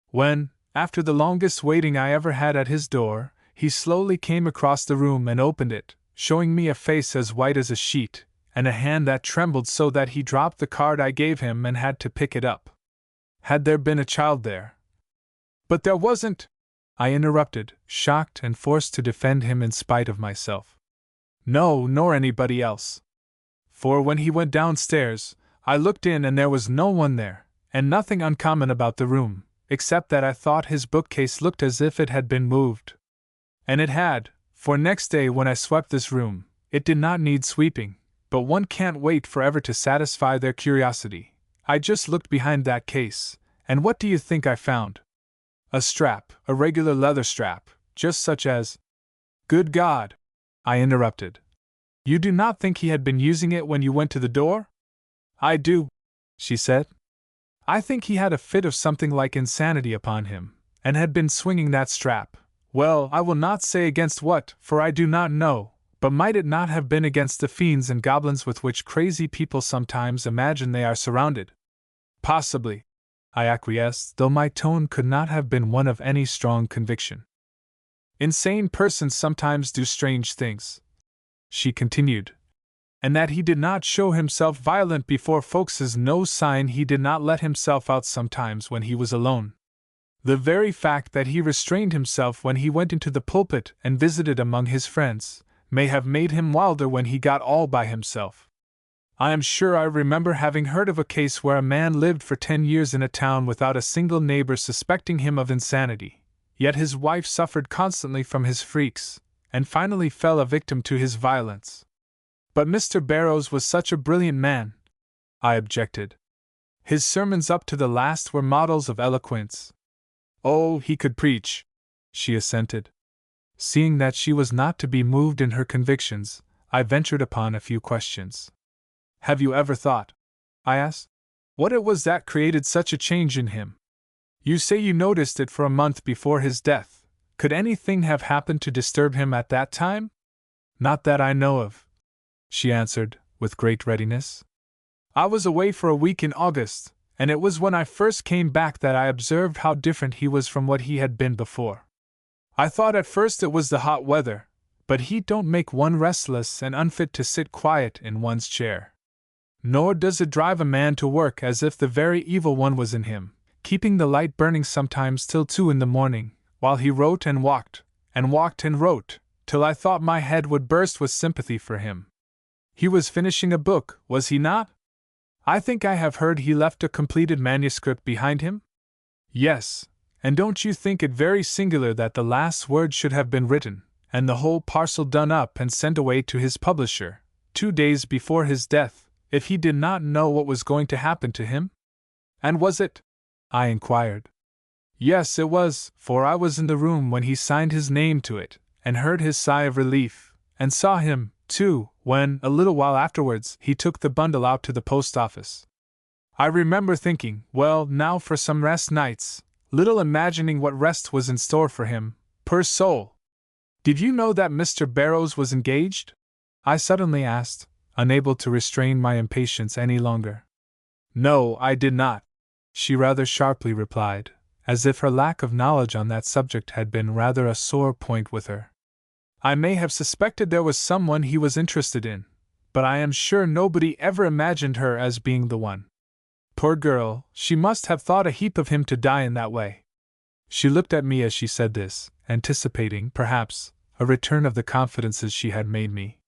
"When, after the longest waiting I ever had at his door, he slowly came across the room and opened it, showing me a face as white as a sheet, and a hand that trembled so that he dropped the card I gave him and had to pick it up. Had there been a child there?" "But there wasn't," I interrupted, shocked and forced to defend him in spite of myself. "No, nor anybody else. For when he went downstairs, I looked in and there was no one there, and nothing uncommon about the room, except that I thought his bookcase looked as if it had been moved. And it had, for next day when I swept this room, it did not need sweeping, but one can't wait forever to satisfy their curiosity. I just looked behind that case, and what do you think I found? A strap, a regular leather strap, just such as—" "Good God!" I interrupted. "You do not think he had been using it when you went to the door?" "I do," she said. "I think he had a fit of something like insanity upon him, and had been swinging that strap. Well, I will not say against what, for I do not know, but might it not have been against the fiends and goblins with which crazy people sometimes imagine they are surrounded?" "Possibly," I acquiesced, though my tone could not have been one of any strong conviction. "Insane persons sometimes do strange things," she continued. "And that he did not show himself violent before folks is no sign he did not let himself out sometimes when he was alone. The very fact that he restrained himself when he went into the pulpit and visited among his friends may have made him wilder when he got all by himself. I am sure I remember having heard of a case where a man lived for 10 years in a town without a single neighbor suspecting him of insanity, yet his wife suffered constantly from his freaks, and finally fell a victim to his violence." "But Mr. Barrows was such a brilliant man," I objected. "His sermons up to the last were models of eloquence." "Oh, he could preach," she assented. Seeing that she was not to be moved in her convictions, I ventured upon a few questions. "Have you ever thought," I asked, "what it was that created such a change in him? You say you noticed it for a month before his death. Could anything have happened to disturb him at that time?" "Not that I know of," she answered, with great readiness. "I was away for a week in August, and it was when I first came back that I observed how different he was from what he had been before. I thought at first it was the hot weather, but heat don't make one restless and unfit to sit quiet in one's chair. Nor does it drive a man to work as if the very evil one was in him, keeping the light burning sometimes till 2 in the morning, while he wrote and walked, and walked and wrote, till I thought my head would burst with sympathy for him. He was finishing a book, was he not? I think I have heard he left a completed manuscript behind him? Yes, and don't you think it very singular that the last word should have been written, and the whole parcel done up and sent away to his publisher, 2 days before his death, if he did not know what was going to happen to him? And was it? I inquired. Yes, it was, for I was in the room when he signed his name to it, and heard his sigh of relief, and saw him, too, when, a little while afterwards, he took the bundle out to the post office. I remember thinking, well, now for some rest nights, little imagining what rest was in store for him, poor soul. Did you know that Mr. Barrows was engaged? I suddenly asked, unable to restrain my impatience any longer. No, I did not, she rather sharply replied, as if her lack of knowledge on that subject had been rather a sore point with her. I may have suspected there was someone he was interested in, but I am sure nobody ever imagined her as being the one. Poor girl, she must have thought a heap of him to die in that way. She looked at me as she said this, anticipating, perhaps, a return of the confidences she had made me.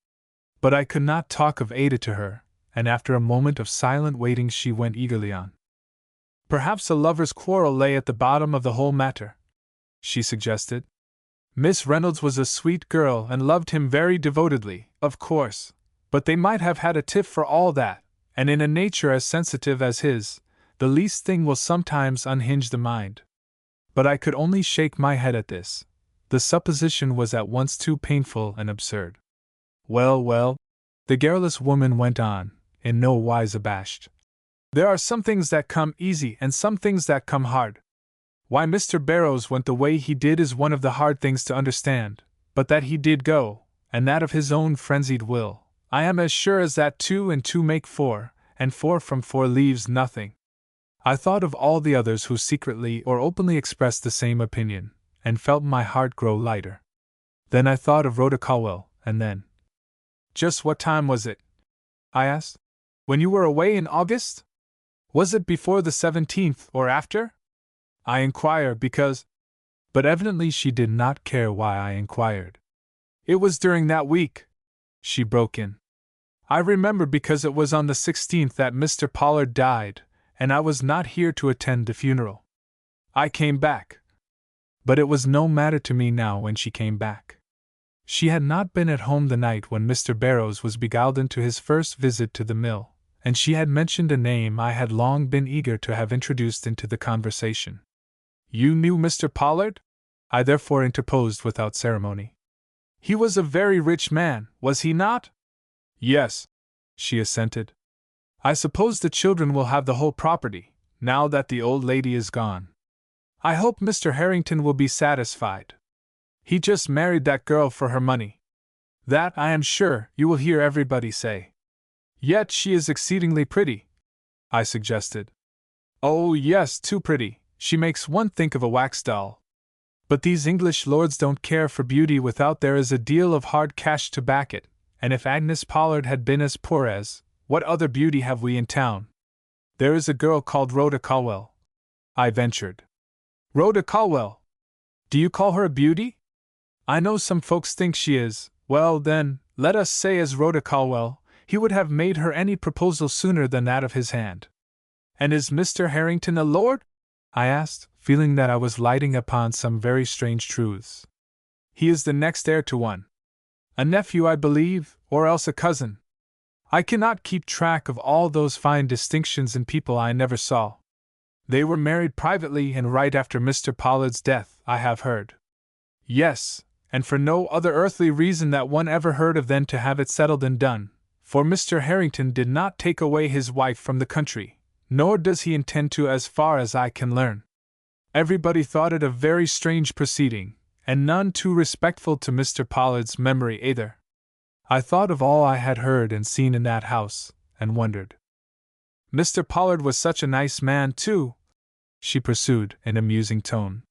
But I could not talk of Ada to her, and after a moment of silent waiting she went eagerly on. Perhaps a lover's quarrel lay at the bottom of the whole matter, she suggested. Miss Reynolds was a sweet girl and loved him very devotedly, of course, but they might have had a tiff for all that, and in a nature as sensitive as his, the least thing will sometimes unhinge the mind. But I could only shake my head at this. The supposition was at once too painful and absurd. Well, well, the garrulous woman went on, in no wise abashed. There are some things that come easy and some things that come hard. Why Mr. Barrows went the way he did is one of the hard things to understand, but that he did go, and that of his own frenzied will, I am as sure as that 2 and 2 make 4, and 4 from 4 leaves nothing. I thought of all the others who secretly or openly expressed the same opinion, and felt my heart grow lighter. Then I thought of Rhoda Colwell, and then... Just what time was it? I asked. When you were away in August? Was it before the 17th or after? I inquire because... But evidently she did not care why I inquired. It was during that week, she broke in. I remember because it was on the 16th that Mr. Pollard died, and I was not here to attend the funeral. I came back. But it was no matter to me now when she came back. She had not been at home the night when Mr. Barrows was beguiled into his first visit to the mill, and she had mentioned a name I had long been eager to have introduced into the conversation. You knew Mr. Pollard? I therefore interposed without ceremony. He was a very rich man, was he not? Yes, she assented. I suppose the children will have the whole property, now that the old lady is gone. I hope Mr. Harrington will be satisfied. He just married that girl for her money. That, I am sure, you will hear everybody say. Yet she is exceedingly pretty, I suggested. Oh, yes, too pretty. She makes one think of a wax doll. But these English lords don't care for beauty without there is a deal of hard cash to back it, and if Agnes Pollard had been as poor as, what other beauty have we in town? There is a girl called Rhoda Colwell, I ventured. Rhoda Colwell? Do you call her a beauty? I know some folks think she is. Well, then, let us say as Rhoda Colwell, he would have made her any proposal sooner than that of his hand. And is Mr. Harrington a lord? I asked, feeling that I was lighting upon some very strange truths. He is the next heir to one. A nephew, I believe, or else a cousin. I cannot keep track of all those fine distinctions in people I never saw. They were married privately and right after Mr. Pollard's death, I have heard. Yes, and for no other earthly reason that one ever heard of than to have it settled and done, for Mr. Harrington did not take away his wife from the country, nor does he intend to as far as I can learn. Everybody thought it a very strange proceeding, and none too respectful to Mr. Pollard's memory either. I thought of all I had heard and seen in that house, and wondered. Mr. Pollard was such a nice man, too, she pursued in a musing tone.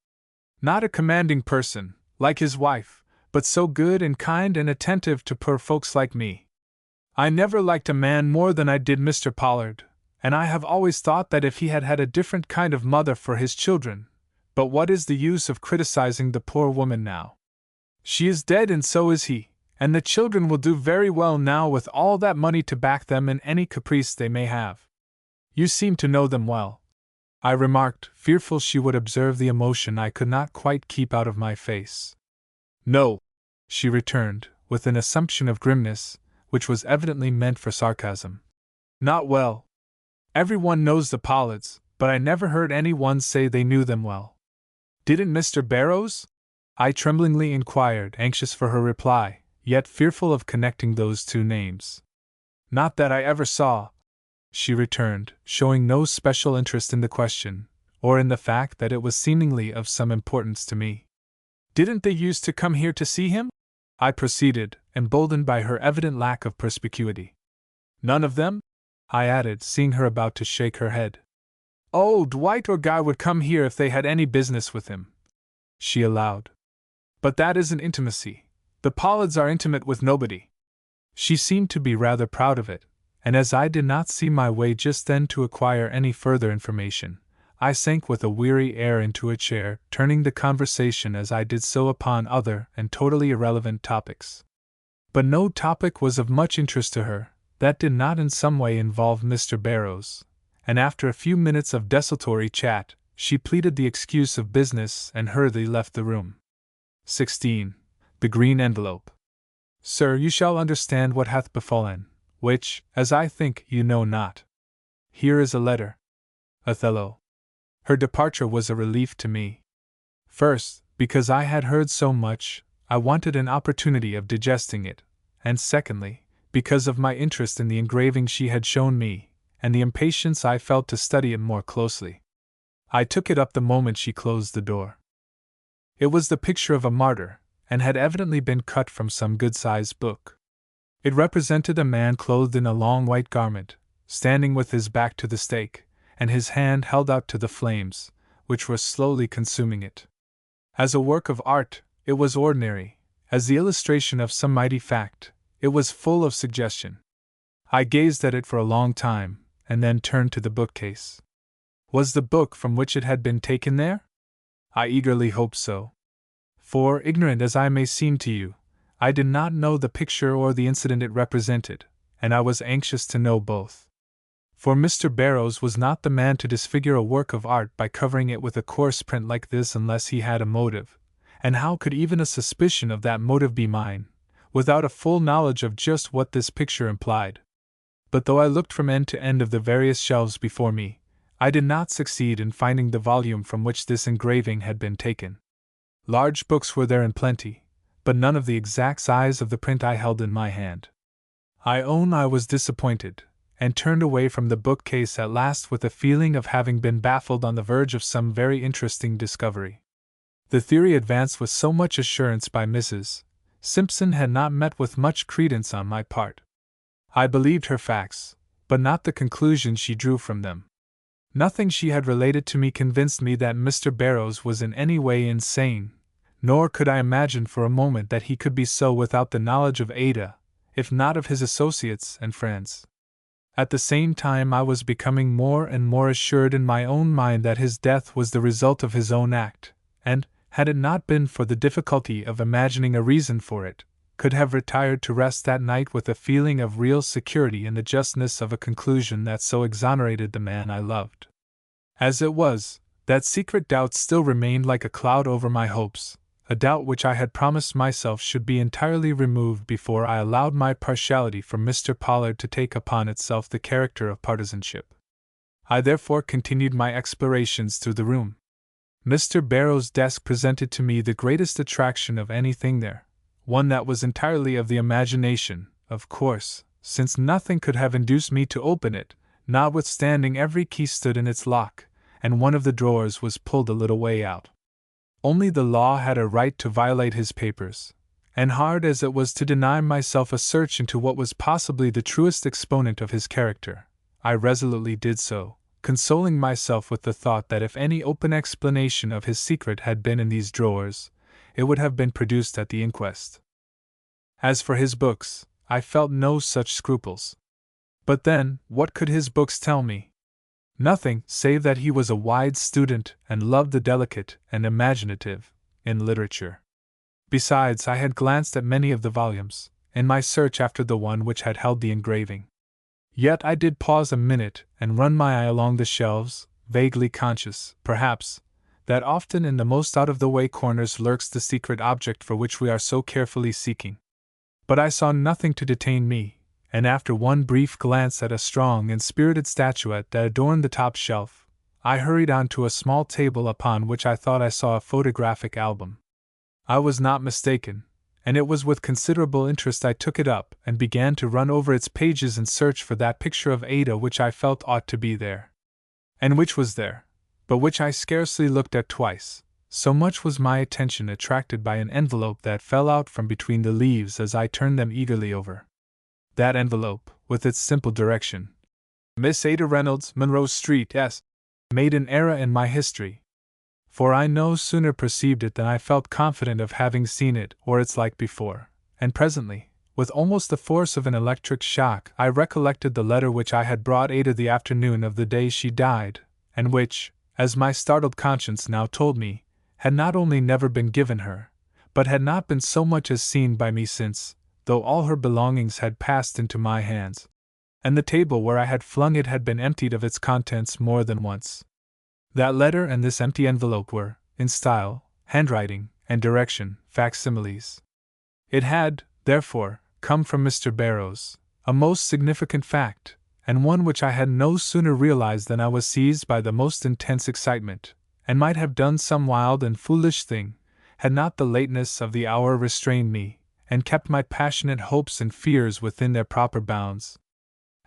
Not a commanding person, like his wife, but so good and kind and attentive to poor folks like me. I never liked a man more than I did Mr. Pollard, and I have always thought that if he had had a different kind of mother for his children, but what is the use of criticizing the poor woman now? She is dead and so is he, and the children will do very well now with all that money to back them in any caprice they may have. You seem to know them well, I remarked, fearful she would observe the emotion I could not quite keep out of my face. No, she returned, with an assumption of grimness, which was evidently meant for sarcasm. Not well. Everyone knows the Pollards, but I never heard anyone say they knew them well. Didn't Mr. Barrows? I tremblingly inquired, anxious for her reply, yet fearful of connecting those two names. Not that I ever saw, she returned, showing no special interest in the question, or in the fact that it was seemingly of some importance to me. Didn't they used to come here to see him? I proceeded, emboldened by her evident lack of perspicuity. None of them? I added, seeing her about to shake her head. Oh, Dwight or Guy would come here if they had any business with him, she allowed. But that isn't intimacy. The Pollards are intimate with nobody. She seemed to be rather proud of it, and as I did not see my way just then to acquire any further information, I sank with a weary air into a chair, turning the conversation as I did so upon other and totally irrelevant topics. But no topic was of much interest to her that did not in some way involve Mr. Barrows, and after a few minutes of desultory chat, she pleaded the excuse of business and hurriedly left the room. 16. The Green Envelope. Sir, you shall understand what hath befallen, which, as I think, you know not. Here is a letter. Othello. Her departure was a relief to me. First, because I had heard so much, I wanted an opportunity of digesting it, and secondly, because of my interest in the engraving she had shown me, and the impatience I felt to study it more closely. I took it up the moment she closed the door. It was the picture of a martyr, and had evidently been cut from some good-sized book. It represented a man clothed in a long white garment, standing with his back to the stake, and his hand held out to the flames, which were slowly consuming it. As a work of art, it was ordinary; as the illustration of some mighty fact, it was full of suggestion. I gazed at it for a long time, and then turned to the bookcase. Was the book from which it had been taken there? I eagerly hoped so. For, ignorant as I may seem to you, I did not know the picture or the incident it represented, and I was anxious to know both. For Mr. Barrows was not the man to disfigure a work of art by covering it with a coarse print like this unless he had a motive, and how could even a suspicion of that motive be mine, without a full knowledge of just what this picture implied? But though I looked from end to end of the various shelves before me, I did not succeed in finding the volume from which this engraving had been taken. Large books were there in plenty, but none of the exact size of the print I held in my hand. I own I was disappointed, and turned away from the bookcase at last with a feeling of having been baffled on the verge of some very interesting discovery. The theory advanced with so much assurance by Mrs. Simpson had not met with much credence on my part. I believed her facts, but not the conclusions she drew from them. Nothing she had related to me convinced me that Mr. Barrows was in any way insane, nor could I imagine for a moment that he could be so without the knowledge of Ada, if not of his associates and friends. At the same time I was becoming more and more assured in my own mind that his death was the result of his own act, and, had it not been for the difficulty of imagining a reason for it, could have retired to rest that night with a feeling of real security in the justness of a conclusion that so exonerated the man I loved. As it was, that secret doubt still remained like a cloud over my hopes, a doubt which I had promised myself should be entirely removed before I allowed my partiality for Mr. Pollard to take upon itself the character of partisanship. I therefore continued my explorations through the room. Mr. Barrows' desk presented to me the greatest attraction of anything there, one that was entirely of the imagination, of course, since nothing could have induced me to open it, notwithstanding every key stood in its lock, and one of the drawers was pulled a little way out. Only the law had a right to violate his papers, and hard as it was to deny myself a search into what was possibly the truest exponent of his character, I resolutely did so, consoling myself with the thought that if any open explanation of his secret had been in these drawers, it would have been produced at the inquest. As for his books, I felt no such scruples. But then, what could his books tell me? Nothing, save that he was a wide student and loved the delicate and imaginative in literature. Besides, I had glanced at many of the volumes, in my search after the one which had held the engraving. Yet I did pause a minute and run my eye along the shelves, vaguely conscious, perhaps, that often in the most out-of-the-way corners lurks the secret object for which we are so carefully seeking. But I saw nothing to detain me, and after one brief glance at a strong and spirited statuette that adorned the top shelf, I hurried on to a small table upon which I thought I saw a photographic album. I was not mistaken, and it was with considerable interest I took it up and began to run over its pages in search for that picture of Ada which I felt ought to be there. And which was there, but which I scarcely looked at twice, so much was my attention attracted by an envelope that fell out from between the leaves as I turned them eagerly over. That envelope, with its simple direction, Miss Ada Reynolds, Monroe Street, S., made an era in my history. For I no sooner perceived it than I felt confident of having seen it or its like before, and presently, with almost the force of an electric shock, I recollected the letter which I had brought Ada the afternoon of the day she died, and which, as my startled conscience now told me, had not only never been given her, but had not been so much as seen by me since, though all her belongings had passed into my hands, and the table where I had flung it had been emptied of its contents more than once. That letter and this empty envelope were, in style, handwriting, and direction, facsimiles. It had, therefore, come from Mr. Barrows, a most significant fact, and one which I had no sooner realized than I was seized by the most intense excitement, and might have done some wild and foolish thing, had not the lateness of the hour restrained me, and kept my passionate hopes and fears within their proper bounds.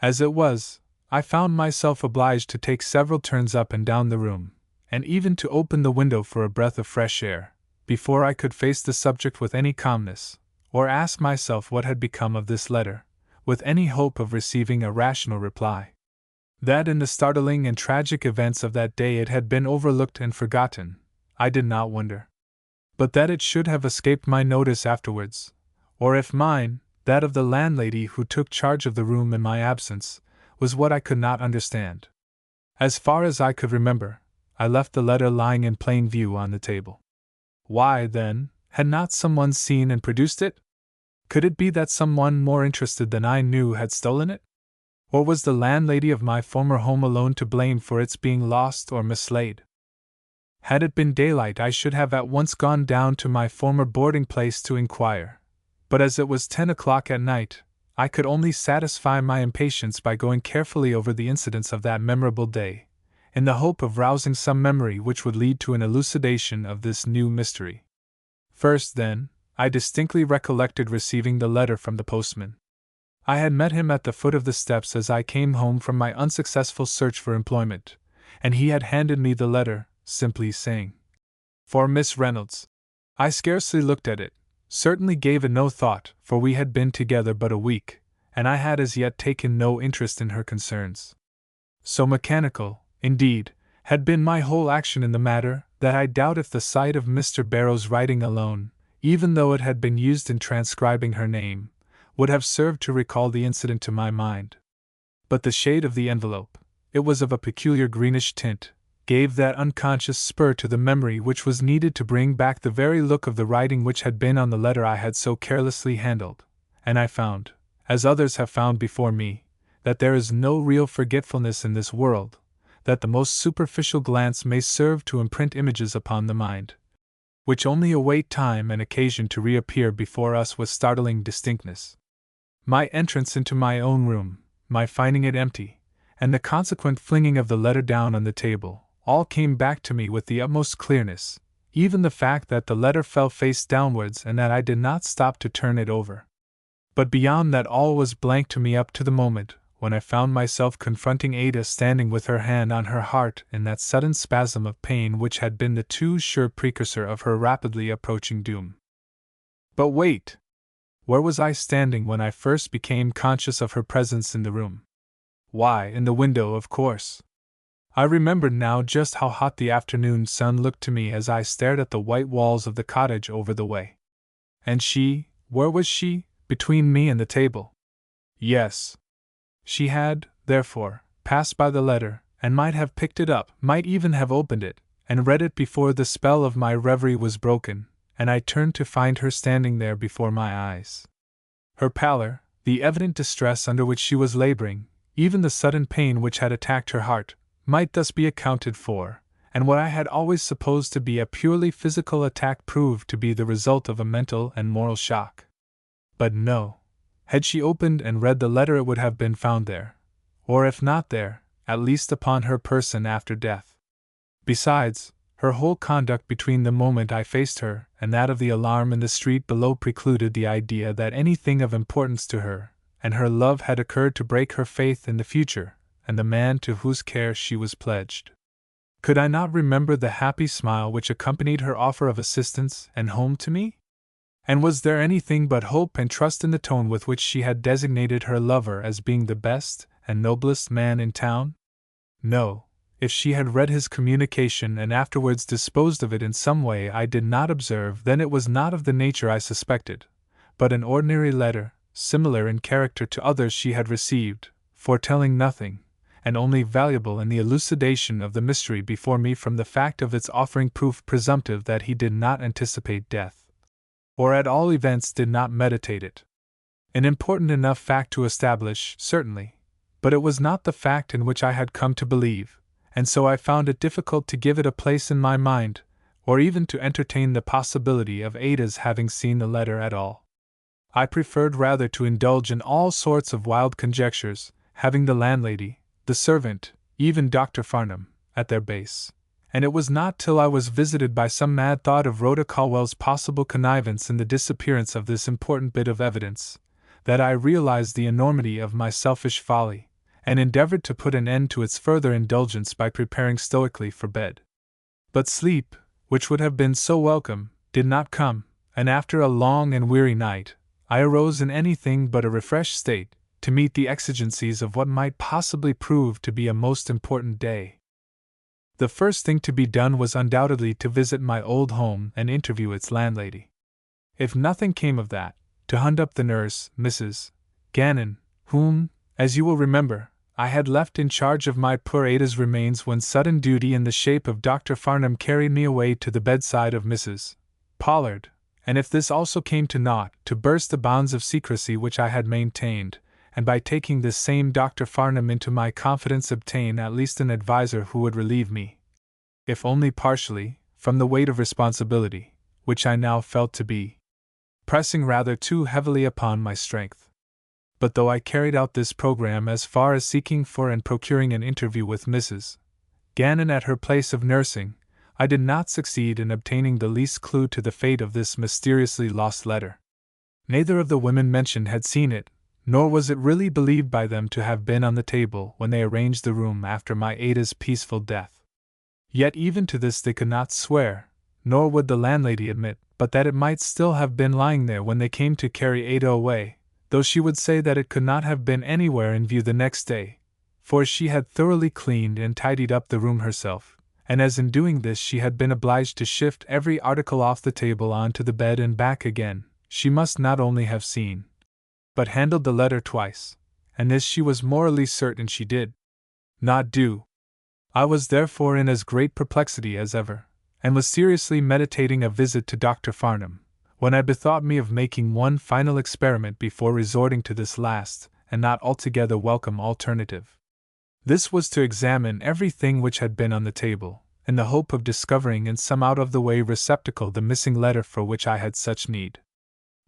As it was, I found myself obliged to take several turns up and down the room, and even to open the window for a breath of fresh air, before I could face the subject with any calmness, or ask myself what had become of this letter, with any hope of receiving a rational reply. That in the startling and tragic events of that day it had been overlooked and forgotten, I did not wonder. But that it should have escaped my notice afterwards, or if mine, that of the landlady who took charge of the room in my absence, was what I could not understand. As far as I could remember, I left the letter lying in plain view on the table. Why, then, had not someone seen and produced it? Could it be that someone more interested than I knew had stolen it? Or was the landlady of my former home alone to blame for its being lost or mislaid? Had it been daylight, I should have at once gone down to my former boarding place to inquire, but as it was 10 o'clock at night, I could only satisfy my impatience by going carefully over the incidents of that memorable day, in the hope of rousing some memory which would lead to an elucidation of this new mystery. First, then, I distinctly recollected receiving the letter from the postman. I had met him at the foot of the steps as I came home from my unsuccessful search for employment, and he had handed me the letter, simply saying, "For Miss Reynolds." I scarcely looked at it, certainly gave it no thought, for we had been together but a week, and I had as yet taken no interest in her concerns. So mechanical, indeed, had been my whole action in the matter, that I doubt if the sight of Mr. Barrow's writing alone, even though it had been used in transcribing her name, would have served to recall the incident to my mind. But the shade of the envelope, it was of a peculiar greenish tint, gave that unconscious spur to the memory which was needed to bring back the very look of the writing which had been on the letter I had so carelessly handled, and I found, as others have found before me, that there is no real forgetfulness in this world, that the most superficial glance may serve to imprint images upon the mind, which only await time and occasion to reappear before us with startling distinctness. My entrance into my own room, my finding it empty, and the consequent flinging of the letter down on the table, all came back to me with the utmost clearness, even the fact that the letter fell face downwards and that I did not stop to turn it over. But beyond that all was blank to me up to the moment when I found myself confronting Ada standing with her hand on her heart in that sudden spasm of pain which had been the too sure precursor of her rapidly approaching doom. But wait! Where was I standing when I first became conscious of her presence in the room? Why, in the window, of course. I remembered now just how hot the afternoon sun looked to me as I stared at the white walls of the cottage over the way. And she, where was she, between me and the table? Yes. She had, therefore, passed by the letter, and might have picked it up, might even have opened it, and read it before the spell of my reverie was broken, and I turned to find her standing there before my eyes. Her pallor, the evident distress under which she was laboring, even the sudden pain which had attacked her heart, might thus be accounted for, and what I had always supposed to be a purely physical attack proved to be the result of a mental and moral shock. But no. Had she opened and read the letter, it would have been found there, or if not there, at least upon her person after death. Besides, her whole conduct between the moment I faced her and that of the alarm in the street below precluded the idea that anything of importance to her and her love had occurred to break her faith in the future and the man to whose care she was pledged. Could I not remember the happy smile which accompanied her offer of assistance and home to me? And was there anything but hope and trust in the tone with which she had designated her lover as being the best and noblest man in town? No. If she had read his communication and afterwards disposed of it in some way I did not observe, then it was not of the nature I suspected, but an ordinary letter, similar in character to others she had received, foretelling nothing, and only valuable in the elucidation of the mystery before me from the fact of its offering proof presumptive that he did not anticipate death, or at all events did not meditate it. An important enough fact to establish, certainly, but it was not the fact in which I had come to believe, and so I found it difficult to give it a place in my mind, or even to entertain the possibility of Ada's having seen the letter at all. I preferred rather to indulge in all sorts of wild conjectures, having the landlady, the servant, even Dr. Farnham, at their base, and it was not till I was visited by some mad thought of Rhoda Colwell's possible connivance in the disappearance of this important bit of evidence, that I realized the enormity of my selfish folly, and endeavored to put an end to its further indulgence by preparing stoically for bed. But sleep, which would have been so welcome, did not come, and after a long and weary night, I arose in anything but a refreshed state, to meet the exigencies of what might possibly prove to be a most important day. The first thing to be done was undoubtedly to visit my old home and interview its landlady. If nothing came of that, to hunt up the nurse, Mrs. Gannon, whom, as you will remember, I had left in charge of my poor Ada's remains when sudden duty in the shape of Dr. Farnham carried me away to the bedside of Mrs. Pollard, and if this also came to naught, to burst the bounds of secrecy which I had maintained, and by taking this same Dr. Farnham into my confidence obtain at least an adviser who would relieve me, if only partially, from the weight of responsibility, which I now felt to be pressing rather too heavily upon my strength. But though I carried out this program as far as seeking for and procuring an interview with Mrs. Gannon at her place of nursing, I did not succeed in obtaining the least clue to the fate of this mysteriously lost letter. Neither of the women mentioned had seen it, nor was it really believed by them to have been on the table when they arranged the room after my Ada's peaceful death. Yet even to this they could not swear, nor would the landlady admit, but that it might still have been lying there when they came to carry Ada away, though she would say that it could not have been anywhere in view the next day, for she had thoroughly cleaned and tidied up the room herself, and as in doing this she had been obliged to shift every article off the table onto the bed and back again, she must not only have seen, but handled the letter twice, and this she was morally certain she did not do. I was therefore in as great perplexity as ever, and was seriously meditating a visit to Dr. Farnham, when I bethought me of making one final experiment before resorting to this last, and not altogether welcome alternative. This was to examine everything which had been on the table, in the hope of discovering in some out-of-the-way receptacle the missing letter for which I had such need.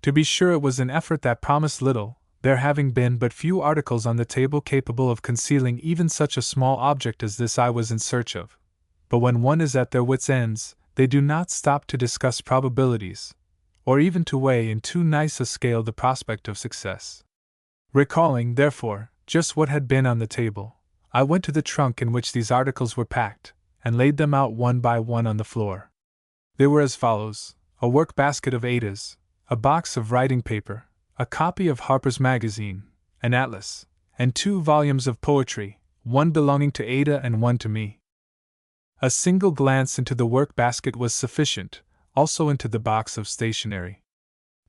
To be sure, it was an effort that promised little, there having been but few articles on the table capable of concealing even such a small object as this I was in search of. But when one is at their wits' ends, they do not stop to discuss probabilities, or even to weigh in too nice a scale the prospect of success. Recalling, therefore, just what had been on the table, I went to the trunk in which these articles were packed, and laid them out one by one on the floor. They were as follows: a work-basket of Ada's, a box of writing paper, a copy of Harper's Magazine, an atlas, and 2 volumes of poetry, one belonging to Ada and one to me. A single glance into the work-basket was sufficient, also into the box of stationery.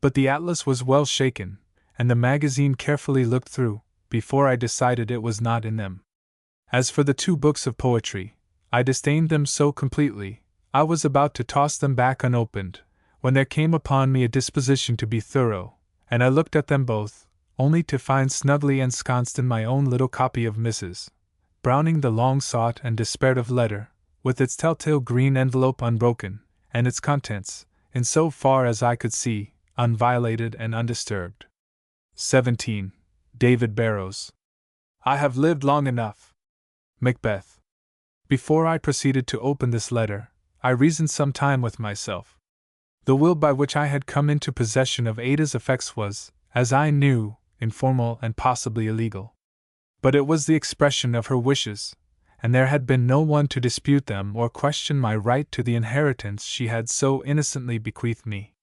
But the atlas was well shaken, and the magazine carefully looked through, before I decided it was not in them. As for the 2 books of poetry, I disdained them so completely, I was about to toss them back unopened, when there came upon me a disposition to be thorough, and I looked at them both, only to find snugly ensconced in my own little copy of Mrs. Browning the long-sought and despaired-of letter, with its telltale green envelope unbroken, and its contents, in so far as I could see, unviolated and undisturbed. 17. David Barrows. I have lived long enough. Macbeth. Before I proceeded to open this letter, I reasoned some time with myself. The will by which I had come into possession of Ada's effects was, as I knew, informal and possibly illegal. But it was the expression of her wishes, and there had been no one to dispute them or question my right to the inheritance she had so innocently bequeathed me.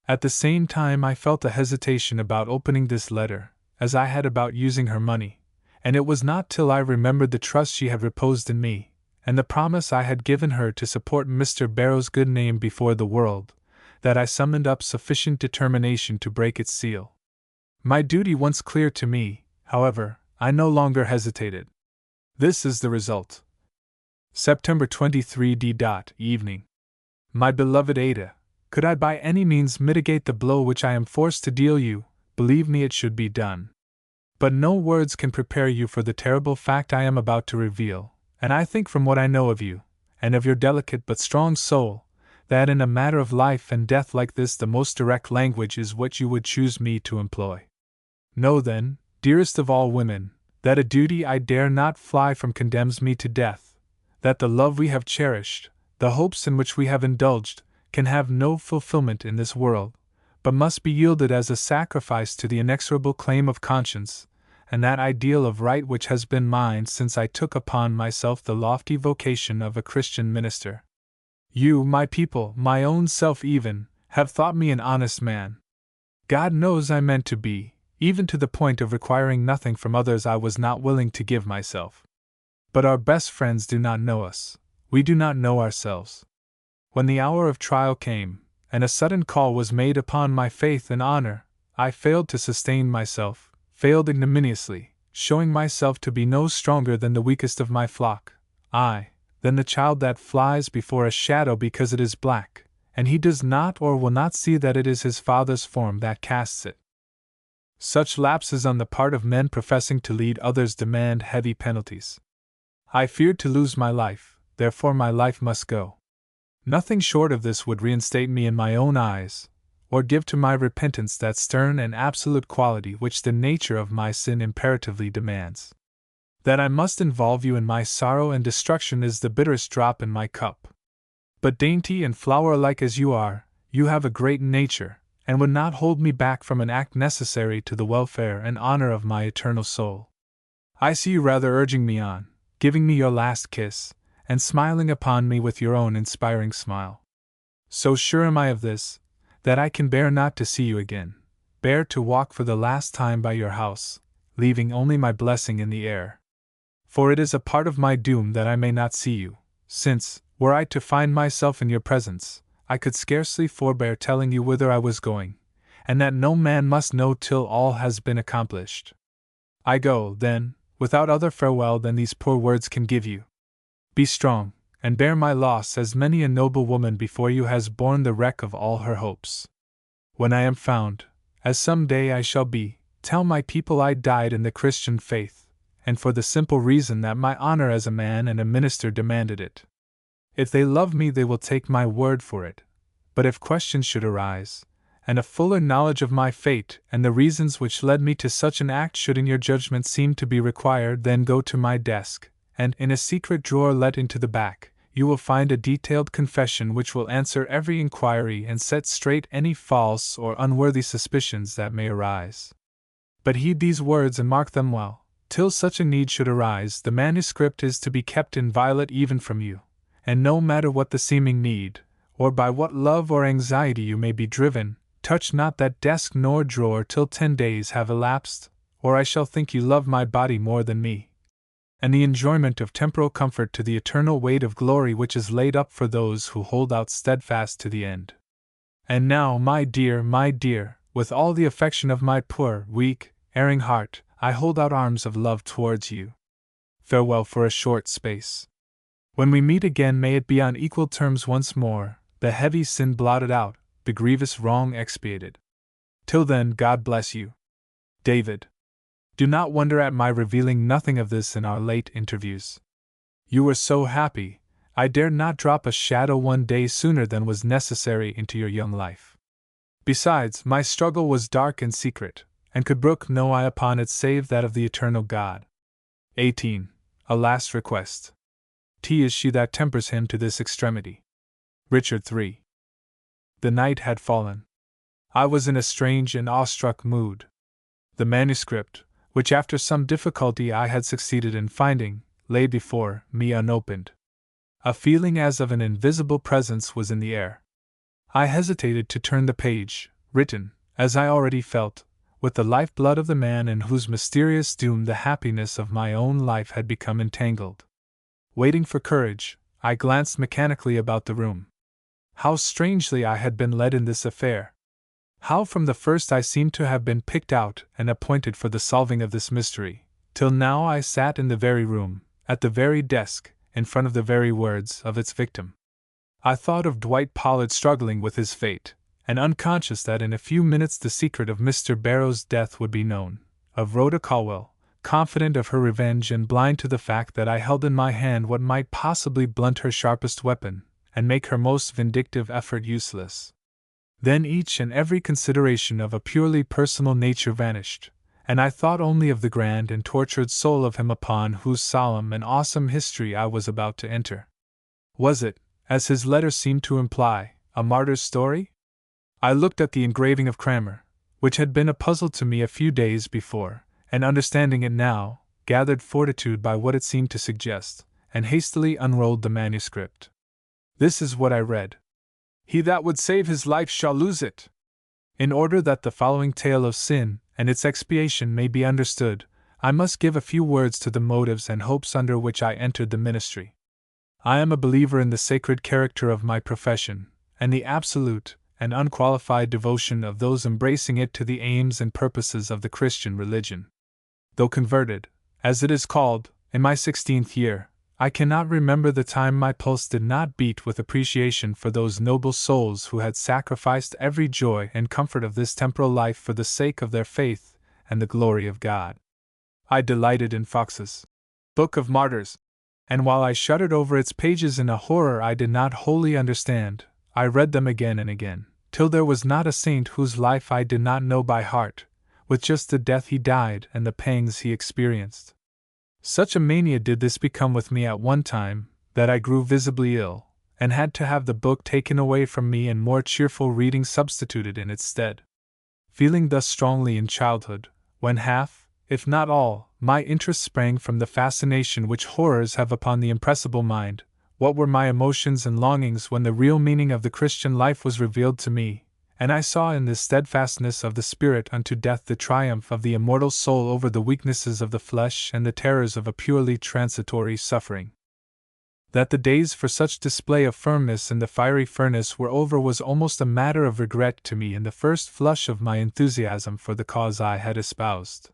At the same time I felt a hesitation about opening this letter, as I had about using her money, and it was not till I remembered the trust she had reposed in me, and the promise I had given her to support Mr. Barrow's good name before the world, that I summoned up sufficient determination to break its seal. My duty once clear to me, however, I no longer hesitated. This is the result. September 23 d. Evening. My beloved Ada, could I by any means mitigate the blow which I am forced to deal you, believe me it should be done. But no words can prepare you for the terrible fact I am about to reveal, and I think from what I know of you, and of your delicate but strong soul, that in a matter of life and death like this the most direct language is what you would choose me to employ. Know then, dearest of all women, that a duty I dare not fly from condemns me to death, that the love we have cherished, the hopes in which we have indulged, can have no fulfillment in this world, but must be yielded as a sacrifice to the inexorable claim of conscience, and that ideal of right which has been mine since I took upon myself the lofty vocation of a Christian minister. You, my people, my own self even, have thought me an honest man. God knows I meant to be, even to the point of requiring nothing from others I was not willing to give myself. But our best friends do not know us, we do not know ourselves. When the hour of trial came, and a sudden call was made upon my faith and honor, I failed to sustain myself, failed ignominiously, showing myself to be no stronger than the weakest of my flock, aye, than the child that flies before a shadow because it is black, and he does not or will not see that it is his father's form that casts it. Such lapses on the part of men professing to lead others demand heavy penalties. I feared to lose my life, therefore my life must go. Nothing short of this would reinstate me in my own eyes, or give to my repentance that stern and absolute quality which the nature of my sin imperatively demands. That I must involve you in my sorrow and destruction is the bitterest drop in my cup. But dainty and flower-like as you are, you have a great nature, and would not hold me back from an act necessary to the welfare and honor of my eternal soul. I see you rather urging me on, giving me your last kiss, and smiling upon me with your own inspiring smile. So sure am I of this, that I can bear not to see you again, bear to walk for the last time by your house, leaving only my blessing in the air. For it is a part of my doom that I may not see you, since, were I to find myself in your presence, I could scarcely forbear telling you whither I was going, and that no man must know till all has been accomplished. I go, then, without other farewell than these poor words can give you. Be strong, and bear my loss as many a noble woman before you has borne the wreck of all her hopes. When I am found, as some day I shall be, tell my people I died in the Christian faith, and for the simple reason that my honor as a man and a minister demanded it. If they love me they will take my word for it, but if questions should arise, and a fuller knowledge of my fate and the reasons which led me to such an act should in your judgment seem to be required, then go to my desk, and in a secret drawer let into the back, you will find a detailed confession which will answer every inquiry and set straight any false or unworthy suspicions that may arise. But heed these words and mark them well. Till such a need should arise, the manuscript is to be kept inviolate even from you, and no matter what the seeming need, or by what love or anxiety you may be driven, touch not that desk nor drawer till 10 days have elapsed, or I shall think you love my body more than me, and the enjoyment of temporal comfort to the eternal weight of glory which is laid up for those who hold out steadfast to the end. And now, my dear, with all the affection of my poor, weak, erring heart, I hold out arms of love towards you. Farewell for a short space. When we meet again, may it be on equal terms once more, the heavy sin blotted out, the grievous wrong expiated. Till then, God bless you. David. Do not wonder at my revealing nothing of this in our late interviews. You were so happy, I dared not drop a shadow one day sooner than was necessary into your young life. Besides, my struggle was dark and secret, and could brook no eye upon it save that of the eternal God. 18. A last request. T is she that tempers him to this extremity. Richard 3. The night had fallen. I was in a strange and awestruck mood. The manuscript, which after some difficulty I had succeeded in finding, lay before me unopened. A feeling as of an invisible presence was in the air. I hesitated to turn the page, written, as I already felt, with the life-blood of the man in whose mysterious doom the happiness of my own life had become entangled. Waiting for courage, I glanced mechanically about the room. How strangely I had been led in this affair! How from the first I seemed to have been picked out and appointed for the solving of this mystery, till now I sat in the very room, at the very desk, in front of the very words of its victim. I thought of Dwight Pollard struggling with his fate, and unconscious that in a few minutes the secret of Mr. Barrow's death would be known, of Rhoda Colwell, confident of her revenge and blind to the fact that I held in my hand what might possibly blunt her sharpest weapon, and make her most vindictive effort useless. Then each and every consideration of a purely personal nature vanished, and I thought only of the grand and tortured soul of him upon whose solemn and awesome history I was about to enter. Was it, as his letter seemed to imply, a martyr's story? I looked at the engraving of Cranmer, which had been a puzzle to me a few days before, and understanding it now, gathered fortitude by what it seemed to suggest, and hastily unrolled the manuscript. This is what I read. He that would save his life shall lose it. In order that the following tale of sin and its expiation may be understood, I must give a few words to the motives and hopes under which I entered the ministry. I am a believer in the sacred character of my profession, and the absolute and unqualified devotion of those embracing it to the aims and purposes of the Christian religion. Though converted, as it is called, in my 16th year, I cannot remember the time my pulse did not beat with appreciation for those noble souls who had sacrificed every joy and comfort of this temporal life for the sake of their faith and the glory of God. I delighted in Fox's Book of Martyrs, and while I shuddered over its pages in a horror I did not wholly understand, I read them again and again, till there was not a saint whose life I did not know by heart, with just the death he died and the pangs he experienced. Such a mania did this become with me at one time, that I grew visibly ill, and had to have the book taken away from me and more cheerful reading substituted in its stead. Feeling thus strongly in childhood, when half, if not all, my interest sprang from the fascination which horrors have upon the impressible mind, what were my emotions and longings when the real meaning of the Christian life was revealed to me, and I saw in this steadfastness of the spirit unto death the triumph of the immortal soul over the weaknesses of the flesh and the terrors of a purely transitory suffering. That the days for such display of firmness in the fiery furnace were over was almost a matter of regret to me in the first flush of my enthusiasm for the cause I had espoused.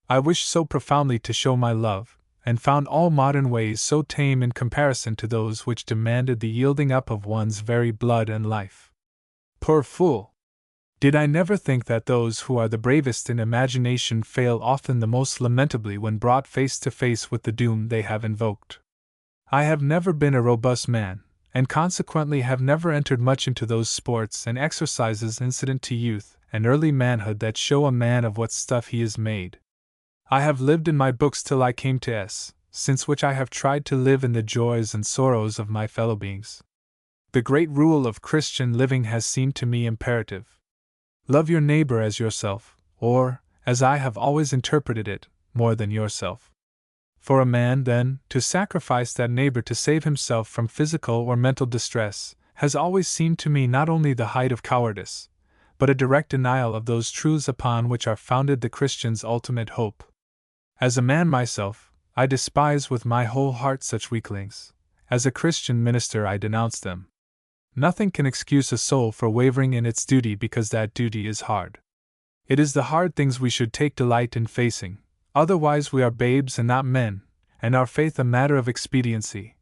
I wished so profoundly to show my love, and found all modern ways so tame in comparison to those which demanded the yielding up of one's very blood and life. Poor fool! Did I never think that those who are the bravest in imagination fail often the most lamentably when brought face to face with the doom they have invoked? I have never been a robust man, and consequently have never entered much into those sports and exercises incident to youth and early manhood that show a man of what stuff he is made. I have lived in my books till I came to S, since which I have tried to live in the joys and sorrows of my fellow beings. The great rule of Christian living has seemed to me imperative. Love your neighbor as yourself, or, as I have always interpreted it, more than yourself. For a man, then, to sacrifice that neighbor to save himself from physical or mental distress, has always seemed to me not only the height of cowardice, but a direct denial of those truths upon which are founded the Christian's ultimate hope. As a man myself, I despise with my whole heart such weaklings. As a Christian minister, I denounce them. Nothing can excuse a soul for wavering in its duty because that duty is hard. It is the hard things we should take delight in facing, otherwise we are babes and not men, and our faith a matter of expediency,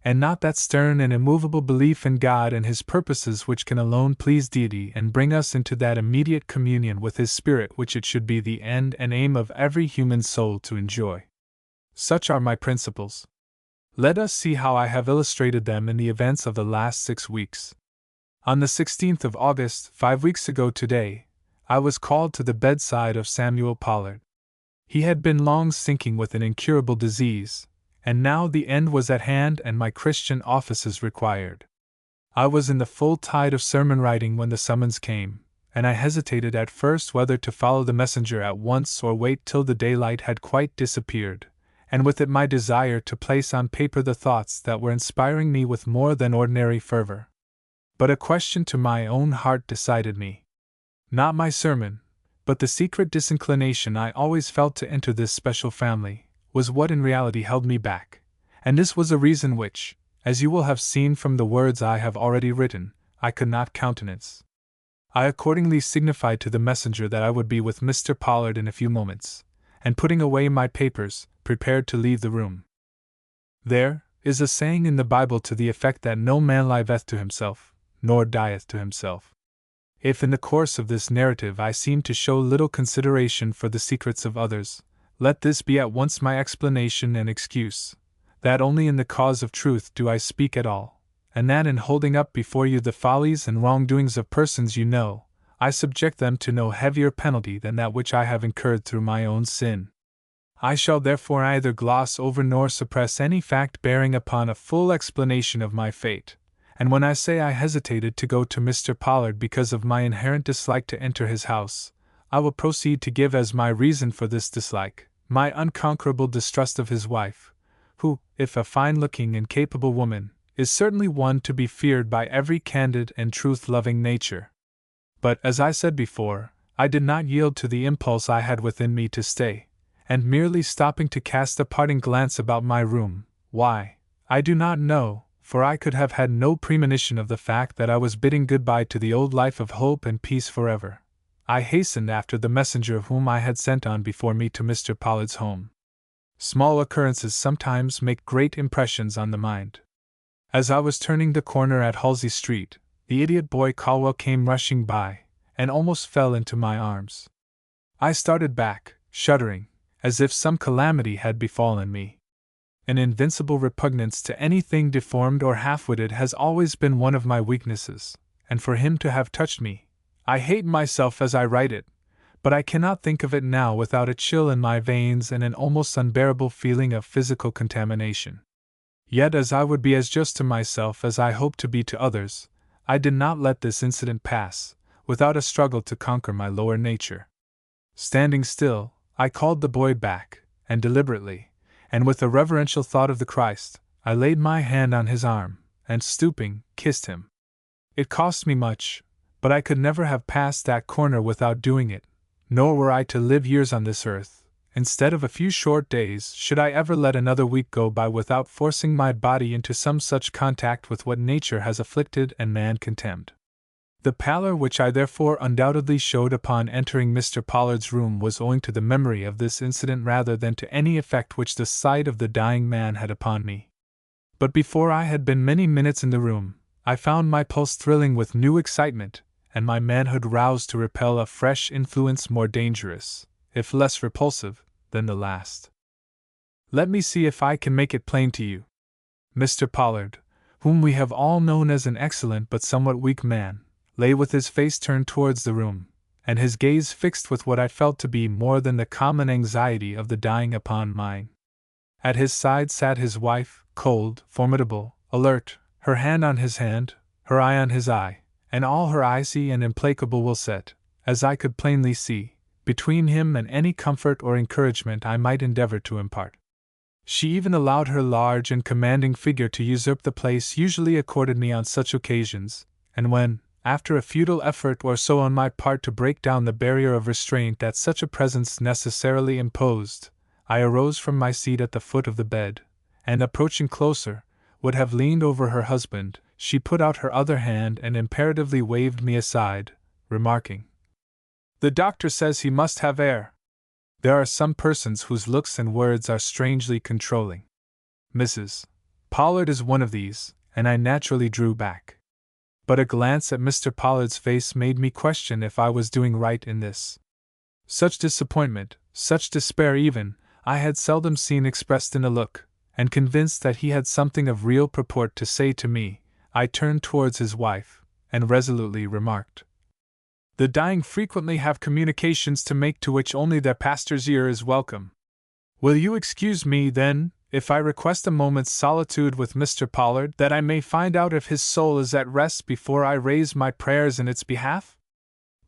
and not that stern and immovable belief in God and His purposes which can alone please Deity and bring us into that immediate communion with His Spirit which it should be the end and aim of every human soul to enjoy. Such are my principles. Let us see how I have illustrated them in the events of the last 6 weeks. On the 16th of August, 5 weeks ago today, I was called to the bedside of Samuel Pollard. He had been long sinking with an incurable disease, and now the end was at hand and my Christian offices required. I was in the full tide of sermon writing when the summons came, and I hesitated at first whether to follow the messenger at once or wait till the daylight had quite disappeared, and with it my desire to place on paper the thoughts that were inspiring me with more than ordinary fervor. But a question to my own heart decided me. Not my sermon, but the secret disinclination I always felt to enter this special family, was what in reality held me back, and this was a reason which, as you will have seen from the words I have already written, I could not countenance. I accordingly signified to the messenger that I would be with Mr. Pollard in a few moments, and putting away my papers, prepared to leave the room. There is a saying in the Bible to the effect that no man liveth to himself, nor dieth to himself. If in the course of this narrative I seem to show little consideration for the secrets of others, let this be at once my explanation and excuse, that only in the cause of truth do I speak at all, and that in holding up before you the follies and wrongdoings of persons you know, I subject them to no heavier penalty than that which I have incurred through my own sin. I shall therefore neither gloss over nor suppress any fact bearing upon a full explanation of my fate, and when I say I hesitated to go to Mr. Pollard because of my inherent dislike to enter his house, I will proceed to give as my reason for this dislike my unconquerable distrust of his wife, who, if a fine-looking and capable woman, is certainly one to be feared by every candid and truth-loving nature. But, as I said before, I did not yield to the impulse I had within me to stay, and merely stopping to cast a parting glance about my room, why, I do not know, for I could have had no premonition of the fact that I was bidding goodbye to the old life of hope and peace forever, I hastened after the messenger whom I had sent on before me to Mr. Pollard's home. Small occurrences sometimes make great impressions on the mind. As I was turning the corner at Halsey Street, the idiot boy Caldwell came rushing by, and almost fell into my arms. I started back, shuddering, as if some calamity had befallen me. An invincible repugnance to anything deformed or half-witted has always been one of my weaknesses, and for him to have touched me, I hate myself as I write it, but I cannot think of it now without a chill in my veins and an almost unbearable feeling of physical contamination. Yet as I would be as just to myself as I hope to be to others, I did not let this incident pass, without a struggle to conquer my lower nature. Standing still, I called the boy back, and deliberately, and with a reverential thought of the Christ, I laid my hand on his arm, and stooping, kissed him. It cost me much, but I could never have passed that corner without doing it, nor were I to live years on this earth. Instead of a few short days, should I ever let another week go by without forcing my body into some such contact with what nature has afflicted and man contemned. The pallor which I therefore undoubtedly showed upon entering Mr. Pollard's room was owing to the memory of this incident rather than to any effect which the sight of the dying man had upon me. But before I had been many minutes in the room, I found my pulse thrilling with new excitement, and my manhood roused to repel a fresh influence more dangerous, if less repulsive, than the last. Let me see if I can make it plain to you. Mr. Pollard, whom we have all known as an excellent but somewhat weak man, lay with his face turned towards the room, and his gaze fixed with what I felt to be more than the common anxiety of the dying upon mine. At his side sat his wife, cold, formidable, alert, her hand on his hand, her eye on his eye, and all her icy and implacable will set, as I could plainly see, between him and any comfort or encouragement I might endeavor to impart. She even allowed her large and commanding figure to usurp the place usually accorded me on such occasions, and when, after a futile effort or so on my part to break down the barrier of restraint that such a presence necessarily imposed, I arose from my seat at the foot of the bed, and approaching closer, would have leaned over her husband. She put out her other hand and imperatively waved me aside, remarking, "The doctor says he must have air." There are some persons whose looks and words are strangely controlling. Mrs. Pollard is one of these, and I naturally drew back. But a glance at Mr. Pollard's face made me question if I was doing right in this. Such disappointment, such despair even, I had seldom seen expressed in a look, and convinced that he had something of real purport to say to me, I turned towards his wife, and resolutely remarked, "The dying frequently have communications to make to which only their pastor's ear is welcome. Will you excuse me, then, if I request a moment's solitude with Mr. Pollard, that I may find out if his soul is at rest before I raise my prayers in its behalf?"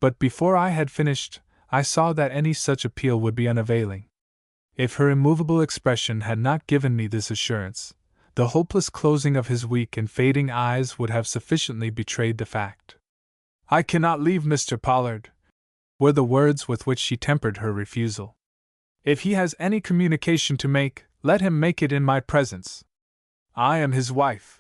But before I had finished, I saw that any such appeal would be unavailing. If her immovable expression had not given me this assurance, the hopeless closing of his weak and fading eyes would have sufficiently betrayed the fact. "I cannot leave Mr. Pollard," were the words with which she tempered her refusal. "If he has any communication to make, let him make it in my presence. I am his wife."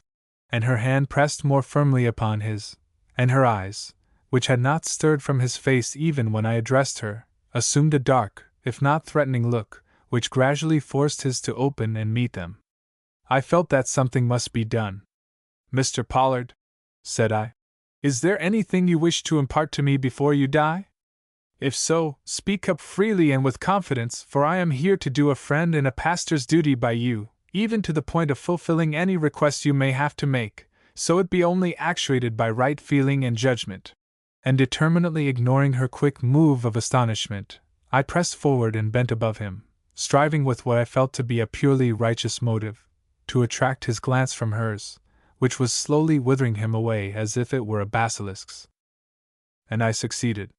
And her hand pressed more firmly upon his, and her eyes, which had not stirred from his face even when I addressed her, assumed a dark, if not threatening look, which gradually forced his to open and meet them. I felt that something must be done. "Mr. Pollard," said I, "is there anything you wish to impart to me before you die? If so, speak up freely and with confidence, for I am here to do a friend and a pastor's duty by you, even to the point of fulfilling any request you may have to make, so it be only actuated by right feeling and judgment." And determinately ignoring her quick move of astonishment, I pressed forward and bent above him, striving with what I felt to be a purely righteous motive, to attract his glance from hers, which was slowly withering him away as if it were a basilisk's. And I succeeded.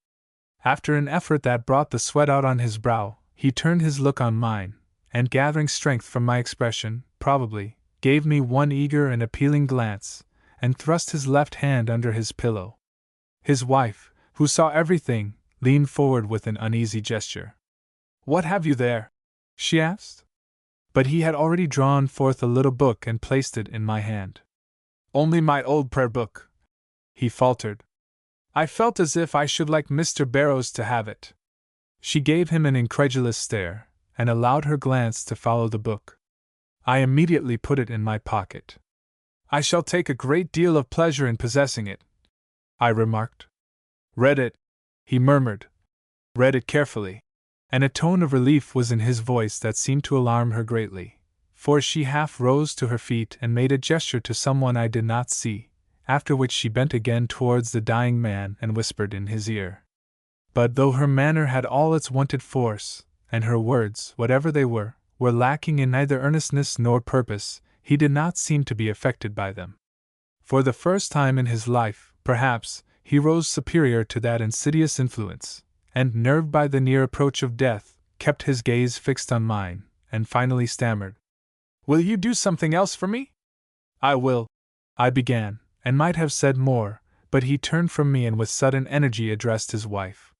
After an effort that brought the sweat out on his brow, he turned his look on mine, and gathering strength from my expression, probably, gave me one eager and appealing glance, and thrust his left hand under his pillow. His wife, who saw everything, leaned forward with an uneasy gesture. "What have you there?" she asked. But he had already drawn forth a little book and placed it in my hand. "Only my old prayer book," he faltered. "I felt as if I should like Mr. Barrows to have it." She gave him an incredulous stare, and allowed her glance to follow the book. I immediately put it in my pocket. "I shall take a great deal of pleasure in possessing it," I remarked. "Read it," he murmured. "Read it carefully." And a tone of relief was in his voice that seemed to alarm her greatly, for she half rose to her feet and made a gesture to someone I did not see, after which she bent again towards the dying man and whispered in his ear. But though her manner had all its wonted force, and her words, whatever they were lacking in neither earnestness nor purpose, he did not seem to be affected by them. For the first time in his life, perhaps, he rose superior to that insidious influence, and, nerved by the near approach of death, kept his gaze fixed on mine, and finally stammered, "Will you do something else for me?" "I will," I began, and might have said more, but he turned from me and with sudden energy addressed his wife.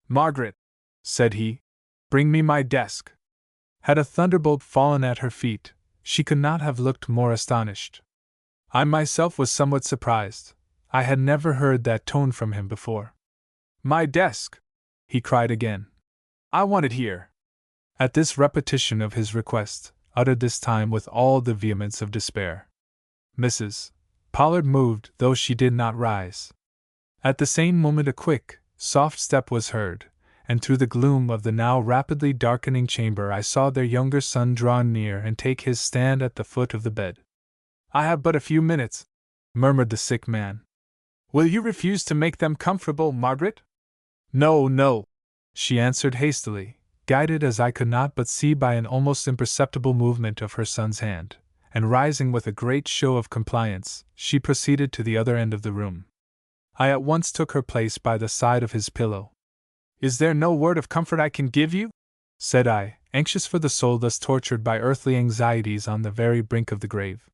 "Margaret," said he, "bring me my desk." Had a thunderbolt fallen at her feet, she could not have looked more astonished. I myself was somewhat surprised. I had never heard that tone from him before. "My desk!" he cried again. "I want it here." At this repetition of his request, uttered this time with all the vehemence of despair, Mrs. Pollard moved, though she did not rise. At the same moment a quick, soft step was heard, and through the gloom of the now rapidly darkening chamber I saw their younger son draw near and take his stand at the foot of the bed. "I have but a few minutes," murmured the sick man. "Will you refuse to make them comfortable, Margaret?" "No, no," she answered hastily, guided as I could not but see by an almost imperceptible movement of her son's hand, and rising with a great show of compliance, she proceeded to the other end of the room. I at once took her place by the side of his pillow. "Is there no word of comfort I can give you?" said I, anxious for the soul thus tortured by earthly anxieties on the very brink of the grave.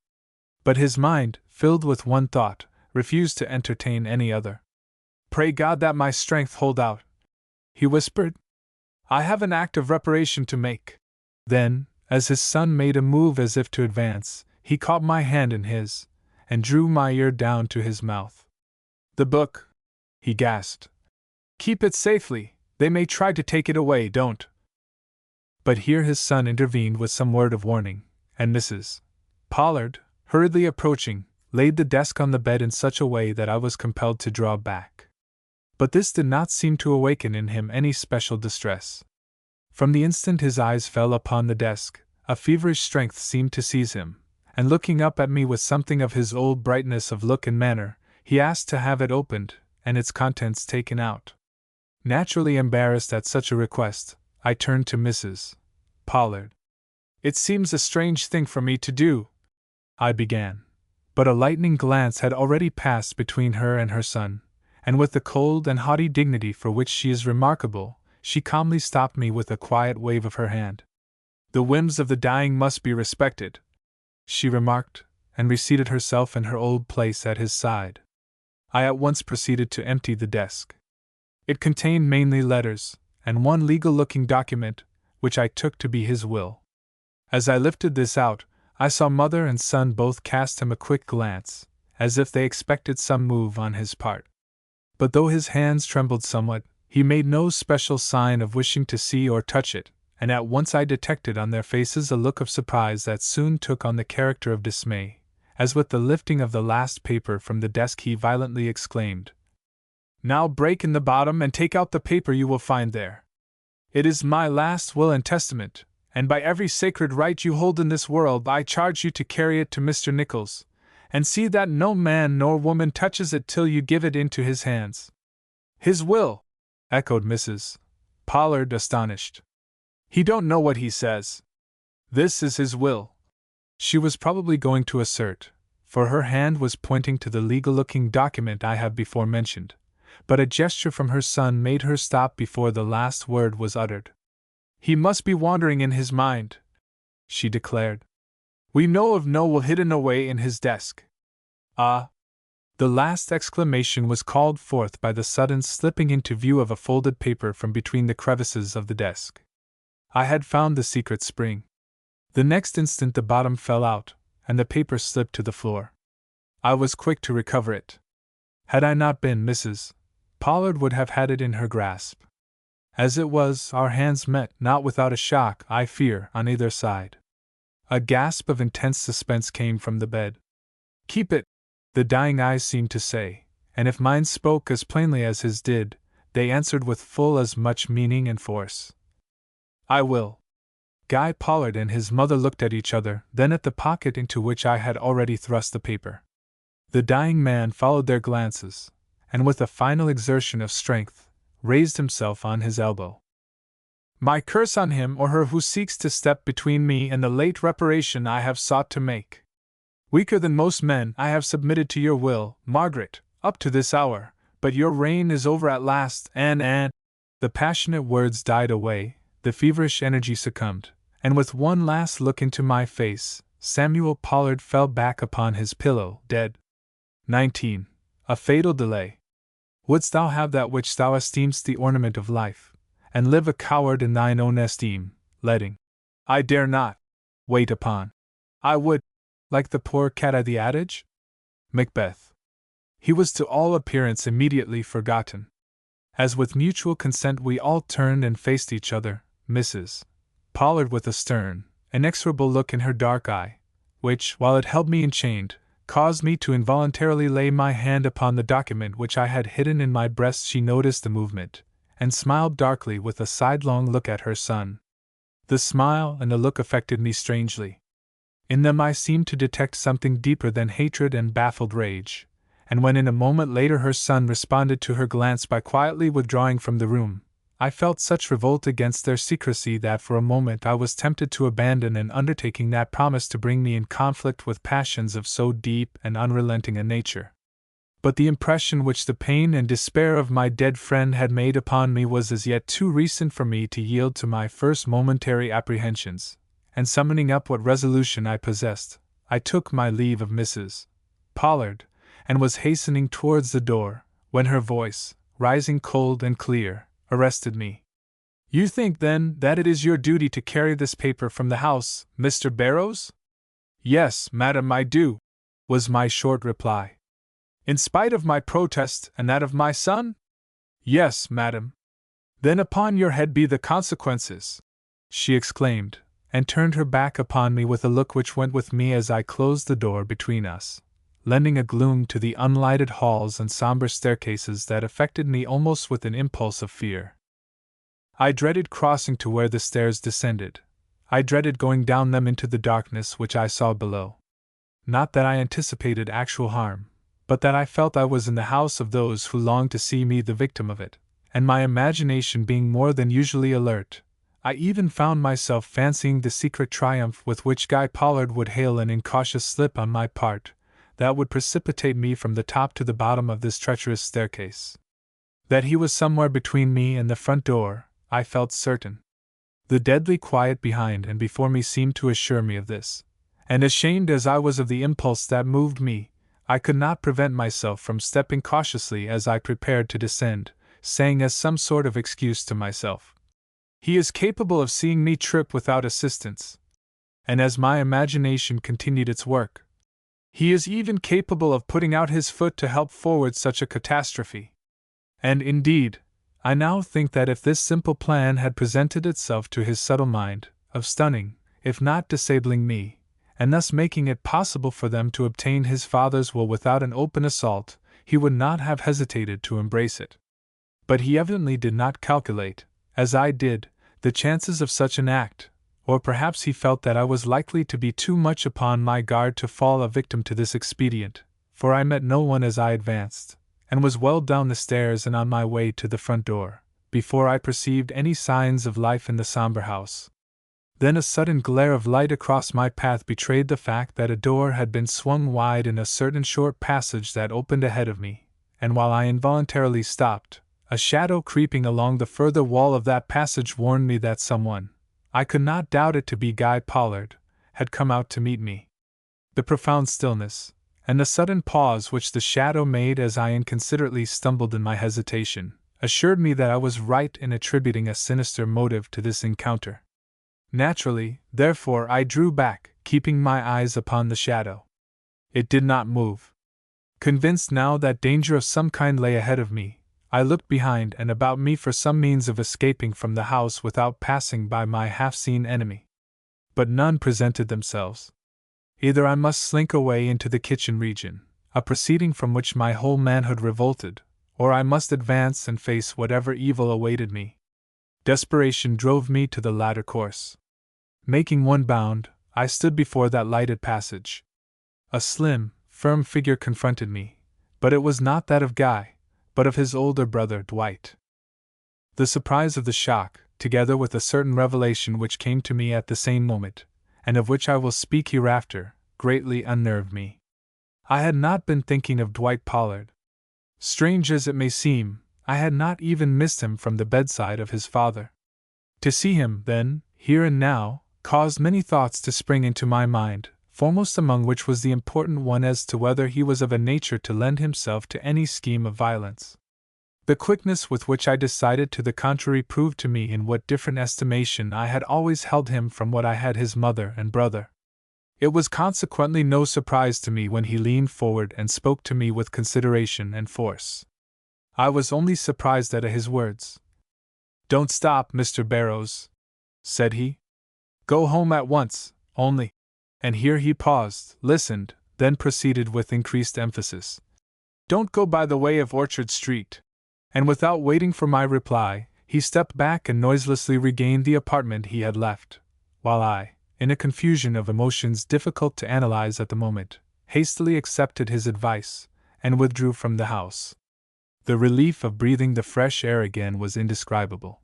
But his mind, filled with one thought, refused to entertain any other. "Pray God that my strength hold out," he whispered. "I have an act of reparation to make." Then, as his son made a move as if to advance, he caught my hand in his, and drew my ear down to his mouth. "The book," he gasped. "Keep it safely, they may try to take it away, don't." But here his son intervened with some word of warning, and Mrs. Pollard, hurriedly approaching, laid the desk on the bed in such a way that I was compelled to draw back. But this did not seem to awaken in him any special distress. From the instant his eyes fell upon the desk, a feverish strength seemed to seize him, and looking up at me with something of his old brightness of look and manner, he asked to have it opened and its contents taken out. Naturally embarrassed at such a request, I turned to Mrs. Pollard. "It seems a strange thing for me to do," I began. But a lightning glance had already passed between her and her son, and with the cold and haughty dignity for which she is remarkable, she calmly stopped me with a quiet wave of her hand. "The whims of the dying must be respected," she remarked, and reseated herself in her old place at his side. I at once proceeded to empty the desk. It contained mainly letters, and one legal-looking document, which I took to be his will. As I lifted this out, I saw mother and son both cast him a quick glance, as if they expected some move on his part. But though his hands trembled somewhat, he made no special sign of wishing to see or touch it, and at once I detected on their faces a look of surprise that soon took on the character of dismay, as with the lifting of the last paper from the desk he violently exclaimed, "Now break in the bottom and take out the paper you will find there. It is my last will and testament, and by every sacred right you hold in this world I charge you to carry it to Mr. Nichols, and see that no man nor woman touches it till you give it into his hands." "His will!" echoed Mrs. Pollard, astonished. "He don't know what he says. This is his will," she was probably going to assert, for her hand was pointing to the legal-looking document I have before mentioned, but a gesture from her son made her stop before the last word was uttered. "He must be wandering in his mind," she declared. "We know of no will hidden away in his desk." "Ah!" The last exclamation was called forth by the sudden slipping into view of a folded paper from between the crevices of the desk. I had found the secret spring. The next instant the bottom fell out, and the paper slipped to the floor. I was quick to recover it. Had I not been, Mrs. Pollard would have had it in her grasp. As it was, our hands met, not without a shock, I fear, on either side. A gasp of intense suspense came from the bed. "Keep it," the dying eyes seemed to say, and if mine spoke as plainly as his did, they answered with full as much meaning and force. "I will." Guy Pollard and his mother looked at each other, then at the pocket into which I had already thrust the paper. The dying man followed their glances, and with a final exertion of strength, raised himself on his elbow. "My curse on him or her who seeks to step between me and the late reparation I have sought to make. Weaker than most men, I have submitted to your will, Margaret, up to this hour, but your reign is over at last, and The passionate words died away, the feverish energy succumbed, and with one last look into my face, Samuel Pollard fell back upon his pillow, dead. 19. A fatal delay. Wouldst thou have that which thou esteem'st the ornament of life, and live a coward in thine own esteem, letting I dare not wait upon I would, like the poor cat at the adage? Macbeth. He was to all appearance immediately forgotten. As with mutual consent we all turned and faced each other, Mrs. Pollard with a stern, inexorable look in her dark eye, which, while it held me enchained, caused me to involuntarily lay my hand upon the document which I had hidden in my breast. She noticed the movement, and smiled darkly with a sidelong look at her son. The smile and the look affected me strangely. In them I seemed to detect something deeper than hatred and baffled rage, and when in a moment later her son responded to her glance by quietly withdrawing from the room, I felt such revolt against their secrecy that for a moment I was tempted to abandon an undertaking that promised to bring me in conflict with passions of so deep and unrelenting a nature. But the impression which the pain and despair of my dead friend had made upon me was as yet too recent for me to yield to my first momentary apprehensions, and summoning up what resolution I possessed, I took my leave of Mrs. Pollard, and was hastening towards the door, when her voice, rising cold and clear, arrested me. "You think, then, that it is your duty to carry this paper from the house, Mr. Barrows?" "Yes, madam, I do," was my short reply. "In spite of my protest and that of my son?" "Yes, madam." "Then upon your head be the consequences," she exclaimed, and turned her back upon me with a look which went with me as I closed the door between us, lending a gloom to the unlighted halls and somber staircases that affected me almost with an impulse of fear. I dreaded crossing to where the stairs descended. I dreaded going down them into the darkness which I saw below. Not that I anticipated actual harm, but that I felt I was in the house of those who longed to see me the victim of it, and my imagination being more than usually alert, I even found myself fancying the secret triumph with which Guy Pollard would hail an incautious slip on my part, that would precipitate me from the top to the bottom of this treacherous staircase. That he was somewhere between me and the front door, I felt certain. The deadly quiet behind and before me seemed to assure me of this, and ashamed as I was of the impulse that moved me, I could not prevent myself from stepping cautiously as I prepared to descend, saying as some sort of excuse to myself, "He is capable of seeing me trip without assistance." And as my imagination continued its work, "He is even capable of putting out his foot to help forward such a catastrophe." And indeed, I now think that if this simple plan had presented itself to his subtle mind, of stunning, if not disabling me, and thus making it possible for them to obtain his father's will without an open assault, he would not have hesitated to embrace it. But he evidently did not calculate, as I did, the chances of such an act, or perhaps he felt that I was likely to be too much upon my guard to fall a victim to this expedient, for I met no one as I advanced, and was well down the stairs and on my way to the front door, before I perceived any signs of life in the somber house. Then a sudden glare of light across my path betrayed the fact that a door had been swung wide in a certain short passage that opened ahead of me, and while I involuntarily stopped, a shadow creeping along the further wall of that passage warned me that someone, I could not doubt it to be Guy Pollard, had come out to meet me. The profound stillness, and the sudden pause which the shadow made as I inconsiderately stumbled in my hesitation, assured me that I was right in attributing a sinister motive to this encounter. Naturally, therefore, I drew back, keeping my eyes upon the shadow. It did not move. Convinced now that danger of some kind lay ahead of me, I looked behind and about me for some means of escaping from the house without passing by my half-seen enemy. But none presented themselves. Either I must slink away into the kitchen region, a proceeding from which my whole manhood revolted, or I must advance and face whatever evil awaited me. Desperation drove me to the latter course. Making one bound, I stood before that lighted passage. A slim, firm figure confronted me, but it was not that of Guy, but of his older brother Dwight. The surprise of the shock, together with a certain revelation which came to me at the same moment, and of which I will speak hereafter, greatly unnerved me. I had not been thinking of Dwight Pollard. Strange as it may seem, I had not even missed him from the bedside of his father. To see him, then, here and now, caused many thoughts to spring into my mind, foremost among which was the important one as to whether he was of a nature to lend himself to any scheme of violence. The quickness with which I decided to the contrary proved to me in what different estimation I had always held him from what I had his mother and brother. It was consequently no surprise to me when he leaned forward and spoke to me with consideration and force. I was only surprised at his words. "Don't stop, Mr. Barrows," said he. "Go home at once, only." And here he paused, listened, then proceeded with increased emphasis. "Don't go by the way of Orchard Street." And without waiting for my reply, he stepped back and noiselessly regained the apartment he had left, while I, in a confusion of emotions difficult to analyze at the moment, hastily accepted his advice, and withdrew from the house. The relief of breathing the fresh air again was indescribable.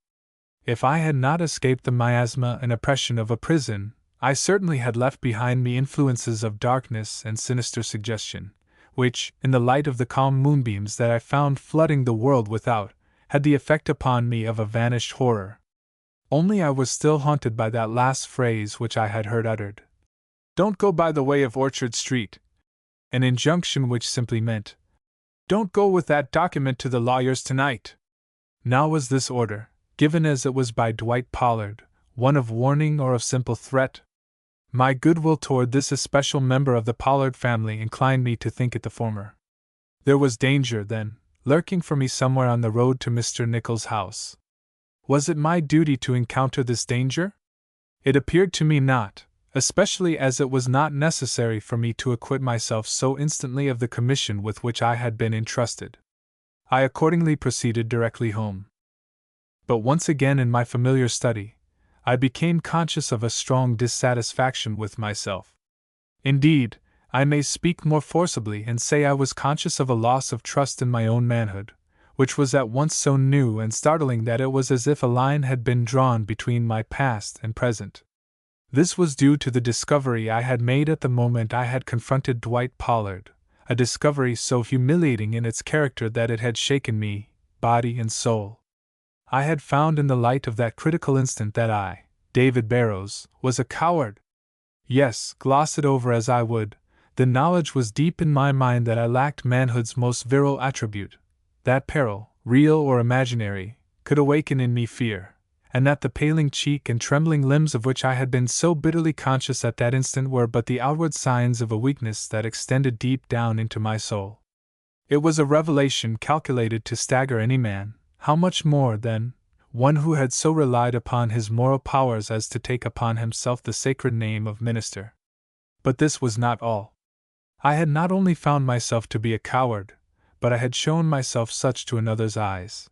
If I had not escaped the miasma and oppression of a prison, I certainly had left behind me influences of darkness and sinister suggestion, which, in the light of the calm moonbeams that I found flooding the world without, had the effect upon me of a vanished horror. Only I was still haunted by that last phrase which I had heard uttered. "Don't go by the way of Orchard Street." an injunction which simply meant, "Don't go with that document to the lawyers tonight." Now was this order, given as it was by Dwight Pollard, one of warning or of simple threat? My goodwill toward this especial member of the Pollard family inclined me to think it the former. There was danger, then, lurking for me somewhere on the road to Mr. Nicholls' house. Was it my duty to encounter this danger? It appeared to me not, especially as it was not necessary for me to acquit myself so instantly of the commission with which I had been entrusted. I accordingly proceeded directly home. But once again in my familiar study, I became conscious of a strong dissatisfaction with myself. Indeed, I may speak more forcibly and say I was conscious of a loss of trust in my own manhood, which was at once so new and startling that it was as if a line had been drawn between my past and present. This was due to the discovery I had made at the moment I had confronted Dwight Pollard, a discovery so humiliating in its character that it had shaken me, body and soul. I had found in the light of that critical instant that I, David Barrows, was a coward. Yes, gloss it over as I would, the knowledge was deep in my mind that I lacked manhood's most virile attribute, that peril, real or imaginary, could awaken in me fear, and that the paling cheek and trembling limbs of which I had been so bitterly conscious at that instant were but the outward signs of a weakness that extended deep down into my soul. It was a revelation calculated to stagger any man, how much more, then, one who had so relied upon his moral powers as to take upon himself the sacred name of minister. But this was not all. I had not only found myself to be a coward, but I had shown myself such to another's eyes.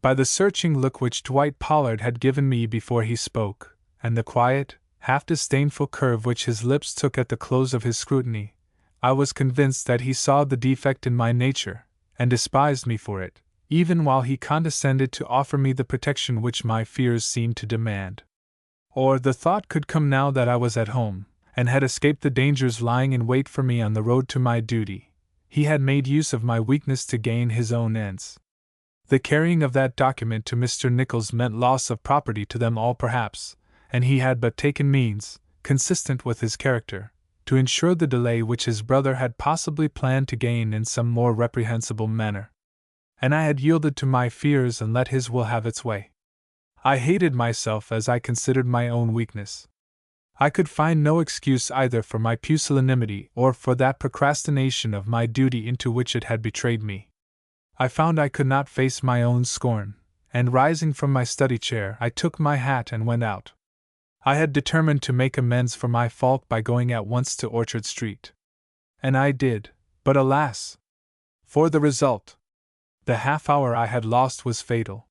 By the searching look which Dwight Pollard had given me before he spoke, and the quiet, half-disdainful curve which his lips took at the close of his scrutiny, I was convinced that he saw the defect in my nature, and despised me for it, even while he condescended to offer me the protection which my fears seemed to demand. Or the thought could come now that I was at home, and had escaped the dangers lying in wait for me on the road to my duty. He had made use of my weakness to gain his own ends. The carrying of that document to Mr. Nicholls meant loss of property to them all perhaps, and he had but taken means, consistent with his character, to ensure the delay which his brother had possibly planned to gain in some more reprehensible manner. And I had yielded to my fears and let his will have its way. I hated myself as I considered my own weakness. I could find no excuse either for my pusillanimity or for that procrastination of my duty into which it had betrayed me. I found I could not face my own scorn, and rising from my study chair, I took my hat and went out. I had determined to make amends for my fault by going at once to Orchard Street. And I did, but alas! For the result! The half-hour I had lost was fatal.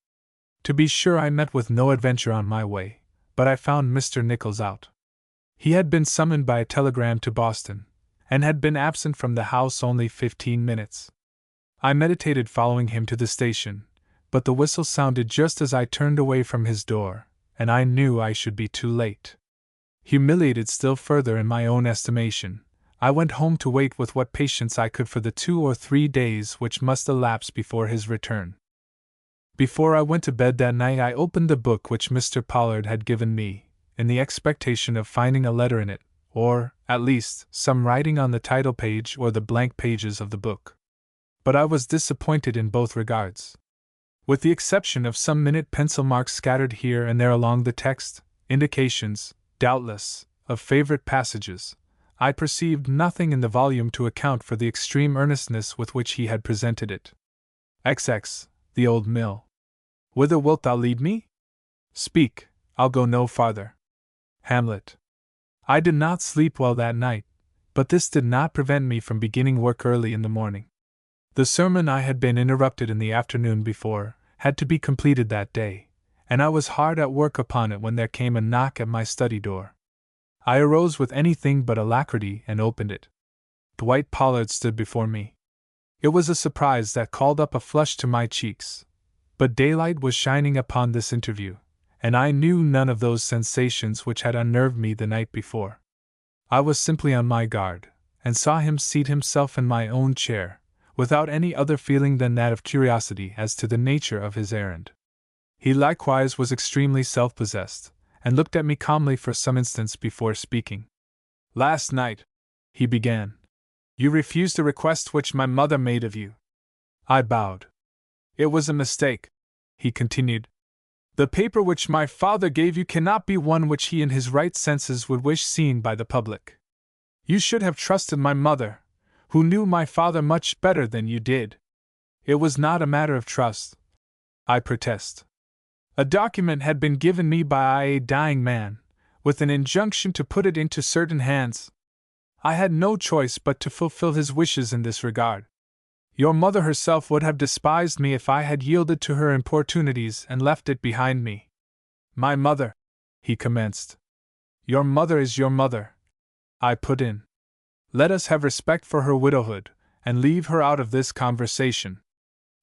To be sure, I met with no adventure on my way, but I found Mr. Nicholls out. He had been summoned by a telegram to Boston, and had been absent from the house only 15 minutes. I meditated following him to the station, but the whistle sounded just as I turned away from his door, and I knew I should be too late. Humiliated still further in my own estimation, I went home to wait with what patience I could for the 2 or 3 days which must elapse before his return. Before I went to bed that night I opened the book which Mr. Pollard had given me, in the expectation of finding a letter in it, or, at least, some writing on the title page or the blank pages of the book. But I was disappointed in both regards. With the exception of some minute pencil marks scattered here and there along the text, indications, doubtless, of favorite passages, I perceived nothing in the volume to account for the extreme earnestness with which he had presented it. XX, the old mill. Whither wilt thou lead me? Speak, I'll go no farther. Hamlet. I did not sleep well that night, but this did not prevent me from beginning work early in the morning. The sermon I had been interrupted in the afternoon before had to be completed that day, and I was hard at work upon it when there came a knock at my study door. I arose with anything but alacrity and opened it. Dwight Pollard stood before me. It was a surprise that called up a flush to my cheeks, but daylight was shining upon this interview, and I knew none of those sensations which had unnerved me the night before. I was simply on my guard, and saw him seat himself in my own chair, without any other feeling than that of curiosity as to the nature of his errand. He likewise was extremely self-possessed, and looked at me calmly for some instants before speaking. Last night, he began, You refused a request which my mother made of you. I bowed. It was a mistake, he continued. The paper which my father gave you cannot be one which he in his right senses would wish seen by the public. You should have trusted my mother, who knew my father much better than you did. It was not a matter of trust, I protest. A document had been given me by a dying man, with an injunction to put it into certain hands. I had no choice but to fulfill his wishes in this regard. Your mother herself would have despised me if I had yielded to her importunities and left it behind me. My mother, he commenced. Your mother is your mother, I put in. Let us have respect for her widowhood, and leave her out of this conversation.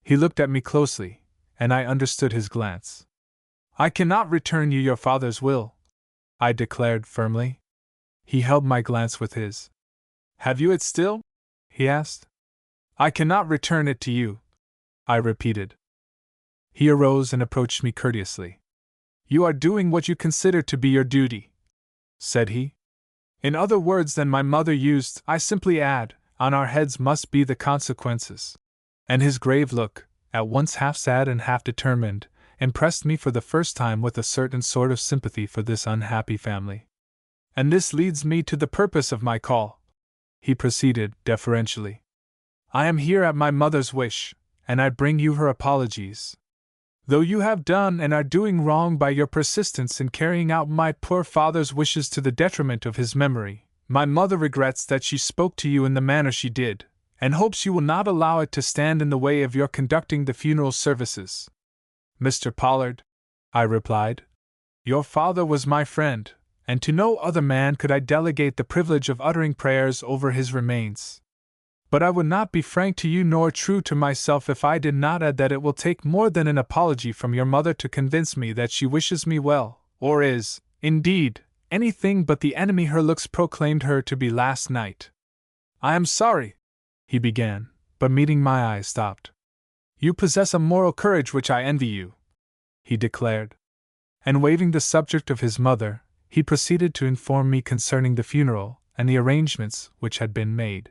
He looked at me closely, and I understood his glance. I cannot return you your father's will, I declared firmly. He held my glance with his. Have you it still? He asked. I cannot return it to you, I repeated. He arose and approached me courteously. You are doing what you consider to be your duty, said he. In other words than my mother used, I simply add, on our heads must be the consequences. And his grave look, at once half sad and half determined, impressed me for the first time with a certain sort of sympathy for this unhappy family. And this leads me to the purpose of my call, he proceeded deferentially. I am here at my mother's wish, and I bring you her apologies. Though you have done and are doing wrong by your persistence in carrying out my poor father's wishes to the detriment of his memory, my mother regrets that she spoke to you in the manner she did, and hopes you will not allow it to stand in the way of your conducting the funeral services. Mr. Pollard, I replied, your father was my friend, and to no other man could I delegate the privilege of uttering prayers over his remains. But I would not be frank to you nor true to myself if I did not add that it will take more than an apology from your mother to convince me that she wishes me well, or is, indeed, anything but the enemy her looks proclaimed her to be last night. I am sorry, he began, but meeting my eye stopped. You possess a moral courage which I envy you, he declared. And waiving the subject of his mother, he proceeded to inform me concerning the funeral and the arrangements which had been made.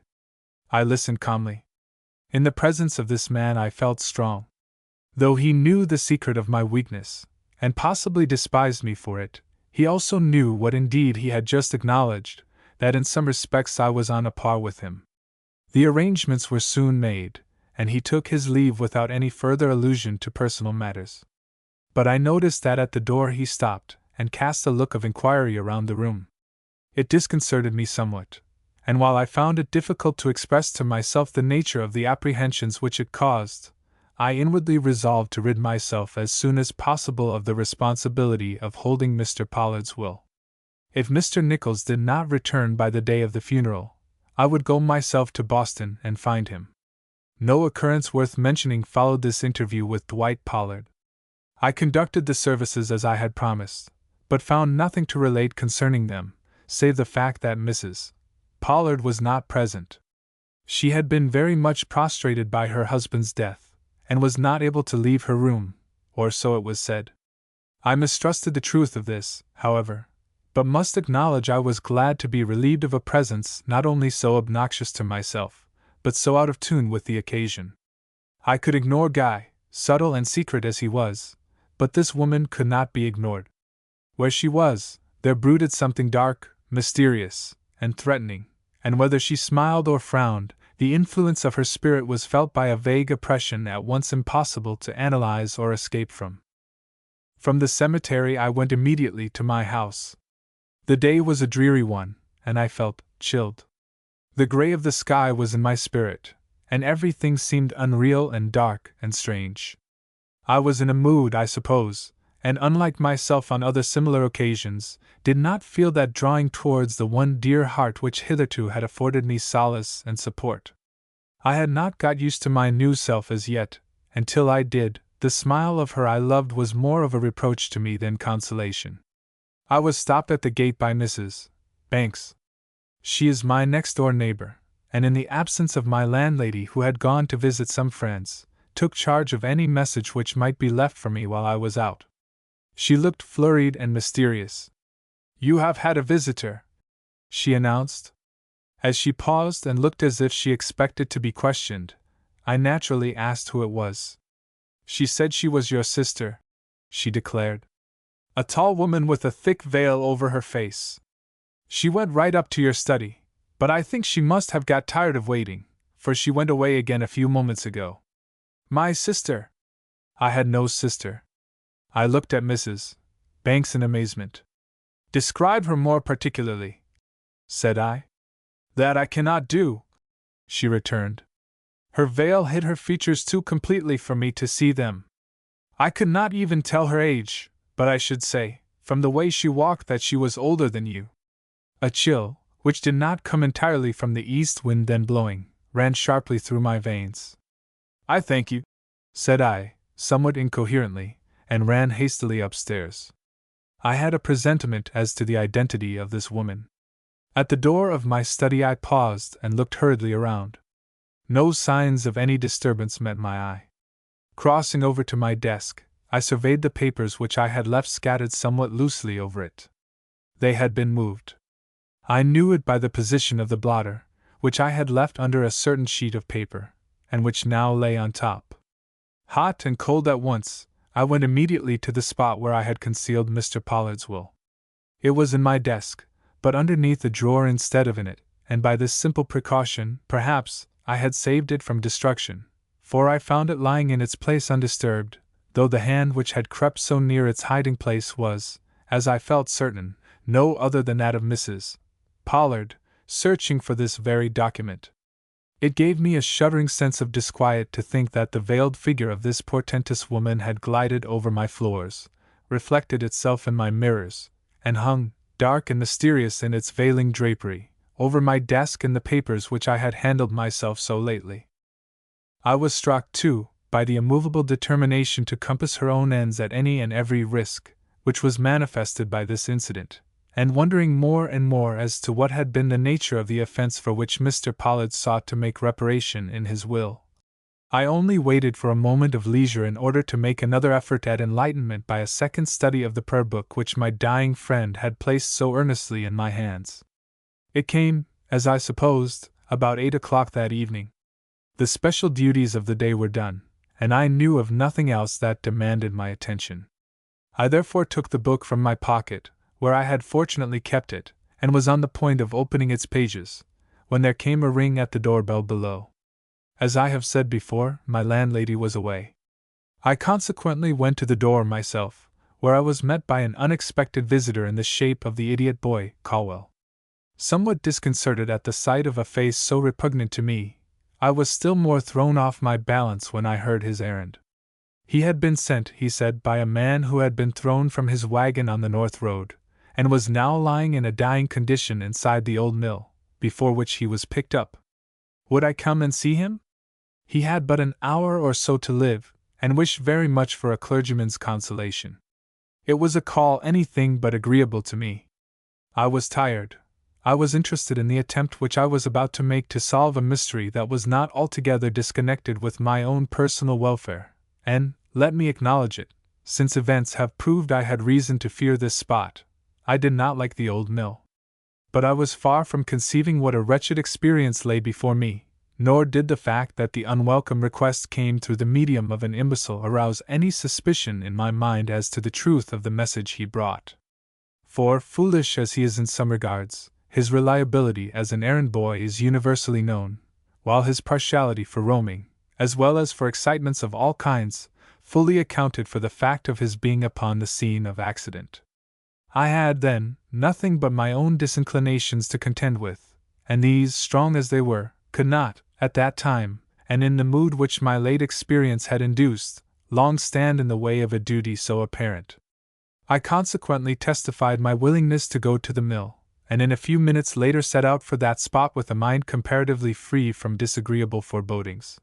I listened calmly. In the presence of this man I felt strong. Though he knew the secret of my weakness, and possibly despised me for it, he also knew what indeed he had just acknowledged, that in some respects I was on a par with him. The arrangements were soon made, and he took his leave without any further allusion to personal matters. But I noticed that at the door he stopped, and cast a look of inquiry around the room. It disconcerted me somewhat, and while I found it difficult to express to myself the nature of the apprehensions which it caused, I inwardly resolved to rid myself as soon as possible of the responsibility of holding Mr. Pollard's will. If Mr. Nichols did not return by the day of the funeral, I would go myself to Boston and find him. No occurrence worth mentioning followed this interview with Dwight Pollard. I conducted the services as I had promised, but found nothing to relate concerning them, save the fact that Mrs. Pollard was not present. She had been very much prostrated by her husband's death, and was not able to leave her room, or so it was said. I mistrusted the truth of this, however, but must acknowledge I was glad to be relieved of a presence not only so obnoxious to myself, but so out of tune with the occasion. I could ignore Guy, subtle and secret as he was, but this woman could not be ignored. Where she was, there brooded something dark, mysterious, and threatening, and whether she smiled or frowned, the influence of her spirit was felt by a vague oppression at once impossible to analyze or escape from. From the cemetery I went immediately to my house. The day was a dreary one, and I felt chilled. The gray of the sky was in my spirit, and everything seemed unreal and dark and strange. I was in a mood, I suppose, and unlike myself on other similar occasions, did not feel that drawing towards the one dear heart which hitherto had afforded me solace and support. I had not got used to my new self as yet, and till I did, the smile of her I loved was more of a reproach to me than consolation. I was stopped at the gate by Mrs. Banks. She is my next-door neighbor, and in the absence of my landlady who had gone to visit some friends, took charge of any message which might be left for me while I was out. She looked flurried and mysterious. "You have had a visitor," she announced. As she paused and looked as if she expected to be questioned, I naturally asked who it was. She said she was your sister, she declared. A tall woman with a thick veil over her face. She went right up to your study, but I think she must have got tired of waiting, for she went away again a few moments ago. My sister? I had no sister. I looked at Mrs. Banks in amazement. Describe her more particularly, said I. That I cannot do, she returned. Her veil hid her features too completely for me to see them. I could not even tell her age, but I should say, from the way she walked, that she was older than you. A chill, which did not come entirely from the east wind then blowing, ran sharply through my veins. I thank you, said I, somewhat incoherently, and ran hastily upstairs. I had a presentiment as to the identity of this woman. At the door of my study I paused and looked hurriedly around. No signs of any disturbance met my eye. Crossing over to my desk, I surveyed the papers which I had left scattered somewhat loosely over it. They had been moved. I knew it by the position of the blotter, which I had left under a certain sheet of paper, and which now lay on top. Hot and cold at once, I went immediately to the spot where I had concealed Mr. Pollard's will. It was in my desk, but underneath a drawer instead of in it, and by this simple precaution, perhaps, I had saved it from destruction, for I found it lying in its place undisturbed, though the hand which had crept so near its hiding place was, as I felt certain, no other than that of Mrs. Pollard, searching for this very document. It gave me a shuddering sense of disquiet to think that the veiled figure of this portentous woman had glided over my floors, reflected itself in my mirrors, and hung, dark and mysterious in its veiling drapery, over my desk and the papers which I had handled myself so lately. I was struck, too, by the immovable determination to compass her own ends at any and every risk, which was manifested by this incident, and wondering more and more as to what had been the nature of the offense for which Mr. Pollard sought to make reparation in his will. I only waited for a moment of leisure in order to make another effort at enlightenment by a second study of the prayer book which my dying friend had placed so earnestly in my hands. It came, as I supposed, about 8 o'clock that evening. The special duties of the day were done, and I knew of nothing else that demanded my attention. I therefore took the book from my pocket, where I had fortunately kept it, and was on the point of opening its pages, when there came a ring at the doorbell below. As I have said before, my landlady was away. I consequently went to the door myself, where I was met by an unexpected visitor in the shape of the idiot boy, Caldwell. Somewhat disconcerted at the sight of a face so repugnant to me, I was still more thrown off my balance when I heard his errand. He had been sent, he said, by a man who had been thrown from his wagon on the North Road, and was now lying in a dying condition inside the old mill, before which he was picked up. Would I come and see him? He had but an hour or so to live, and wished very much for a clergyman's consolation. It was a call anything but agreeable to me. I was tired. I was interested in the attempt which I was about to make to solve a mystery that was not altogether disconnected with my own personal welfare, and, let me acknowledge it, since events have proved I had reason to fear this spot, I did not like the old mill. But I was far from conceiving what a wretched experience lay before me, nor did the fact that the unwelcome request came through the medium of an imbecile arouse any suspicion in my mind as to the truth of the message he brought. For, foolish as he is in some regards, his reliability as an errand boy is universally known, while his partiality for roaming, as well as for excitements of all kinds, fully accounted for the fact of his being upon the scene of accident. I had, then, nothing but my own disinclinations to contend with, and these, strong as they were, could not, at that time, and in the mood which my late experience had induced, long stand in the way of a duty so apparent. I consequently testified my willingness to go to the mill, and in a few minutes later set out for that spot with a mind comparatively free from disagreeable forebodings.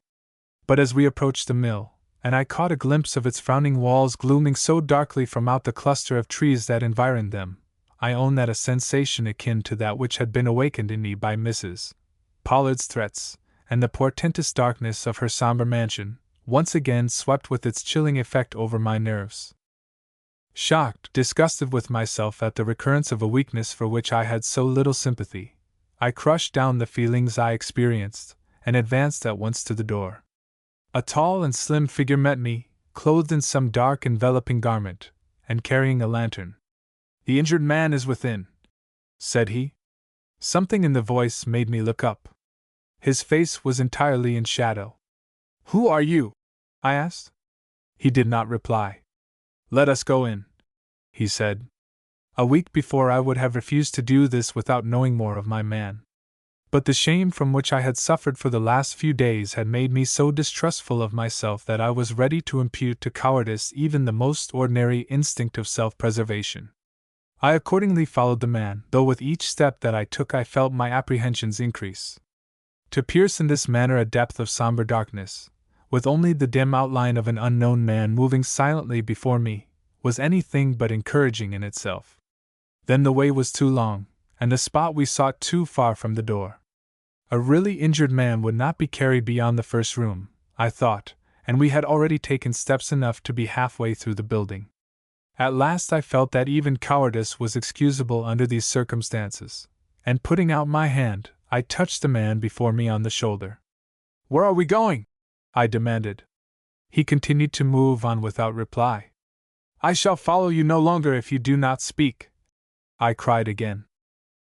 But as we approached the mill, and I caught a glimpse of its frowning walls glooming so darkly from out the cluster of trees that environed them, I own that a sensation akin to that which had been awakened in me by Mrs. Pollard's threats, and the portentous darkness of her somber mansion, once again swept with its chilling effect over my nerves. Shocked, disgusted with myself at the recurrence of a weakness for which I had so little sympathy, I crushed down the feelings I experienced, and advanced at once to the door. A tall and slim figure met me, clothed in some dark enveloping garment, and carrying a lantern. "The injured man is within," said he. Something in the voice made me look up. His face was entirely in shadow. "Who are you?" I asked. He did not reply. "Let us go in," he said. A week before I would have refused to do this without knowing more of my man. But the shame from which I had suffered for the last few days had made me so distrustful of myself that I was ready to impute to cowardice even the most ordinary instinct of self-preservation. I accordingly followed the man, though with each step that I took I felt my apprehensions increase. To pierce in this manner a depth of somber darkness, with only the dim outline of an unknown man moving silently before me, was anything but encouraging in itself. Then the way was too long, and the spot we sought too far from the door. A really injured man would not be carried beyond the first room, I thought, and we had already taken steps enough to be halfway through the building. At last I felt that even cowardice was excusable under these circumstances, and putting out my hand, I touched the man before me on the shoulder. "Where are we going?" I demanded. He continued to move on without reply. "I shall follow you no longer if you do not speak," I cried again.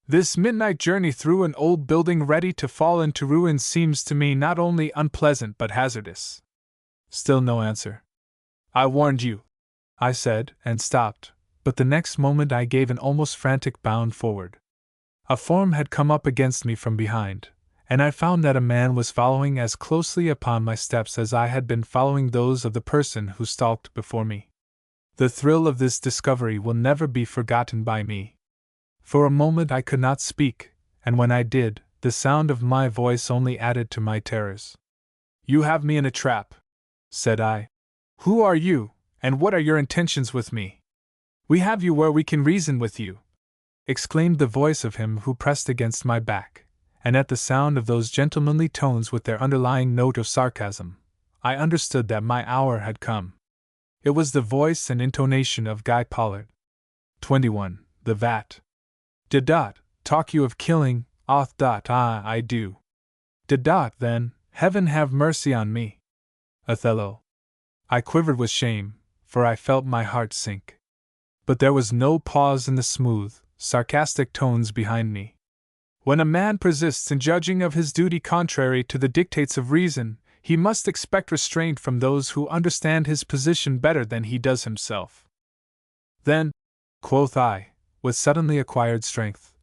"This midnight journey through an old building ready to fall into ruin seems to me not only unpleasant but hazardous." Still no answer. "I warned you," I said, and stopped, but the next moment I gave an almost frantic bound forward. A form had come up against me from behind, and I found that a man was following as closely upon my steps as I had been following those of the person who stalked before me. The thrill of this discovery will never be forgotten by me. For a moment I could not speak, and when I did, the sound of my voice only added to my terrors. "You have me in a trap," said I. "Who are you, and what are your intentions with me?" "We have you where we can reason with you," exclaimed the voice of him who pressed against my back, and at the sound of those gentlemanly tones with their underlying note of sarcasm, I understood that my hour had come. It was the voice and intonation of Guy Pollard. 21. The Vat. Talk you of killing, I do. Then, heaven have mercy on me. Othello. I quivered with shame, for I felt my heart sink. But there was no pause in the smooth, sarcastic tones behind me. When a man persists in judging of his duty contrary to the dictates of reason, he must expect restraint from those who understand his position better than he does himself. "Then," quoth I, with suddenly acquired strength,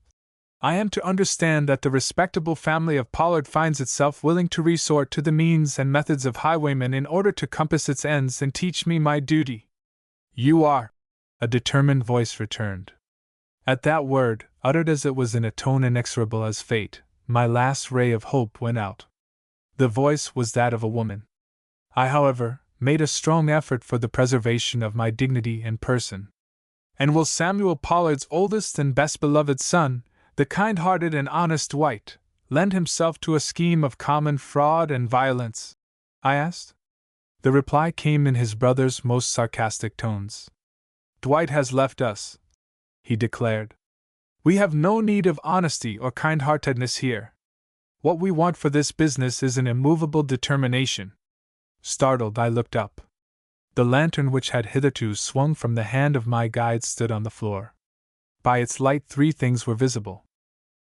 "I am to understand that the respectable family of Pollard finds itself willing to resort to the means and methods of highwaymen in order to compass its ends and teach me my duty?" "You are," a determined voice returned. At that word, uttered as it was in a tone inexorable as fate, my last ray of hope went out. The voice was that of a woman. I, however, made a strong effort for the preservation of my dignity and person. "And will Samuel Pollard's oldest and best beloved son, the kind-hearted and honest Dwight, lend himself to a scheme of common fraud and violence?" I asked. The reply came in his brother's most sarcastic tones. "Dwight has left us," he declared. "We have no need of honesty or kind-heartedness here. What we want for this business is an immovable determination." Startled, I looked up. The lantern which had hitherto swung from the hand of my guide stood on the floor. By its light 3 things were visible.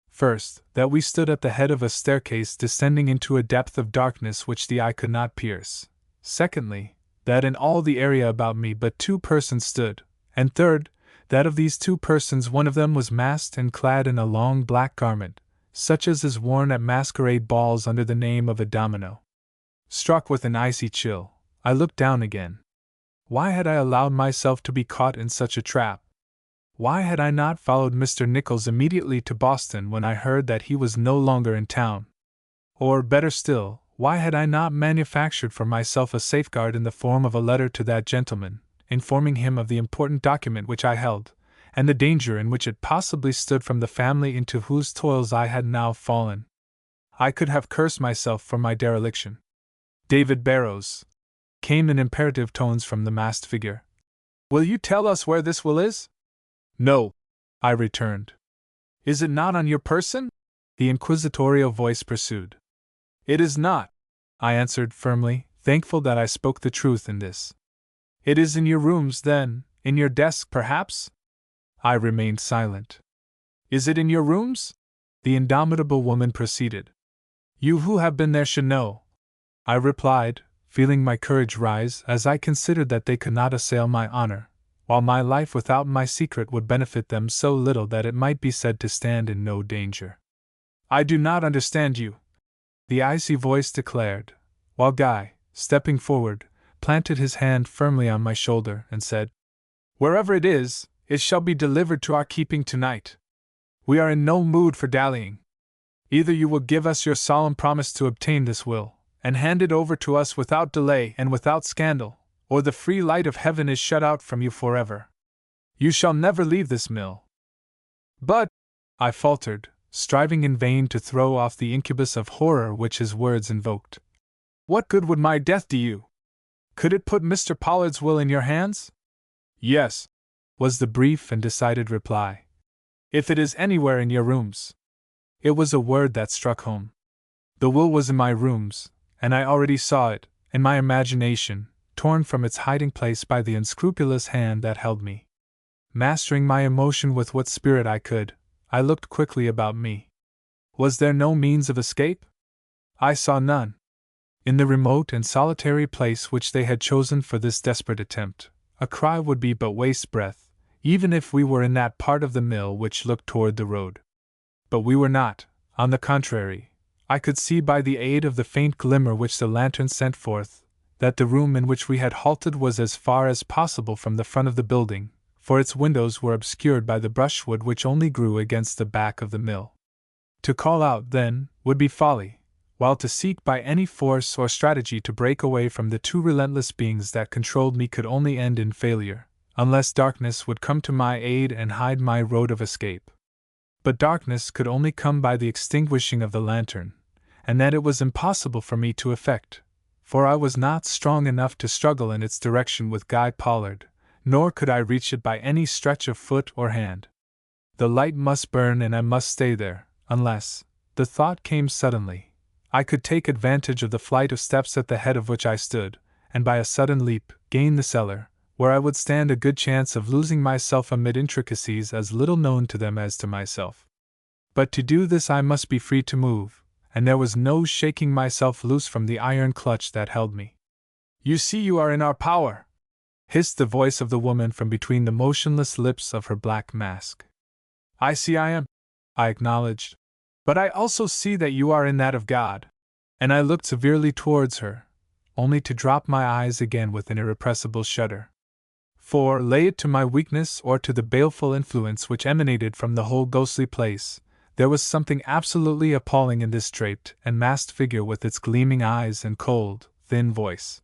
First, that we stood at the head of a staircase descending into a depth of darkness which the eye could not pierce. Secondly, that in all the area about me but 2 persons stood, and third, that of these 2 persons one of them was masked and clad in a long black garment, such as is worn at masquerade balls under the name of a domino. Struck with an icy chill, I looked down again. Why had I allowed myself to be caught in such a trap? Why had I not followed Mr. Nichols immediately to Boston when I heard that he was no longer in town? Or, better still, why had I not manufactured for myself a safeguard in the form of a letter to that gentleman, informing him of the important document which I held, and the danger in which it possibly stood from the family into whose toils I had now fallen? I could have cursed myself for my dereliction. "David Barrows," came in imperative tones from the masked figure, "will you tell us where this will is?" "No," I returned. "Is it not on your person?" the inquisitorial voice pursued. It is not, I answered firmly, thankful that I spoke the truth in this. It is in your rooms, then, in your desk, perhaps? I remained silent. Is it in your rooms? The indomitable woman proceeded. You who have been there should know, I replied, feeling my courage rise as I considered that they could not assail my honor, while my life without my secret would benefit them so little that it might be said to stand in no danger. I do not understand you, the icy voice declared, while Guy, stepping forward, planted his hand firmly on my shoulder and said, Wherever it is, it shall be delivered to our keeping tonight. We are in no mood for dallying. Either you will give us your solemn promise to obtain this will, and hand it over to us without delay and without scandal, or the free light of heaven is shut out from you forever. You shall never leave this mill. But, I faltered, striving in vain to throw off the incubus of horror which his words invoked. What good would my death do you? Could it put Mr. Pollard's will in your hands? Yes, was the brief and decided reply. If it is anywhere in your rooms. It was a word that struck home. The will was in my rooms, and I already saw it, in my imagination, torn from its hiding place by the unscrupulous hand that held me. Mastering my emotion with what spirit I could, I looked quickly about me. Was there no means of escape? I saw none. In the remote and solitary place which they had chosen for this desperate attempt, a cry would be but waste breath, even if we were in that part of the mill which looked toward the road. But we were not, on the contrary. I could see by the aid of the faint glimmer which the lantern sent forth, that the room in which we had halted was as far as possible from the front of the building, for its windows were obscured by the brushwood which only grew against the back of the mill. To call out, then, would be folly, while to seek by any force or strategy to break away from the two relentless beings that controlled me could only end in failure, unless darkness would come to my aid and hide my road of escape. But darkness could only come by the extinguishing of the lantern, and that it was impossible for me to effect, for I was not strong enough to struggle in its direction with Guy Pollard, nor could I reach it by any stretch of foot or hand. The light must burn and I must stay there, unless, the thought came suddenly, I could take advantage of the flight of steps at the head of which I stood, and by a sudden leap, gain the cellar, where I would stand a good chance of losing myself amid intricacies as little known to them as to myself. But to do this I must be free to move, and there was no shaking myself loose from the iron clutch that held me. You see you are in our power, hissed the voice of the woman from between the motionless lips of her black mask. I see I am, I acknowledged, but I also see that you are in that of God, and I looked severely towards her, only to drop my eyes again with an irrepressible shudder. For, lay it to my weakness or to the baleful influence which emanated from the whole ghostly place, there was something absolutely appalling in this draped and masked figure with its gleaming eyes and cold, thin voice.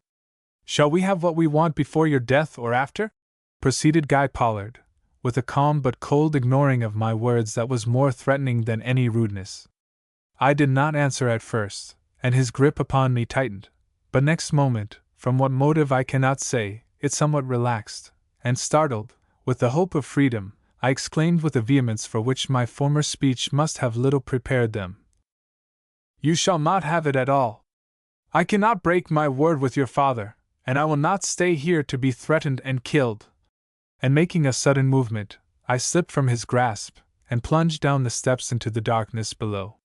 Shall we have what we want before your death or after? Proceeded Guy Pollard, with a calm but cold ignoring of my words that was more threatening than any rudeness. I did not answer at first, and his grip upon me tightened, but next moment, from what motive I cannot say, it somewhat relaxed, and startled, with the hope of freedom, I exclaimed with a vehemence for which my former speech must have little prepared them. You shall not have it at all. I cannot break my word with your father, and I will not stay here to be threatened and killed. And making a sudden movement, I slipped from his grasp, and plunged down the steps into the darkness below.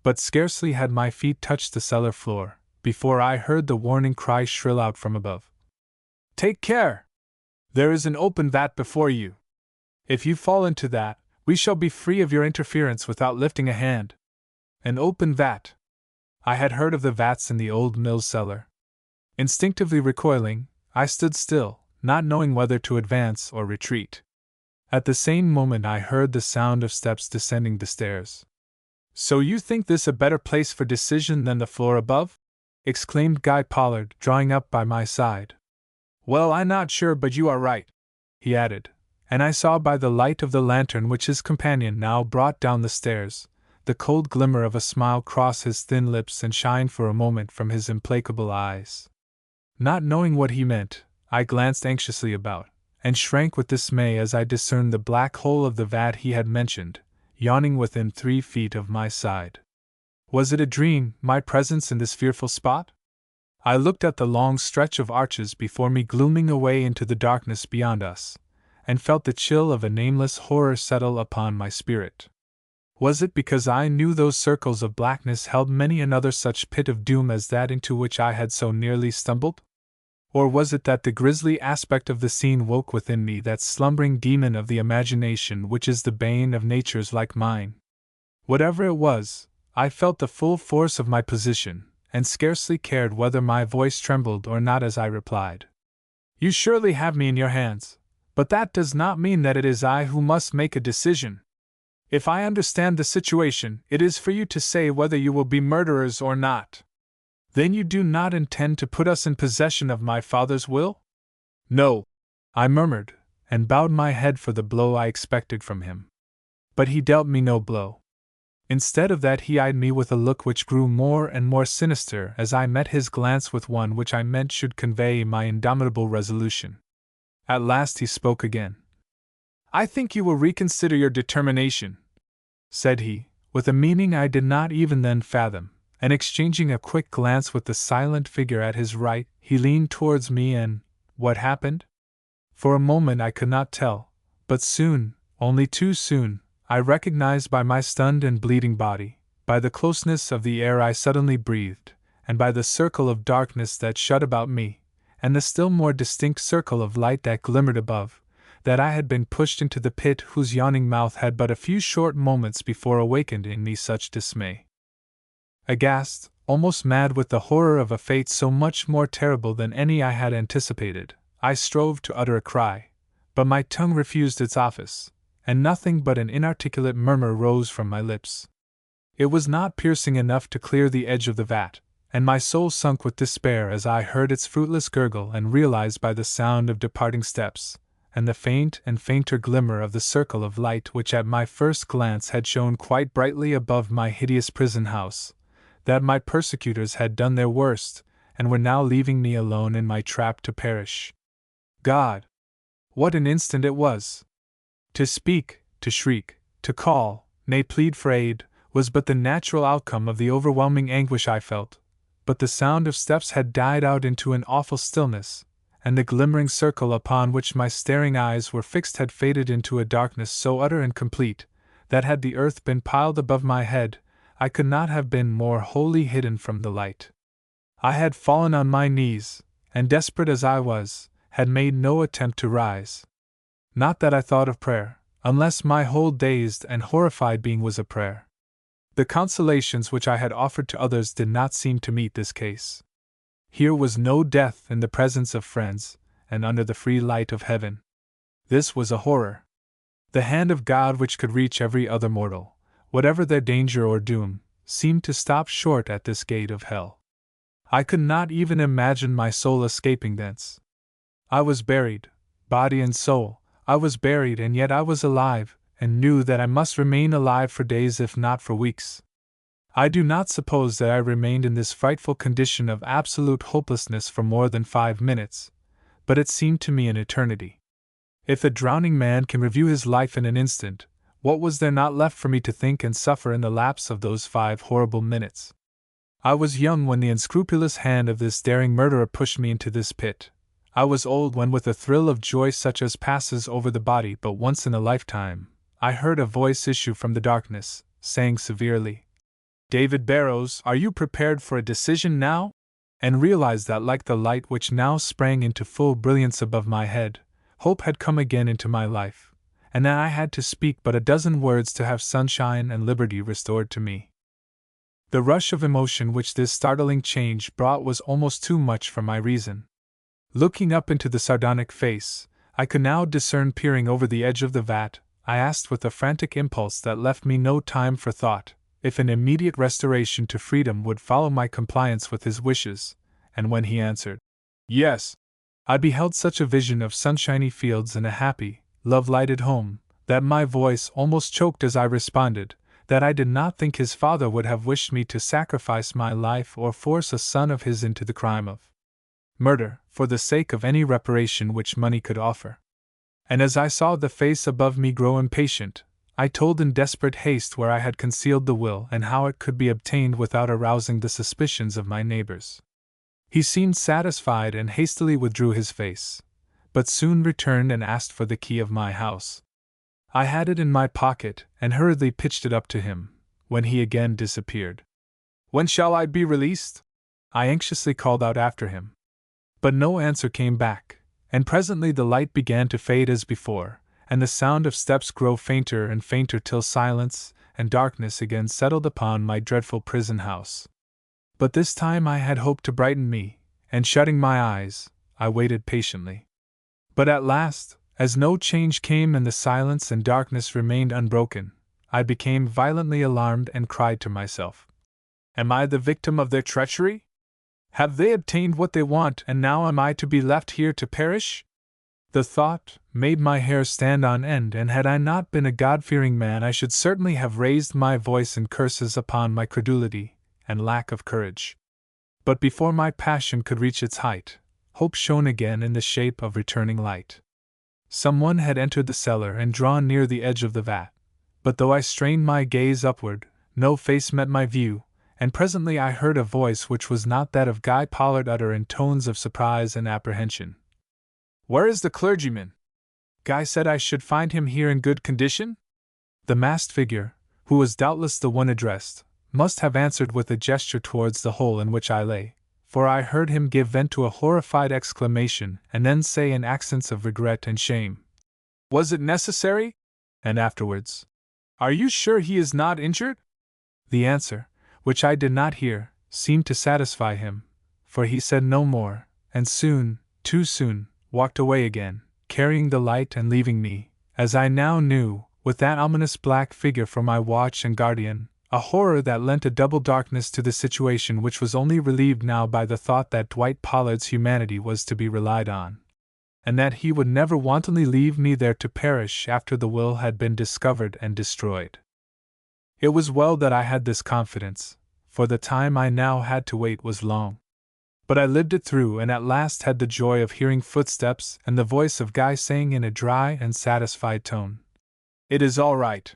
But scarcely had my feet touched the cellar floor, before I heard the warning cry shrill out from above. Take care! There is an open vat before you. If you fall into that, we shall be free of your interference without lifting a hand. An open vat. I had heard of the vats in the old mill cellar. Instinctively recoiling, I stood still, not knowing whether to advance or retreat. At the same moment I heard the sound of steps descending the stairs. So you think this a better place for decision than the floor above? Exclaimed Guy Pollard, drawing up by my side. Well, I'm not sure, but you are right, he added, and I saw by the light of the lantern which his companion now brought down the stairs, the cold glimmer of a smile cross his thin lips and shine for a moment from his implacable eyes. Not knowing what he meant, I glanced anxiously about, and shrank with dismay as I discerned the black hole of the vat he had mentioned, yawning within 3 feet of my side. Was it a dream, my presence in this fearful spot? I looked at the long stretch of arches before me glooming away into the darkness beyond us, and felt the chill of a nameless horror settle upon my spirit. Was it because I knew those circles of blackness held many another such pit of doom as that into which I had so nearly stumbled? Or was it that the grisly aspect of the scene woke within me that slumbering demon of the imagination which is the bane of natures like mine? Whatever it was, I felt the full force of my position, and scarcely cared whether my voice trembled or not as I replied. You surely have me in your hands, but that does not mean that it is I who must make a decision. If I understand the situation, it is for you to say whether you will be murderers or not. Then you do not intend to put us in possession of my father's will? No, I murmured, and bowed my head for the blow I expected from him. But he dealt me no blow. Instead of that, he eyed me with a look which grew more and more sinister as I met his glance with one which I meant should convey my indomitable resolution. At last he spoke again. I think you will reconsider your determination, said he, with a meaning I did not even then fathom, and exchanging a quick glance with the silent figure at his right, he leaned towards me and, what happened? For a moment I could not tell, but soon, only too soon, I recognized by my stunned and bleeding body, by the closeness of the air I suddenly breathed, and by the circle of darkness that shut about me, and the still more distinct circle of light that glimmered above, that I had been pushed into the pit whose yawning mouth had but a few short moments before awakened in me such dismay. Aghast, almost mad with the horror of a fate so much more terrible than any I had anticipated, I strove to utter a cry, but my tongue refused its office, and nothing but an inarticulate murmur rose from my lips. It was not piercing enough to clear the edge of the vat, and my soul sunk with despair as I heard its fruitless gurgle and realized by the sound of departing steps, and the faint and fainter glimmer of the circle of light which at my first glance had shone quite brightly above my hideous prison house, that my persecutors had done their worst, and were now leaving me alone in my trap to perish. God! What an instant it was! To speak, to shriek, to call, nay, plead for aid, was but the natural outcome of the overwhelming anguish I felt, but the sound of steps had died out into an awful stillness, and the glimmering circle upon which my staring eyes were fixed had faded into a darkness so utter and complete, that had the earth been piled above my head, I could not have been more wholly hidden from the light. I had fallen on my knees, and desperate as I was, had made no attempt to rise. Not that I thought of prayer, unless my whole dazed and horrified being was a prayer. The consolations which I had offered to others did not seem to meet this case. Here was no death in the presence of friends, and under the free light of heaven. This was a horror. The hand of God, which could reach every other mortal, whatever their danger or doom, seemed to stop short at this gate of hell. I could not even imagine my soul escaping thence. I was buried, body and soul. I was buried, and yet I was alive, and knew that I must remain alive for days if not for weeks. I do not suppose that I remained in this frightful condition of absolute hopelessness for more than 5 minutes, but it seemed to me an eternity. If a drowning man can review his life in an instant, what was there not left for me to think and suffer in the lapse of those 5 horrible minutes? I was young when the unscrupulous hand of this daring murderer pushed me into this pit. I was old when, with a thrill of joy such as passes over the body but once in a lifetime, I heard a voice issue from the darkness, saying severely, David Barrows, are you prepared for a decision now? And realized that, like the light which now sprang into full brilliance above my head, hope had come again into my life, and that I had to speak but a dozen words to have sunshine and liberty restored to me. The rush of emotion which this startling change brought was almost too much for my reason. Looking up into the sardonic face, I could now discern peering over the edge of the vat, I asked with a frantic impulse that left me no time for thought, if an immediate restoration to freedom would follow my compliance with his wishes, and when he answered, yes, I beheld such a vision of sunshiny fields and a happy, love-lighted home, that my voice almost choked as I responded, that I did not think his father would have wished me to sacrifice my life or force a son of his into the crime of murder, for the sake of any reparation which money could offer. And as I saw the face above me grow impatient, I told in desperate haste where I had concealed the will and how it could be obtained without arousing the suspicions of my neighbors. He seemed satisfied and hastily withdrew his face, but soon returned and asked for the key of my house. I had it in my pocket and hurriedly pitched it up to him, when he again disappeared. "When shall I be released?" I anxiously called out after him. But no answer came back, and presently the light began to fade as before, and the sound of steps grow fainter and fainter till silence and darkness again settled upon my dreadful prison house. But this time I had hope to brighten me, and shutting my eyes, I waited patiently. But at last, as no change came and the silence and darkness remained unbroken, I became violently alarmed and cried to myself, "Am I the victim of their treachery? Have they obtained what they want, and now am I to be left here to perish?" The thought made my hair stand on end, and had I not been a God-fearing man I should certainly have raised my voice in curses upon my credulity and lack of courage. But before my passion could reach its height, hope shone again in the shape of returning light. Someone had entered the cellar and drawn near the edge of the vat, but though I strained my gaze upward, no face met my view, and presently I heard a voice which was not that of Guy Pollard utter in tones of surprise and apprehension. "Where is the clergyman? Guy said I should find him here in good condition?" The masked figure, who was doubtless the one addressed, must have answered with a gesture towards the hole in which I lay, for I heard him give vent to a horrified exclamation and then say in accents of regret and shame, "Was it necessary?" And afterwards, "Are you sure he is not injured?" The answer, which I did not hear, seemed to satisfy him, for he said no more, and soon, too soon, walked away again, carrying the light and leaving me, as I now knew, with that ominous black figure for my watch and guardian, a horror that lent a double darkness to the situation, which was only relieved now by the thought that Dwight Pollard's humanity was to be relied on, and that he would never wantonly leave me there to perish after the will had been discovered and destroyed. It was well that I had this confidence, for the time I now had to wait was long. But I lived it through, and at last had the joy of hearing footsteps and the voice of Guy saying in a dry and satisfied tone, "It is all right."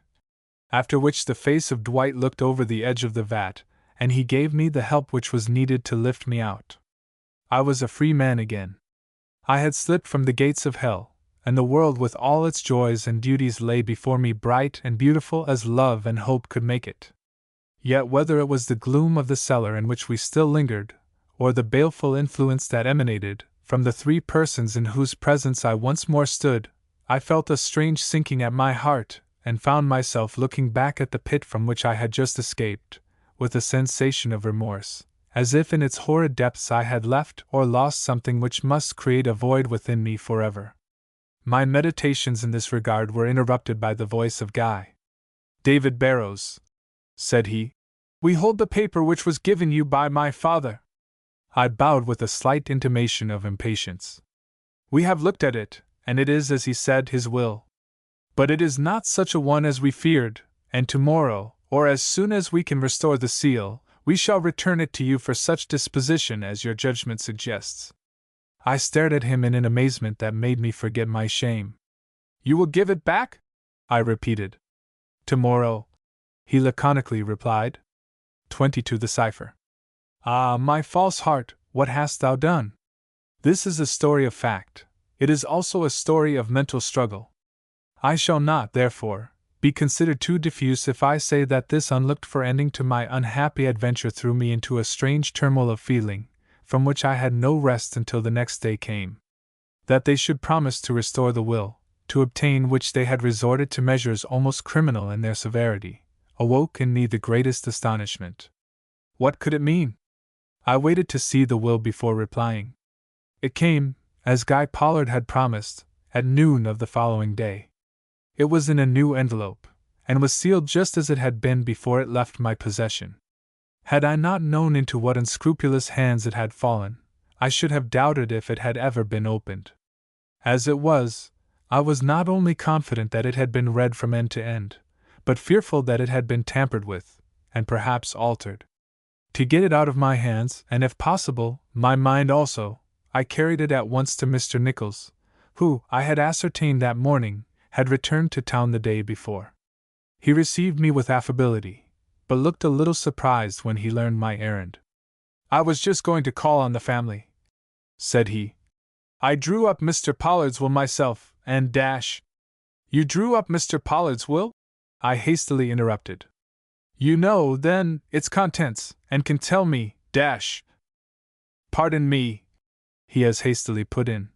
After which the face of Dwight looked over the edge of the vat, and he gave me the help which was needed to lift me out. I was a free man again. I had slipped from the gates of hell, and the world with all its joys and duties lay before me bright and beautiful as love and hope could make it. Yet whether it was the gloom of the cellar in which we still lingered, or the baleful influence that emanated from the three persons in whose presence I once more stood, I felt a strange sinking at my heart, and found myself looking back at the pit from which I had just escaped, with a sensation of remorse, as if in its horrid depths I had left or lost something which must create a void within me forever. My meditations in this regard were interrupted by the voice of Guy. "David Barrows," said he, "we hold the paper which was given you by my father." I bowed with a slight intimation of impatience. "We have looked at it, and it is, as he said, his will. But it is not such a one as we feared, and tomorrow, or as soon as we can restore the seal, we shall return it to you for such disposition as your judgment suggests." I stared at him in an amazement that made me forget my shame. "You will give it back?" I repeated. "Tomorrow," he laconically replied. 22 The cipher. Ah, my false heart, what hast thou done? This is a story of fact. It is also a story of mental struggle. I shall not, therefore, be considered too diffuse if I say that this unlooked-for ending to my unhappy adventure threw me into a strange turmoil of feeling, from which I had no rest until the next day came. That they should promise to restore the will, to obtain which they had resorted to measures almost criminal in their severity, awoke in me the greatest astonishment. What could it mean? I waited to see the will before replying. It came, as Guy Pollard had promised, at noon of the following day. It was in a new envelope, and was sealed just as it had been before it left my possession. Had I not known into what unscrupulous hands it had fallen, I should have doubted if it had ever been opened. As it was, I was not only confident that it had been read from end to end, but fearful that it had been tampered with, and perhaps altered. To get it out of my hands, and if possible, my mind also, I carried it at once to Mr. Nichols, who, I had ascertained that morning, had returned to town the day before. He received me with affability, but looked a little surprised when he learned my errand. "I was just going to call on the family," said he. "I drew up Mr. Pollard's will myself, and dash—" "You drew up Mr. Pollard's will?" I hastily interrupted. "You know, then, its contents, and can tell me, dash—" "Pardon me," he as hastily put in.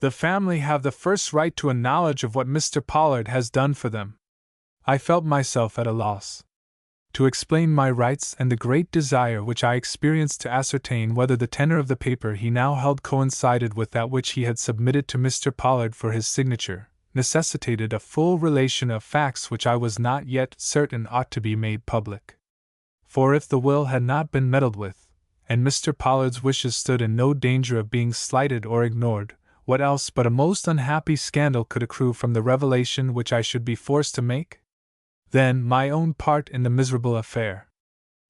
"The family have the first right to a knowledge of what Mr. Pollard has done for them." I felt myself at a loss to explain my rights, and the great desire which I experienced to ascertain whether the tenor of the paper he now held coincided with that which he had submitted to Mr. Pollard for his signature, necessitated a full relation of facts which I was not yet certain ought to be made public. For if the will had not been meddled with, and Mr. Pollard's wishes stood in no danger of being slighted or ignored, what else but a most unhappy scandal could accrue from the revelation which I should be forced to make? Then my own part in the miserable affair,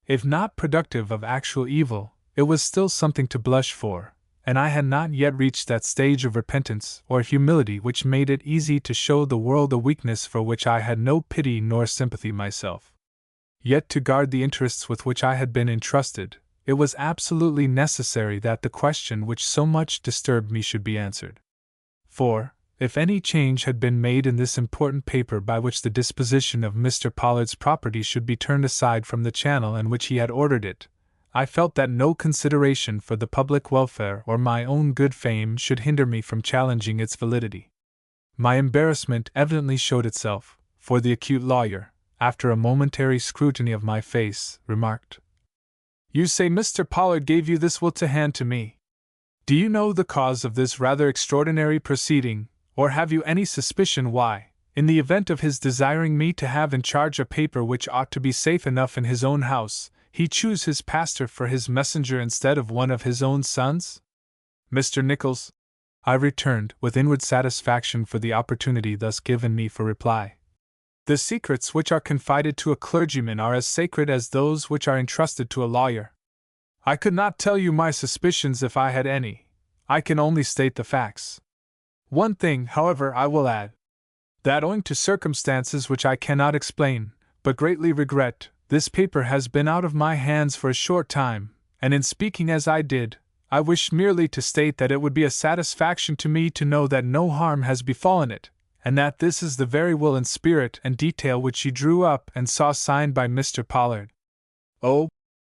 if not productive of actual evil, it was still something to blush for, and I had not yet reached that stage of repentance or humility which made it easy to show the world a weakness for which I had no pity nor sympathy myself. Yet to guard the interests with which I had been entrusted, it was absolutely necessary that the question which so much disturbed me should be answered. For, if any change had been made in this important paper by which the disposition of Mr. Pollard's property should be turned aside from the channel in which he had ordered it, I felt that no consideration for the public welfare or my own good fame should hinder me from challenging its validity. My embarrassment evidently showed itself, for the acute lawyer, after a momentary scrutiny of my face, remarked, "You say Mr. Pollard gave you this will to hand to me. Do you know the cause of this rather extraordinary proceeding, or have you any suspicion why, in the event of his desiring me to have in charge a paper which ought to be safe enough in his own house, he choose his pastor for his messenger instead of one of his own sons?" "Mr. Nichols," I returned, with inward satisfaction for the opportunity thus given me for reply, "the secrets which are confided to a clergyman are as sacred as those which are entrusted to a lawyer. I could not tell you my suspicions if I had any. I can only state the facts. One thing, however, I will add: that owing to circumstances which I cannot explain, but greatly regret, this paper has been out of my hands for a short time, and in speaking as I did, I wish merely to state that it would be a satisfaction to me to know that no harm has befallen it, and that this is the very will in spirit and detail which she drew up and saw signed by Mr. Pollard." "Oh,"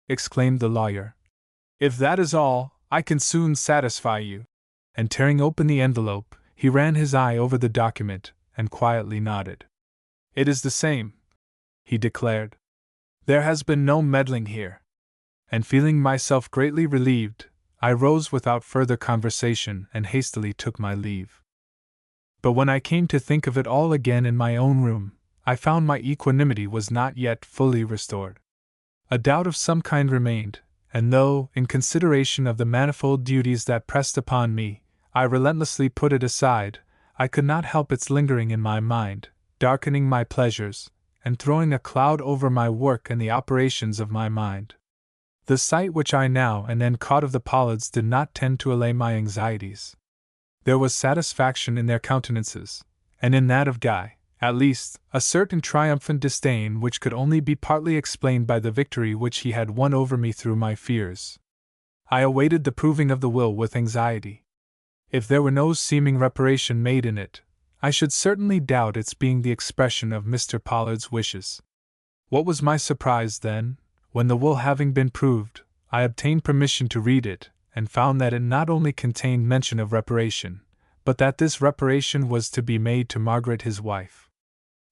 exclaimed the lawyer, "if that is all, I can soon satisfy you." And tearing open the envelope, he ran his eye over the document, and quietly nodded. "It is the same," he declared. "There has been no meddling here." And feeling myself greatly relieved, I rose without further conversation and hastily took my leave. But when I came to think of it all again in my own room, I found my equanimity was not yet fully restored. A doubt of some kind remained, and though, in consideration of the manifold duties that pressed upon me, I relentlessly put it aside, I could not help its lingering in my mind, darkening my pleasures, and throwing a cloud over my work and the operations of my mind. The sight which I now and then caught of the Pollards did not tend to allay my anxieties. There was satisfaction in their countenances, and in that of Guy, at least, a certain triumphant disdain which could only be partly explained by the victory which he had won over me through my fears. I awaited the proving of the will with anxiety. If there were no seeming reparation made in it, I should certainly doubt its being the expression of Mr. Pollard's wishes. What was my surprise, then, when the will having been proved, I obtained permission to read it, and found that it not only contained mention of reparation, but that this reparation was to be made to Margaret his wife.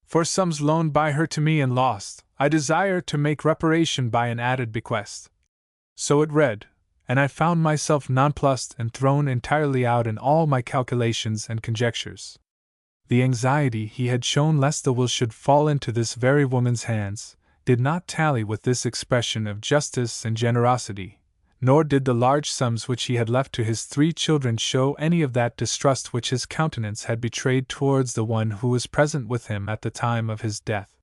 "For sums loaned by her to me and lost, I desire to make reparation by an added bequest." So it read, and I found myself nonplussed and thrown entirely out in all my calculations and conjectures. The anxiety he had shown lest the will should fall into this very woman's hands did not tally with this expression of justice and generosity, nor did the large sums which he had left to his 3 children show any of that distrust which his countenance had betrayed towards the one who was present with him at the time of his death.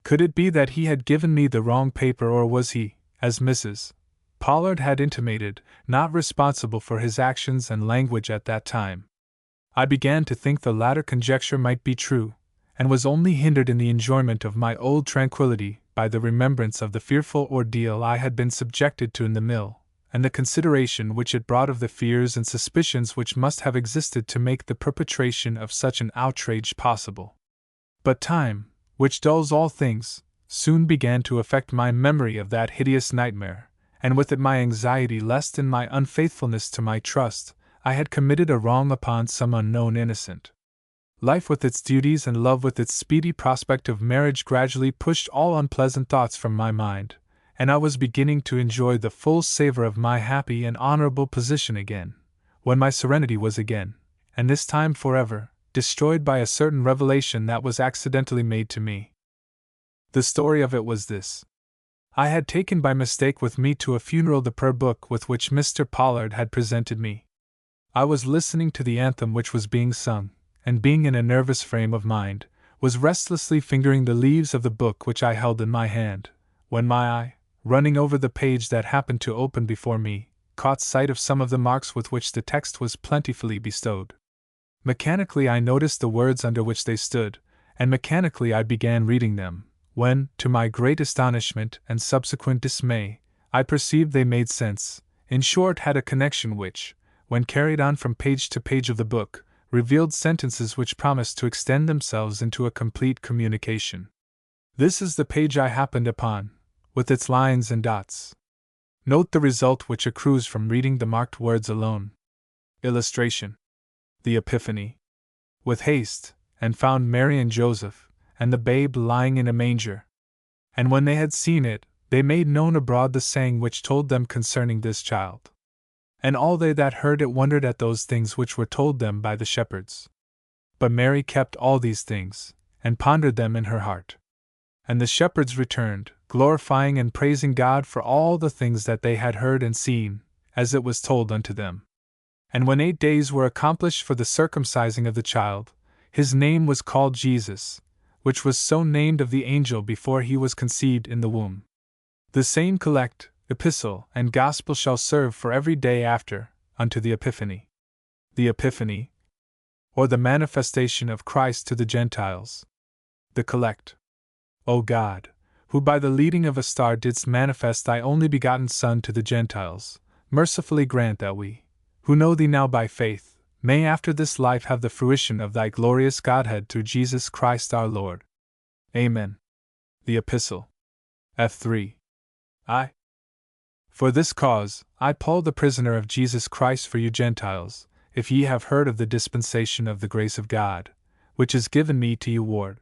Could it be that he had given me the wrong paper, or was he, as Mrs. Pollard had intimated, not responsible for his actions and language at that time? I began to think the latter conjecture might be true, and was only hindered in the enjoyment of my old tranquillity by the remembrance of the fearful ordeal I had been subjected to in the mill, and the consideration which it brought of the fears and suspicions which must have existed to make the perpetration of such an outrage possible. But time, which dulls all things, soon began to affect my memory of that hideous nightmare, and with it my anxiety lest in my unfaithfulness to my trust I had committed a wrong upon some unknown innocent. Life with its duties and love with its speedy prospect of marriage gradually pushed all unpleasant thoughts from my mind, and I was beginning to enjoy the full savor of my happy and honorable position again, when my serenity was again, and this time forever, destroyed by a certain revelation that was accidentally made to me. The story of it was this. I had taken by mistake with me to a funeral the prayer book with which Mr. Pollard had presented me. I was listening to the anthem which was being sung, and being in a nervous frame of mind, was restlessly fingering the leaves of the book which I held in my hand, when my eye, running over the page that happened to open before me, caught sight of some of the marks with which the text was plentifully bestowed. Mechanically I noticed the words under which they stood, and mechanically I began reading them, when, to my great astonishment and subsequent dismay, I perceived they made sense, in short had a connection which, when carried on from page to page of the book, revealed sentences which promised to extend themselves into a complete communication. This is the page I happened upon, with its lines and dots. Note the result which accrues from reading the marked words alone. Illustration. The Epiphany. With haste, and found Mary and Joseph, and the babe lying in a manger. And when they had seen it, they made known abroad the saying which told them concerning this child. And all they that heard it wondered at those things which were told them by the shepherds. But Mary kept all these things, and pondered them in her heart. And the shepherds returned, glorifying and praising God for all the things that they had heard and seen, as it was told unto them. And when 8 days were accomplished for the circumcising of the child, his name was called Jesus, which was so named of the angel before he was conceived in the womb. The same collect, epistle, and gospel shall serve for every day after, unto the Epiphany. The Epiphany, or the manifestation of Christ to the Gentiles. The collect. O God, who by the leading of a star didst manifest thy only begotten Son to the Gentiles, mercifully grant that we, who know thee now by faith, may after this life have the fruition of thy glorious Godhead through Jesus Christ our Lord. Amen. The Epistle. F3. I. For this cause, I Paul the prisoner of Jesus Christ for you Gentiles, if ye have heard of the dispensation of the grace of God, which is given me to you ward.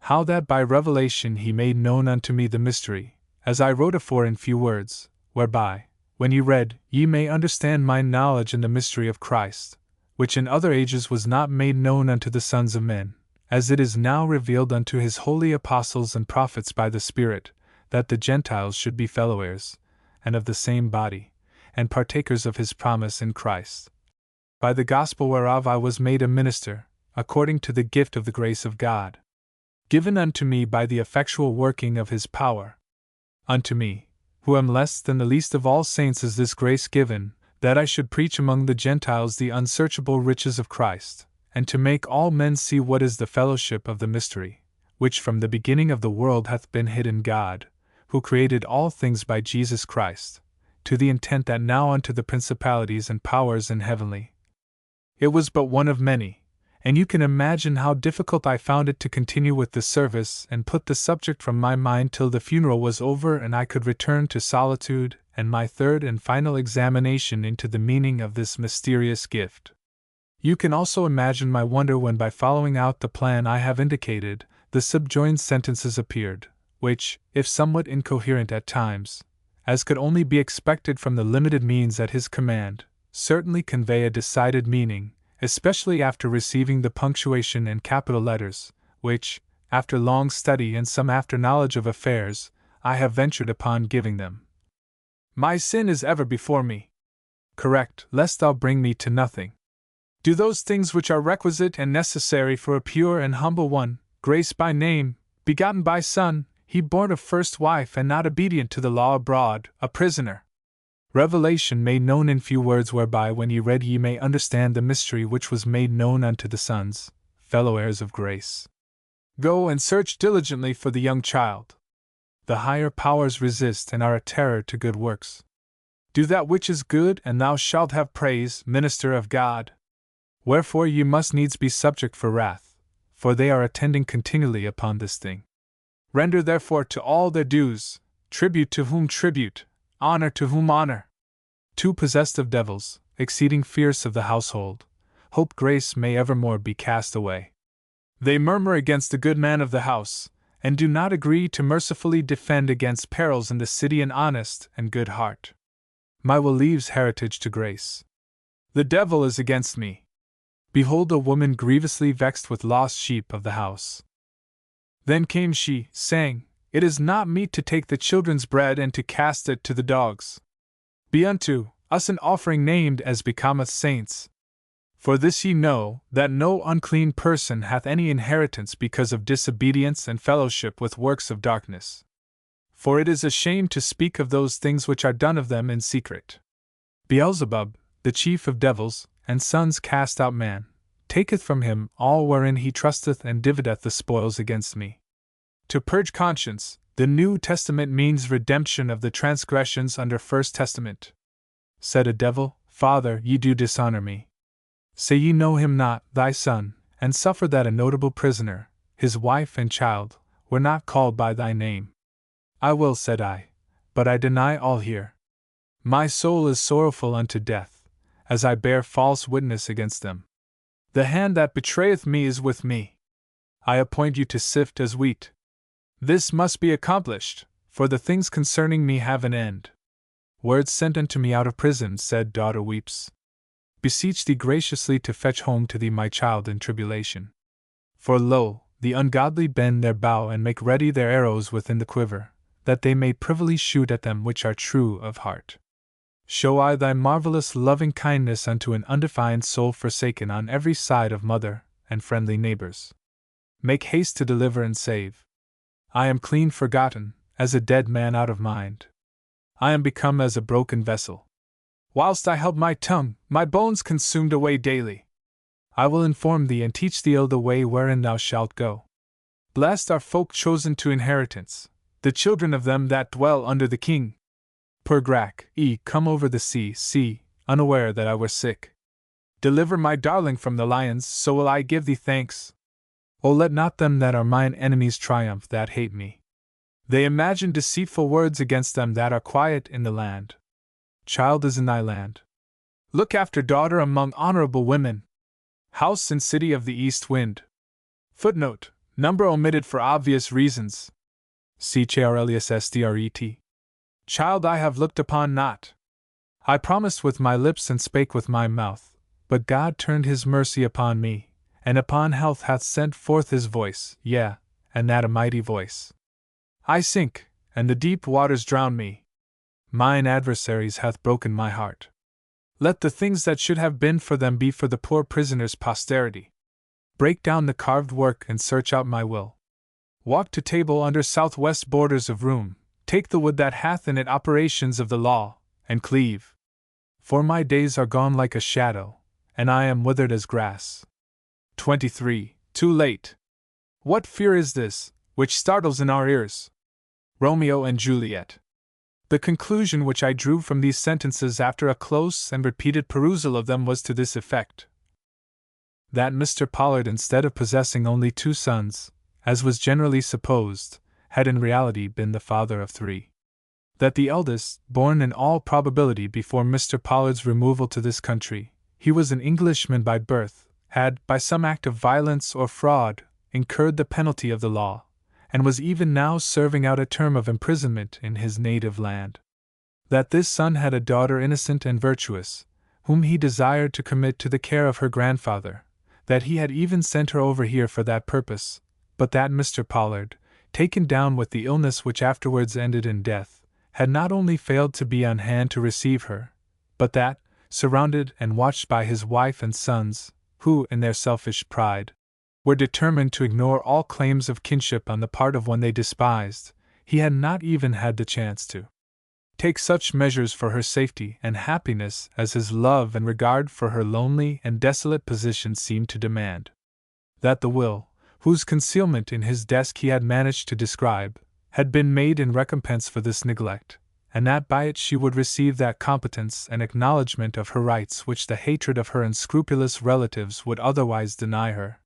How that by revelation he made known unto me the mystery, as I wrote afore in few words, whereby, when ye read, ye may understand my knowledge in the mystery of Christ, which in other ages was not made known unto the sons of men, as it is now revealed unto his holy apostles and prophets by the Spirit, that the Gentiles should be fellow heirs, and of the same body, and partakers of his promise in Christ. By the gospel whereof I was made a minister, according to the gift of the grace of God, given unto me by the effectual working of his power. Unto me, who am less than the least of all saints, is this grace given, that I should preach among the Gentiles the unsearchable riches of Christ, and to make all men see what is the fellowship of the mystery, which from the beginning of the world hath been hid in God, who created all things by Jesus Christ, to the intent that now unto the principalities and powers in heavenly. It was but one of many, and you can imagine how difficult I found it to continue with the service and put the subject from my mind till the funeral was over and I could return to solitude and my third and final examination into the meaning of this mysterious gift. You can also imagine my wonder when, by following out the plan I have indicated, the subjoined sentences appeared, which, if somewhat incoherent at times, as could only be expected from the limited means at his command, certainly convey a decided meaning, especially after receiving the punctuation and capital letters, which, after long study and some after knowledge of affairs, I have ventured upon giving them. My sin is ever before me. Correct, lest thou bring me to nothing. Do those things which are requisite and necessary for a pure and humble one, grace by name, begotten by Son, he born of first wife and not obedient to the law abroad, a prisoner. Revelation made known in few words, whereby when ye read ye may understand the mystery which was made known unto the sons, fellow heirs of grace. Go and search diligently for the young child. The higher powers resist and are a terror to good works. Do that which is good, and thou shalt have praise, minister of God. Wherefore ye must needs be subject for wrath, for they are attending continually upon this thing. Render therefore to all their dues, tribute to whom tribute, honor to whom honor. Too possessed of devils, exceeding fierce of the household, hope grace may evermore be cast away. They murmur against the good man of the house, and do not agree to mercifully defend against perils in the city an honest and good heart. My will leaves heritage to grace. The devil is against me. Behold a woman grievously vexed with lost sheep of the house. Then came she, saying, It is not meet to take the children's bread and to cast it to the dogs. Be unto us an offering named as becometh saints. For this ye know, that no unclean person hath any inheritance because of disobedience and fellowship with works of darkness. For it is a shame to speak of those things which are done of them in secret. Beelzebub, the chief of devils, and sons cast out man, taketh from him all wherein he trusteth and divideth the spoils against me. To purge conscience, the New Testament means redemption of the transgressions under First Testament. Said a devil, Father, ye do dishonor me. Say ye know him not, thy son, and suffer that a notable prisoner, his wife and child, were not called by thy name. I will, said I, but I deny all here. My soul is sorrowful unto death, as I bear false witness against them. The hand that betrayeth me is with me. I appoint you to sift as wheat. This must be accomplished, for the things concerning me have an end. Words sent unto me out of prison, said daughter weeps. Beseech thee graciously to fetch home to thee my child in tribulation. For lo, the ungodly bend their bow and make ready their arrows within the quiver, that they may privily shoot at them which are true of heart. Show I thy marvelous loving kindness unto an undefined soul forsaken on every side of mother and friendly neighbors. Make haste to deliver and save. I am clean forgotten, as a dead man out of mind. I am become as a broken vessel. Whilst I held my tongue, my bones consumed away daily. I will inform thee and teach thee the way wherein thou shalt go. Blessed are folk chosen to inheritance, the children of them that dwell under the king. Pergrac, come over the sea, unaware that I were sick. Deliver my darling from the lions, so will I give thee thanks. O let not them that are mine enemies triumph that hate me. They imagine deceitful words against them that are quiet in the land. Child is in thy land. Look after daughter among honorable women. House and city of the east wind. Footnote, number omitted for obvious reasons. CHRLESSDRET. Child I have looked upon not. I promised with my lips and spake with my mouth, but God turned his mercy upon me, and upon health hath sent forth his voice, yea, and that a mighty voice. I sink, and the deep waters drown me. Mine adversaries hath broken my heart. Let the things that should have been for them be for the poor prisoner's posterity. Break down the carved work and search out my will. Walk to table under southwest borders of room, take the wood that hath in it operations of the law, and cleave. For my days are gone like a shadow, and I am withered as grass. 23. Too late. What fear is this, which startles in our ears? Romeo and Juliet. The conclusion which I drew from these sentences after a close and repeated perusal of them was to this effect: that Mr. Pollard, instead of possessing only 2 sons, as was generally supposed, had in reality been the father of 3. That the eldest, born in all probability before Mr. Pollard's removal to this country, he was an Englishman by birth, had, by some act of violence or fraud, incurred the penalty of the law, and was even now serving out a term of imprisonment in his native land. That this son had a daughter innocent and virtuous, whom he desired to commit to the care of her grandfather, that he had even sent her over here for that purpose, but that Mr. Pollard, taken down with the illness which afterwards ended in death, had not only failed to be on hand to receive her, but that, surrounded and watched by his wife and sons, who, in their selfish pride, were determined to ignore all claims of kinship on the part of one they despised, he had not even had the chance to take such measures for her safety and happiness as his love and regard for her lonely and desolate position seemed to demand. That the will, whose concealment in his desk he had managed to describe, had been made in recompense for this neglect, and that by it she would receive that competence and acknowledgment of her rights which the hatred of her unscrupulous relatives would otherwise deny her.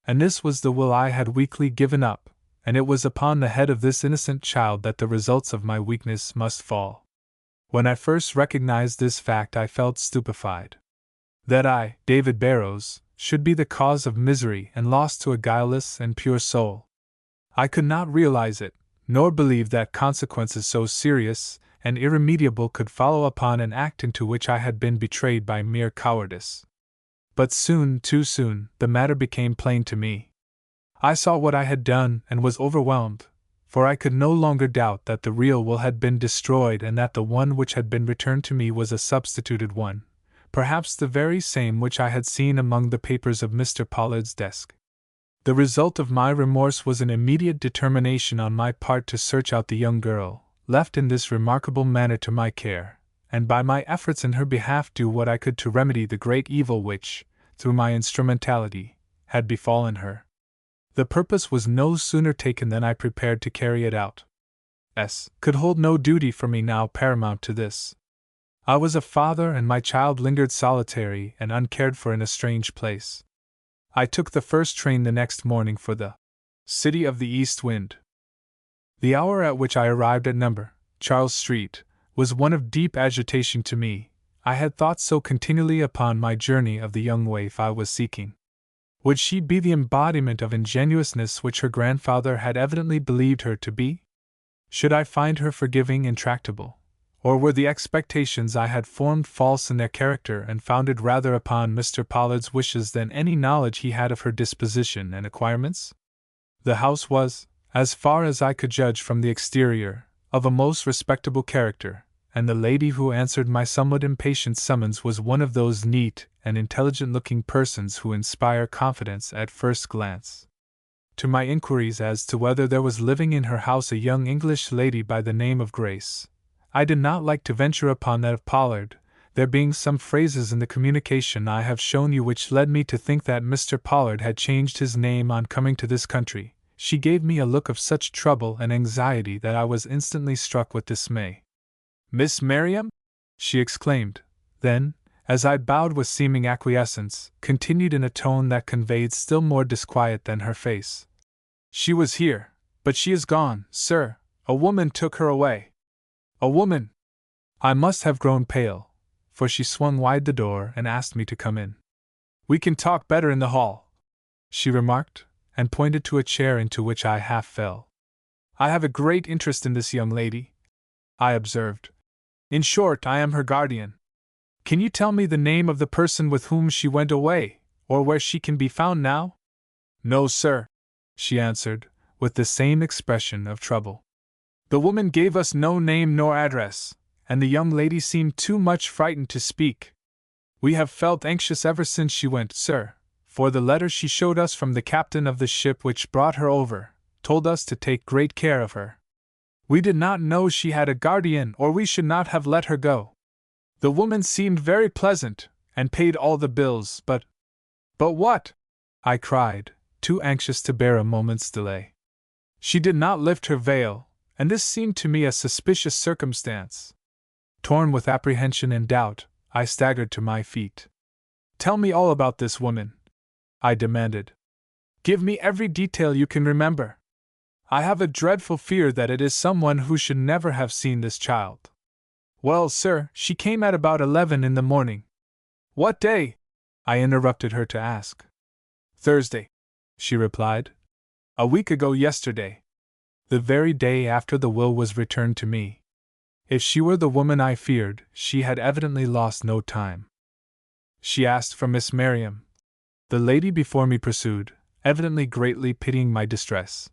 And this was the will I had weakly given up, and it was upon the head of this innocent child that the results of my weakness must fall. When I first recognized this fact, I felt stupefied. That I, David Barrows, should be the cause of misery and loss to a guileless and pure soul. I could not realize it, nor believe that consequences so serious and irremediable could follow upon an act into which I had been betrayed by mere cowardice. But soon, too soon, the matter became plain to me. I saw what I had done and was overwhelmed, for I could no longer doubt that the real will had been destroyed and that the one which had been returned to me was a substituted one, perhaps the very same which I had seen among the papers of Mr. Pollard's desk. The result of my remorse was an immediate determination on my part to search out the young girl, left in this remarkable manner to my care, and by my efforts in her behalf do what I could to remedy the great evil which, through my instrumentality, had befallen her. The purpose was no sooner taken than I prepared to carry it out. Could hold no duty for me now paramount to this. I was a father, and my child lingered solitary and uncared for in a strange place. I took the first train the next morning for the City of the East Wind. The hour at which I arrived at No. Charles Street was one of deep agitation to me. I had thought so continually upon my journey of the young waif I was seeking. Would she be the embodiment of ingenuousness which her grandfather had evidently believed her to be? Should I find her forgiving and tractable? Or were the expectations I had formed false in their character and founded rather upon Mr. Pollard's wishes than any knowledge he had of her disposition and acquirements? The house was, as far as I could judge from the exterior, of a most respectable character, and the lady who answered my somewhat impatient summons was one of those neat and intelligent-looking persons who inspire confidence at first glance. To my inquiries as to whether there was living in her house a young English lady by the name of Grace, I did not like to venture upon that of Pollard, there being some phrases in the communication I have shown you which led me to think that Mr. Pollard had changed his name on coming to this country. She gave me a look of such trouble and anxiety that I was instantly struck with dismay. "Miss Merriam?" she exclaimed, then, as I bowed with seeming acquiescence, continued in a tone that conveyed still more disquiet than her face. "She was here, but she is gone, sir. A woman took her away." "A woman!" I must have grown pale, for she swung wide the door and asked me to come in. "We can talk better in the hall," she remarked, and pointed to a chair into which I half fell. "I have a great interest in this young lady," I observed. "In short, I am her guardian. Can you tell me the name of the person with whom she went away, or where she can be found now?" "No, sir," she answered, with the same expression of trouble. "The woman gave us no name nor address, and the young lady seemed too much frightened to speak. We have felt anxious ever since she went, sir, for the letter she showed us from the captain of the ship which brought her over told us to take great care of her. We did not know she had a guardian, or we should not have let her go. The woman seemed very pleasant, and paid all the bills, but—" "But what?" I cried, too anxious to bear a moment's delay. "She did not lift her veil, and this seemed to me a suspicious circumstance." Torn with apprehension and doubt, I staggered to my feet. "Tell me all about this woman," I demanded. "Give me every detail you can remember. I have a dreadful fear that it is someone who should never have seen this child." "Well, sir, she came at about 11 in the morning." "What day?" I interrupted her to ask. "Thursday," she replied. "A week ago yesterday. The very day after the will was returned to me. If she were the woman I feared, she had evidently lost no time." "She asked for Miss Merriam," the lady before me pursued, evidently greatly pitying my distress.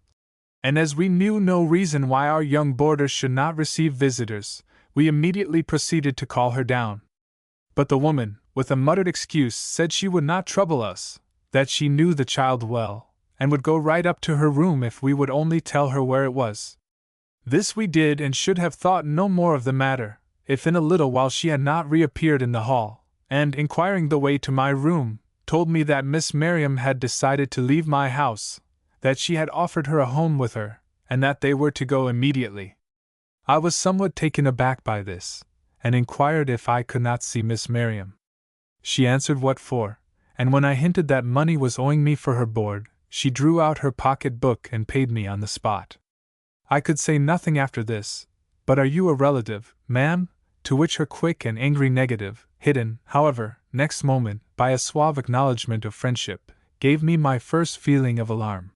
"And as we knew no reason why our young boarders should not receive visitors, we immediately proceeded to call her down. But the woman, with a muttered excuse, said she would not trouble us, that she knew the child well, and would go right up to her room if we would only tell her where it was. This we did, and should have thought no more of the matter, if in a little while she had not reappeared in the hall, and, inquiring the way to my room, told me that Miss Merriam had decided to leave my house, that she had offered her a home with her, and that they were to go immediately. I was somewhat taken aback by this, and inquired if I could not see Miss Miriam. She answered what for, and when I hinted that money was owing me for her board, she drew out her pocket-book and paid me on the spot. I could say nothing after this. But are you a relative, ma'am? To which her quick and angry negative, hidden, however, next moment, by a suave acknowledgment of friendship, gave me my first feeling of alarm.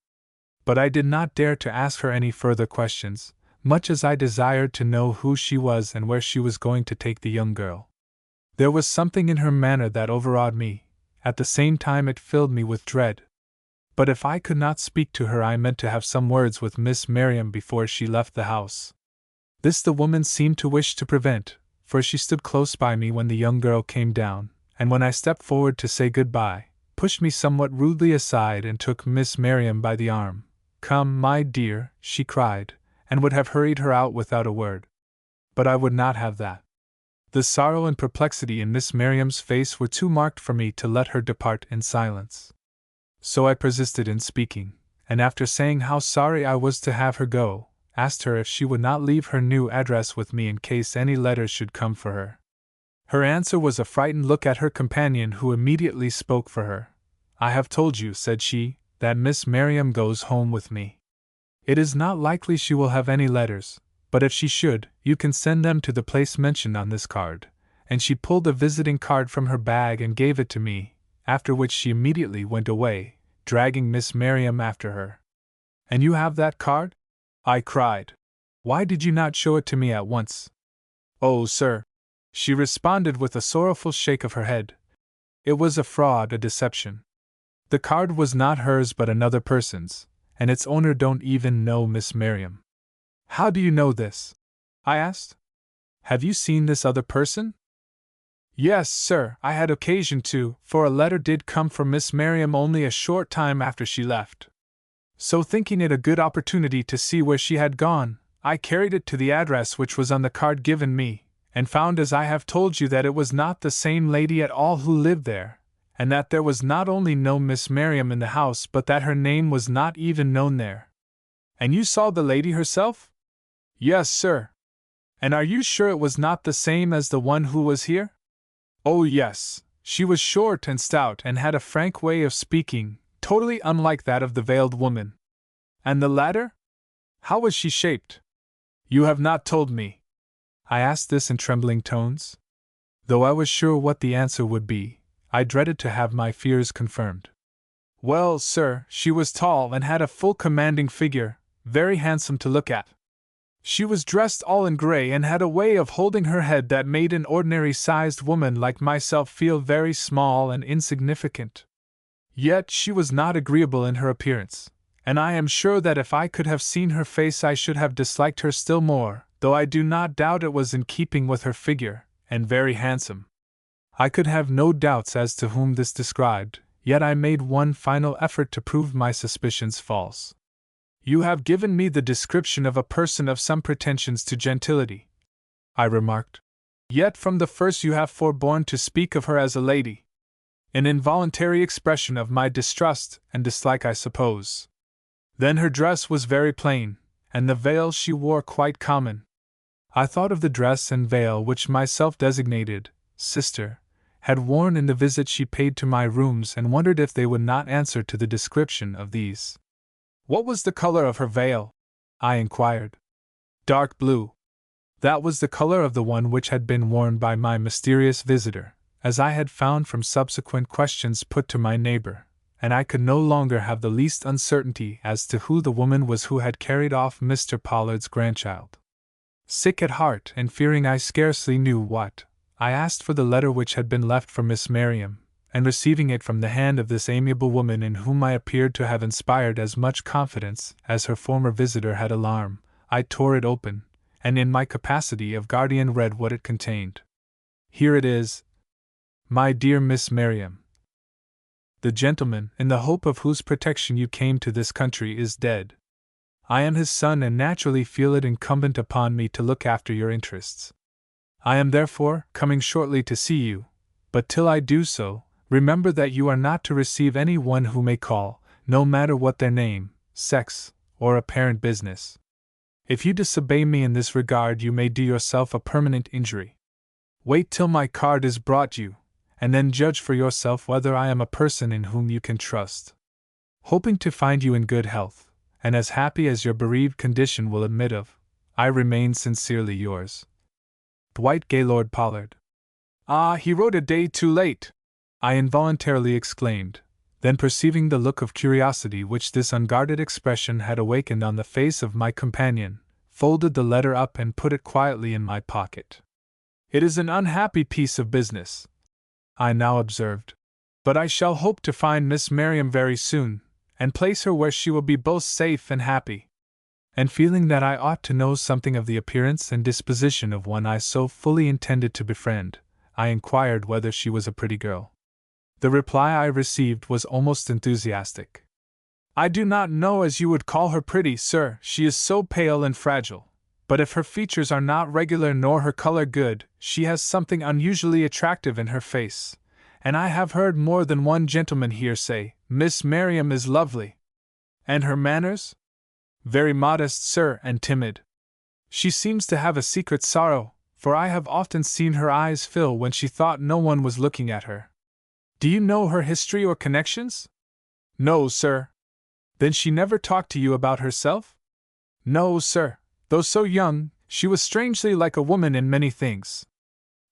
But I did not dare to ask her any further questions, much as I desired to know who she was and where she was going to take the young girl. There was something in her manner that overawed me, at the same time it filled me with dread. But if I could not speak to her, I meant to have some words with Miss Miriam before she left the house. This the woman seemed to wish to prevent, for she stood close by me when the young girl came down, and when I stepped forward to say good-bye, pushed me somewhat rudely aside and took Miss Miriam by the arm. "Come, my dear," she cried, and would have hurried her out without a word. But I would not have that. The sorrow and perplexity in Miss Miriam's face were too marked for me to let her depart in silence. So I persisted in speaking, and after saying how sorry I was to have her go, asked her if she would not leave her new address with me in case any letters should come for her. Her answer was a frightened look at her companion, who immediately spoke for her. "I have told you," said she, "that Miss Miriam goes home with me. It is not likely she will have any letters, but if she should, you can send them to the place mentioned on this card." And she pulled a visiting card from her bag and gave it to me, after which she immediately went away, dragging Miss Miriam after her. "And you have that card?" I cried. "Why did you not show it to me at once?" "Oh, sir," she responded with a sorrowful shake of her head, "it was a fraud, a deception. The card was not hers but another person's, and its owner don't even know Miss Miriam." "How do you know this?" I asked. "Have you seen this other person?" "Yes, sir, I had occasion to, for a letter did come for Miss Miriam only a short time after she left. So thinking it a good opportunity to see where she had gone, I carried it to the address which was on the card given me, and found as I have told you that it was not the same lady at all who lived there, and that there was not only no Miss Miriam in the house but that her name was not even known there." "And you saw the lady herself?" "Yes, sir." "And are you sure it was not the same as the one who was here?" "Oh, yes, she was short and stout and had a frank way of speaking, totally unlike that of the veiled woman." "And the latter? How was she shaped?" "You have not told me." I asked this in trembling tones. Though I was sure what the answer would be, I dreaded to have my fears confirmed. "Well, sir, she was tall and had a full commanding figure, very handsome to look at. She was dressed all in gray and had a way of holding her head that made an ordinary-sized woman like myself feel very small and insignificant. Yet she was not agreeable in her appearance, and I am sure that if I could have seen her face I should have disliked her still more, though I do not doubt it was in keeping with her figure, and very handsome." I could have no doubts as to whom this described, yet I made one final effort to prove my suspicions false. "You have given me the description of a person of some pretensions to gentility," I remarked. "Yet from the first you have forborne to speak of her as a lady. An involuntary expression of my distrust and dislike, I suppose. Then her dress was very plain, and the veil she wore quite common." I thought of the dress and veil which my self-designated sister had worn in the visit she paid to my rooms and wondered if they would not answer to the description of these. "What was the color of her veil?" I inquired. "Dark blue." That was the color of the one which had been worn by my mysterious visitor, as I had found from subsequent questions put to my neighbor, and I could no longer have the least uncertainty as to who the woman was who had carried off Mr. Pollard's grandchild. Sick at heart and fearing I scarcely knew what, I asked for the letter which had been left for Miss Miriam, and receiving it from the hand of this amiable woman in whom I appeared to have inspired as much confidence as her former visitor had alarm, I tore it open, and in my capacity of guardian read what it contained. Here it is: "My dear Miss Miriam, the gentleman, in the hope of whose protection you came to this country, is dead. I am his son and naturally feel it incumbent upon me to look after your interests. I am therefore coming shortly to see you, but till I do so, remember that you are not to receive any one who may call, no matter what their name, sex, or apparent business. If you disobey me in this regard, you may do yourself a permanent injury. Wait till my card is brought you, and then judge for yourself whether I am a person in whom you can trust. Hoping to find you in good health, and as happy as your bereaved condition will admit of, I remain sincerely yours, Dwight Gaylord Pollard. Ah, he wrote a day too late! I involuntarily exclaimed, then perceiving the look of curiosity which this unguarded expression had awakened on the face of my companion, folded the letter up and put it quietly in my pocket. It is an unhappy piece of business, I now observed, but I shall hope to find Miss Merriam very soon, and place her where she will be both safe and happy. And feeling that I ought to know something of the appearance and disposition of one I so fully intended to befriend, I inquired whether she was a pretty girl. The reply I received was almost enthusiastic. I do not know as you would call her pretty, sir, she is so pale and fragile, but if her features are not regular nor her color good, she has something unusually attractive in her face, and I have heard more than one gentleman here say, Miss Merriam is lovely. And her manners? Very modest, sir, and timid. She seems to have a secret sorrow, for I have often seen her eyes fill when she thought no one was looking at her. Do you know her history or connections? No, sir. Then she never talked to you about herself? No, sir. Though so young, she was strangely like a woman in many things.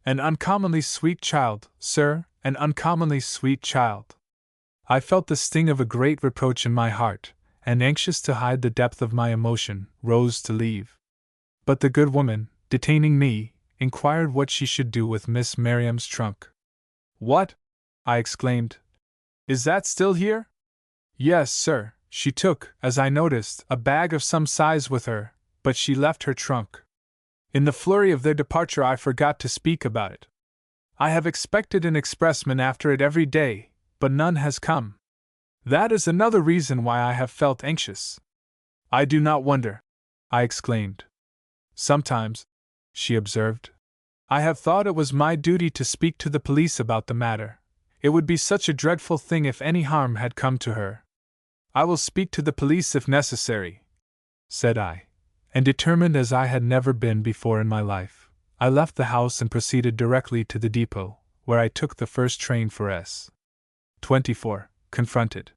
An uncommonly sweet child, sir, an uncommonly sweet child. I felt the sting of a great reproach in my heart, and anxious to hide the depth of my emotion, rose to leave. But the good woman, detaining me, inquired what she should do with Miss Merriam's trunk. What? I exclaimed. Is that still here? Yes, sir, she took, as I noticed, a bag of some size with her, but she left her trunk. In the flurry of their departure I forgot to speak about it. I have expected an expressman after it every day, but none has come. That is another reason why I have felt anxious. I do not wonder, I exclaimed. Sometimes, she observed, I have thought it was my duty to speak to the police about the matter. It would be such a dreadful thing if any harm had come to her. I will speak to the police if necessary, said I, and determined as I had never been before in my life, I left the house and proceeded directly to the depot, where I took the first train for S. 24, confronted.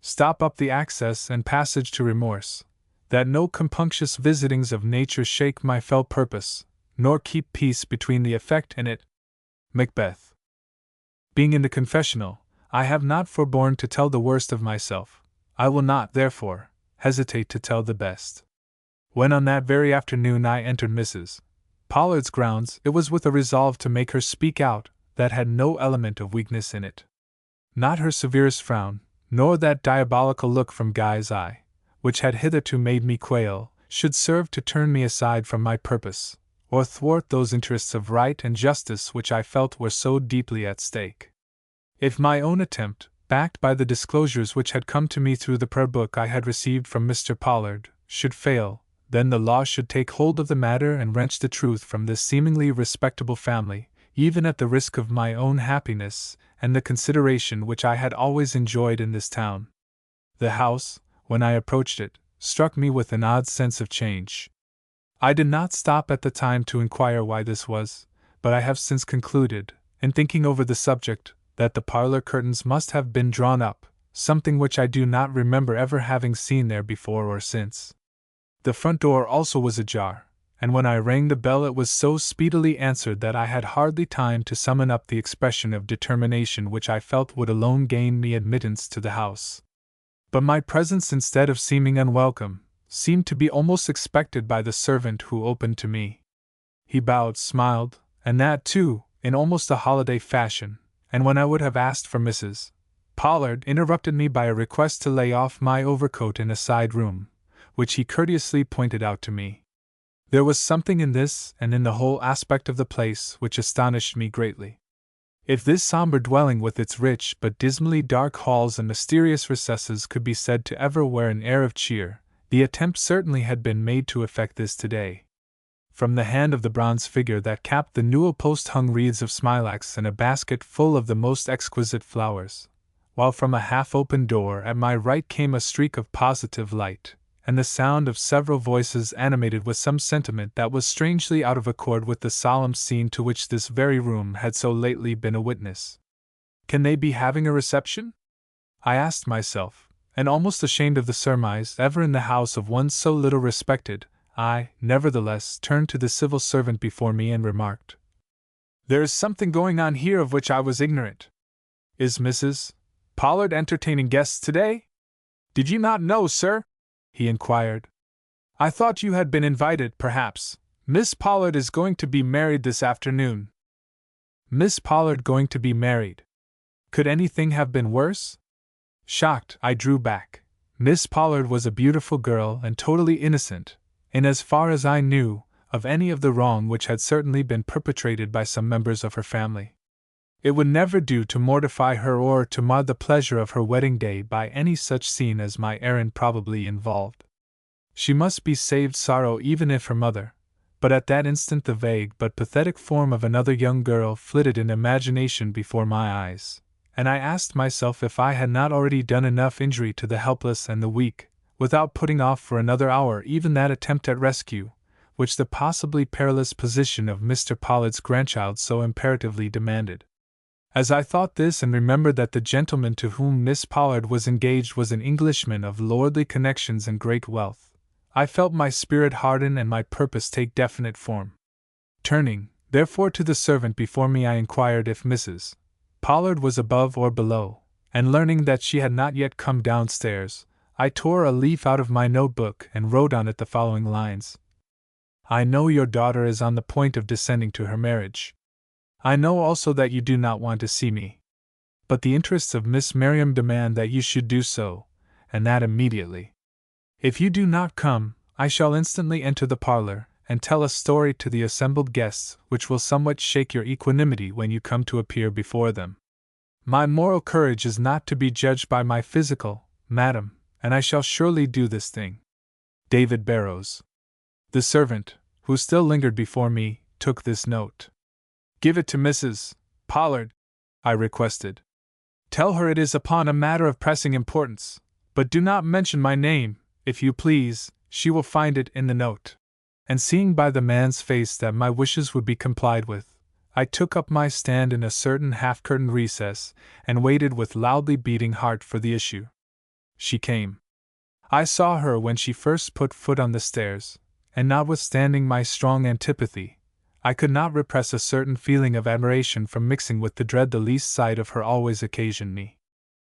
Stop up the access and passage to remorse, that no compunctious visitings of nature shake my fell purpose, nor keep peace between the effect and it. Macbeth. Being in the confessional, I have not forborne to tell the worst of myself. I will not, therefore, hesitate to tell the best. When on that very afternoon I entered Mrs. Pollard's grounds, it was with a resolve to make her speak out that had no element of weakness in it. Not her severest frown, nor that diabolical look from Guy's eye, which had hitherto made me quail, should serve to turn me aside from my purpose, or thwart those interests of right and justice which I felt were so deeply at stake. If my own attempt, backed by the disclosures which had come to me through the prayer book I had received from Mr. Pollard, should fail, then the law should take hold of the matter and wrench the truth from this seemingly respectable family, even at the risk of my own happiness and the consideration which I had always enjoyed in this town. The house, when I approached it, struck me with an odd sense of change. I did not stop at the time to inquire why this was, but I have since concluded, in thinking over the subject, that the parlor curtains must have been drawn up, something which I do not remember ever having seen there before or since. The front door also was ajar, and when I rang the bell it was so speedily answered that I had hardly time to summon up the expression of determination which I felt would alone gain me admittance to the house. But my presence, instead of seeming unwelcome, seemed to be almost expected by the servant who opened to me. He bowed, smiled, and that too, in almost a holiday fashion, and when I would have asked for Mrs. Pollard, interrupted me by a request to lay off my overcoat in a side room, which he courteously pointed out to me. There was something in this and in the whole aspect of the place which astonished me greatly. If this somber dwelling with its rich but dismally dark halls and mysterious recesses could be said to ever wear an air of cheer, the attempt certainly had been made to effect this today. From the hand of the bronze figure that capped the newel post hung wreaths of smilax and a basket full of the most exquisite flowers, while from a half-open door at my right came a streak of positive light, and the sound of several voices animated with some sentiment that was strangely out of accord with the solemn scene to which this very room had so lately been a witness. Can they be having a reception? I asked myself, and almost ashamed of the surmise ever in the house of one so little respected, I, nevertheless, turned to the civil servant before me and remarked, "There is something going on here of which I was ignorant. Is Mrs. Pollard entertaining guests today?" "Did you not know, sir?" he inquired. "I thought you had been invited, perhaps. Miss Pollard is going to be married this afternoon." Miss Pollard going to be married? Could anything have been worse? Shocked, I drew back. Miss Pollard was a beautiful girl and totally innocent, in as far as I knew, of any of the wrong which had certainly been perpetrated by some members of her family. It would never do to mortify her or to mar the pleasure of her wedding day by any such scene as my errand probably involved. She must be saved sorrow even if her mother. But at that instant the vague but pathetic form of another young girl flitted in imagination before my eyes, and I asked myself if I had not already done enough injury to the helpless and the weak, without putting off for another hour even that attempt at rescue, which the possibly perilous position of Mr. Pollard's grandchild so imperatively demanded. As I thought this and remembered that the gentleman to whom Miss Pollard was engaged was an Englishman of lordly connections and great wealth, I felt my spirit harden and my purpose take definite form. Turning, therefore, to the servant before me, I inquired if Mrs. Pollard was above or below, and learning that she had not yet come downstairs, I tore a leaf out of my notebook and wrote on it the following lines. "I know your daughter is on the point of descending to her marriage. I know also that you do not want to see me. But the interests of Miss Miriam demand that you should do so, and that immediately. If you do not come, I shall instantly enter the parlor, and tell a story to the assembled guests which will somewhat shake your equanimity when you come to appear before them. My moral courage is not to be judged by my physical, madam, and I shall surely do this thing. David Barrows." The servant, who still lingered before me, took this note. "Give it to Mrs. Pollard," I requested. "Tell her it is upon a matter of pressing importance, but do not mention my name, if you please, she will find it in the note." And seeing by the man's face that my wishes would be complied with, I took up my stand in a certain half-curtained recess, and waited with loudly beating heart for the issue. She came. I saw her when she first put foot on the stairs, and notwithstanding my strong antipathy, I could not repress a certain feeling of admiration from mixing with the dread the least sight of her always occasioned me.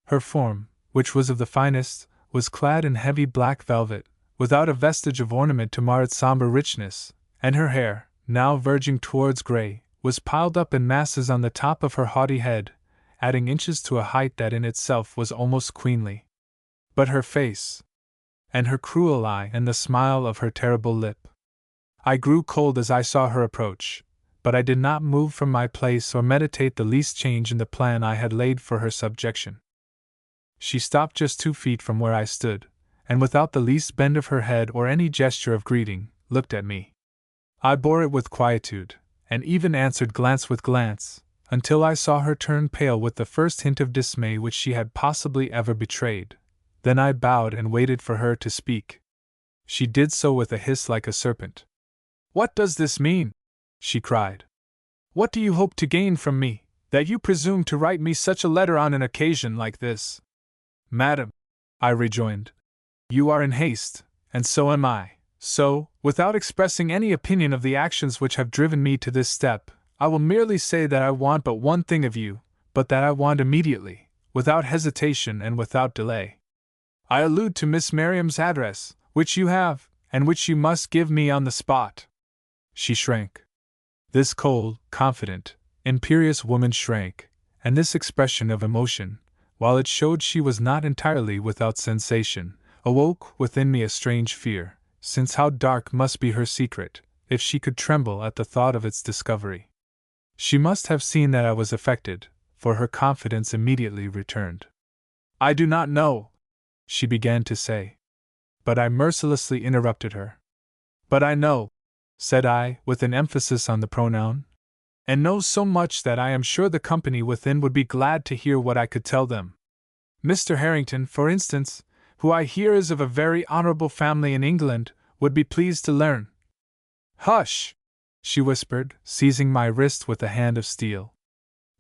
Her form, which was of the finest, was clad in heavy black velvet, without a vestige of ornament to mar its somber richness, and her hair, now verging towards gray, was piled up in masses on the top of her haughty head, adding inches to a height that in itself was almost queenly. But her face, and her cruel eye, and the smile of her terrible lip. I grew cold as I saw her approach, but I did not move from my place or meditate the least change in the plan I had laid for her subjection. She stopped just 2 feet from where I stood, and without the least bend of her head or any gesture of greeting, looked at me. I bore it with quietude, and even answered glance with glance, until I saw her turn pale with the first hint of dismay which she had possibly ever betrayed. Then I bowed and waited for her to speak. She did so with a hiss like a serpent. "What does this mean?" she cried. "What do you hope to gain from me, that you presume to write me such a letter on an occasion like this?" "Madam," I rejoined, "you are in haste, and so am I. So, without expressing any opinion of the actions which have driven me to this step, I will merely say that I want but one thing of you, but that I want immediately, without hesitation and without delay. I allude to Miss Miriam's address, which you have, and which you must give me on the spot." She shrank. This cold, confident, imperious woman shrank, and this expression of emotion, while it showed she was not entirely without sensation, awoke within me a strange fear, since how dark must be her secret, if she could tremble at the thought of its discovery. She must have seen that I was affected, for her confidence immediately returned. "I do not know," she began to say. But I mercilessly interrupted her. "But I know," said I, with an emphasis on the pronoun, "and know so much that I am sure the company within would be glad to hear what I could tell them. Mr. Harrington, for instance, who I hear is of a very honorable family in England, would be pleased to learn. Hush! She whispered, seizing my wrist with a hand of steel.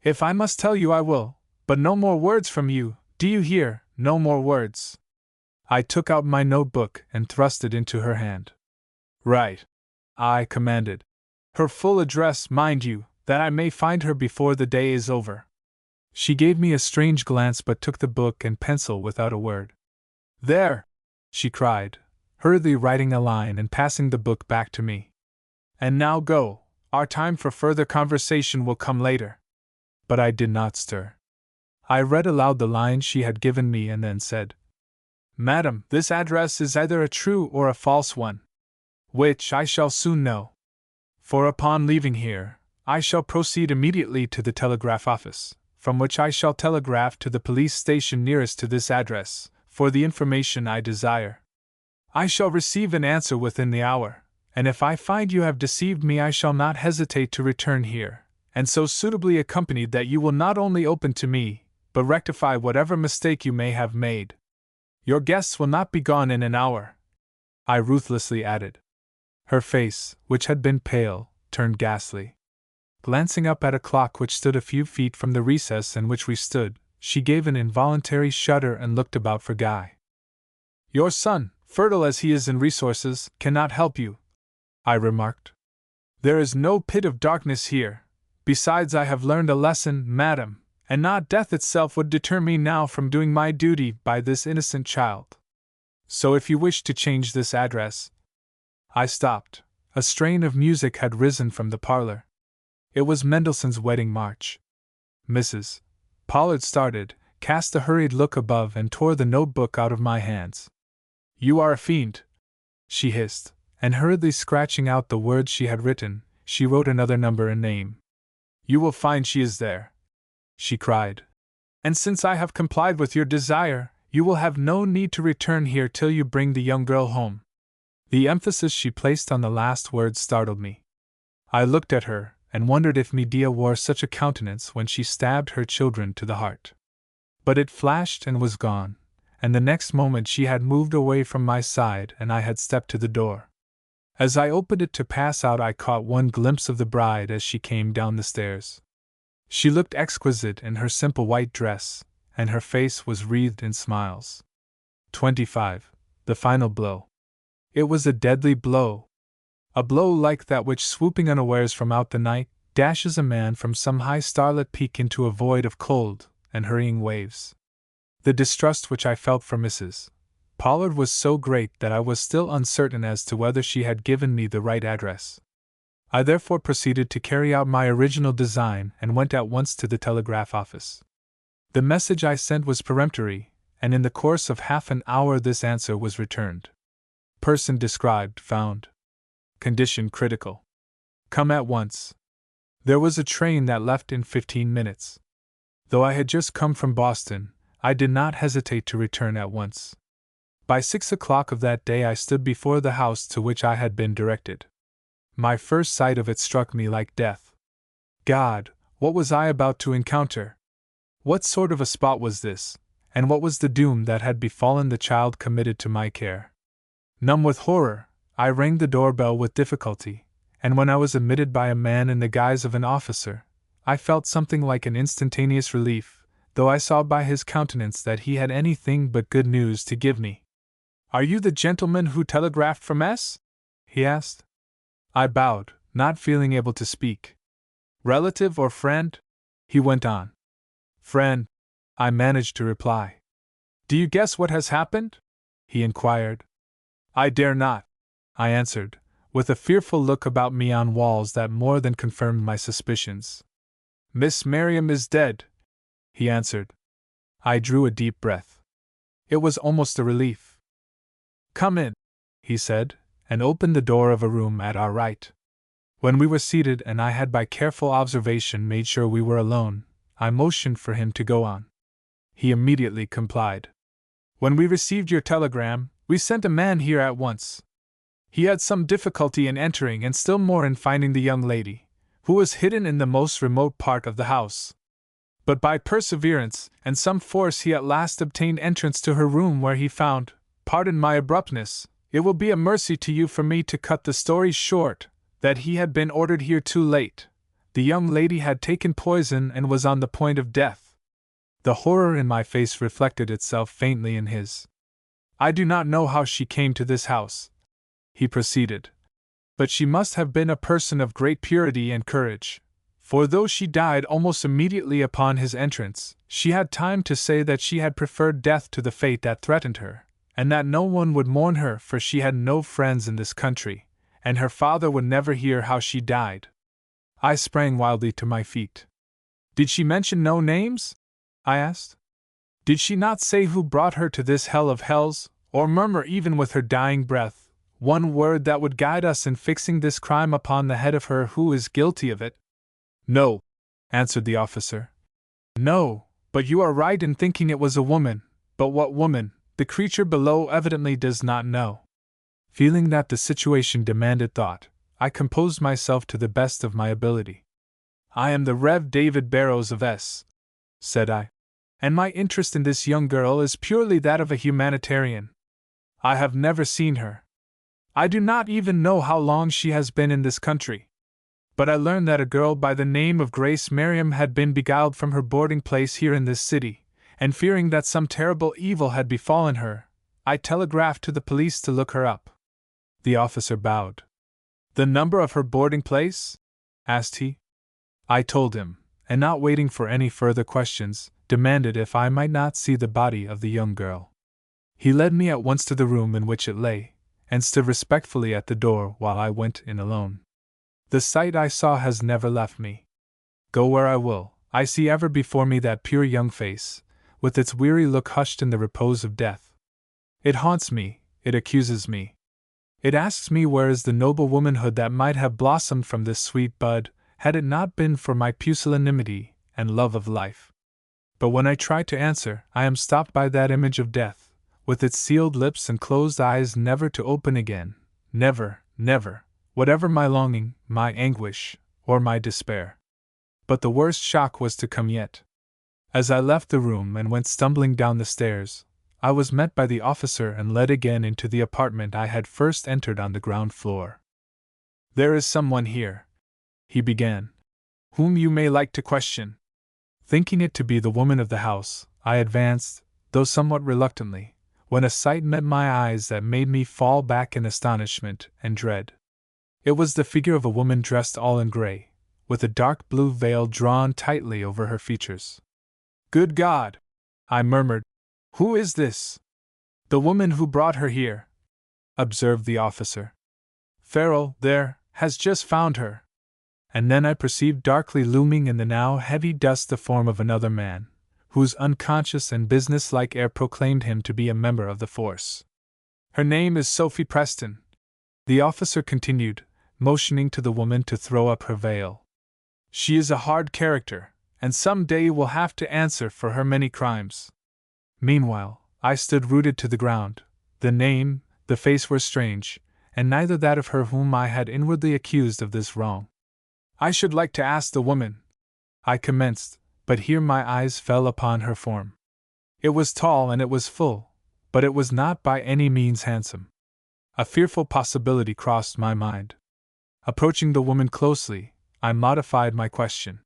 If I must tell you, I will, but no more words from you, do you hear? No more words. I took out my notebook and thrust it into her hand. Write, I commanded. Her full address, mind you, that I may find her before the day is over. She gave me a strange glance but took the book and pencil without a word. There! She cried, hurriedly writing a line and passing the book back to me. And now go, our time for further conversation will come later. But I did not stir. I read aloud the lines she had given me and then said, Madam, this address is either a true or a false one. Which I shall soon know. For upon leaving here, I shall proceed immediately to the telegraph office, from which I shall telegraph to the police station nearest to this address, for the information I desire. I shall receive an answer within the hour, and if I find you have deceived me I shall not hesitate to return here, and so suitably accompanied that you will not only open to me, but rectify whatever mistake you may have made. Your guests will not be gone in an hour, I ruthlessly added. Her face, which had been pale, turned ghastly. Glancing up at a clock which stood a few feet from the recess in which we stood, she gave an involuntary shudder and looked about for Guy. Your son, fertile as he is in resources, cannot help you, I remarked. There is no pit of darkness here. Besides, I have learned a lesson, madam, and not death itself would deter me now from doing my duty by this innocent child. So if you wish to change this address. I stopped. A strain of music had risen from the parlor. It was Mendelssohn's Wedding March. Mrs. Pollard started, cast a hurried look above, and tore the notebook out of my hands. You are a fiend, she hissed, and hurriedly scratching out the words she had written, she wrote another number and name. You will find she is there, she cried. And since I have complied with your desire, you will have no need to return here till you bring the young girl home. The emphasis she placed on the last word startled me. I looked at her, and wondered if Medea wore such a countenance when she stabbed her children to the heart. But it flashed and was gone, and the next moment she had moved away from my side and I had stepped to the door. As I opened it to pass out, I caught one glimpse of the bride as she came down the stairs. She looked exquisite in her simple white dress, and her face was wreathed in smiles. 25. The final blow. It was a deadly blow. A blow like that which, swooping unawares from out the night, dashes a man from some high starlit peak into a void of cold and hurrying waves. The distrust which I felt for Mrs. Pollard was so great that I was still uncertain as to whether she had given me the right address. I therefore proceeded to carry out my original design and went at once to the telegraph office. The message I sent was peremptory, and in the course of half an hour this answer was returned. Person described found. Condition critical. Come at once. There was a train that left in 15 minutes. Though I had just come from Boston, I did not hesitate to return at once. By 6 o'clock of that day I stood before the house to which I had been directed. My first sight of it struck me like death. God, what was I about to encounter? What sort of a spot was this, and what was the doom that had befallen the child committed to my care? Numb with horror, I rang the doorbell with difficulty, and when I was admitted by a man in the guise of an officer, I felt something like an instantaneous relief, though I saw by his countenance that he had anything but good news to give me. Are you the gentleman who telegraphed from S? He asked. I bowed, not feeling able to speak. Relative or friend? He went on. Friend, I managed to reply. Do you guess what has happened? He inquired. I dare not, I answered, with a fearful look about me on walls that more than confirmed my suspicions. Miss Miriam is dead, he answered. I drew a deep breath. It was almost a relief. Come in, he said, and opened the door of a room at our right. When we were seated and I had by careful observation made sure we were alone, I motioned for him to go on. He immediately complied. When we received your telegram, we sent a man here at once. He had some difficulty in entering and still more in finding the young lady, who was hidden in the most remote part of the house. But by perseverance and some force he at last obtained entrance to her room, where he found, pardon my abruptness, it will be a mercy to you for me to cut the story short, that he had been ordered here too late. The young lady had taken poison and was on the point of death. The horror in my face reflected itself faintly in his. I do not know how she came to this house, he proceeded, but she must have been a person of great purity and courage, for though she died almost immediately upon his entrance, she had time to say that she had preferred death to the fate that threatened her, and that no one would mourn her, for she had no friends in this country, and her father would never hear how she died. I sprang wildly to my feet. Did she mention no names? I asked. Did she not say who brought her to this hell of hells, or murmur even with her dying breath one word that would guide us in fixing this crime upon the head of her who is guilty of it? No, answered the officer. No, but you are right in thinking it was a woman, but what woman, the creature below evidently does not know. Feeling that the situation demanded thought, I composed myself to the best of my ability. I am the Rev. David Barrows of S., said I, and my interest in this young girl is purely that of a humanitarian. I have never seen her. I do not even know how long she has been in this country. But I learned that a girl by the name of Grace Merriam had been beguiled from her boarding place here in this city, and fearing that some terrible evil had befallen her, I telegraphed to the police to look her up. The officer bowed. The number of her boarding place? Asked he. I told him, and not waiting for any further questions, demanded if I might not see the body of the young girl. He led me at once to the room in which it lay, and stood respectfully at the door while I went in alone. The sight I saw has never left me. Go where I will, I see ever before me that pure young face, with its weary look hushed in the repose of death. It haunts me, it accuses me. It asks me where is the noble womanhood that might have blossomed from this sweet bud, had it not been for my pusillanimity and love of life. But when I try to answer, I am stopped by that image of death, with its sealed lips and closed eyes never to open again, never, never, whatever my longing, my anguish, or my despair. But the worst shock was to come yet. As I left the room and went stumbling down the stairs, I was met by the officer and led again into the apartment I had first entered on the ground floor. There is someone here, he began, whom you may like to question. Thinking it to be the woman of the house, I advanced, though somewhat reluctantly, when a sight met my eyes that made me fall back in astonishment and dread. It was the figure of a woman dressed all in gray, with a dark blue veil drawn tightly over her features. Good God! I murmured. Who is this? The woman who brought her here, observed the officer. Farrell, there, has just found her. And then I perceived darkly looming in the now heavy dust the form of another man, whose unconscious and business-like air proclaimed him to be a member of the force. Her name is Sophie Preston, the officer continued, motioning to the woman to throw up her veil. She is a hard character, and some day will have to answer for her many crimes. Meanwhile, I stood rooted to the ground. The name, the face were strange, and neither that of her whom I had inwardly accused of this wrong. I should like to ask the woman, I commenced, but here my eyes fell upon her form. It was tall and it was full, but it was not by any means handsome. A fearful possibility crossed my mind. Approaching the woman closely, I modified my question.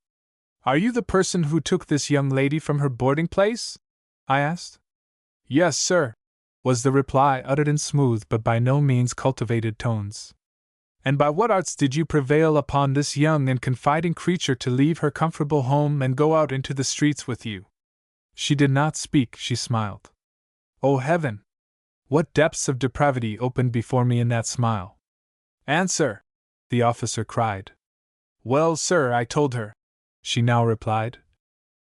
Are you the person who took this young lady from her boarding place? I asked. Yes, sir, was the reply, uttered in smooth but by no means cultivated tones. And by what arts did you prevail upon this young and confiding creature to leave her comfortable home and go out into the streets with you? She did not speak, she smiled. Oh heaven! What depths of depravity opened before me in that smile! Answer! The officer cried. Well, sir, I told her, she now replied,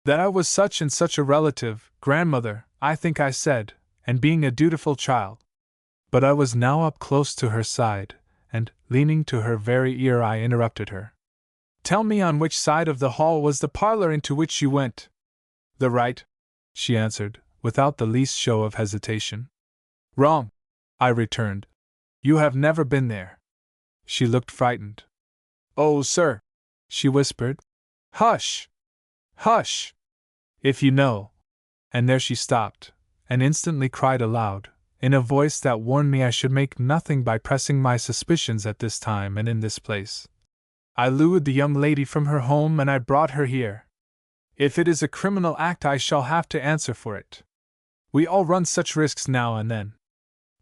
that I was such and such a relative, grandmother, I think I said, and being a dutiful child. But I was now up close to her side, and, leaning to her very ear, I interrupted her. Tell me on which side of the hall was the parlor into which you went? The right, she answered, without the least show of hesitation. Wrong, I returned. You have never been there. She looked frightened. Oh, sir, she whispered. Hush! Hush! If you know. And there she stopped, and instantly cried aloud, in a voice that warned me I should make nothing by pressing my suspicions at this time and in this place. I lured the young lady from her home and I brought her here. If it is a criminal act, I shall have to answer for it. We all run such risks now and then.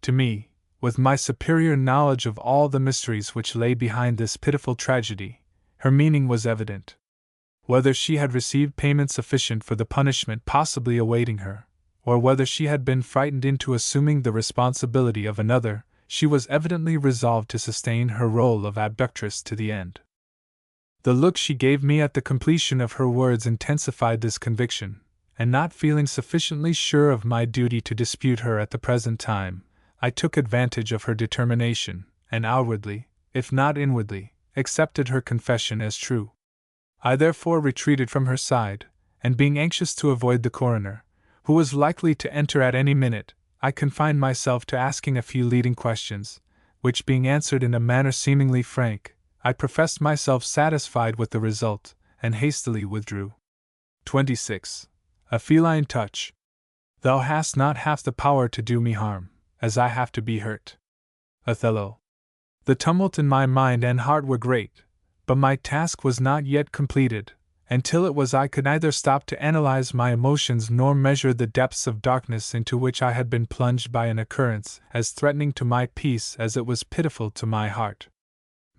To me, with my superior knowledge of all the mysteries which lay behind this pitiful tragedy, her meaning was evident. Whether she had received payment sufficient for the punishment possibly awaiting her, or whether she had been frightened into assuming the responsibility of another, she was evidently resolved to sustain her role of abductress to the end. The look she gave me at the completion of her words intensified this conviction, and not feeling sufficiently sure of my duty to dispute her at the present time, I took advantage of her determination, and outwardly, if not inwardly, accepted her confession as true. I therefore retreated from her side, and being anxious to avoid the coroner, who was likely to enter at any minute, I confined myself to asking a few leading questions, which being answered in a manner seemingly frank, I professed myself satisfied with the result, and hastily withdrew. 26. A feline touch. Thou hast not half the power to do me harm, as I have to be hurt. Othello. The tumult in my mind and heart were great, but my task was not yet completed, and till it was I could neither stop to analyze my emotions nor measure the depths of darkness into which I had been plunged by an occurrence as threatening to my peace as it was pitiful to my heart.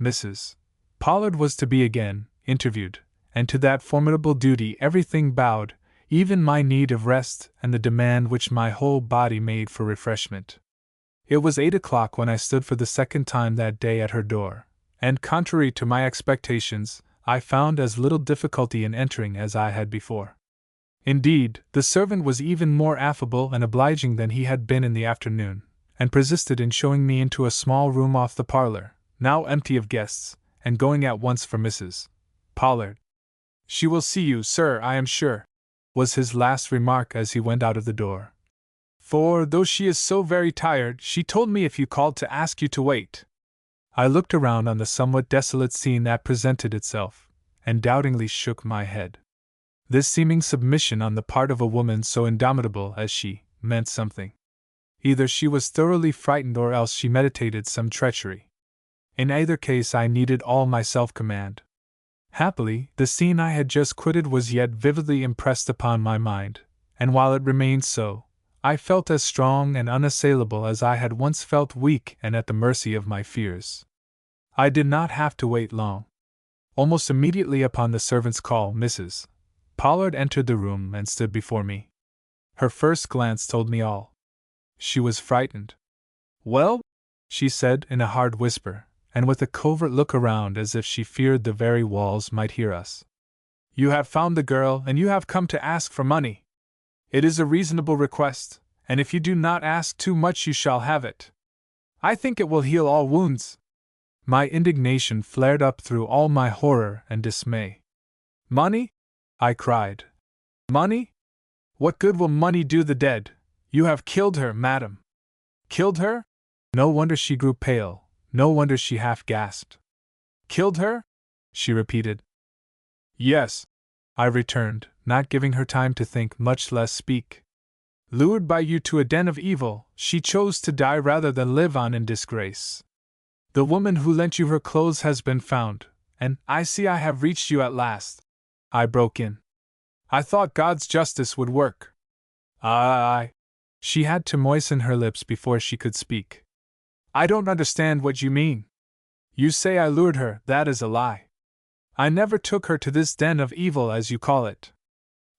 Mrs. Pollard was to be again interviewed, and to that formidable duty everything bowed, even my need of rest and the demand which my whole body made for refreshment. It was 8 o'clock when I stood for the second time that day at her door, and contrary to my expectations, I found as little difficulty in entering as I had before. Indeed, the servant was even more affable and obliging than he had been in the afternoon, and persisted in showing me into a small room off the parlor, now empty of guests, and going at once for Mrs. Pollard. "She will see you, sir, I am sure," was his last remark as he went out of the door. "For, though she is so very tired, she told me if you called to ask you to wait." I looked around on the somewhat desolate scene that presented itself, and doubtingly shook my head. This seeming submission on the part of a woman so indomitable as she meant something. Either she was thoroughly frightened or else she meditated some treachery. In either case I needed all my self-command. Happily, the scene I had just quitted was yet vividly impressed upon my mind, and while it remained so, I felt as strong and unassailable as I had once felt weak and at the mercy of my fears. I did not have to wait long. Almost immediately upon the servant's call, Mrs. Pollard entered the room and stood before me. Her first glance told me all. She was frightened. "Well?" she said in a hard whisper, and with a covert look around as if she feared the very walls might hear us. "You have found the girl, and you have come to ask for money. It is a reasonable request, and if you do not ask too much you shall have it. I think it will heal all wounds." My indignation flared up through all my horror and dismay. "Money?" I cried. "Money? What good will money do the dead? You have killed her, madam." "Killed her?" No wonder she grew pale, no wonder she half gasped. "Killed her?" she repeated. "Yes," I returned, not giving her time to think, much less speak. "Lured by you to a den of evil, she chose to die rather than live on in disgrace. The woman who lent you her clothes has been found, and I see I have reached you at last," I broke in. "I thought God's justice would work." "Aye." She had to moisten her lips before she could speak. "I don't understand what you mean. You say I lured her, that is a lie. I never took her to this den of evil as you call it.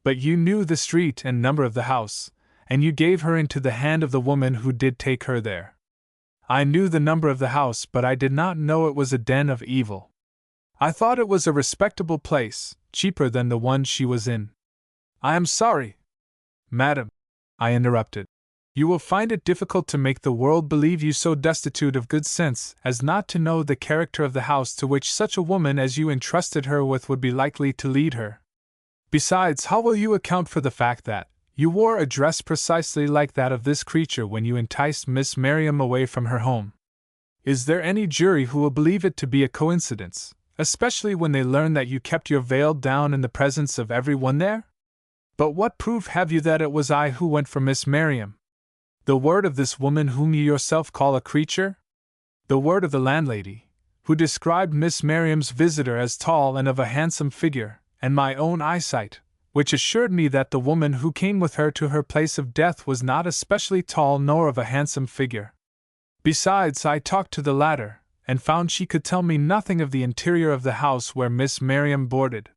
But you knew the street and number of the house, and you gave her into the hand of the woman who did take her there. I knew the number of the house, but I did not know it was a den of evil. I thought it was a respectable place, cheaper than the one she was in." "I am sorry." "Madam," I interrupted, "you will find it difficult to make the world believe you so destitute of good sense as not to know the character of the house to which such a woman as you entrusted her with would be likely to lead her. Besides, how will you account for the fact that you wore a dress precisely like that of this creature when you enticed Miss Miriam away from her home? Is there any jury who will believe it to be a coincidence, especially when they learn that you kept your veil down in the presence of every one there?" But what proof have you that it was I who went for Miss Merriam? The word of this woman whom you yourself call a creature? The word of the landlady, who described Miss Merriam's visitor as tall and of a handsome figure, and my own eyesight, which assured me that the woman who came with her to her place of death was not especially tall nor of a handsome figure. Besides, I talked to the latter, and found she could tell me nothing of the interior of the house where Miss Merriam boarded.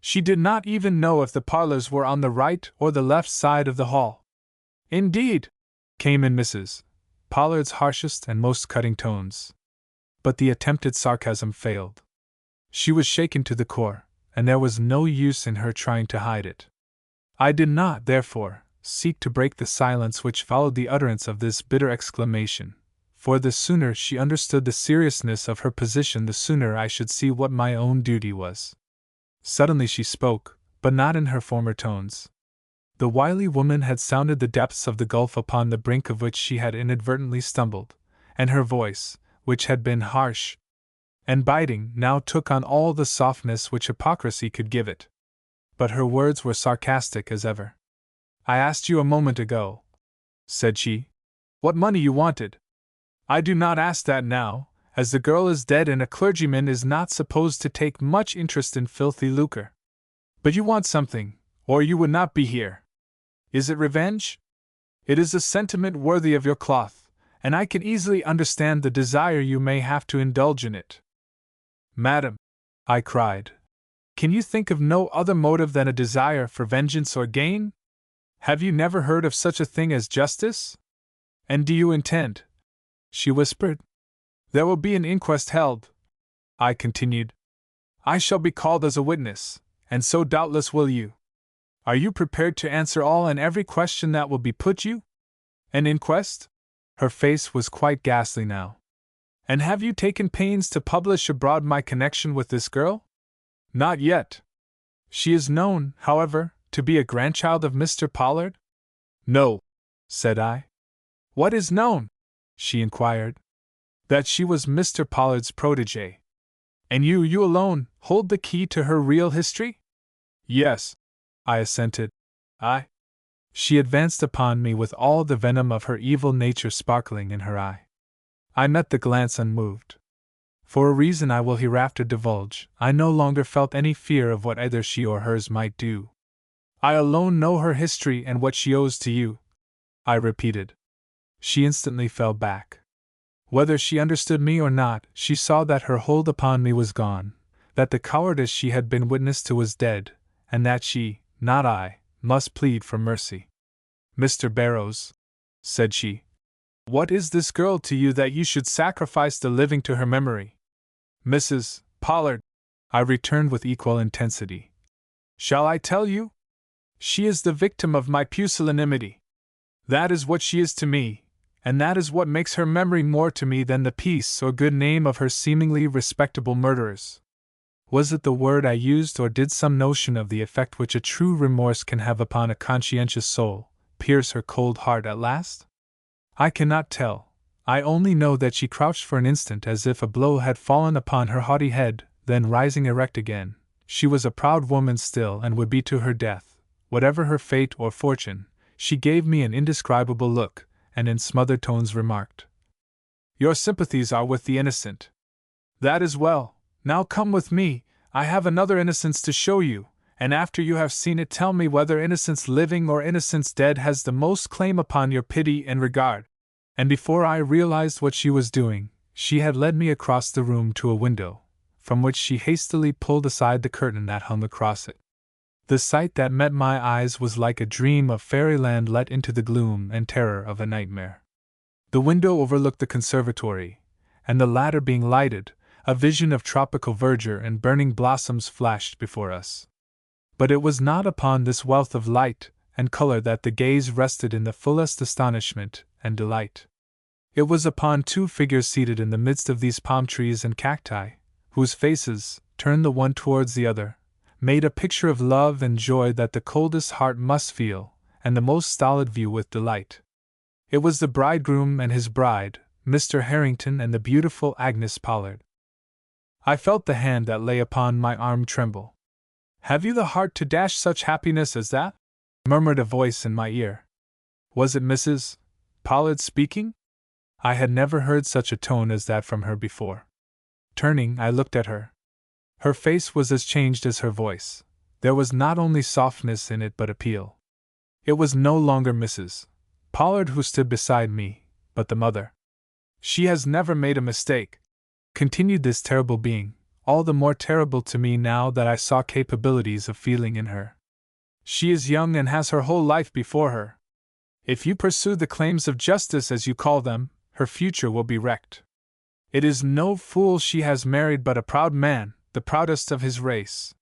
She did not even know if the parlors were on the right or the left side of the hall. Indeed, came in Mrs. Pollard's harshest and most cutting tones. But the attempted sarcasm failed. She was shaken to the core, and there was no use in her trying to hide it. I did not, therefore, seek to break the silence which followed the utterance of this bitter exclamation, for the sooner she understood the seriousness of her position, the sooner I should see what my own duty was. Suddenly she spoke, but not in her former tones. The wily woman had sounded the depths of the gulf upon the brink of which she had inadvertently stumbled, and her voice, which had been harsh and biting, now took on all the softness which hypocrisy could give it. But her words were sarcastic as ever. I asked you a moment ago, said she, what money you wanted. I do not ask that now, as the girl is dead and a clergyman is not supposed to take much interest in filthy lucre. But you want something, or you would not be here. Is it revenge? It is a sentiment worthy of your cloth, and I can easily understand the desire you may have to indulge in it. Madam, I cried, can you think of no other motive than a desire for vengeance or gain? Have you never heard of such a thing as justice? And do you intend? She whispered. There will be an inquest held, I continued. I shall be called as a witness, and so doubtless will you. Are you prepared to answer all and every question that will be put you? An inquest? Her face was quite ghastly now. And have you taken pains to publish abroad my connection with this girl? Not yet. She is known, however, to be a grandchild of Mr. Pollard? No, said I. What is known? She inquired. That she was Mr. Pollard's protégé. And you alone, hold the key to her real history? Yes, I assented. She advanced upon me with all the venom of her evil nature sparkling in her eye. I met the glance unmoved. For a reason I will hereafter divulge, I no longer felt any fear of what either she or hers might do. I alone know her history and what she owes to you, I repeated. She instantly fell back. Whether she understood me or not, she saw that her hold upon me was gone, that the cowardice she had been witness to was dead, and that she, not I, must plead for mercy. Mr. Barrows, said she, what is this girl to you that you should sacrifice the living to her memory? Mrs. Pollard, I returned with equal intensity. Shall I tell you? She is the victim of my pusillanimity. That is what she is to me, and that is what makes her memory more to me than the peace or good name of her seemingly respectable murderers. Was it the word I used, or did some notion of the effect which a true remorse can have upon a conscientious soul pierce her cold heart at last? I cannot tell. I only know that she crouched for an instant as if a blow had fallen upon her haughty head, then rising erect again, she was a proud woman still and would be to her death, whatever her fate or fortune. She gave me an indescribable look, and in smothered tones remarked, Your sympathies are with the innocent. That is well. Now come with me, I have another innocence to show you, and after you have seen it tell me whether innocence living or innocence dead has the most claim upon your pity and regard. And before I realized what she was doing, she had led me across the room to a window, from which she hastily pulled aside the curtain that hung across it. The sight that met my eyes was like a dream of fairyland let into the gloom and terror of a nightmare. The window overlooked the conservatory, and the latter being lighted, a vision of tropical verdure and burning blossoms flashed before us. But it was not upon this wealth of light and color that the gaze rested in the fullest astonishment and delight. It was upon two figures seated in the midst of these palm trees and cacti, whose faces, turned the one towards the other, made a picture of love and joy that the coldest heart must feel, and the most stolid view with delight. It was the bridegroom and his bride, Mr. Harrington and the beautiful Agnes Pollard. I felt the hand that lay upon my arm tremble. Have you the heart to dash such happiness as that? murmured a voice in my ear. Was it Mrs. Pollard speaking? I had never heard such a tone as that from her before. Turning, I looked at her. Her face was as changed as her voice. There was not only softness in it but appeal. It was no longer Mrs. Pollard who stood beside me, but the mother. She has never made a mistake, continued this terrible being, all the more terrible to me now that I saw capabilities of feeling in her. She is young and has her whole life before her. If you pursue the claims of justice as you call them, her future will be wrecked. It is no fool she has married but a proud man, the proudest of his race.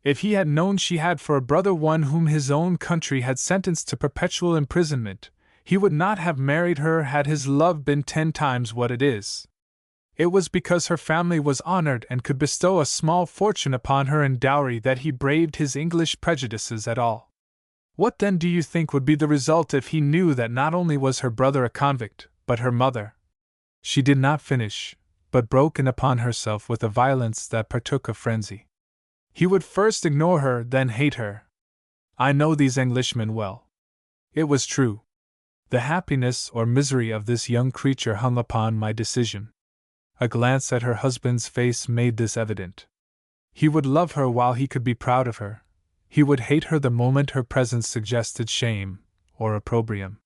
If he had known she had for a brother one whom his own country had sentenced to perpetual imprisonment, he would not have married her had his love been 10 times what it is. It was because her family was honored and could bestow a small fortune upon her in dowry that he braved his English prejudices at all. What then do you think would be the result if he knew that not only was her brother a convict, but her mother? She did not finish, but broke in upon herself with a violence that partook of frenzy. He would first ignore her, then hate her. I know these Englishmen well. It was true. The happiness or misery of this young creature hung upon my decision. A glance at her husband's face made this evident. He would love her while he could be proud of her. He would hate her the moment her presence suggested shame or opprobrium.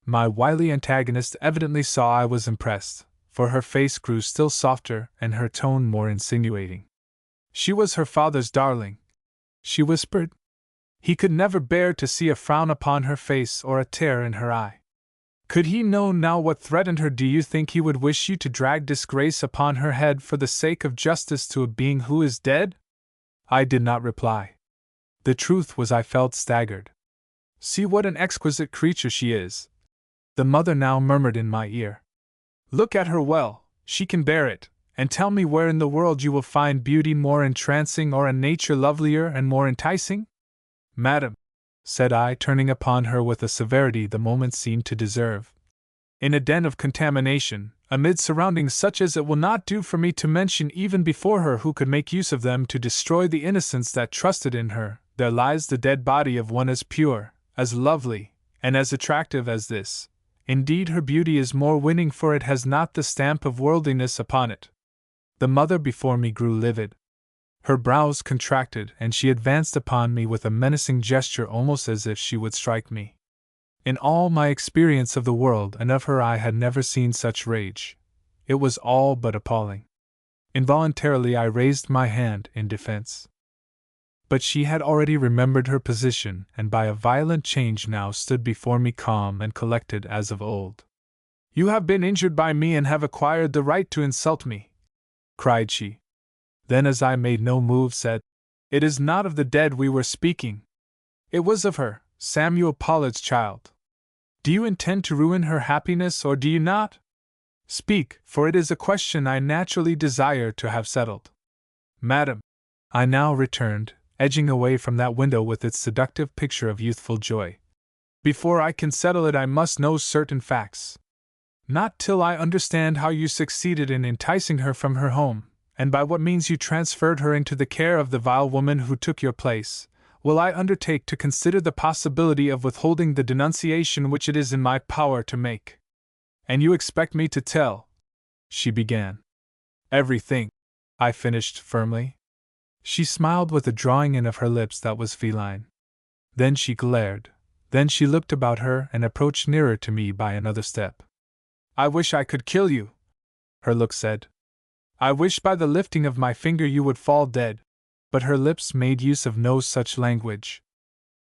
My wily antagonist evidently saw I was impressed, for her face grew still softer and her tone more insinuating. She was her father's darling, she whispered. He could never bear to see a frown upon her face or a tear in her eye. Could he know now what threatened her, do you think he would wish you to drag disgrace upon her head for the sake of justice to a being who is dead? I did not reply. The truth was I felt staggered. See what an exquisite creature she is, the mother now murmured in my ear. Look at her well, she can bear it, and tell me where in the world you will find beauty more entrancing or a nature lovelier and more enticing? Madam, said I, turning upon her with a severity the moment seemed to deserve. In a den of contamination, amid surroundings such as it will not do for me to mention even before her who could make use of them to destroy the innocence that trusted in her, there lies the dead body of one as pure, as lovely, and as attractive as this. Indeed, her beauty is more winning, for it has not the stamp of worldliness upon it. The mother before me grew livid. Her brows contracted, and she advanced upon me with a menacing gesture, almost as if she would strike me. In all my experience of the world and of her, I had never seen such rage. It was all but appalling. Involuntarily I raised my hand in defense. But she had already remembered her position, and by a violent change now stood before me calm and collected as of old. You have been injured by me and have acquired the right to insult me, cried she. Then, as I made no move, said, It is not of the dead we were speaking. It was of her, Samuel Pollard's child. Do you intend to ruin her happiness, or do you not? Speak, for it is a question I naturally desire to have settled. Madam, I now returned, edging away from that window with its seductive picture of youthful joy. Before I can settle it, I must know certain facts. Not till I understand how you succeeded in enticing her from her home, and by what means you transferred her into the care of the vile woman who took your place, will I undertake to consider the possibility of withholding the denunciation which it is in my power to make. And you expect me to tell, she began. Everything, I finished firmly. She smiled with a drawing in of her lips that was feline. Then she glared. Then she looked about her and approached nearer to me by another step. I wish I could kill you, her look said. I wish by the lifting of my finger you would fall dead. But her lips made use of no such language.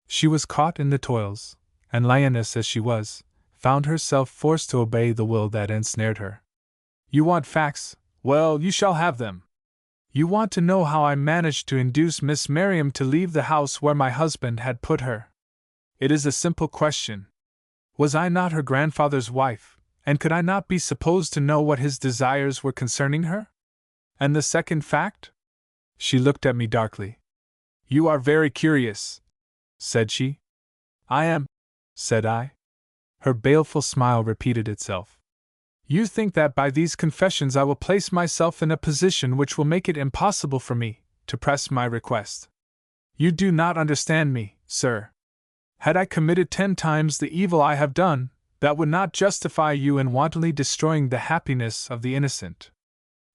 She was caught in the toils, and lioness as she was, found herself forced to obey the will that ensnared her. You want facts? Well, you shall have them. You want to know how I managed to induce Miss Merriam to leave the house where my husband had put her. It is a simple question. Was I not her grandfather's wife, and could I not be supposed to know what his desires were concerning her? And the second fact? She looked at me darkly. You are very curious, said she. I am, said I. Her baleful smile repeated itself. You think that by these confessions I will place myself in a position which will make it impossible for me to press my request. You do not understand me, sir. Had I committed 10 times the evil I have done, that would not justify you in wantonly destroying the happiness of the innocent.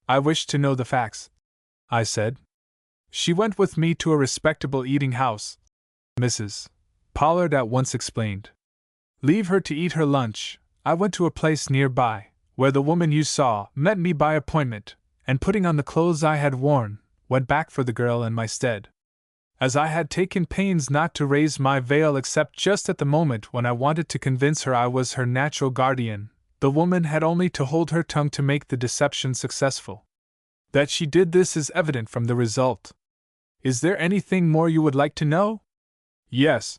I wish to know the facts, I said. She went with me to a respectable eating house, Mrs. Pollard at once explained. Leave her to eat her lunch. I went to a place nearby, where the woman you saw met me by appointment, and putting on the clothes I had worn, went back for the girl in my stead. As I had taken pains not to raise my veil except just at the moment when I wanted to convince her I was her natural guardian, the woman had only to hold her tongue to make the deception successful. That she did this is evident from the result. Is there anything more you would like to know? Yes,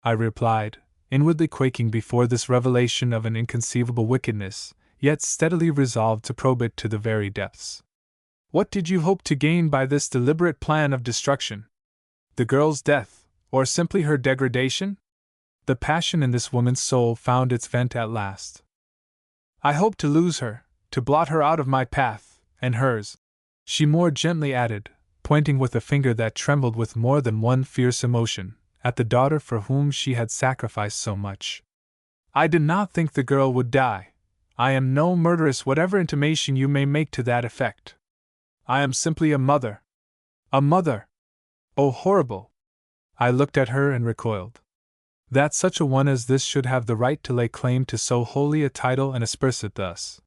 I replied, inwardly quaking before this revelation of an inconceivable wickedness, yet steadily resolved to probe it to the very depths. What did you hope to gain by this deliberate plan of destruction? The girl's death, or simply her degradation? The passion in this woman's soul found its vent at last. I hoped to lose her, to blot her out of my path, and hers, she more gently added, pointing with a finger that trembled with more than one fierce emotion, at the daughter for whom she had sacrificed so much. I did not think the girl would die. I am no murderess, whatever intimation you may make to that effect. I am simply a mother. A mother! Oh, horrible! I looked at her and recoiled. That such a one as this should have the right to lay claim to so holy a title and asperse it thus.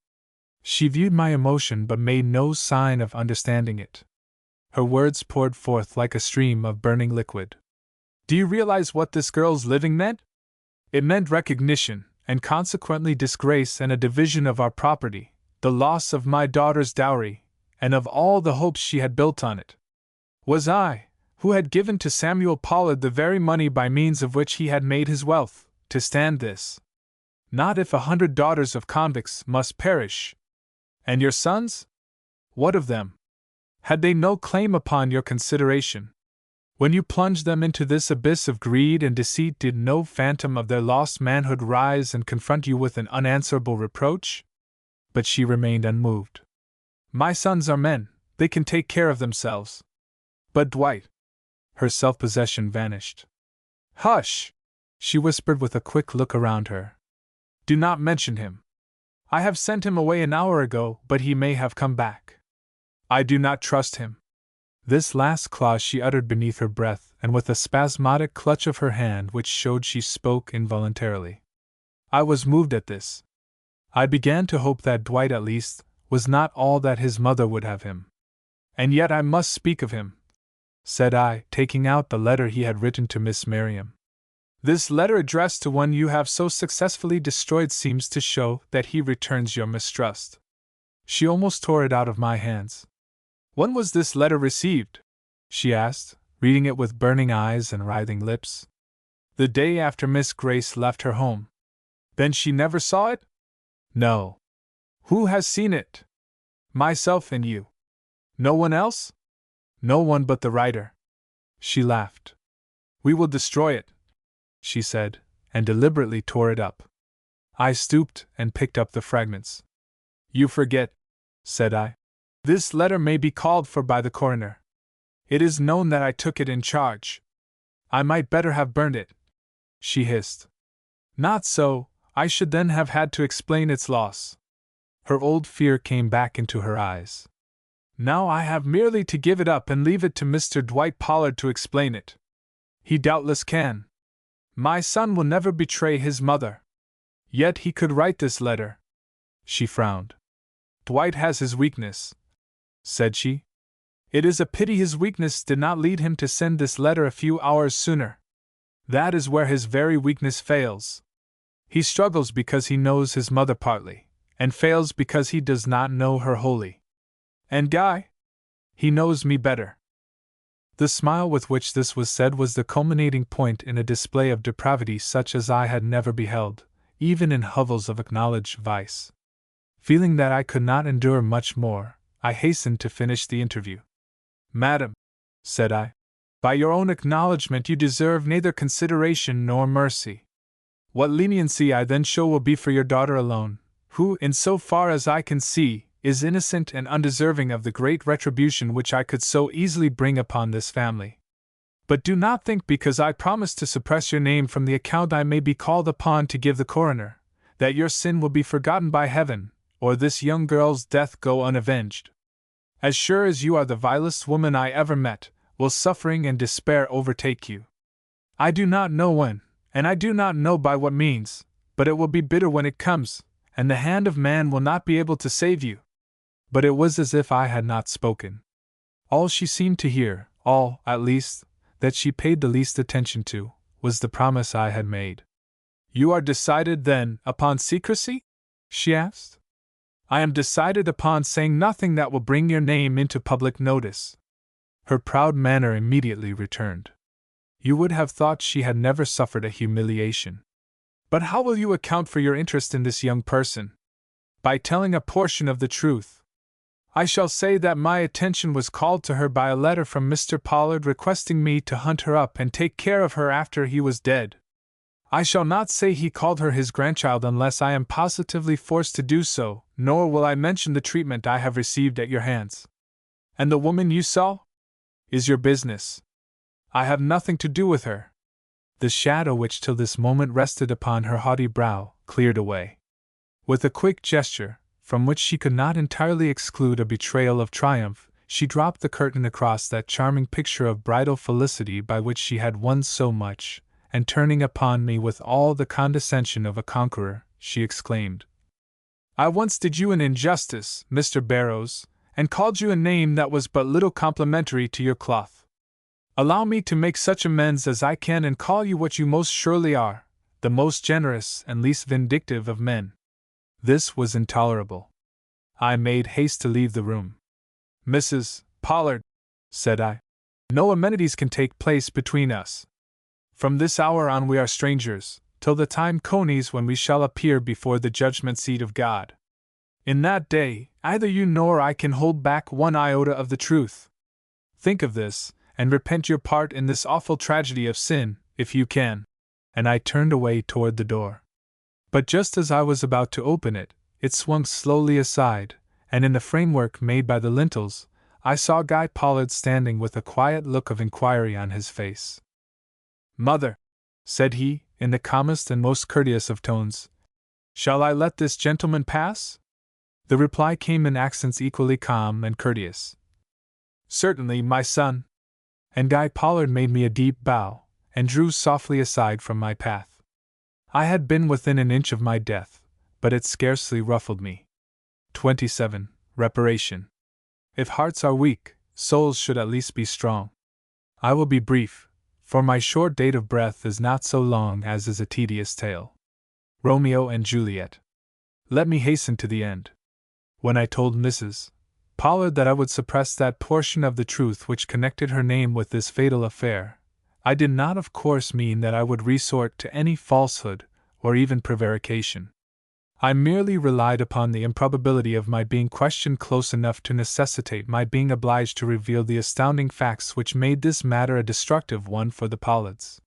She viewed my emotion but made no sign of understanding it. Her words poured forth like a stream of burning liquid. Do you realize what this girl's living meant? It meant recognition, and consequently disgrace and a division of our property, the loss of my daughter's dowry, and of all the hopes she had built on it. Was I, who had given to Samuel Pollard the very money by means of which he had made his wealth, to stand this? Not if 100 daughters of convicts must perish. And your sons? What of them? Had they no claim upon your consideration? When you plunged them into this abyss of greed and deceit, did no phantom of their lost manhood rise and confront you with an unanswerable reproach? But she remained unmoved. My sons are men, they can take care of themselves. But Dwight. Her self-possession vanished. Hush! She whispered with a quick look around her. Do not mention him. I have sent him away an hour ago, but he may have come back. I do not trust him. This last clause she uttered beneath her breath and with a spasmodic clutch of her hand which showed she spoke involuntarily. I was moved at this. I began to hope that Dwight at least was not all that his mother would have him. And yet I must speak of him, said I, taking out the letter he had written to Miss Merriam. This letter addressed to one you have so successfully destroyed seems to show that he returns your mistrust. She almost tore it out of my hands. When was this letter received? She asked, reading it with burning eyes and writhing lips. The day after Miss Grace left her home. Then she never saw it? No. Who has seen it? Myself and you. No one else? No one but the writer. She laughed. We will destroy it, she said, and deliberately tore it up. I stooped and picked up the fragments. You forget, said I. This letter may be called for by the coroner. It is known that I took it in charge. I might better have burned it, she hissed. Not so, I should then have had to explain its loss. Her old fear came back into her eyes. Now I have merely to give it up and leave it to Mr. Dwight Pollard to explain it. He doubtless can. My son will never betray his mother. Yet he could write this letter. She frowned. Dwight has his weakness, said she. It is a pity his weakness did not lead him to send this letter a few hours sooner. That is where his very weakness fails. He struggles because he knows his mother partly, and fails because he does not know her wholly. And Guy? He knows me better. The smile with which this was said was the culminating point in a display of depravity such as I had never beheld, even in hovels of acknowledged vice. Feeling that I could not endure much more, I hastened to finish the interview. Madam, said I, by your own acknowledgment you deserve neither consideration nor mercy. What leniency I then show will be for your daughter alone, who, in so far as I can see, is innocent and undeserving of the great retribution which I could so easily bring upon this family. But do not think because I promise to suppress your name from the account I may be called upon to give the coroner, that your sin will be forgotten by heaven, or this young girl's death go unavenged. As sure as you are the vilest woman I ever met, will suffering and despair overtake you. I do not know when, and I do not know by what means, but it will be bitter when it comes, and the hand of man will not be able to save you. But it was as if I had not spoken. All she seemed to hear, all, at least, that she paid the least attention to, was the promise I had made. You are decided, then, upon secrecy? She asked. I am decided upon saying nothing that will bring your name into public notice. Her proud manner immediately returned. You would have thought she had never suffered a humiliation. But how will you account for your interest in this young person? By telling a portion of the truth. I shall say that my attention was called to her by a letter from Mr. Pollard requesting me to hunt her up and take care of her after he was dead. I shall not say he called her his grandchild unless I am positively forced to do so, nor will I mention the treatment I have received at your hands. And the woman you saw? Is your business. I have nothing to do with her. The shadow which till this moment rested upon her haughty brow cleared away. With a quick gesture, from which she could not entirely exclude a betrayal of triumph, she dropped the curtain across that charming picture of bridal felicity by which she had won so much, and turning upon me with all the condescension of a conqueror, she exclaimed, I once did you an injustice, Mr. Barrows, and called you a name that was but little complimentary to your cloth. Allow me to make such amends as I can and call you what you most surely are, the most generous and least vindictive of men. This was intolerable. I made haste to leave the room. Mrs. Pollard, said I, no amenities can take place between us. From this hour on we are strangers, till the time comes when we shall appear before the judgment seat of God. In that day, either you nor I can hold back one iota of the truth. Think of this, and repent your part in this awful tragedy of sin, if you can. And I turned away toward the door. But just as I was about to open it, it swung slowly aside, and in the framework made by the lintels, I saw Guy Pollard standing with a quiet look of inquiry on his face. Mother, said he, in the calmest and most courteous of tones, shall I let this gentleman pass? The reply came in accents equally calm and courteous. Certainly, my son. And Guy Pollard made me a deep bow, and drew softly aside from my path. I had been within an inch of my death, but it scarcely ruffled me. 27. Reparation. If hearts are weak, souls should at least be strong. I will be brief, for my short date of breath is not so long as is a tedious tale. Romeo and Juliet. Let me hasten to the end. When I told Mrs. Pollard that I would suppress that portion of the truth which connected her name with this fatal affair, I did not of course mean that I would resort to any falsehood or even prevarication. I merely relied upon the improbability of my being questioned close enough to necessitate my being obliged to reveal the astounding facts which made this matter a destructive one for the Pollards.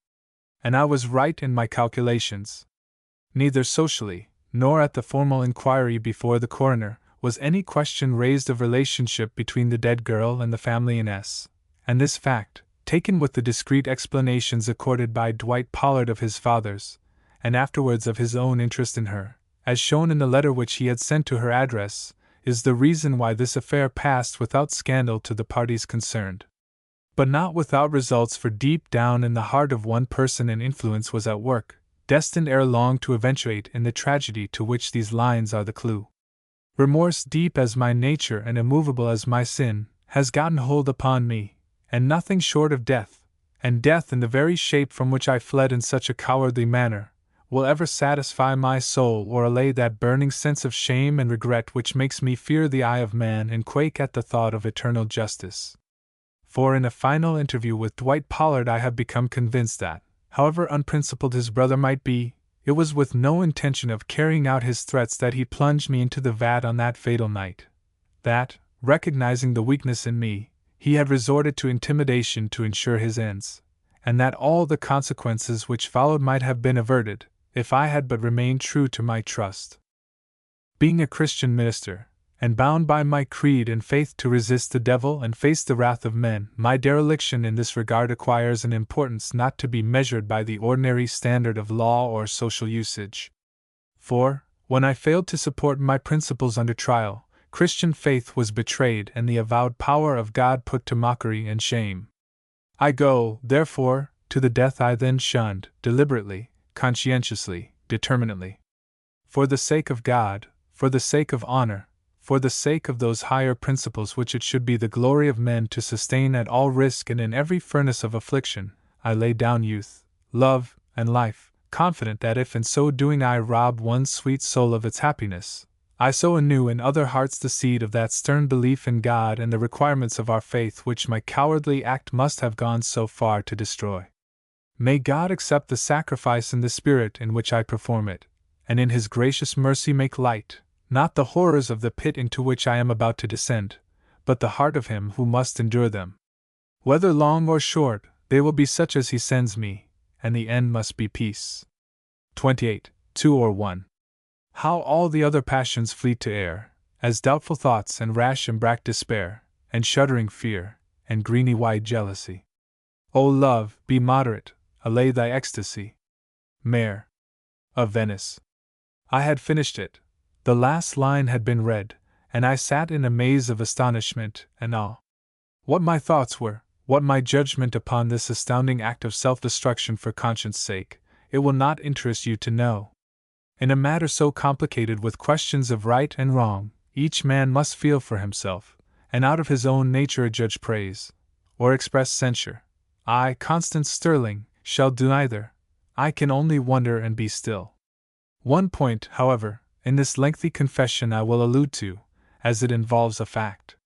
And I was right in my calculations. Neither socially, nor at the formal inquiry before the coroner, was any question raised of relationship between the dead girl and the family in S, and this fact, taken with the discreet explanations accorded by Dwight Pollard of his father's, and afterwards of his own interest in her, as shown in the letter which he had sent to her address, is the reason why this affair passed without scandal to the parties concerned. But not without results, for deep down in the heart of one person an influence was at work, destined ere long to eventuate in the tragedy to which these lines are the clue. Remorse, deep as my nature and immovable as my sin, has gotten hold upon me, and nothing short of death, and death in the very shape from which I fled in such a cowardly manner, will ever satisfy my soul or allay that burning sense of shame and regret which makes me fear the eye of man and quake at the thought of eternal justice. For in a final interview with Dwight Pollard I have become convinced that, however unprincipled his brother might be, it was with no intention of carrying out his threats that he plunged me into the vat on that fatal night. That, recognizing the weakness in me, he had resorted to intimidation to ensure his ends, and that all the consequences which followed might have been averted, if I had but remained true to my trust. Being a Christian minister, and bound by my creed and faith to resist the devil and face the wrath of men, my dereliction in this regard acquires an importance not to be measured by the ordinary standard of law or social usage. For, when I failed to support my principles under trial, Christian faith was betrayed and the avowed power of God put to mockery and shame. I go, therefore, to the death I then shunned, deliberately, conscientiously, determinately. For the sake of God, for the sake of honor, for the sake of those higher principles which it should be the glory of men to sustain at all risk and in every furnace of affliction, I lay down youth, love, and life, confident that if in so doing I rob one sweet soul of its happiness, I sow anew in other hearts the seed of that stern belief in God and the requirements of our faith which my cowardly act must have gone so far to destroy. May God accept the sacrifice in the spirit in which I perform it, and in His gracious mercy make light, not the horrors of the pit into which I am about to descend, but the heart of him who must endure them. Whether long or short, they will be such as He sends me, and the end must be peace. 28, 2 or 1. How all the other passions flee to air, as doubtful thoughts and rash and brack despair, and shuddering fear, and greeny-wide jealousy. O love, be moderate, allay thy ecstasy. Mayor of Venice. I had finished it. The last line had been read, and I sat in a maze of astonishment and awe. What my thoughts were, what my judgment upon this astounding act of self-destruction for conscience' sake, it will not interest you to know. In a matter so complicated with questions of right and wrong, each man must feel for himself, and out of his own nature judge praise, or express censure. I, Constance Sterling, shall do neither. I can only wonder and be still. One point, however, in this lengthy confession I will allude to, as it involves a fact.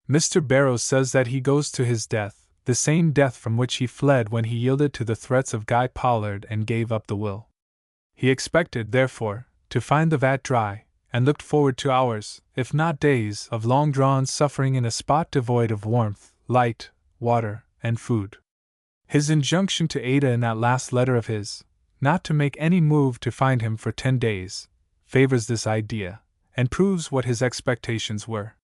Mr. Barrows says that he goes to his death, the same death from which he fled when he yielded to the threats of Guy Pollard and gave up the will. He expected, therefore, to find the vat dry, and looked forward to hours, if not days, of long-drawn suffering in a spot devoid of warmth, light, water, and food. His injunction to Ada in that last letter of his, not to make any move to find him for 10 days, favors this idea, and proves what his expectations were.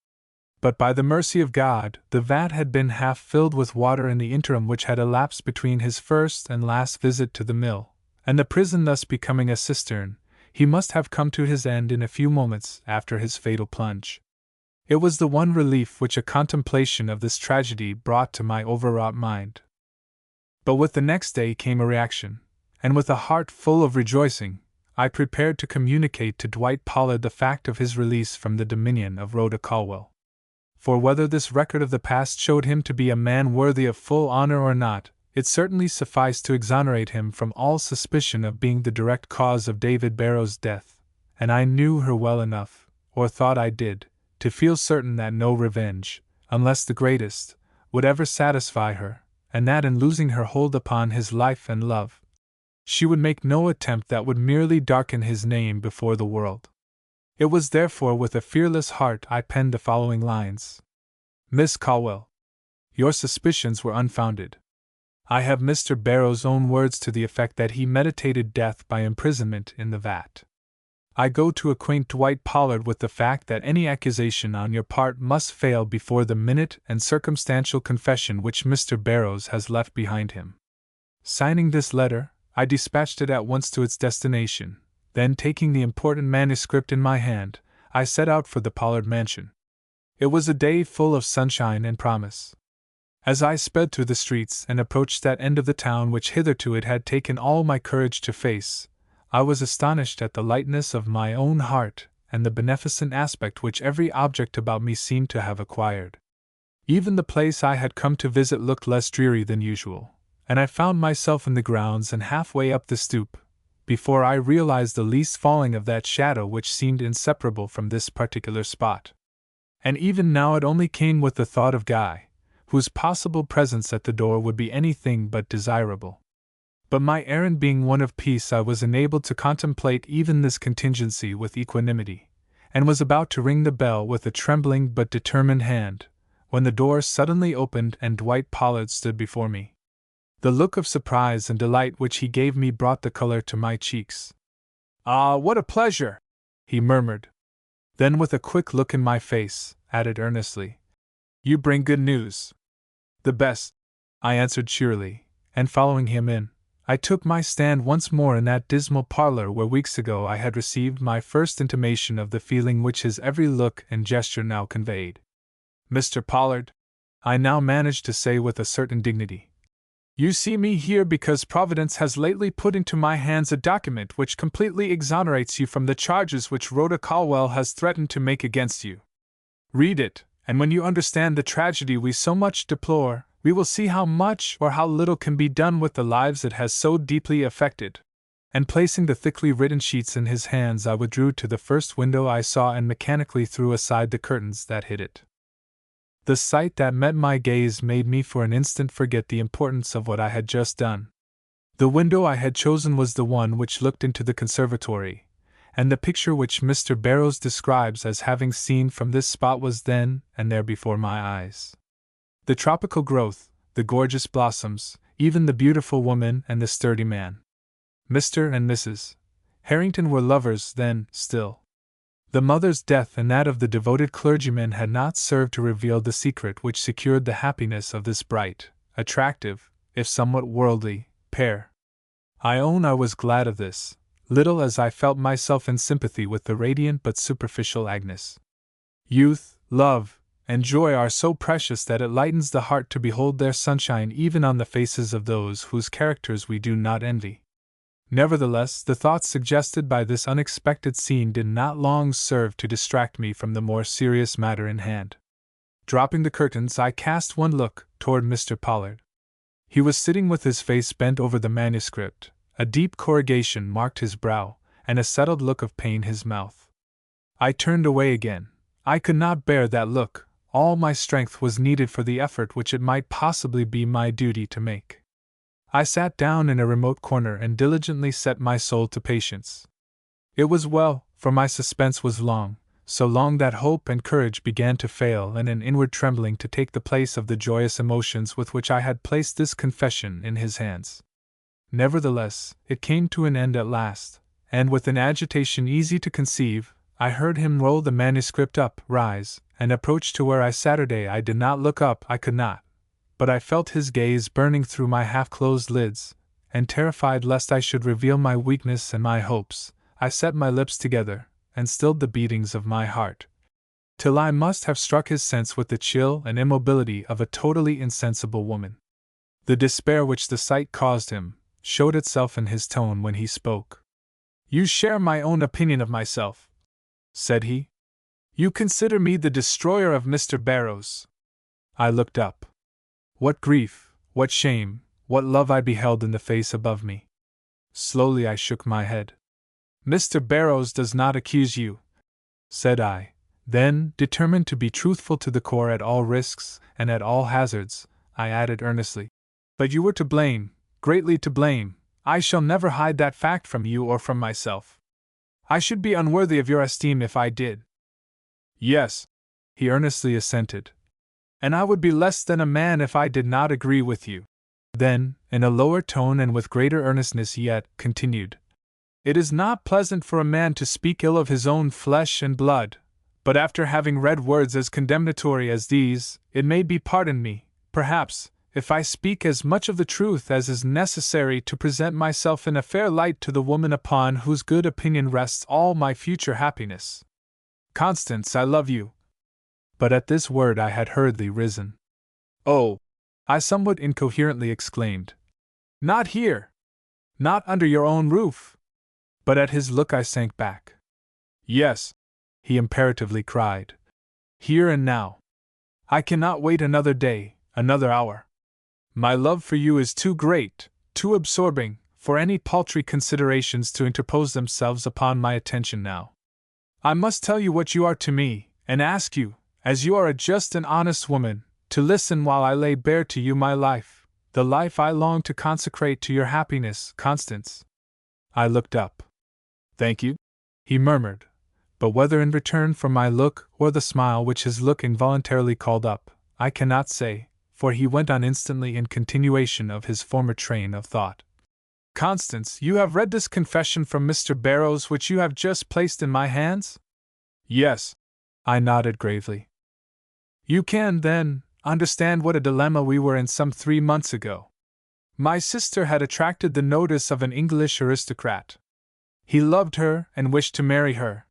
But by the mercy of God, the vat had been half filled with water in the interim which had elapsed between his first and last visit to the mill, and the prison thus becoming a cistern, he must have come to his end in a few moments after his fatal plunge. It was the one relief which a contemplation of this tragedy brought to my overwrought mind. But with the next day came a reaction, and with a heart full of rejoicing, I prepared to communicate to Dwight Pollard the fact of his release from the dominion of Rhoda Colwell. For whether this record of the past showed him to be a man worthy of full honor or not, it certainly sufficed to exonerate him from all suspicion of being the direct cause of David Barrows' death, and I knew her well enough, or thought I did, to feel certain that no revenge, unless the greatest, would ever satisfy her, and that in losing her hold upon his life and love, she would make no attempt that would merely darken his name before the world. It was therefore with a fearless heart I penned the following lines. Miss Colwell, your suspicions were unfounded. I have Mr. Barrows' own words to the effect that he meditated death by imprisonment in the vat. I go to acquaint Dwight Pollard with the fact that any accusation on your part must fail before the minute and circumstantial confession which Mr. Barrows has left behind him. Signing this letter, I dispatched it at once to its destination. Then, taking the important manuscript in my hand, I set out for the Pollard mansion. It was a day full of sunshine and promise. As I sped through the streets and approached that end of the town which hitherto it had taken all my courage to face, I was astonished at the lightness of my own heart and the beneficent aspect which every object about me seemed to have acquired. Even the place I had come to visit looked less dreary than usual, and I found myself in the grounds and halfway up the stoop, before I realized the least falling of that shadow which seemed inseparable from this particular spot. And even now it only came with the thought of Guy, whose possible presence at the door would be anything but desirable. But my errand being one of peace, I was enabled to contemplate even this contingency with equanimity, and was about to ring the bell with a trembling but determined hand, when the door suddenly opened and Dwight Pollard stood before me. The look of surprise and delight which he gave me brought the color to my cheeks. "Ah, what a pleasure!" he murmured. Then, with a quick look in my face, added earnestly, "You bring good news." "The best," I answered cheerily, and following him in, I took my stand once more in that dismal parlor where weeks ago I had received my first intimation of the feeling which his every look and gesture now conveyed. "Mr. Pollard," I now managed to say with a certain dignity, "you see me here because Providence has lately put into my hands a document which completely exonerates you from the charges which Rhoda Caldwell has threatened to make against you. Read it, and when you understand the tragedy we so much deplore, we will see how much or how little can be done with the lives it has so deeply affected." And placing the thickly written sheets in his hands, I withdrew to the first window I saw and mechanically threw aside the curtains that hid it. The sight that met my gaze made me for an instant forget the importance of what I had just done. The window I had chosen was the one which looked into the conservatory, and the picture which Mr. Barrows describes as having seen from this spot was then and there before my eyes. The tropical growth, the gorgeous blossoms, even the beautiful woman and the sturdy man. Mr. and Mrs. Harrington were lovers then, still. The mother's death and that of the devoted clergyman had not served to reveal the secret which secured the happiness of this bright, attractive, if somewhat worldly, pair. I own I was glad of this, little as I felt myself in sympathy with the radiant but superficial Agnes. Youth, love, and joy are so precious that it lightens the heart to behold their sunshine even on the faces of those whose characters we do not envy. Nevertheless, the thoughts suggested by this unexpected scene did not long serve to distract me from the more serious matter in hand. Dropping the curtains, I cast one look toward Mr. Pollard. He was sitting with his face bent over the manuscript, a deep corrugation marked his brow, and a settled look of pain his mouth. I turned away again. I could not bear that look. All my strength was needed for the effort which it might possibly be my duty to make. I sat down in a remote corner and diligently set my soul to patience. It was well, for my suspense was long, so long that hope and courage began to fail and an inward trembling to take the place of the joyous emotions with which I had placed this confession in his hands. Nevertheless, it came to an end at last, and with an agitation easy to conceive, I heard him roll the manuscript up, rise, and approach to where I sat. I did not look up, I could not, but I felt his gaze burning through my half-closed lids, and terrified lest I should reveal my weakness and my hopes, I set my lips together, and stilled the beatings of my heart, till I must have struck his sense with the chill and immobility of a totally insensible woman. The despair which the sight caused him showed itself in his tone when he spoke. "You share my own opinion of myself," said he. "You consider me the destroyer of Mr. Barrows." I looked up. What grief, what shame, what love I beheld in the face above me. Slowly I shook my head. "Mr. Barrows does not accuse you," said I. Then, determined to be truthful to the core at all risks and at all hazards, I added earnestly, "But you were to blame, greatly to blame. I shall never hide that fact from you or from myself. I should be unworthy of your esteem if I did." "Yes," he earnestly assented. "And I would be less than a man if I did not agree with you." Then, in a lower tone and with greater earnestness yet, continued, "It is not pleasant for a man to speak ill of his own flesh and blood, but after having read words as condemnatory as these, it may be pardoned me, perhaps, if I speak as much of the truth as is necessary to present myself in a fair light to the woman upon whose good opinion rests all my future happiness. Constance, I love you." But at this word I had hurriedly risen. "Oh!" I somewhat incoherently exclaimed. "Not here! Not under your own roof!" But at his look I sank back. "Yes," he imperatively cried. "Here and now. I cannot wait another day, another hour. My love for you is too great, too absorbing, for any paltry considerations to interpose themselves upon my attention now. I must tell you what you are to me, and ask you, as you are a just and honest woman, to listen while I lay bare to you my life, the life I long to consecrate to your happiness, Constance." I looked up. "Thank you," he murmured, but whether in return for my look or the smile which his look involuntarily called up, I cannot say, for he went on instantly in continuation of his former train of thought. "Constance, you have read this confession from Mr. Barrows which you have just placed in my hands?" Yes, I nodded gravely. You can, then, understand what a dilemma we were in some 3 months ago. My sister had attracted the notice of an English aristocrat. He loved her and wished to marry her.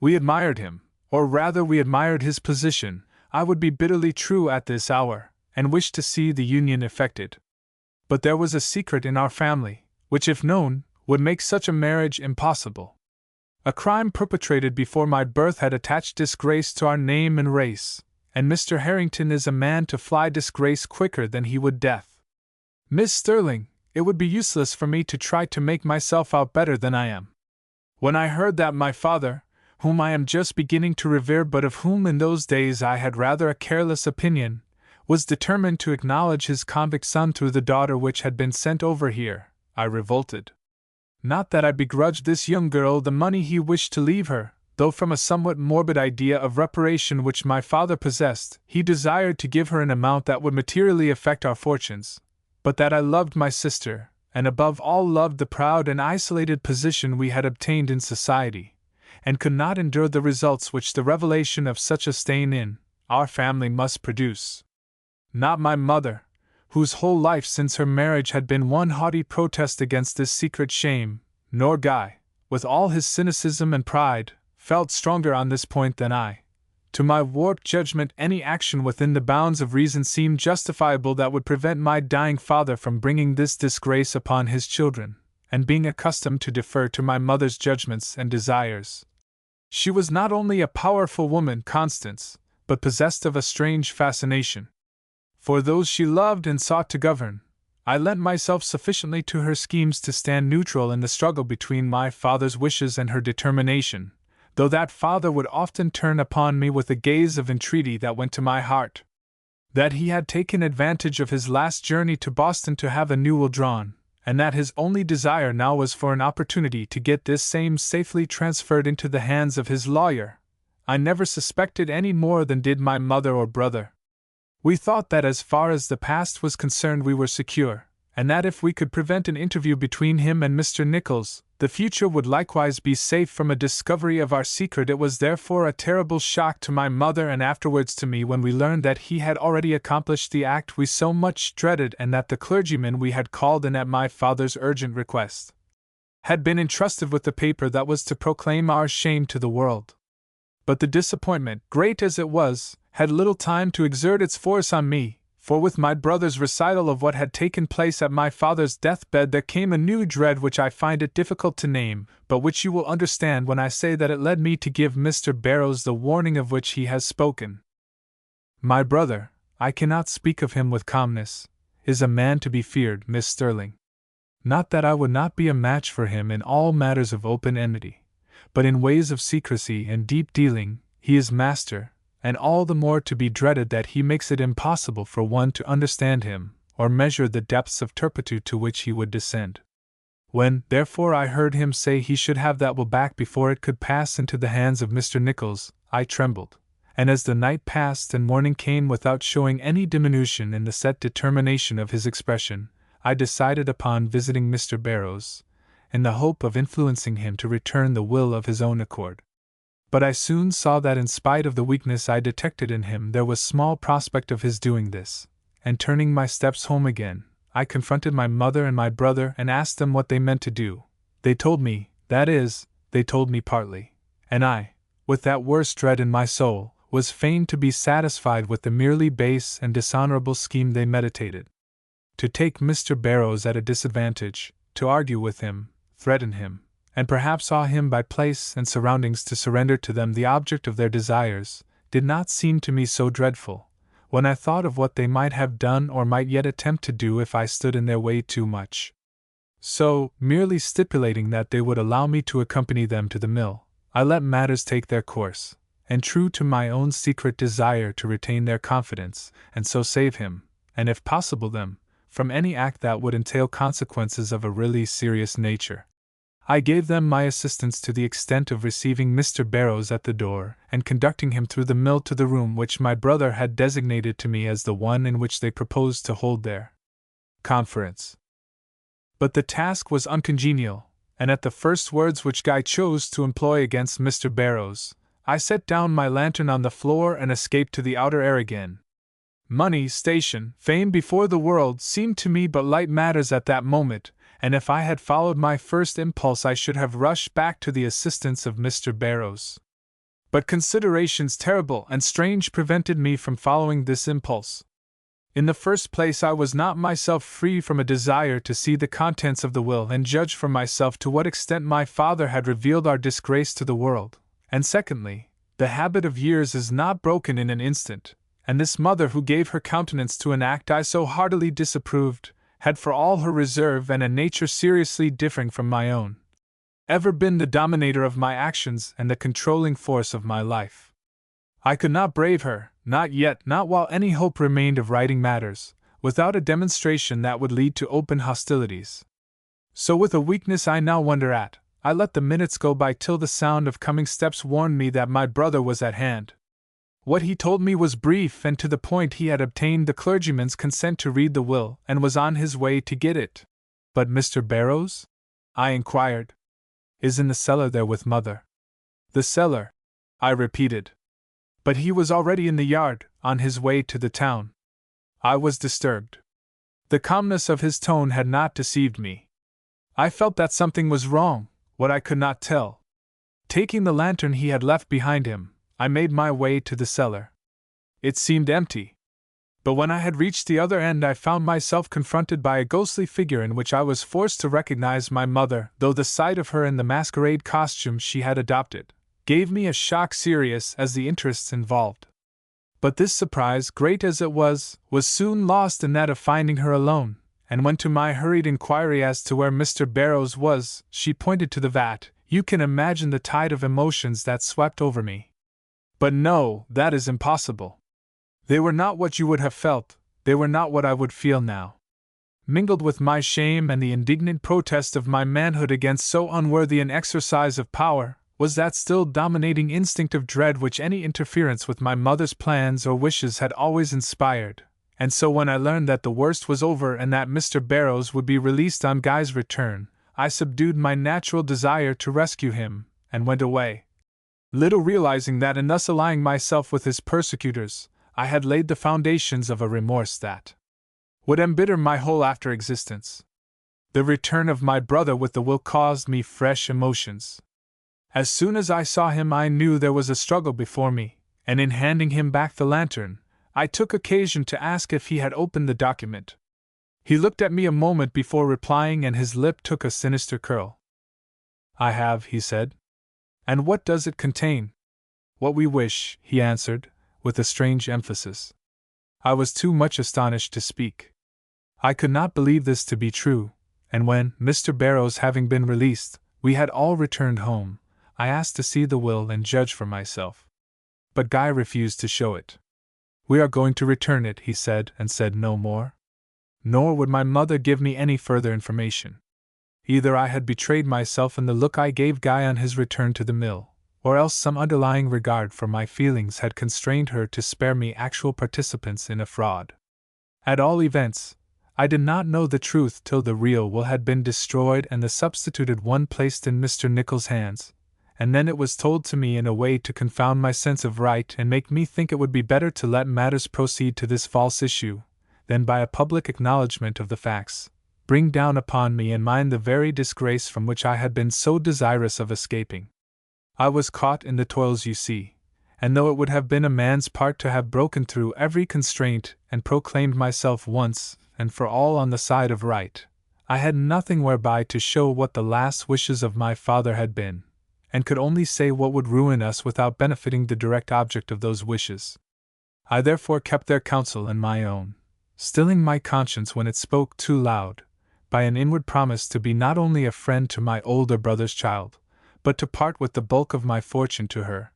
We admired him, or rather we admired his position, I would be bitterly true at this hour, and wished to see the union effected. But there was a secret in our family, which if known, would make such a marriage impossible. A crime perpetrated before my birth had attached disgrace to our name and race, and Mr. Harrington is a man to fly disgrace quicker than he would death. Miss Sterling, it would be useless for me to try to make myself out better than I am. When I heard that my father, whom I am just beginning to revere but of whom in those days I had rather a careless opinion, was determined to acknowledge his convict son through the daughter which had been sent over here, I revolted. Not that I begrudged this young girl the money he wished to leave her, though from a somewhat morbid idea of reparation which my father possessed, he desired to give her an amount that would materially affect our fortunes, but that I loved my sister, and above all loved the proud and isolated position we had obtained in society, and could not endure the results which the revelation of such a stain in our family must produce. Not my mother, whose whole life since her marriage had been one haughty protest against this secret shame, nor Guy, with all his cynicism and pride, felt stronger on this point than I. To my warped judgment, any action within the bounds of reason seemed justifiable that would prevent my dying father from bringing this disgrace upon his children, and being accustomed to defer to my mother's judgments and desires. She was not only a powerful woman, Constance, but possessed of a strange fascination. For those she loved and sought to govern, I lent myself sufficiently to her schemes to stand neutral in the struggle between my father's wishes and her determination, though that father would often turn upon me with a gaze of entreaty that went to my heart. That he had taken advantage of his last journey to Boston to have a new will drawn, and that his only desire now was for an opportunity to get this same safely transferred into the hands of his lawyer, I never suspected any more than did my mother or brother. We thought that as far as the past was concerned we were secure, and that if we could prevent an interview between him and Mr. Nichols, the future would likewise be safe from a discovery of our secret. It was therefore a terrible shock to my mother and afterwards to me when we learned that he had already accomplished the act we so much dreaded, and that the clergyman we had called in at my father's urgent request had been entrusted with the paper that was to proclaim our shame to the world. But the disappointment, great as it was, had little time to exert its force on me, for with my brother's recital of what had taken place at my father's deathbed there came a new dread which I find it difficult to name, but which you will understand when I say that it led me to give Mr. Barrows the warning of which he has spoken. My brother, I cannot speak of him with calmness, is a man to be feared, Miss Sterling. Not that I would not be a match for him in all matters of open enmity, but in ways of secrecy and deep dealing, he is master, and all the more to be dreaded that he makes it impossible for one to understand him, or measure the depths of turpitude to which he would descend. When, therefore, I heard him say he should have that will back before it could pass into the hands of Mr. Nichols, I trembled, and as the night passed and morning came without showing any diminution in the set determination of his expression, I decided upon visiting Mr. Barrows, in the hope of influencing him to return the will of his own accord. But I soon saw that in spite of the weakness I detected in him there was small prospect of his doing this, and turning my steps home again, I confronted my mother and my brother and asked them what they meant to do. They told me, that is, they told me partly, and I, with that worst dread in my soul, was fain to be satisfied with the merely base and dishonorable scheme they meditated. To take Mr. Barrows at a disadvantage, to argue with him, threaten him, and perhaps awe him by place and surroundings to surrender to them the object of their desires, did not seem to me so dreadful, when I thought of what they might have done or might yet attempt to do if I stood in their way too much. So, merely stipulating that they would allow me to accompany them to the mill, I let matters take their course, and true to my own secret desire to retain their confidence, and so save him, and if possible them, from any act that would entail consequences of a really serious nature, I gave them my assistance to the extent of receiving Mr. Barrows at the door and conducting him through the mill to the room which my brother had designated to me as the one in which they proposed to hold their conference. But the task was uncongenial, and at the first words which Guy chose to employ against Mr. Barrows, I set down my lantern on the floor and escaped to the outer air again. Money, station, fame before the world seemed to me but light matters at that moment, and if I had followed my first impulse I should have rushed back to the assistance of Mr. Barrows. But considerations terrible and strange prevented me from following this impulse. In the first place, I was not myself free from a desire to see the contents of the will and judge for myself to what extent my father had revealed our disgrace to the world, and secondly, the habit of years is not broken in an instant, and this mother who gave her countenance to an act I so heartily disapproved, had for all her reserve and a nature seriously differing from my own, ever been the dominator of my actions and the controlling force of my life. I could not brave her, not yet, not while any hope remained of righting matters, without a demonstration that would lead to open hostilities. So with a weakness I now wonder at, I let the minutes go by till the sound of coming steps warned me that my brother was at hand. What he told me was brief and to the point. He had obtained the clergyman's consent to read the will and was on his way to get it. But Mr. Barrows? I inquired. Is in the cellar there with mother. The cellar, I repeated. But he was already in the yard, on his way to the town. I was disturbed. The calmness of his tone had not deceived me. I felt that something was wrong, what I could not tell. Taking the lantern he had left behind him, I made my way to the cellar. It seemed empty. But when I had reached the other end I found myself confronted by a ghostly figure in which I was forced to recognize my mother, though the sight of her in the masquerade costume she had adopted gave me a shock serious as the interests involved. But this surprise, great as it was soon lost in that of finding her alone, and when to my hurried inquiry as to where Mr. Barrows was, she pointed to the vat, you can imagine the tide of emotions that swept over me. But no, that is impossible. They were not what you would have felt, they were not what I would feel now. Mingled with my shame and the indignant protest of my manhood against so unworthy an exercise of power, was that still dominating instinct of dread which any interference with my mother's plans or wishes had always inspired, and so when I learned that the worst was over and that Mr. Barrows would be released on Guy's return, I subdued my natural desire to rescue him, and went away, little realizing that in thus allying myself with his persecutors, I had laid the foundations of a remorse that would embitter my whole after existence. The return of my brother with the will caused me fresh emotions. As soon as I saw him I knew there was a struggle before me, and in handing him back the lantern, I took occasion to ask if he had opened the document. He looked at me a moment before replying and his lip took a sinister curl. I have, he said. And what does it contain? What we wish, he answered, with a strange emphasis. I was too much astonished to speak. I could not believe this to be true, and when, Mr. Barrows having been released, we had all returned home, I asked to see the will and judge for myself. But Guy refused to show it. We are going to return it, he said, and said no more. Nor would my mother give me any further information. Either I had betrayed myself in the look I gave Guy on his return to the mill, or else some underlying regard for my feelings had constrained her to spare me actual participants in a fraud. At all events, I did not know the truth till the real will had been destroyed and the substituted one placed in Mr. Nicholls' hands, and then it was told to me in a way to confound my sense of right and make me think it would be better to let matters proceed to this false issue, than by a public acknowledgment of the facts, bring down upon me and mine the very disgrace from which I had been so desirous of escaping. I was caught in the toils, you see, and though it would have been a man's part to have broken through every constraint and proclaimed myself once and for all on the side of right, I had nothing whereby to show what the last wishes of my father had been, and could only say what would ruin us without benefiting the direct object of those wishes. I therefore kept their counsel and my own, stilling my conscience when it spoke too loud, by an inward promise to be not only a friend to my older brother's child, but to part with the bulk of my fortune to her.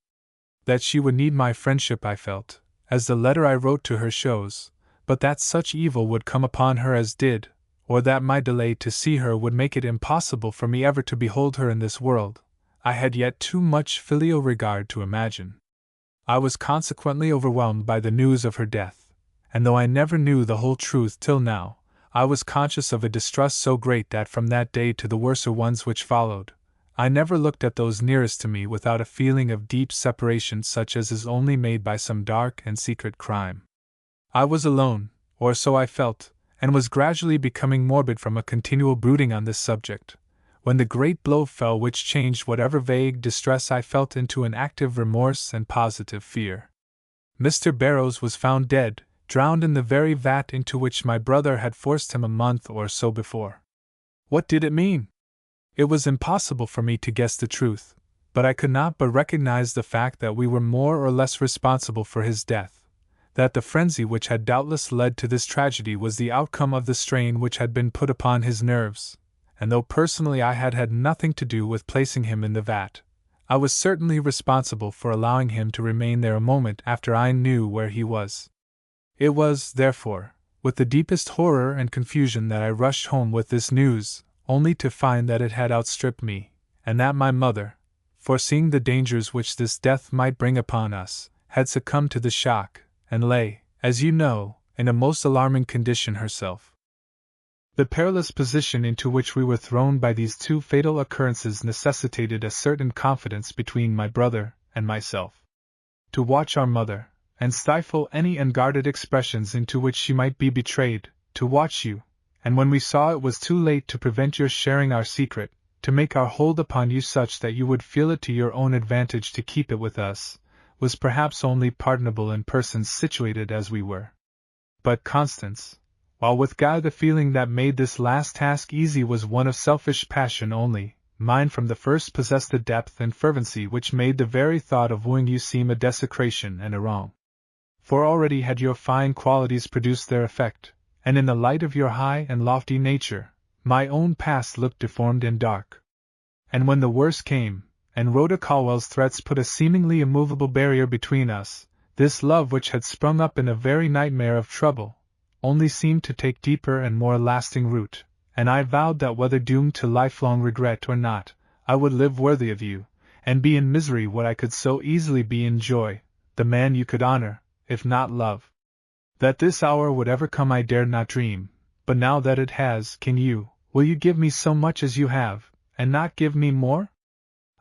That she would need my friendship I felt, as the letter I wrote to her shows, but that such evil would come upon her as did, or that my delay to see her would make it impossible for me ever to behold her in this world, I had yet too much filial regard to imagine. I was consequently overwhelmed by the news of her death, and though I never knew the whole truth till now, I was conscious of a distrust so great that from that day to the worser ones which followed, I never looked at those nearest to me without a feeling of deep separation such as is only made by some dark and secret crime. I was alone, or so I felt, and was gradually becoming morbid from a continual brooding on this subject, when the great blow fell which changed whatever vague distress I felt into an active remorse and positive fear. Mr. Barrows was found dead, drowned in the very vat into which my brother had forced him a month or so before. What did it mean? It was impossible for me to guess the truth, but I could not but recognize the fact that we were more or less responsible for his death, that the frenzy which had doubtless led to this tragedy was the outcome of the strain which had been put upon his nerves, and though personally I had had nothing to do with placing him in the vat, I was certainly responsible for allowing him to remain there a moment after I knew where he was. It was, therefore, with the deepest horror and confusion that I rushed home with this news, only to find that it had outstripped me, and that my mother, foreseeing the dangers which this death might bring upon us, had succumbed to the shock, and lay, as you know, in a most alarming condition herself. The perilous position into which we were thrown by these two fatal occurrences necessitated a certain confidence between my brother and myself. To watch our mother, and stifle any unguarded expressions into which she might be betrayed, to watch you, and when we saw it was too late to prevent your sharing our secret, to make our hold upon you such that you would feel it to your own advantage to keep it with us, was perhaps only pardonable in persons situated as we were. But Constance, while with God the feeling that made this last task easy was one of selfish passion only, mine from the first possessed a depth and fervency which made the very thought of wooing you seem a desecration and a wrong. For already had your fine qualities produced their effect, and in the light of your high and lofty nature, my own past looked deformed and dark. And when the worst came, and Rhoda Colwell's threats put a seemingly immovable barrier between us, this love which had sprung up in a very nightmare of trouble, only seemed to take deeper and more lasting root, and I vowed that whether doomed to lifelong regret or not, I would live worthy of you, and be in misery what I could so easily be in joy, the man you could honor, if not love. That this hour would ever come I dared not dream, but now that it has, will you give me so much as you have, and not give me more?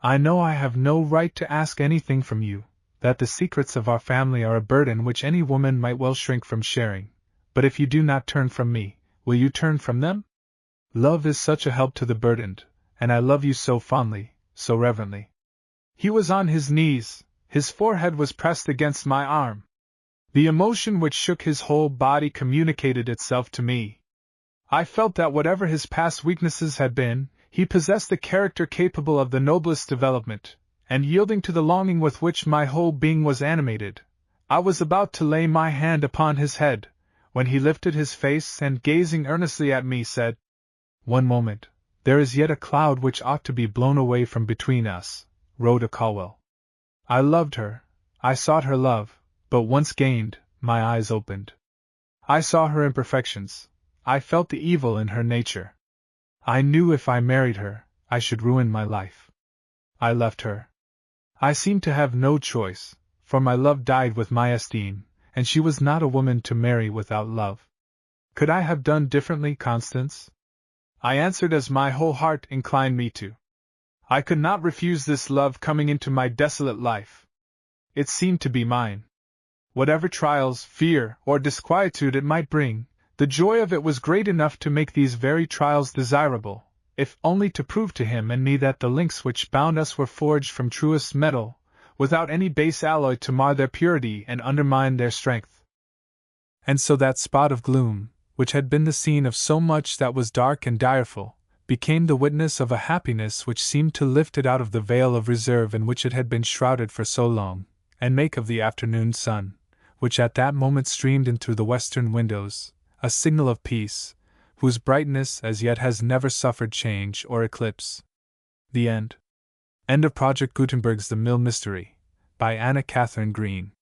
I know I have no right to ask anything from you, that the secrets of our family are a burden which any woman might well shrink from sharing, but if you do not turn from me, will you turn from them? Love is such a help to the burdened, and I love you so fondly, so reverently. He was on his knees, his forehead was pressed against my arm. The emotion which shook his whole body communicated itself to me. I felt that whatever his past weaknesses had been, he possessed a character capable of the noblest development, and yielding to the longing with which my whole being was animated, I was about to lay my hand upon his head, when he lifted his face and gazing earnestly at me said, "One moment, there is yet a cloud which ought to be blown away from between us, Rhoda Colwell. I loved her, I sought her love, but once gained, my eyes opened. I saw her imperfections, I felt the evil in her nature. I knew if I married her, I should ruin my life. I left her. I seemed to have no choice, for my love died with my esteem, and she was not a woman to marry without love. Could I have done differently, Constance? I answered as my whole heart inclined me to. I could not refuse this love coming into my desolate life. It seemed to be mine. Whatever trials, fear, or disquietude it might bring, the joy of it was great enough to make these very trials desirable, if only to prove to him and me that the links which bound us were forged from truest metal, without any base alloy to mar their purity and undermine their strength. And so that spot of gloom, which had been the scene of so much that was dark and direful, became the witness of a happiness which seemed to lift it out of the veil of reserve in which it had been shrouded for so long, and make of the afternoon sun, which at that moment streamed in through the western windows, a signal of peace, whose brightness as yet has never suffered change or eclipse. The End. End of Project Gutenberg's The Mill Mystery, by Anna Katharine Green.